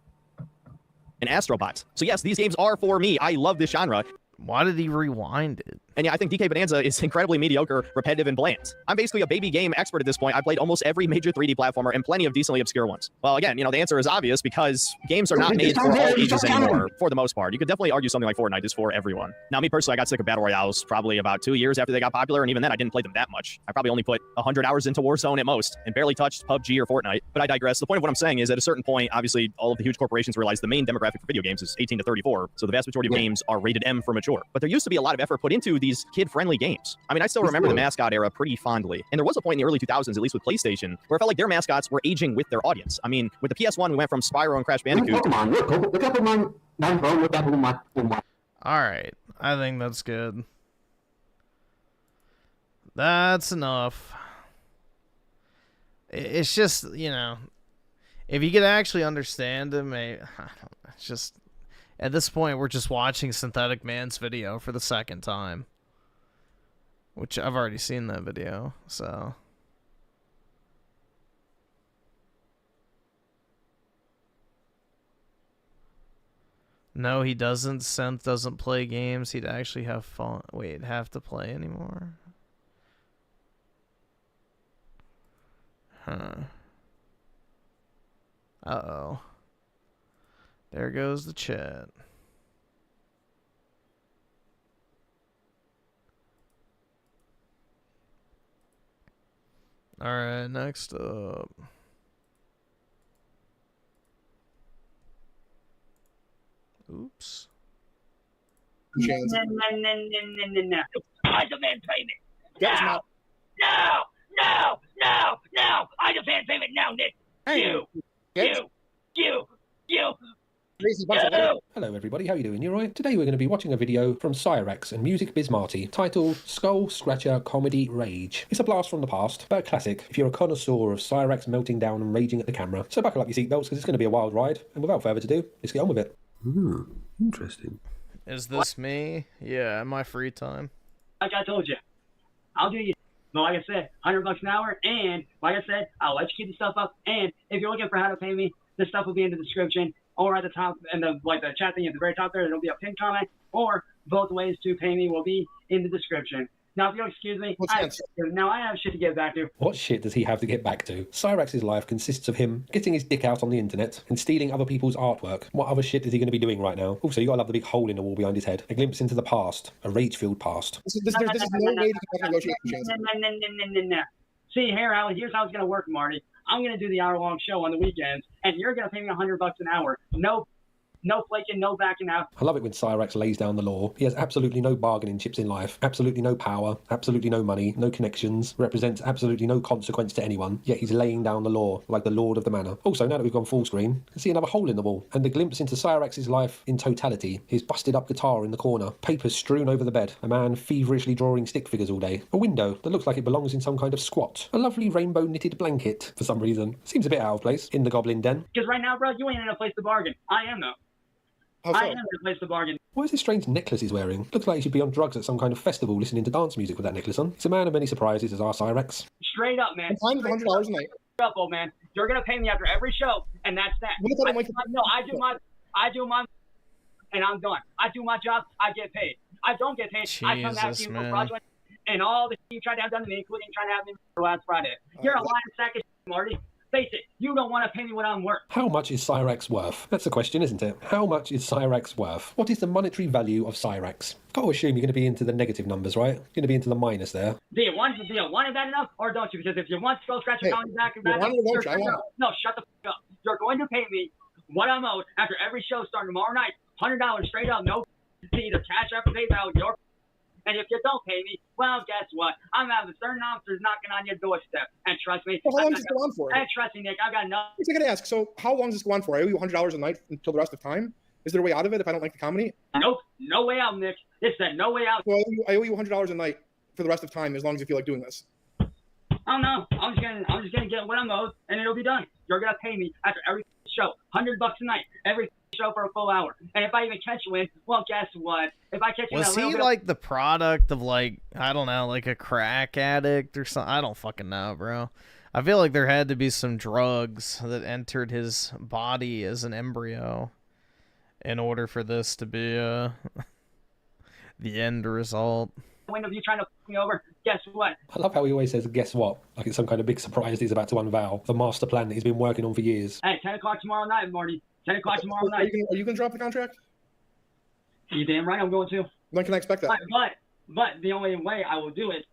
Speaker 17: and Astrobot. So yes, these games are for me. I love this genre.
Speaker 1: Why did he rewind it?
Speaker 17: And yeah, I think DK Bananza is incredibly mediocre, repetitive, and bland. I'm basically a baby game expert at this point. I played almost every major 3D platformer and plenty of decently obscure ones. Well, again, you know, the answer is obvious because games are not made for all ages anymore, for the most part. You could definitely argue something like Fortnite is for everyone. Now, me personally, I got sick of Battle Royales probably about 2 years after they got popular, and even then, I didn't play them that much. I probably only put 100 hours into Warzone at most and barely touched PUBG or Fortnite. But I digress. The point of what I'm saying is at a certain point, obviously, all of the huge corporations realize the main demographic for video games is 18 to 34, so the vast majority of games are rated M for mature. But there used to be a lot of effort put into these kid-friendly games. I mean, I still remember the mascot era pretty fondly. And there was a point in the early 2000s, at least with PlayStation, where it felt like their mascots were aging with their audience. I mean, with the PS1, we went from Spyro and Crash Bandicoot.
Speaker 1: All right. I think that's good. That's enough. It's just, you know, if you could actually understand him, it's just, at this point, we're just watching Synthetic Man's video for the second time. Which I've already seen that video, so. No, he doesn't. Synth doesn't play games. He'd actually have fun. Wait, have to play anymore? Huh. Uh-oh. There goes the chat. Alright, next up. Oops.
Speaker 18: No. I demand payment. Now. No. I demand payment now, Nick. You.
Speaker 2: Hello everybody, how you doing? You alright? Today we're going to be watching a video from Cyraxx and Music Biz Marty titled Skull Scratcher Comedy Rage. It's a blast from the past, but a classic if you're a connoisseur of Cyraxx melting down and raging at the camera. So buckle up your seatbelts because it's going to be a wild ride, and without further ado, let's get on with it.
Speaker 1: Interesting. Is this me? Yeah, in my free time.
Speaker 20: Like I told you, I'll do you. But like I said, $100 an hour, and like I said, I'll let you keep the stuff up. And if you're looking for how to pay me, the stuff will be in the description or at the top, and the chat thing at the very top there. There'll be a pinned comment, or both ways to pay me will be in the description. Now, if you'll excuse me, I have shit to get back to.
Speaker 2: What shit does he have to get back to? Cyraxx's life consists of him getting his dick out on the internet and stealing other people's artwork. What other shit is he going to be doing right now? Also, you gotta love the big hole in the wall behind his head. A glimpse into the past. A rage-filled past.
Speaker 20: There's no way to negotiate the chance. No. See, here's how it's going to work, Marty. I'm going to do the hour-long show on the weekends, and you're going to pay me $100 an hour. No flaking, no backing out.
Speaker 2: I love it when Cyraxx lays down the law. He has absolutely no bargaining chips in life, absolutely no power, absolutely no money, no connections, represents absolutely no consequence to anyone, yet he's laying down the law like the lord of the manor. Also, now that we've gone full screen, you can see another hole in the wall, and a glimpse into Cyraxx's life in totality. His busted up guitar in the corner, papers strewn over the bed, a man feverishly drawing stick figures all day, a window that looks like it belongs in some kind of squat, a lovely rainbow knitted blanket for some reason. Seems a bit out of place in the Goblin Den.
Speaker 20: Because right now, bro, you ain't in a place to bargain. I am, though. I am in a place to bargain.
Speaker 2: What is this strange necklace he's wearing? Looks like he should be on drugs at some kind of festival listening to dance music with that necklace on. He's a man of many surprises, as our Cyraxx.
Speaker 20: Straight up, man.
Speaker 4: I'm fine with $100 a night.
Speaker 20: Straight up, old man. You're going to pay me after every show, and that's that. I do my, and I'm done. I do my job, I get paid. I don't get paid, I come after you for fraudulent, and all the shit you tried to have done to me, including trying to have me for last Friday. You're a lying sack of shit, Marty. Face it, you don't want to pay me what I'm worth.
Speaker 2: How much is Cyraxx worth? That's the question, isn't it? How much is Cyraxx worth? What is the monetary value of Cyraxx? Got to assume you're going to be into the negative numbers, right? You're going to be into the minus there.
Speaker 20: Do you want it bad enough, or don't you? Because if you want to go scratch your down back and back, no, shut the fuck up. You're going to pay me what I'm owed after every show starting tomorrow night. $100 straight up, no fee, either cash after PayPal, your. And if you don't pay me, well, guess what? I'm having certain officers knocking on your doorstep. And trust me.
Speaker 4: Well, how long does this go on for?
Speaker 20: And trust me, Nick, I got nothing.
Speaker 4: I got to ask, so how long does this go on for? I owe you $100 a night until the rest of time? Is there a way out of it if I don't like the comedy?
Speaker 20: Nope, no way out, Nick. It said no way out.
Speaker 4: Well, I owe you $100 a night for the rest of time as long as you feel like doing this.
Speaker 20: Oh, no. I'm just gonna get what I'm owed, and it'll be done. You're going to pay me after every show. $100 a night. Every show for a full hour. And if I even catch you in, well, guess what? If I catch you in
Speaker 1: Was he like the product of like, I don't know, like a crack addict or something? I don't fucking know, bro. I feel like there had to be some drugs that entered his body as an embryo in order for this to be the end result.
Speaker 20: When of you trying to fuck me over, guess what?
Speaker 2: I love how he always says, guess what? Like it's some kind of big surprise he's about to unveil. The master plan that he's been working on for years.
Speaker 20: Hey, 10 o'clock tomorrow night, Marty. 10 o'clock tomorrow night.
Speaker 4: Are you going to drop the contract?
Speaker 20: You damn right I'm going to.
Speaker 4: When can I expect that?
Speaker 20: But the only way I will do it,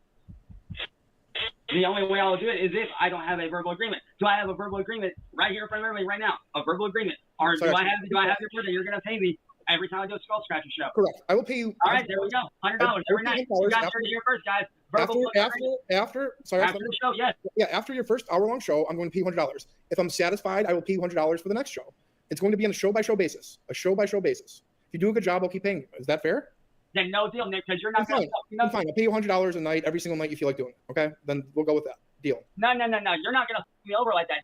Speaker 20: is if I don't have a verbal agreement. Do I have a verbal agreement right here in front of everybody right now? A verbal agreement. Or do I have your word that you're going to pay me every time I do a skull scratching show?
Speaker 4: Correct. I will pay you.
Speaker 20: All right, there we go. $100 every night. You got to hear first, guys.
Speaker 4: After the
Speaker 20: show, yes.
Speaker 4: Yeah, after your first hour-long show, I'm going to pay you $100. If I'm satisfied, I will pay you $100 for the next show. It's going to be on a show-by-show basis. A show-by-show basis. If you do a good job, I'll keep paying you. Is that fair?
Speaker 20: Then no deal, Nick, because you're not
Speaker 4: going to... I'm fine. I'll pay you $100 a night every single night you feel like doing it, okay? Then we'll go with that. Deal.
Speaker 20: No. You're not going to fuck me over like that.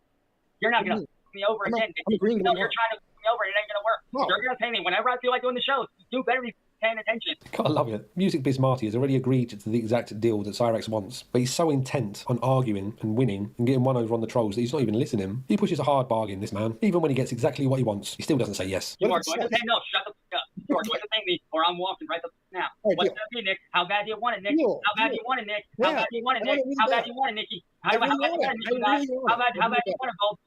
Speaker 20: You're not going to fuck me over again.
Speaker 4: I'm agreeing to
Speaker 20: you're trying to fuck me over. It ain't going to work. No. You're going to pay me whenever I feel like doing the shows. You better be paying attention.
Speaker 2: God, I love it. Music Biz Marty has already agreed to the exact deal that Cyraxx wants, but he's so intent on arguing and winning and getting one over on the trolls that he's not even listening. He pushes a hard bargain, this man. Even when he gets exactly what he wants, he still doesn't say yes.
Speaker 20: You are going to pay no, shut the fuck up. You are going to pay me, or I'm walking right the fuck now. What's going to be, Nick? How bad do you want it, Nick? How bad do you want it, Nick? How bad do you want it, Nick? How bad do you want it, Nicky? How bad do you want it, Nicky? How bad do you want it, Bolt?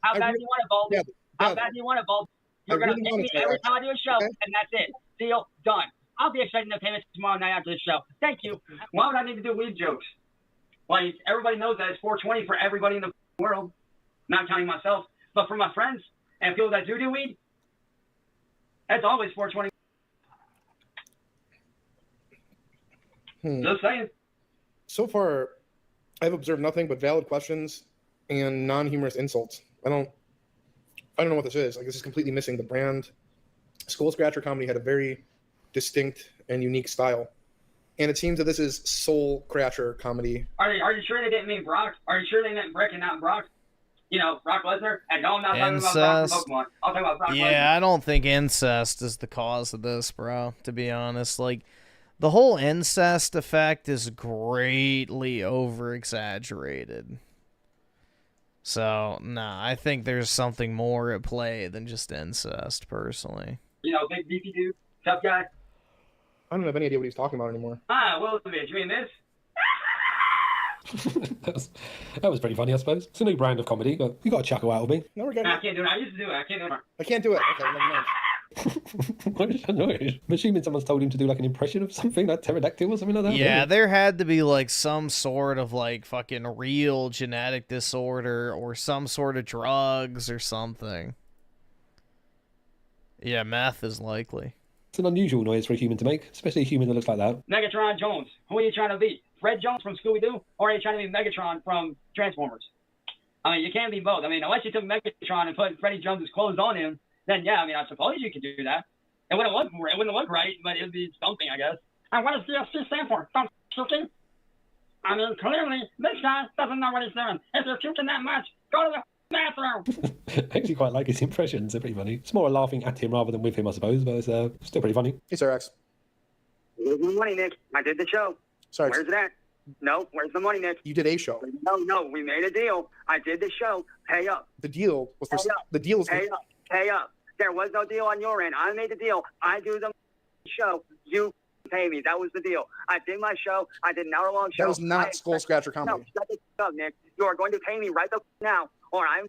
Speaker 20: How bad do you want it, Bolt? How bad do you want it, Bolt? You're going to pay me every time I do a show, and that's it. Deal done. I'll be expecting the payments tomorrow night after the show. Thank you. Why would I need to do weed jokes? Like, everybody knows that it's 420 for everybody in the world, not counting myself. But for my friends and people that do weed, that's always 420. Just saying.
Speaker 4: So far, I've observed nothing but valid questions and non-humorous insults. I
Speaker 14: don't know what this is. Like, this is completely missing the brand. Skull Scratcher Comedy had a very distinct and unique style. And it seems that this is Soul Scratcher Comedy.
Speaker 20: Are you sure they didn't mean Brock? Are you sure they meant Brick and not Brock? You know, Brock Lesnar? And no, I'm not talking about Brock from Pokemon. I'm talking about Brock Lesnar.
Speaker 1: Yeah, I don't think incest is the cause of this, bro, to be honest. Like, the whole incest effect is greatly over-exaggerated. So, nah, I think there's something more at play than just incest, personally.
Speaker 20: You know, big beefy dude, tough guy.
Speaker 14: I don't have any idea what he's talking about anymore.
Speaker 20: Ah, well, bitch, you mean this?
Speaker 2: that was pretty funny, I suppose. It's a new brand of comedy, but you got a chuckle out of me.
Speaker 14: No, we're getting.
Speaker 20: I can't do it. I used to do it. I can't do it.
Speaker 14: I can't do it. Okay, never mind.
Speaker 2: I'm just annoyed. I'm assuming someone's told him to do like an impression of something, like pterodactyl or something like that.
Speaker 1: Yeah, there had to be like some sort of like fucking real genetic disorder or some sort of drugs or something. Yeah, meth is likely.
Speaker 2: It's an unusual noise for a human to make, especially a human that looks like that.
Speaker 20: Megatron Jones. Who are you trying to be? Fred Jones from Scooby-Doo? Or are you trying to be Megatron from Transformers? I mean, you can't be both. I mean, unless you took Megatron and put Freddie Jones' clothes on him, then yeah, I mean, I suppose you could do that. It wouldn't look right, but it would be something, I guess. And what does CFC stand for? Stop shooting? I mean, clearly, this guy doesn't know what he's doing. If you're shooting that much, go to the bathroom.
Speaker 2: I actually quite like his impressions. They're pretty funny. It's more laughing at him rather than with him, I suppose, but it's still pretty funny.
Speaker 14: Hey, Cyraxx.
Speaker 20: Where's the money, Nick? I did the show.
Speaker 14: Sorry.
Speaker 20: Where's it at? No, where's the money, Nick?
Speaker 14: You did a show.
Speaker 20: No, we made a deal. I did the show. Pay up.
Speaker 14: The deal was for the deal was
Speaker 20: Pay up. Pay up. There was no deal on your end. I made the deal. I do the show. You pay me. That was the deal. I did my show. I did an hour-long show.
Speaker 14: That was not Skull Scratcher Comedy.
Speaker 20: No, shut the up, Nick. You are going to pay me right now, or I'm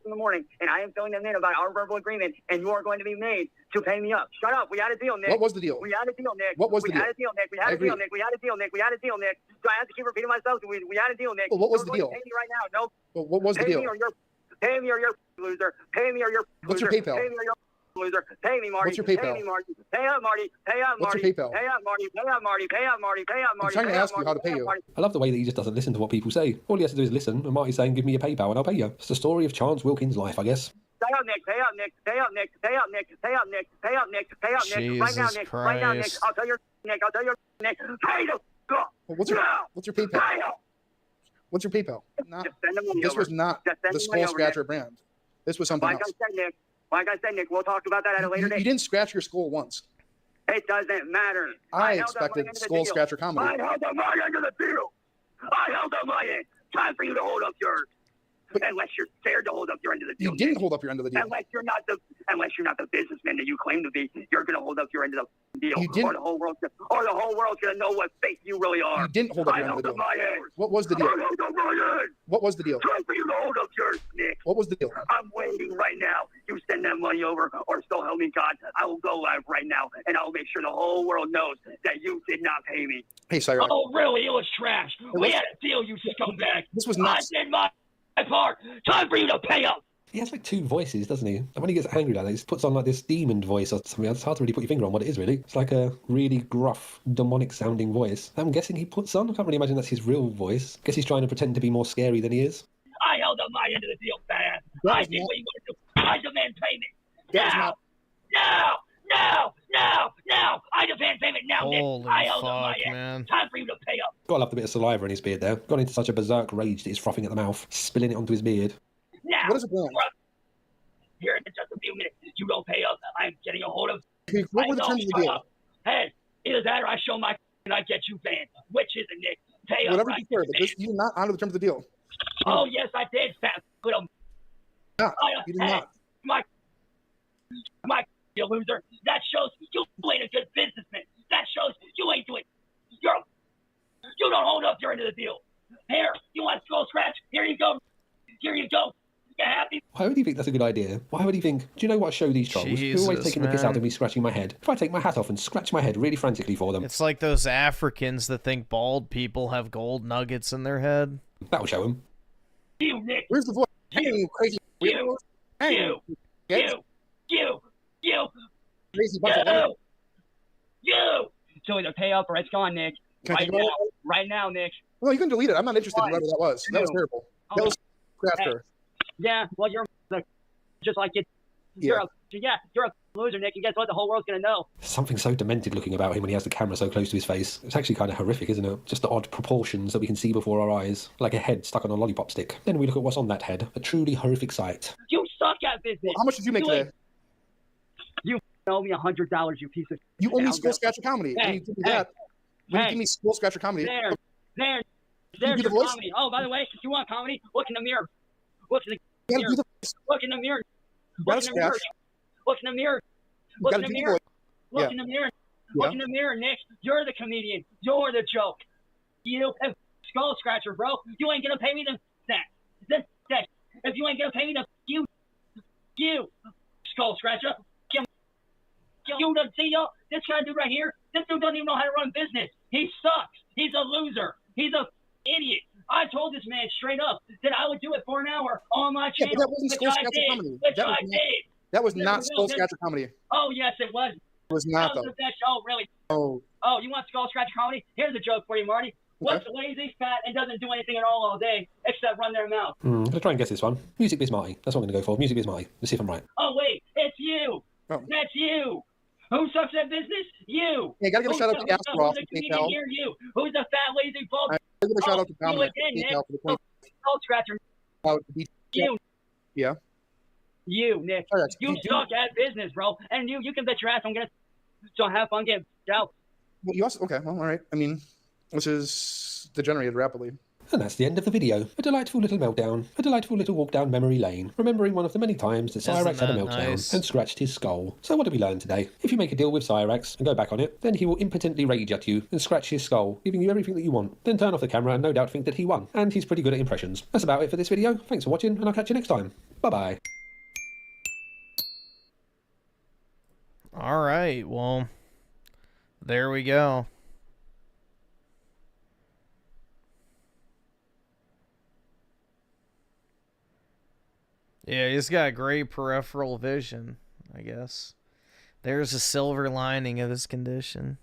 Speaker 20: in the morning, and I am filling them in about our verbal agreement, and you are going to be made to pay me up. Shut up. We had a deal, Nick.
Speaker 14: What was the deal?
Speaker 20: We had a deal, Nick.
Speaker 14: What was the deal?
Speaker 20: We had a deal, Nick. We had a deal, Nick. We had a deal, Nick. We had a deal, Nick. Do I have to keep repeating myself? We had a deal, Nick.
Speaker 14: Well, what was the deal?
Speaker 20: Pay me right now. No.
Speaker 14: Well, what was the deal?
Speaker 20: Pay me or you're loser. Pay me or you're
Speaker 14: What's your PayPal?
Speaker 20: Pay me or you're loser. Pay me, Marty.
Speaker 14: What's your PayPal?
Speaker 20: Pay me, Marty. Pay up, Marty. Pay up, Marty.
Speaker 14: What's your PayPal?
Speaker 20: Pay up, Marty. Pay up, Marty. Pay up, Marty. Pay up,
Speaker 14: I'm
Speaker 20: Marty.
Speaker 14: trying to ask you how to pay you.
Speaker 2: I love the way that he just doesn't listen to what people say. All he has to do is listen, and Marty's saying, give me your PayPal and I'll pay you. It's the story of Chance Wilkins' life, I guess.
Speaker 20: Pay up, Nick. Pay up, Nick. Pay up, Nick. Pay up, Nick. Pay up, Nick. Pay up, Nick. Pay up, Nick. Right now, Nick. Right now, Nick. I'll tell you, Nick. I'll tell you, Nick. Pay the
Speaker 14: well, what's your PayPal? What's your PayPal? This was not the Skull Scratcher brand. This was something else.
Speaker 20: Like I said, Nick, we'll talk about that at a later date.
Speaker 14: You didn't scratch your skull once.
Speaker 20: It doesn't matter.
Speaker 14: I expected Skull Scratcher Comedy.
Speaker 20: I held up my end of the deal. I held up my end. Time for you to hold up yours. Unless you're scared to hold up your end of the deal.
Speaker 14: You didn't hold up your end of the deal.
Speaker 20: Unless you're not the businessman that you claim to be, you're gonna hold up your end of the deal.
Speaker 14: You didn't.
Speaker 20: Or the whole world's gonna know what fake you really are.
Speaker 14: You didn't hold up your end of the deal. What was the deal?
Speaker 20: I held up my end.
Speaker 14: What was the deal?
Speaker 20: Time for you to hold up yours, Nick.
Speaker 14: What was the deal?
Speaker 20: I'm waiting right now. You send that money over, or so help me God, I will go live right now, and I'll make sure the whole world knows that you did not pay me.
Speaker 14: Hey, Cyraxx.
Speaker 20: Oh, really? It was trash. We had a deal, you scumbag.
Speaker 14: This was not.
Speaker 20: I did my part. Time for you to pay up.
Speaker 2: He has like two voices, doesn't he? And when he gets angry like that, he puts on like this demon voice or something. It's hard to really put your finger on what it is, really. It's like a really gruff, demonic sounding voice. I'm guessing he puts on. I can't really imagine that's his real voice. Guess he's trying to pretend to be more scary than he is.
Speaker 20: I held up my end of the deal, man. I did what you want to do. I demand payment. Now. I demand payment now, Nick. I held up my end.
Speaker 1: Man.
Speaker 20: Time for you to pay up.
Speaker 2: Gotta love the bit of saliva in his beard there. Gone into such a berserk rage that he's frothing at the mouth, spilling it onto his beard.
Speaker 20: Now.
Speaker 14: What is it doing?
Speaker 20: Here in just a few minutes, you don't pay up. I'm getting a hold of.
Speaker 14: What were the terms of the deal?
Speaker 20: Hey, either that or I show my and I get you banned. Which is it, Nick? Pay up.
Speaker 14: Whatever
Speaker 20: right,
Speaker 14: you prefer, but you did not honor the terms of the deal.
Speaker 20: Oh yes, I did, fat little.
Speaker 14: No, you did not.
Speaker 20: My you loser. That shows you ain't a good businessman. That shows you ain't doing. You don't hold up your end of the deal. Here, you want Skull Scratch? Here you go. Here you go. You happy?
Speaker 2: Why would he think that's a good idea? Why would he think, do you know what, show these trolls? Who are always taking the piss out of me scratching my head? If I take my hat off and scratch my head really frantically for them.
Speaker 1: It's like those Africans that think bald people have gold nuggets in their head.
Speaker 2: That'll show him.
Speaker 20: You, Nick.
Speaker 14: Where's the voice? Hey, you crazy.
Speaker 20: You.
Speaker 14: Crazy bunch of
Speaker 20: you. So either pay up or it's gone, Nick. Right now, Nick.
Speaker 14: Well, you can delete it. I'm not interested in whatever that was. That was terrible. That was Crafter.
Speaker 20: Yeah, well, you're just like it. You're a loser, Nick, and guess what? The whole world's gonna know.
Speaker 2: Something so demented looking about him when he has the camera so close to his face. It's actually kind of horrific, isn't it? Just the odd proportions that we can see before our eyes, like a head stuck on a lollipop stick. Then we look at what's on that head, a truly horrific sight.
Speaker 20: You suck at business.
Speaker 14: How much did you make today?
Speaker 20: You owe me $100, you piece of.
Speaker 14: You owe me Skull Scratcher Comedy. When you give me that, when you give me Skull Scratcher Comedy.
Speaker 20: There's your comedy. Oh, by the way, if you want comedy, look in the mirror. Look in the mirror. Look in the mirror. Look in the mirror. Look in the mirror. Look in the mirror. Look in the mirror. Look in the mirror, Nick. You're the comedian. You're the joke. You Skull Scratcher, bro. You ain't gonna pay me that. If you ain't gonna pay me you Skull Scratcher. You don't see y'all. This guy dude right here. This dude doesn't even know how to run business. He sucks. He's a loser. He's a idiot. I told this man straight up that I would do it for an hour on my channel.
Speaker 14: But that wasn't Skull Scratcher Comedy. That was not Skull Scratcher Comedy.
Speaker 20: Oh, yes, it was.
Speaker 14: It was not, though.
Speaker 20: Oh, really?
Speaker 14: Oh,
Speaker 20: you want Skull Scratcher Comedy? Here's a joke for you, Marty. What's lazy, fat, and doesn't do anything at all day except run their mouth?
Speaker 2: I'm going to try and guess this one. Music Biz Marty. That's what I'm going to go for. Music Biz Marty. Let's see if I'm right.
Speaker 20: Oh, wait. It's you.
Speaker 14: Oh.
Speaker 20: That's you. Who sucks at business? You.
Speaker 14: Yeah, gotta give a shout out to Astro.
Speaker 20: Who's you? Who's the fat, lazy, bald?
Speaker 14: Gotta give a shout out to Dominic.
Speaker 20: Skull Scratcher. You.
Speaker 14: Yeah.
Speaker 20: You, Nick. You suck at business, bro. And you can bet your ass I'm gonna have fun getting out.
Speaker 14: Well, you also okay. Well, all right. I mean, this is degenerated rapidly.
Speaker 2: And that's the end of the video. A delightful little meltdown. A delightful little walk down memory lane, remembering one of the many times that Cyraxx had a meltdown and scratched his skull. So what did we learn today? If you make a deal with Cyraxx and go back on it, then he will impotently rage at you and scratch his skull, giving you everything that you want. Then turn off the camera and no doubt think that he won. And he's pretty good at impressions. That's about it for this video. Thanks for watching, and I'll catch you next time. Bye-bye.
Speaker 1: Alright, well, there we go. Yeah, he's got great peripheral vision, I guess. There's a silver lining of his condition.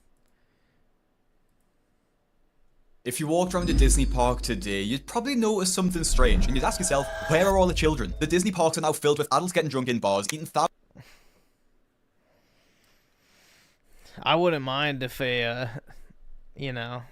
Speaker 3: If you walked around a Disney park today, you'd probably notice something strange, and you'd ask yourself, where are all the children? The Disney parks are now filled with adults getting drunk in bars, eating
Speaker 1: I wouldn't mind if a, you know,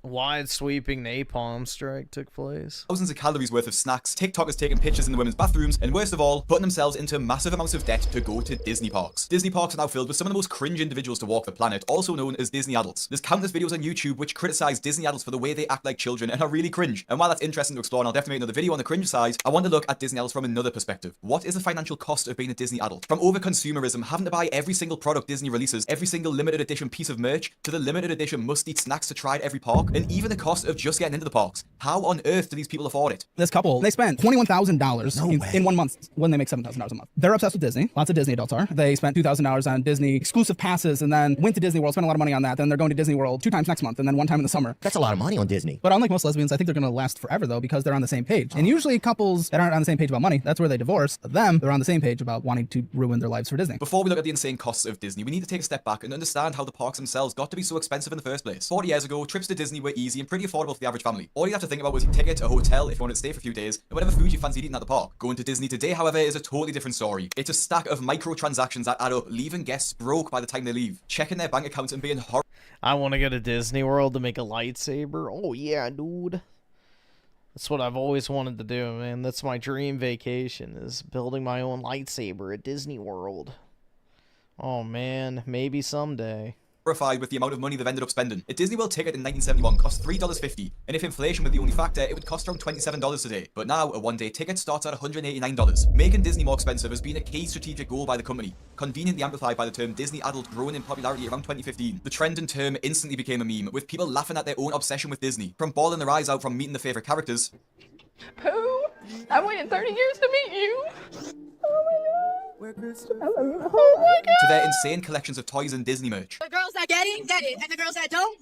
Speaker 1: wide-sweeping napalm strike took place.
Speaker 3: thousands of calories worth of snacks, TikTokers taking pictures in the women's bathrooms, and worst of all, putting themselves into massive amounts of debt to go to Disney parks. Disney parks are now filled with some of the most cringe individuals to walk the planet, also known as Disney adults. There's countless videos on YouTube which criticize Disney adults for the way they act like children and are really cringe. And while that's interesting to explore, and I'll definitely make another video on the cringe side, I want to look at Disney adults from another perspective. What is the financial cost of being a Disney adult? From over-consumerism, having to buy every single product Disney releases, every single limited edition piece of merch, to the limited edition must-eat snacks to try at every park, and even the cost of just getting into the parks. How on earth do these people afford it?
Speaker 12: This couple, they spent $21,000 in 1 month when they make $7,000 a month. They're obsessed with Disney. Lots of Disney adults are. They spent $2,000 on Disney exclusive passes and then went to Disney World, spent a lot of money on that. Then they're going to Disney World 2 times next month and then 1 time in the summer.
Speaker 10: That's a lot of money on Disney.
Speaker 12: But unlike most lesbians, I think they're going to last forever though because they're on the same page. And usually couples that aren't on the same page about money, that's where they divorce. Them, they're on the same page about wanting to ruin their lives for Disney.
Speaker 3: Before we look at the insane costs of Disney, we need to take a step back and understand how the parks themselves got to be so expensive in the first place. 40 years ago, trips to Disney were easy and pretty affordable for the average family. All you have to think about was your ticket, a hotel if you wanted to stay for a few days, and whatever food you fancied eating at the park. Going to Disney today, however, is a totally different story. It's a stack of microtransactions that add up, leaving guests broke by the time they leave, checking their bank accounts and being horrible.
Speaker 1: I want to go to Disney World to make a lightsaber. Oh yeah, dude. That's what I've always wanted to do, man. That's my dream vacation, is building my own lightsaber at Disney World. Oh man, maybe someday.
Speaker 3: Horrified with the amount of money they've ended up spending. A Disney World ticket in 1971 cost $3.50, and if inflation were the only factor, it would cost around $27 today. But now, a one-day ticket starts at $189. Making Disney more expensive has been a key strategic goal by the company, conveniently amplified by the term Disney adult growing in popularity around 2015. The trend and term instantly became a meme, with people laughing at their own obsession with Disney, from bawling their eyes out from meeting their favorite characters.
Speaker 21: Who? I waited 30 years to meet you. Oh my god.
Speaker 3: Oh my god. To their insane collections of toys and Disney merch.
Speaker 23: The girls that get it, and the girls that don't.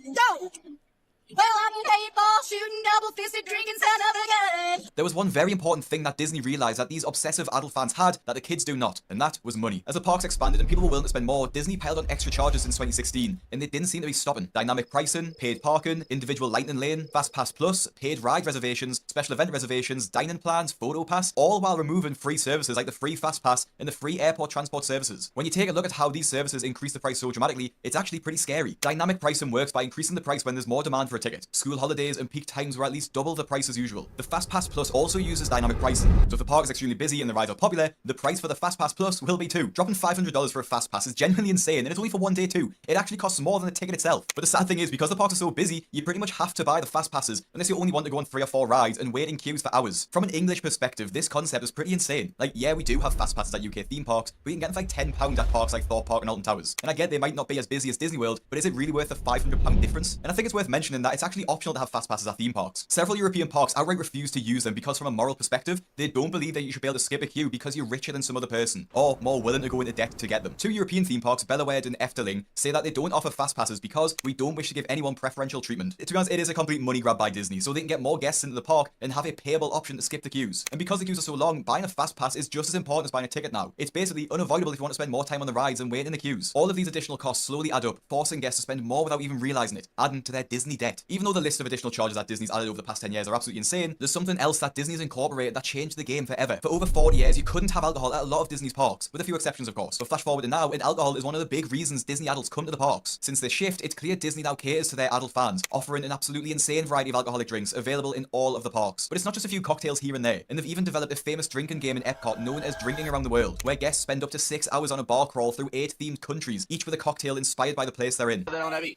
Speaker 7: Well, I'm in paintball, shooting, double-fisted, drinking, son of a gun.
Speaker 3: There was one very important thing that Disney realized that these obsessive adult fans had that the kids do not, and that was money. As the parks expanded and people were willing to spend more, Disney piled on extra charges since 2016, and they didn't seem to be stopping. Dynamic pricing, paid parking, individual lightning lane, Fast Pass Plus, paid ride reservations, special event reservations, dining plans, photo pass, all while removing free services like the free Fast Pass and the free airport transport services. When you take a look at how these services increase the price so dramatically, it's actually pretty scary. Dynamic pricing works by increasing the price when there's more demand for a ticket. School holidays and peak times were at least double the price as usual. The Fast Pass Plus also uses dynamic pricing, so if the park is extremely busy and the rides are popular, the price for the Fast Pass Plus will be too. Dropping $500 for a Fast Pass is genuinely insane, and it's only for one day too. It actually costs more than the ticket itself. But the sad thing is, because the parks are so busy, you pretty much have to buy the Fast Passes unless you only want to go on 3 or 4 rides and wait in queues for hours. From an English perspective, this concept is pretty insane. Like, yeah, we do have Fast Passes at UK theme parks, but you can get them for like £10 at parks like Thorpe Park and Alton Towers. And I get they might not be as busy as Disney World, but is it really worth the £500 difference? And I think it's worth mentioning that it's actually optional to have Fast Passes at theme parks. Several European parks outright refuse to use them because from a moral perspective, they don't believe that you should be able to skip a queue because you're richer than some other person, or more willing to go into debt to get them. 2 European theme parks, Bellewaerde and Efteling, say that they don't offer Fast Passes because we don't wish to give anyone preferential treatment. To be honest, it is a complete money grab by Disney, so they can get more guests into the park and have a payable option to skip the queues. And because the queues are so long, buying a Fast Pass is just as important as buying a ticket now. It's basically unavoidable if you want to spend more time on the rides and wait in the queues. All of these additional costs slowly add up, forcing guests to spend more without even realizing it, adding to their Disney debt. Even though the list of additional charges that Disney's added over the past 10 years are absolutely insane, there's something else that Disney's incorporated that changed the game forever. For over 40 years, you couldn't have alcohol at a lot of Disney's parks, with a few exceptions of course. But flash forward to now, and alcohol is one of the big reasons Disney adults come to the parks. Since this shift, it's clear Disney now caters to their adult fans, offering an absolutely insane variety of alcoholic drinks available in all of the parks. But it's not just a few cocktails here and there, and they've even developed a famous drinking game in Epcot known as Drinking Around the World, where guests spend up to 6 hours on a bar crawl through 8 themed countries, each with a cocktail inspired by the place they're in.
Speaker 7: Nothing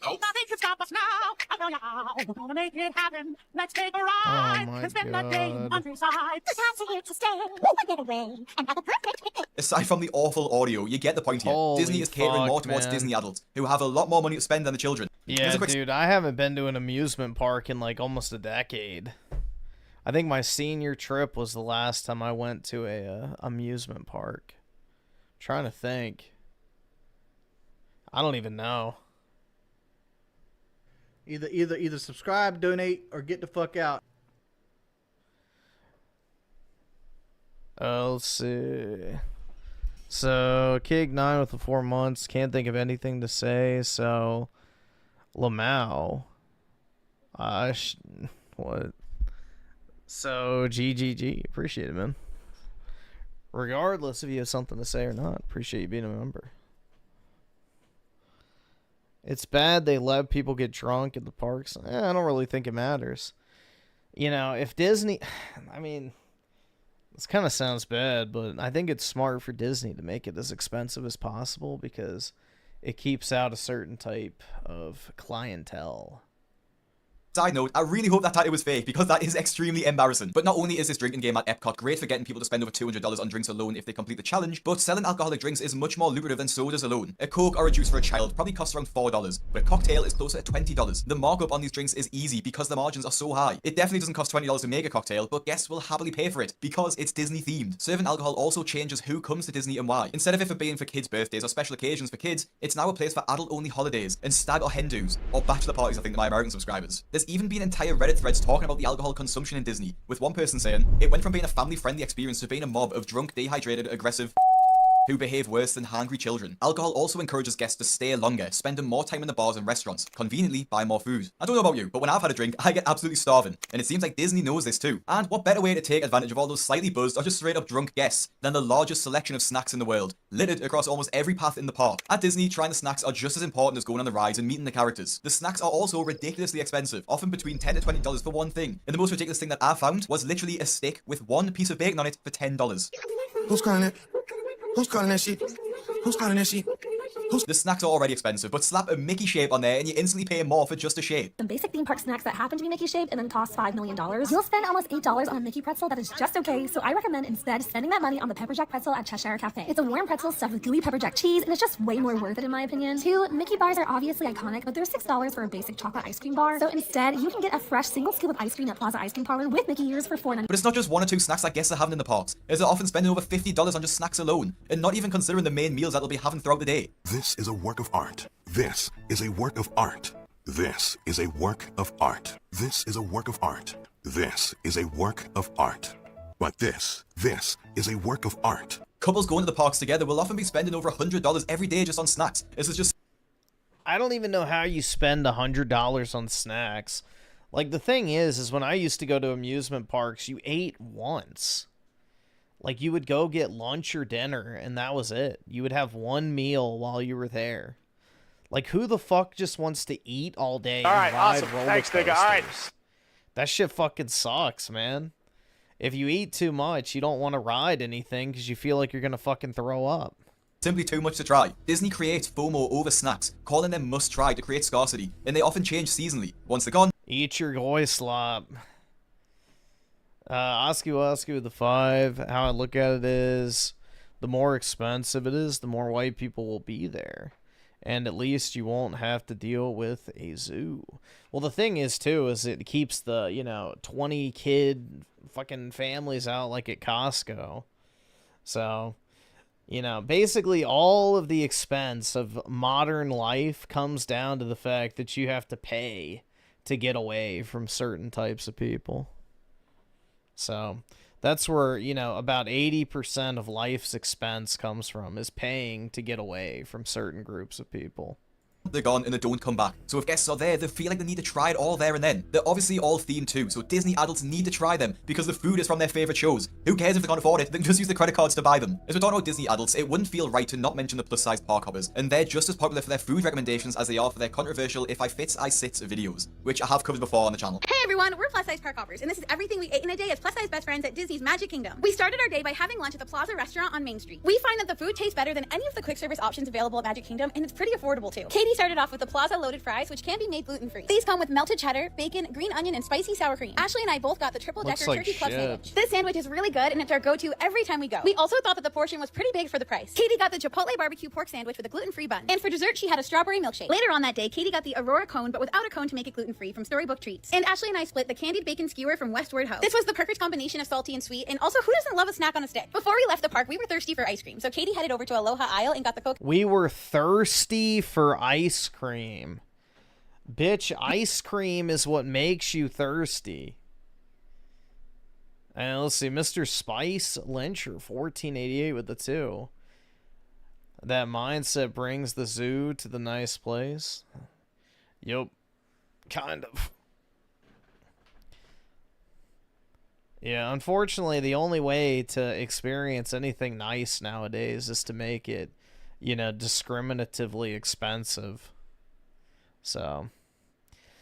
Speaker 7: can stop us now. We're gonna make it happen. Let's take a ride and spend the day in countryside. Just have to here to stay. Get away and have a perfect picnic.
Speaker 3: Aside from the awful audio, you get the point here.
Speaker 1: Holy
Speaker 3: Disney is catering more towards
Speaker 1: man.
Speaker 3: Disney adults, who have a lot more money to spend than the children.
Speaker 1: Yeah, dude, I haven't been to an amusement park in like almost a decade. I think my senior trip was the last time I went to a amusement park. Trying to think. I don't even know.
Speaker 5: Either subscribe, donate, or get the fuck out.
Speaker 1: Let's see. So, Kig9 with the 4 months. Can't think of anything to say, so... Lamau. What? So, GGG. Appreciate it, man. Regardless if you have something to say or not, appreciate you being a member. It's bad they let people get drunk at the parks. I don't really think it matters. You know, if Disney... I mean... This kind of sounds bad, but I think it's smart for Disney to make it as expensive as possible because it keeps out a certain type of clientele.
Speaker 3: Side note, I really hope that title was fake because that is extremely embarrassing. But not only is this drinking game at Epcot great for getting people to spend over $200 on drinks alone if they complete the challenge, but selling alcoholic drinks is much more lucrative than sodas alone. A Coke or a juice for a child probably costs around $4, but a cocktail is closer to $20. The markup on these drinks is easy because the margins are so high. It definitely doesn't cost $20 to make a cocktail, but guests will happily pay for it because it's Disney themed. Serving alcohol also changes who comes to Disney and why. Instead of it being for kids' birthdays or special occasions for kids, it's now a place for adult-only holidays and stag or hen do's, or bachelor parties I think to my American subscribers. There's even been entire Reddit threads talking about the alcohol consumption in Disney, with one person saying, it went from being a family-friendly experience to being a mob of drunk, dehydrated, aggressive who behave worse than hungry children. Alcohol also encourages guests to stay longer, spending more time in the bars and restaurants, conveniently buy more food. I don't know about you, but when I've had a drink, I get absolutely starving, and it seems like Disney knows this too. And what better way to take advantage of all those slightly buzzed or just straight up drunk guests than the largest selection of snacks in the world, littered across almost every path in the park. At Disney, trying the snacks are just as important as going on the rides and meeting the characters. The snacks are also ridiculously expensive, often between $10 to $20 for one thing. And the most ridiculous thing that I found was literally a stick with one piece of bacon on it for $10.
Speaker 16: Who's calling it? Who's calling that shit? Who's calling that shit?
Speaker 3: The snacks are already expensive, but slap a Mickey shape on there and you instantly pay more for just a shape.
Speaker 22: Some basic theme park snacks that happen to be Mickey shaped and then cost $5 million. You'll spend almost $8 on a Mickey pretzel that is just okay, so I recommend instead spending that money on the Pepper Jack pretzel at Cheshire Cafe. It's a warm pretzel stuffed with gooey pepper jack cheese, and it's just way more worth it in my opinion. 2, Mickey bars are obviously iconic, but they're $6 for a basic chocolate ice cream bar. So instead, you can get a fresh single scoop of ice cream at Plaza Ice Cream Parlor with Mickey ears for $4.99.
Speaker 3: But it's not just 1 or 2 snacks that guests are having in the parks, as they're often spending over $50 on just snacks alone, and not even considering the main meals that they'll be having throughout the day.
Speaker 23: This is a work of art. This is a work of art.
Speaker 6: This is a work of art. This is a work of art. This is a work of art. But this is a work of art.
Speaker 3: Couples going to the parks together will often be spending over $100 every day just on snacks. This is just...
Speaker 1: I don't even know how you spend $100 on snacks. Like, the thing is when I used to go to amusement parks, you ate once. Like, you would go get lunch or dinner, and that was it. You would have one meal while you were there. Like, who the fuck just wants to eat all day
Speaker 13: All right,
Speaker 1: and ride
Speaker 13: awesome.
Speaker 1: roller
Speaker 13: Thanks,
Speaker 1: coasters?
Speaker 13: nigga. All right.
Speaker 1: That shit fucking sucks, man. If you eat too much, you don't want to ride anything because you feel like you're going to fucking throw up.
Speaker 3: Simply too much to try. Disney creates FOMO over snacks, calling them must-try to create scarcity, and they often change seasonally. Once they're gone...
Speaker 1: Eat your goy slop. Oscu with the 5. How I look at it is, the more expensive it is, the more white people will be there. And at least you won't have to deal with a zoo. Well, the thing is, too, is it keeps the, 20 kid fucking families out like at Costco. So, basically all of the expense of modern life comes down to the fact that you have to pay to get away from certain types of people. So that's where, about 80% of life's expense comes from, is paying to get away from certain groups of people.
Speaker 3: They're gone and they don't come back. So if guests are there, they feel like they need to try it all there and then. They're obviously all themed too, so Disney adults need to try them because the food is from their favorite shows. Who cares if they can't afford it? They can just use the credit cards to buy them. As we're talking about Disney adults, it wouldn't feel right to not mention the plus-size park hoppers, and they're just as popular for their food recommendations as they are for their controversial "if I fits, I sits" videos, which I have covered before on the channel.
Speaker 23: Hey everyone, we're plus size park hoppers, and this is everything we ate in a day as plus size best friends at Disney's Magic Kingdom. We started our day by having lunch at the Plaza restaurant on Main Street. We find that the food tastes better than any of the quick service options available at Magic Kingdom, and it's pretty affordable too. Katie started off with the Plaza loaded fries, which can be made gluten-free. These come with melted cheddar, bacon, green onion, and spicy sour cream. Ashley and I both got the triple-decker
Speaker 1: Looks like
Speaker 23: turkey club
Speaker 1: shit.
Speaker 23: sandwich. This sandwich is really good, and it's our go-to every time we go. We also thought that the portion was pretty big for the price. Katie got the Chipotle barbecue pork sandwich with a gluten-free bun. And for dessert, she had a strawberry milkshake. Later on that day, Katie got the Aurora cone, but without a cone to make it gluten-free from Storybook Treats. And Ashley and I split the candied bacon skewer from Westward Ho. This was the perfect combination of salty and sweet, and also, who doesn't love a snack on a stick? Before we left the park, we were thirsty for ice cream, so Katie headed over to Aloha Isle and got the Coke.
Speaker 1: We were thirsty for ice cream. Bitch, ice cream is what makes you thirsty. And let's see, Mr. Spice Lyncher, 1488 with the 2. That mindset brings the zoo to the nice place. Yup. Kind of. Yeah, unfortunately, the only way to experience anything nice nowadays is to make it, discriminatively expensive. So,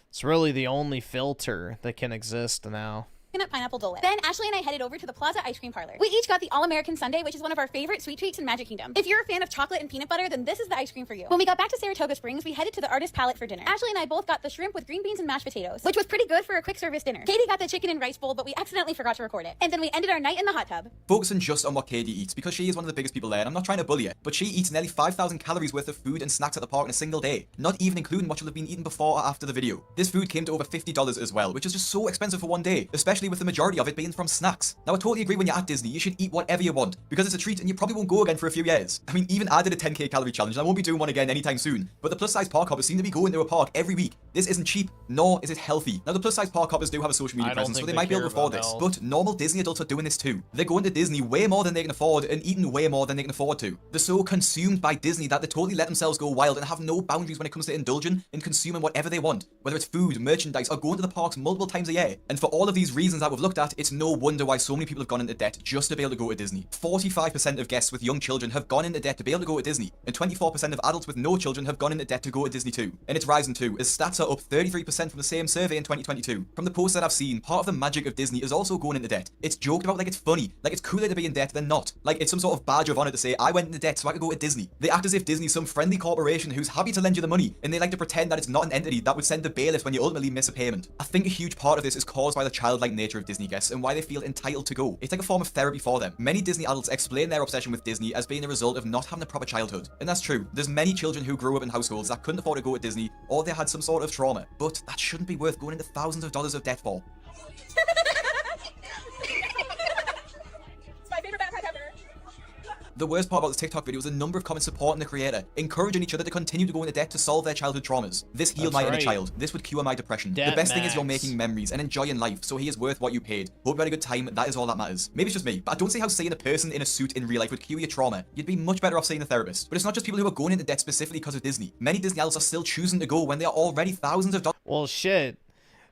Speaker 1: it's really the only filter that can exist now.
Speaker 23: Coconut pineapple dole. Then Ashley and I headed over to the Plaza ice cream parlor. We each got the All-American Sundae, which is one of our favorite sweet treats in Magic Kingdom. If you're a fan of chocolate and peanut butter, then this is the ice cream for you. When we got back to Saratoga Springs, we headed to the Artist Palette for dinner. Ashley and I both got the shrimp with green beans and mashed potatoes, which was pretty good for a quick service dinner. Katie got the chicken and rice bowl, but we accidentally forgot to record it. And then we ended our night in the hot tub.
Speaker 3: Focusing just on what Katie eats, because she is one of the biggest people there, and I'm not trying to bully her, but she eats nearly 5,000 calories worth of food and snacks at the park in a single day, not even including what she'll have been eaten before or after the video. This food came to over $50 as well, which is just so expensive for one day, especially with the majority of it being from snacks. Now I totally agree when you're at Disney, you should eat whatever you want, because it's a treat and you probably won't go again for a few years. I mean, even I did a 10k calorie challenge and I won't be doing one again anytime soon, but the plus size park hoppers seem to be going to a park every week. This isn't cheap, nor is it healthy. Now the plus size park hoppers do have a social media presence, so they might be able to afford this, but normal Disney adults are doing this too. They're going to Disney way more than they can afford and eating way more than they can afford to. They're so consumed by Disney that they totally let themselves go wild and have no boundaries when it comes to indulging and consuming whatever they want, whether it's food, merchandise, or going to the parks multiple times a year. And for all of these reasons that we've looked at, it's no wonder why so many people have gone into debt just to be able to go to Disney. 45% of guests with young children have gone into debt to be able to go to Disney, and 24% of adults with no children have gone into debt to go to Disney too. And it's rising too, as stats are up 33% from the same survey in 2022. From the posts that I've seen, part of the magic of Disney is also going into debt. It's joked about like it's funny, like it's cooler to be in debt than not. Like it's some sort of badge of honor to say, I went into debt so I could go to Disney. They act as if Disney's some friendly corporation who's happy to lend you the money, and they like to pretend that it's not an entity that would send the bailiffs when you ultimately miss a payment. I think a huge part of this is caused by the childlike nature of Disney guests and why they feel entitled to go. It's like a form of therapy for them. Many Disney adults explain their obsession with Disney as being a result of not having a proper childhood. And that's true. There's many children who grew up in households that couldn't afford to go to Disney, or they had some sort of trauma. But that shouldn't be worth going into thousands of dollars of debt for.
Speaker 23: It's my favorite backpack ever.
Speaker 3: The worst part about this TikTok video is a number of comments supporting the creator, encouraging each other to continue to go into debt to solve their childhood traumas. This healed my inner child. This would cure my depression. The best thing is you're making memories and enjoying life, so he is worth what you paid. Hope you had a good time. That is all that matters. Maybe it's just me, but I don't see how seeing a person in a suit in real life would cure your trauma. You'd be much better off seeing a therapist. But it's not just people who are going into debt specifically because of Disney. Many Disney adults are still choosing to go when they are already thousands of dollars.
Speaker 1: Well, shit.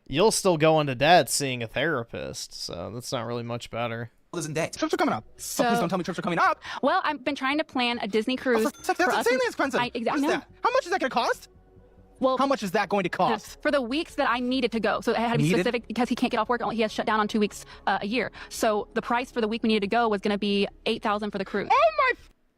Speaker 1: You'll still go into debt seeing a therapist, so that's not really much better.
Speaker 3: In debt.
Speaker 12: Trips are coming up.
Speaker 21: So,
Speaker 12: please don't tell me trips are coming up.
Speaker 21: Well, I've been trying to plan a Disney cruise.
Speaker 12: That's insanely expensive.
Speaker 21: Exactly.
Speaker 12: That? How much is that going to cost?
Speaker 21: Well,
Speaker 12: how much is that going to cost?
Speaker 21: For the weeks that I needed to go. So it had to be specific because he can't get off work. He has shut down on 2 weeks a year. So the price for the week we needed to go was going to be $8,000 for the cruise.
Speaker 12: Oh my!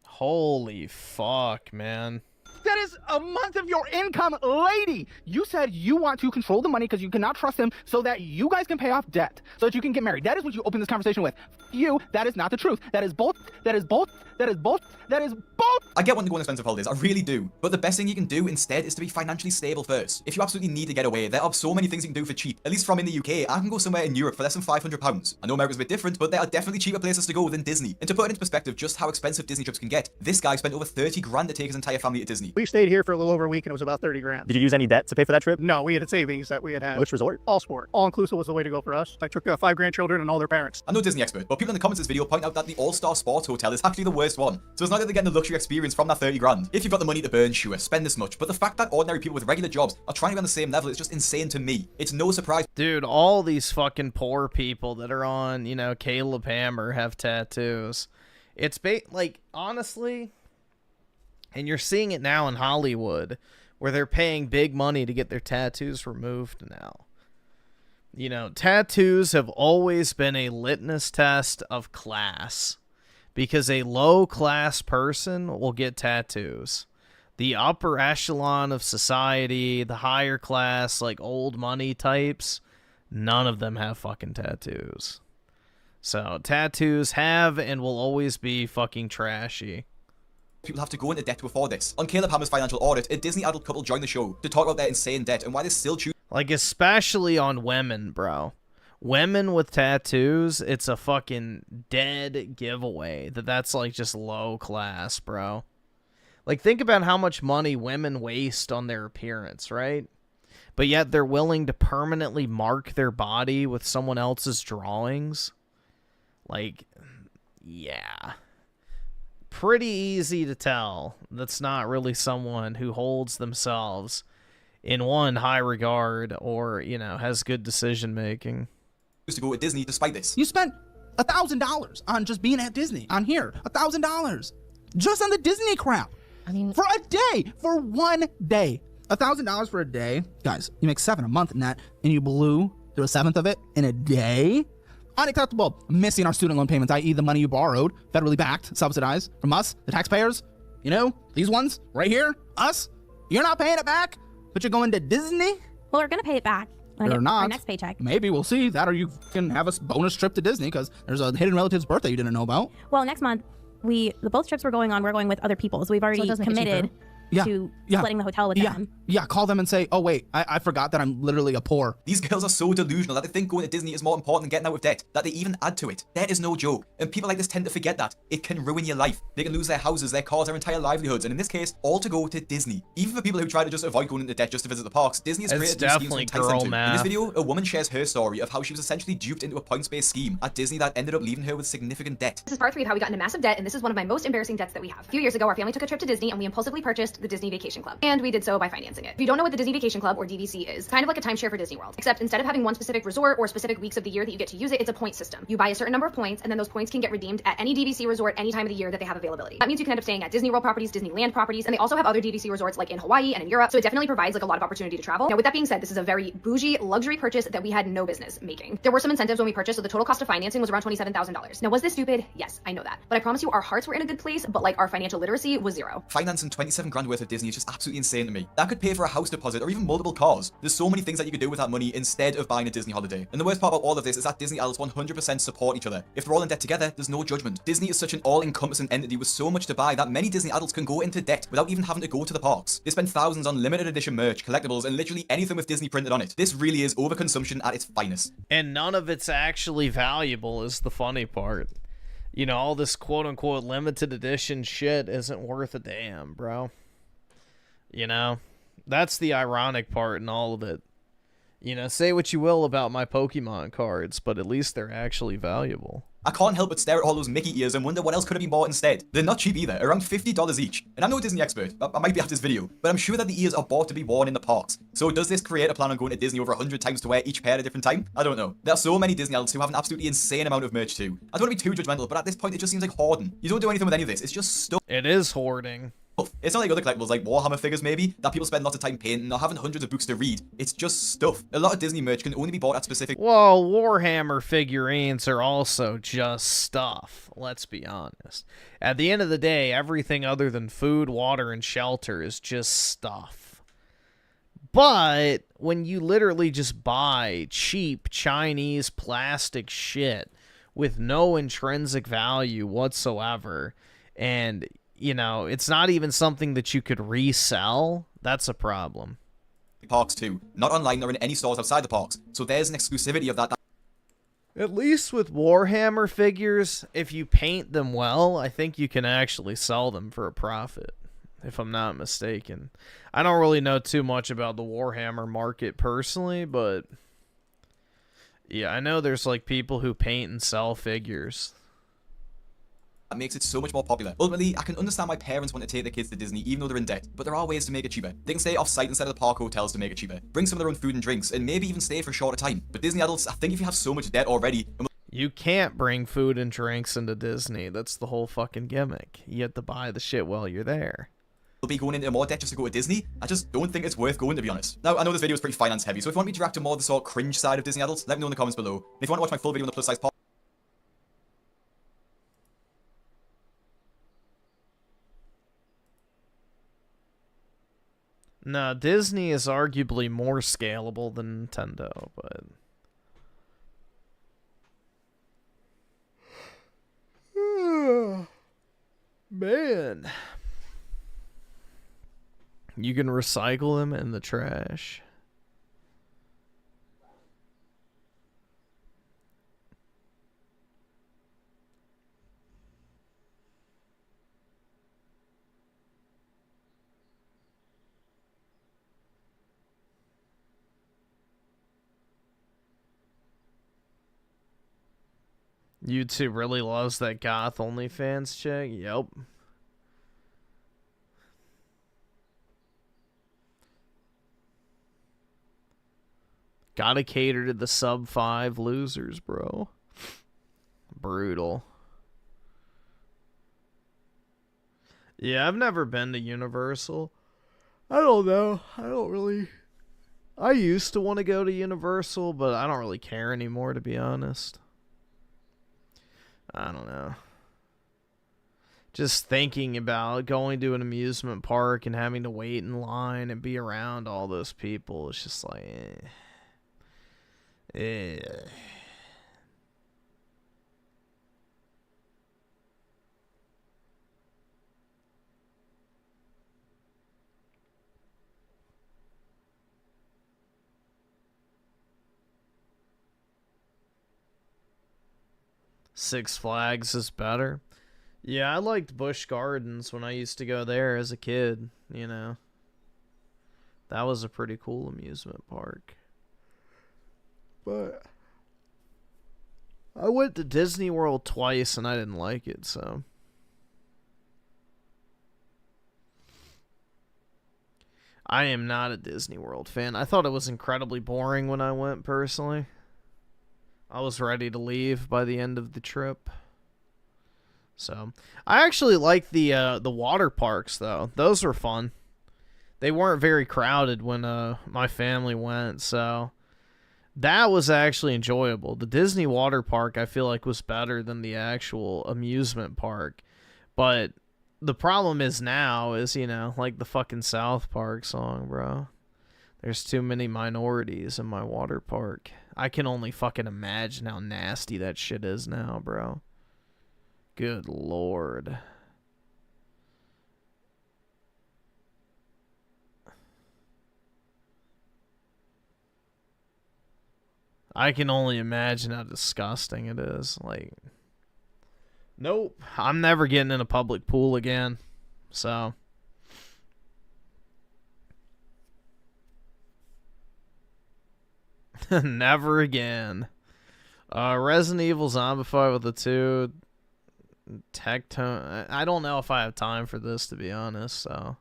Speaker 1: Holy fuck, man.
Speaker 12: That is a month of your income, lady. You said you want to control the money because you cannot trust him so that you guys can pay off debt, so that you can get married. That is what you opened this conversation with. You, that is not the truth. That is both. That is both. That is both. That is both.
Speaker 3: I get wanting to go on expensive holidays, I really do. But the best thing you can do instead is to be financially stable first. If you absolutely need to get away, there are so many things you can do for cheap. At least from in the UK, I can go somewhere in Europe for less than £500. I know America's a bit different, but there are definitely cheaper places to go than Disney. And to put it into perspective just how expensive Disney trips can get, this guy spent over 30 grand to take his entire family to Disney.
Speaker 13: We stayed here for a little over a week and it was about 30 grand.
Speaker 17: Did you use any debt to pay for that trip?
Speaker 13: No, we had savings that we had.
Speaker 17: Which resort?
Speaker 13: All sport. All inclusive was the way to go for us. I took 5 grandchildren and all their parents.
Speaker 3: I'm no Disney expert, but people in the comments of this video point out that the All-Star Sports Hotel is actually the worst one. So it's not that they're getting the luxury experience from that 30 grand. If you've got the money to burn, sure, spend this much. But the fact that ordinary people with regular jobs are trying to be on the same level is just insane to me. It's no surprise.
Speaker 1: Dude, all these fucking poor people that are on, you know, Caleb Hammer have tattoos. It's like, honestly, and you're seeing it now in Hollywood, where they're paying big money to get their tattoos removed now. You know, tattoos have always been a litmus test of class, because a low-class person will get tattoos. The upper echelon of society, the higher class, like old money types, none of them have fucking tattoos. So, tattoos have and will always be fucking trashy.
Speaker 3: People have to go into debt to afford this. On Caleb Hammer's financial audit, a Disney adult couple joined the show to talk about their insane debt and why they still choose.
Speaker 1: Like, especially on women, bro. Women with tattoos, it's a fucking dead giveaway that's like just low class, bro. Like, think about how much money women waste on their appearance, right? But yet they're willing to permanently mark their body with someone else's drawings. Like, yeah. Pretty easy to tell that's not really someone who holds themselves in one high regard or, you know, has good decision making.
Speaker 3: To go to Disney despite this.
Speaker 12: You spent $1,000 on just being at Disney on here. $1,000 just on the Disney crap. I mean, for a day, for 1 day, $1,000 for a day, guys. You make $7 a month in that, and you blew through a seventh of it in a day. Unacceptable. Missing our student loan payments, i.e., the money you borrowed, federally backed, subsidized from us, the taxpayers. You know, these ones right here, us. You're not paying it back, but you're going to Disney.
Speaker 23: Well, we're gonna pay it back.
Speaker 12: Or not.
Speaker 23: Our next paycheck.
Speaker 12: Maybe we'll see that, or you can have a bonus trip to Disney because there's a hidden relative's birthday you didn't know about.
Speaker 23: Well, next month, both trips we're going with other people, so we've already committed to splitting the hotel with them.
Speaker 12: Yeah, call them and say, oh wait, I forgot that I'm literally a poor.
Speaker 3: These girls are so delusional that they think going to Disney is more important than getting out of debt, that they even add to it. Debt is no joke, and people like this tend to forget that. It can ruin your life. They can lose their houses, their cars, their entire livelihoods, and in this case, all to go to Disney. Even for people who try to just avoid going into debt just to visit the parks, Disney has created new schemes to entice them to. In this video, a woman shares her story of how she was essentially duped into a points-based scheme at Disney that ended up leaving her with significant debt.
Speaker 23: This is part 3 of how we got into massive debt, and this is one of my most embarrassing debts that we have. A few years ago, our family took a trip to Disney, and we impulsively purchased the Disney Vacation Club. And we did so by financing it. If you don't know what the Disney Vacation Club, or DVC, is, it's kind of like a timeshare for Disney World. Except instead of having one specific resort or specific weeks of the year that you get to use it, it's a point system. You buy a certain number of points, and then those points can get redeemed at any DVC resort any time of the year that they have availability. That means you can end up staying at Disney World properties, Disneyland properties, and they also have other DVC resorts like in Hawaii and in Europe, so it definitely provides like a lot of opportunity to travel. Now, with that being said, this is a very bougie luxury purchase that we had no business making. There were some incentives when we purchased, so the total cost of financing was around $27,000. Now, was this stupid? Yes, I know that. But I promise you, our hearts were in a good place, but like our financial literacy was zero.
Speaker 3: Financing 27 grand worth of Disney is just absolutely insane to me. That could pay for a house deposit or even multiple cars. There's so many things that you could do with that money instead of buying a Disney holiday. And the worst part about all of this is that Disney adults 100% support each other. If they're all in debt together, there's no judgment. Disney is such an all-encompassing entity with so much to buy that many Disney adults can go into debt without even having to go to the parks. They spend thousands on limited edition merch, collectibles, and literally anything with Disney printed on it. This really is overconsumption at its finest.
Speaker 1: And none of it's actually valuable is the funny part. you know, all this quote-unquote limited edition shit isn't worth a damn, bro. You know? That's the ironic part in all of it. You know, say what you will about my Pokemon cards, but at least they're actually valuable.
Speaker 3: I can't help but stare at all those Mickey ears and wonder what else could have been bought instead. They're not cheap either, around $50 each. And I'm no Disney expert, I might be after this video, but I'm sure that the ears are bought to be worn in the parks. So does this creator plan on going to Disney over 100 times to wear each pair at a different time? I don't know. There are so many Disney adults who have an absolutely insane amount of merch too. I don't want to be too judgmental, but at this point it just seems like hoarding. You don't do anything with any of this, it's just stuff.
Speaker 1: It is hoarding.
Speaker 3: It's not like other collectibles like Warhammer figures maybe, that people spend lots of time painting or having hundreds of books to read. It's just stuff. A lot of Disney merch can only be bought at specific—
Speaker 1: Well, Warhammer figurines are also just stuff, let's be honest. At the end of the day, everything other than food, water, and shelter is just stuff. But when you literally just buy cheap Chinese plastic shit with no intrinsic value whatsoever, and you know, it's not even something that you could resell, that's a problem.
Speaker 3: Parks too, not online or in any stores outside the parks. So there's an exclusivity of that.
Speaker 1: At least with Warhammer figures, if you paint them well, I think you can actually sell them for a profit, if I'm not mistaken. I don't really know too much about the Warhammer market personally, but yeah, I know there's like people who paint and sell figures.
Speaker 3: That makes it so much more popular. Ultimately, I can understand why parents want to take their kids to Disney even though they're in debt, but there are ways to make it cheaper. They can stay off-site instead of the park hotels to make it cheaper. Bring some of their own food and drinks, and maybe even stay for a shorter time. But Disney adults, I think if you have so much debt already—
Speaker 1: You can't bring food and drinks into Disney. That's the whole fucking gimmick. You have to buy the shit while you're there.
Speaker 3: We'll be going into more debt just to go to Disney. I just don't think it's worth going, to be honest. Now, I know this video is pretty finance heavy, so if you want me to react to more of the sort of cringe side of Disney adults, let me know in the comments below. And if you want to watch my full video on the plus size part—
Speaker 1: No, Disney is arguably more scalable than Nintendo, but... Man. You can recycle them in the trash. YouTube really loves that goth OnlyFans chick. Yep. Gotta cater to the sub 5 losers, bro. Brutal. Yeah, I've never been to Universal. I don't know. I used to want to go to Universal, but I don't really care anymore, to be honest. I don't know. Just thinking about going to an amusement park and having to wait in line and be around all those people, it's just like, Six Flags is better. Yeah, I liked Busch Gardens when I used to go there as a kid, you know. That was a pretty cool amusement park. But I went to Disney World twice and I didn't like it, so. I am not a Disney World fan. I thought it was incredibly boring when I went, personally. I was ready to leave by the end of the trip. So, I actually liked the water parks, though. Those were fun. They weren't very crowded when my family went, so that was actually enjoyable. The Disney water park, I feel like, was better than the actual amusement park. But the problem is now is, you know, like the fucking South Park song, bro. There's too many minorities in my water park. I can only fucking imagine how nasty that shit is now, bro. Good lord. I can only imagine how disgusting it is. Like, Nope. I'm never getting in a public pool again. So. Never again. Resident Evil Zombified with the 2. Tectone. I don't know if I have time for this, to be honest. So.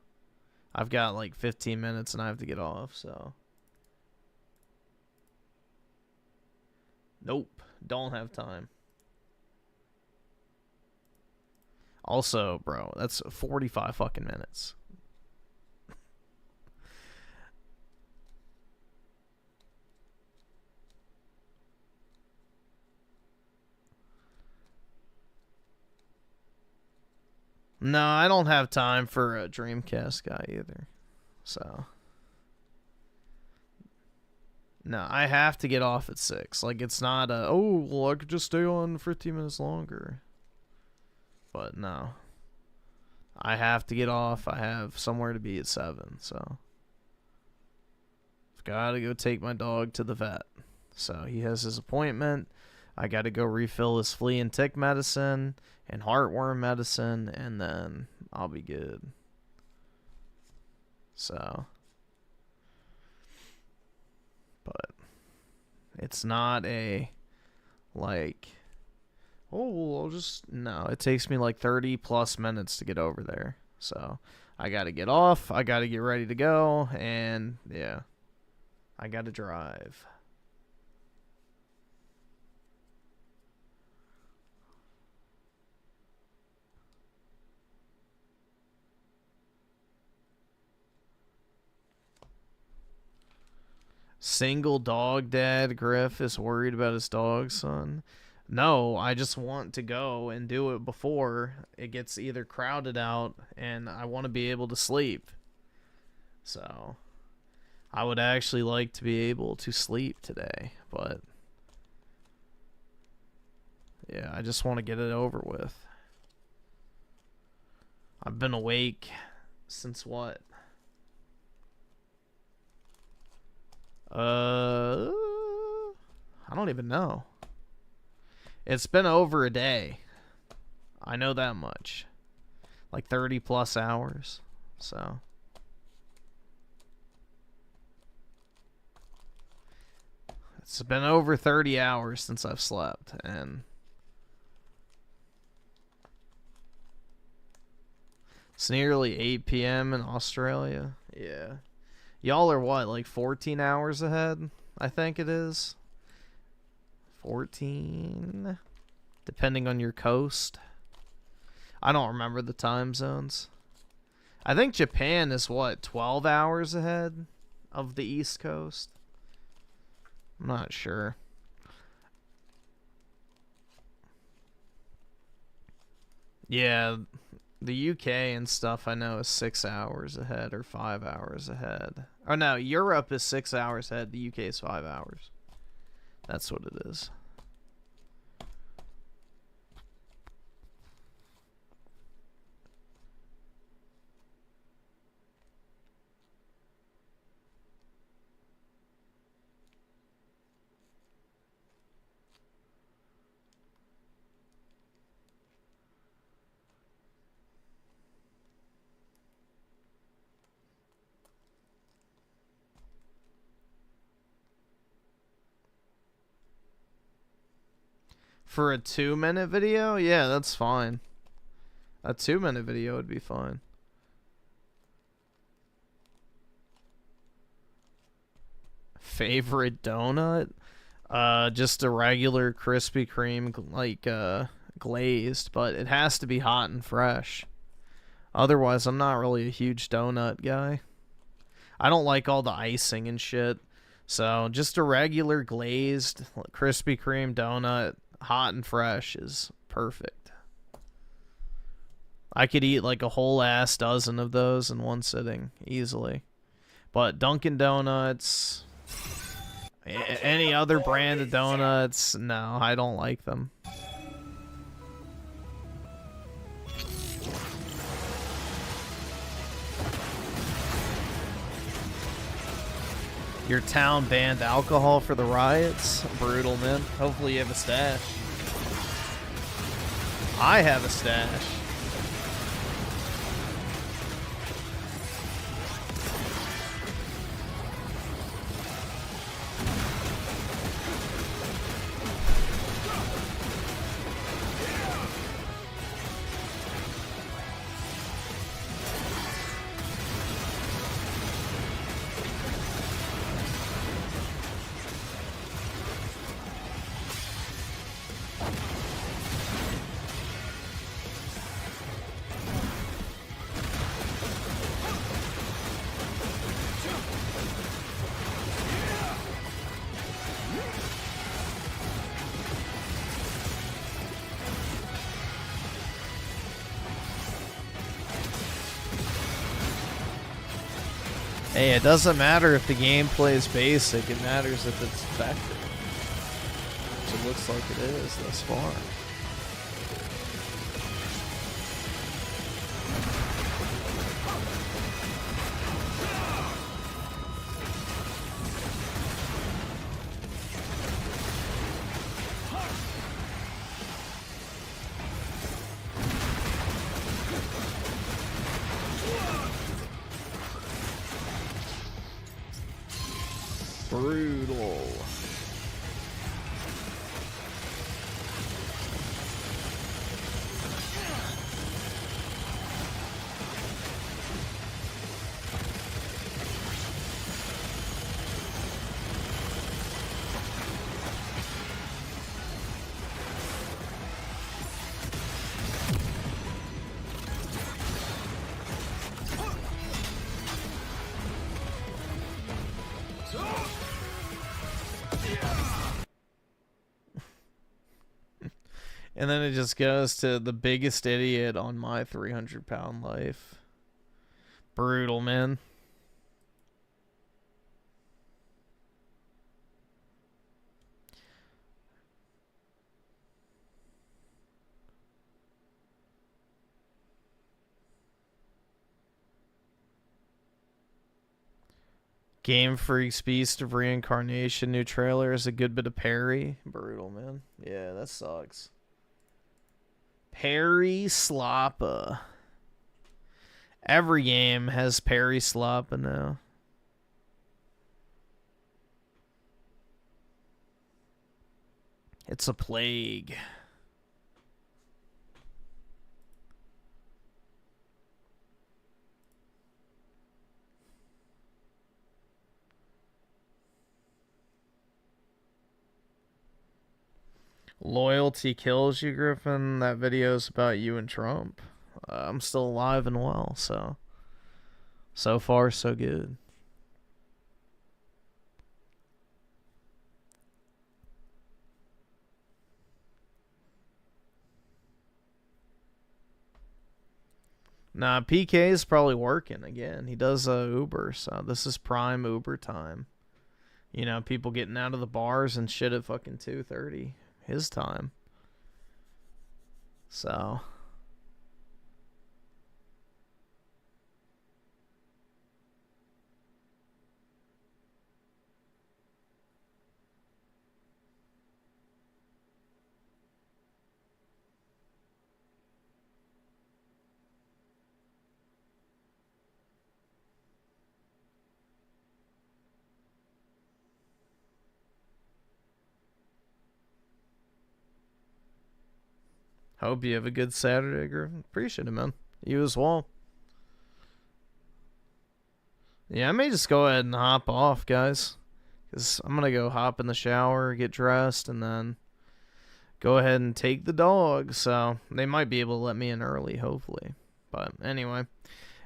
Speaker 1: I've got like 15 minutes and I have to get off. So. Nope. Don't have time. Also, bro, that's 45 fucking minutes. No, I don't have time for a Dreamcast guy either. So. No, I have to get off at 6. Like, it's not a, oh, well, I could just stay on 15 minutes longer. But no. I have to get off. I have somewhere to be at 7, so. I've got to go take my dog to the vet. So he has his appointment. I got to go refill his flea and tick medicine and heartworm medicine, and then I'll be good. So. But it's not a, like, oh, well, I'll just, no, it takes me like 30 plus minutes to get over there. So I got to get off, I got to get ready to go, and yeah, I got to drive. Single dog dad Griff is worried about his dog, son. No, I just want to go and do it before it gets either crowded out, and I want to be able to sleep. So, I would actually like to be able to sleep today, but yeah, I just want to get it over with. I've been awake since what? I don't even know. It's been over a day. I know that much. Like 30 plus hours. So. It's been over 30 hours since I've slept, and it's nearly 8 p.m. in Australia. Yeah. Y'all are what, like 14 hours ahead? I think it is. 14, depending on your coast. I don't remember the time zones. I think Japan is what, 12 hours ahead of the East Coast? I'm not sure. Yeah, the UK and stuff I know is 6 hours ahead or 5 hours ahead. Oh no, Europe is 6 hours ahead. The UK is 5 hours. That's what it is. For a 2-minute video? Yeah, that's fine. A 2-minute video would be fine. Favorite donut? Just a regular Krispy Kreme, like, glazed, but it has to be hot and fresh. Otherwise, I'm not really a huge donut guy. I don't like all the icing and shit. So, just a regular glazed Krispy Kreme donut, hot and fresh, is perfect. I could eat like a whole ass dozen of those in one sitting, easily. But Dunkin' Donuts, any other brand of donuts, no, I don't like them. Your town banned alcohol for the riots? Brutal, man. Hopefully you have a stash. I have a stash. Hey, it doesn't matter if the gameplay is basic, it matters if it's effective. Which it looks like it is thus far. Brutal. And then it just goes to the biggest idiot on my 300-pound life. Brutal, man. Game Freak's Beast of Reincarnation. New trailer is a good bit of parry. Brutal, man. Yeah, that sucks. Parry Slappa. Every game has parry Slappa now. It's a plague. Loyalty kills you, Griffin. That video's about you and Trump. I'm still alive and well, so far so good. Nah, PK is probably working again. He does Uber, so this is prime Uber time. You know, people getting out of the bars and shit at fucking 2:30. His time. So hope you have a good Saturday, Griffin. Appreciate it, man. You as well. Yeah, I may just go ahead and hop off, guys. Because I'm going to go hop in the shower, get dressed, and then go ahead and take the dog. So they might be able to let me in early, hopefully. But anyway,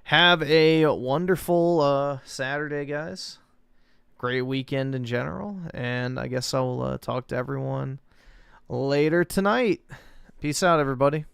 Speaker 1: have a wonderful Saturday, guys. Great weekend in general. And I guess I'll talk to everyone later tonight. Peace out, everybody.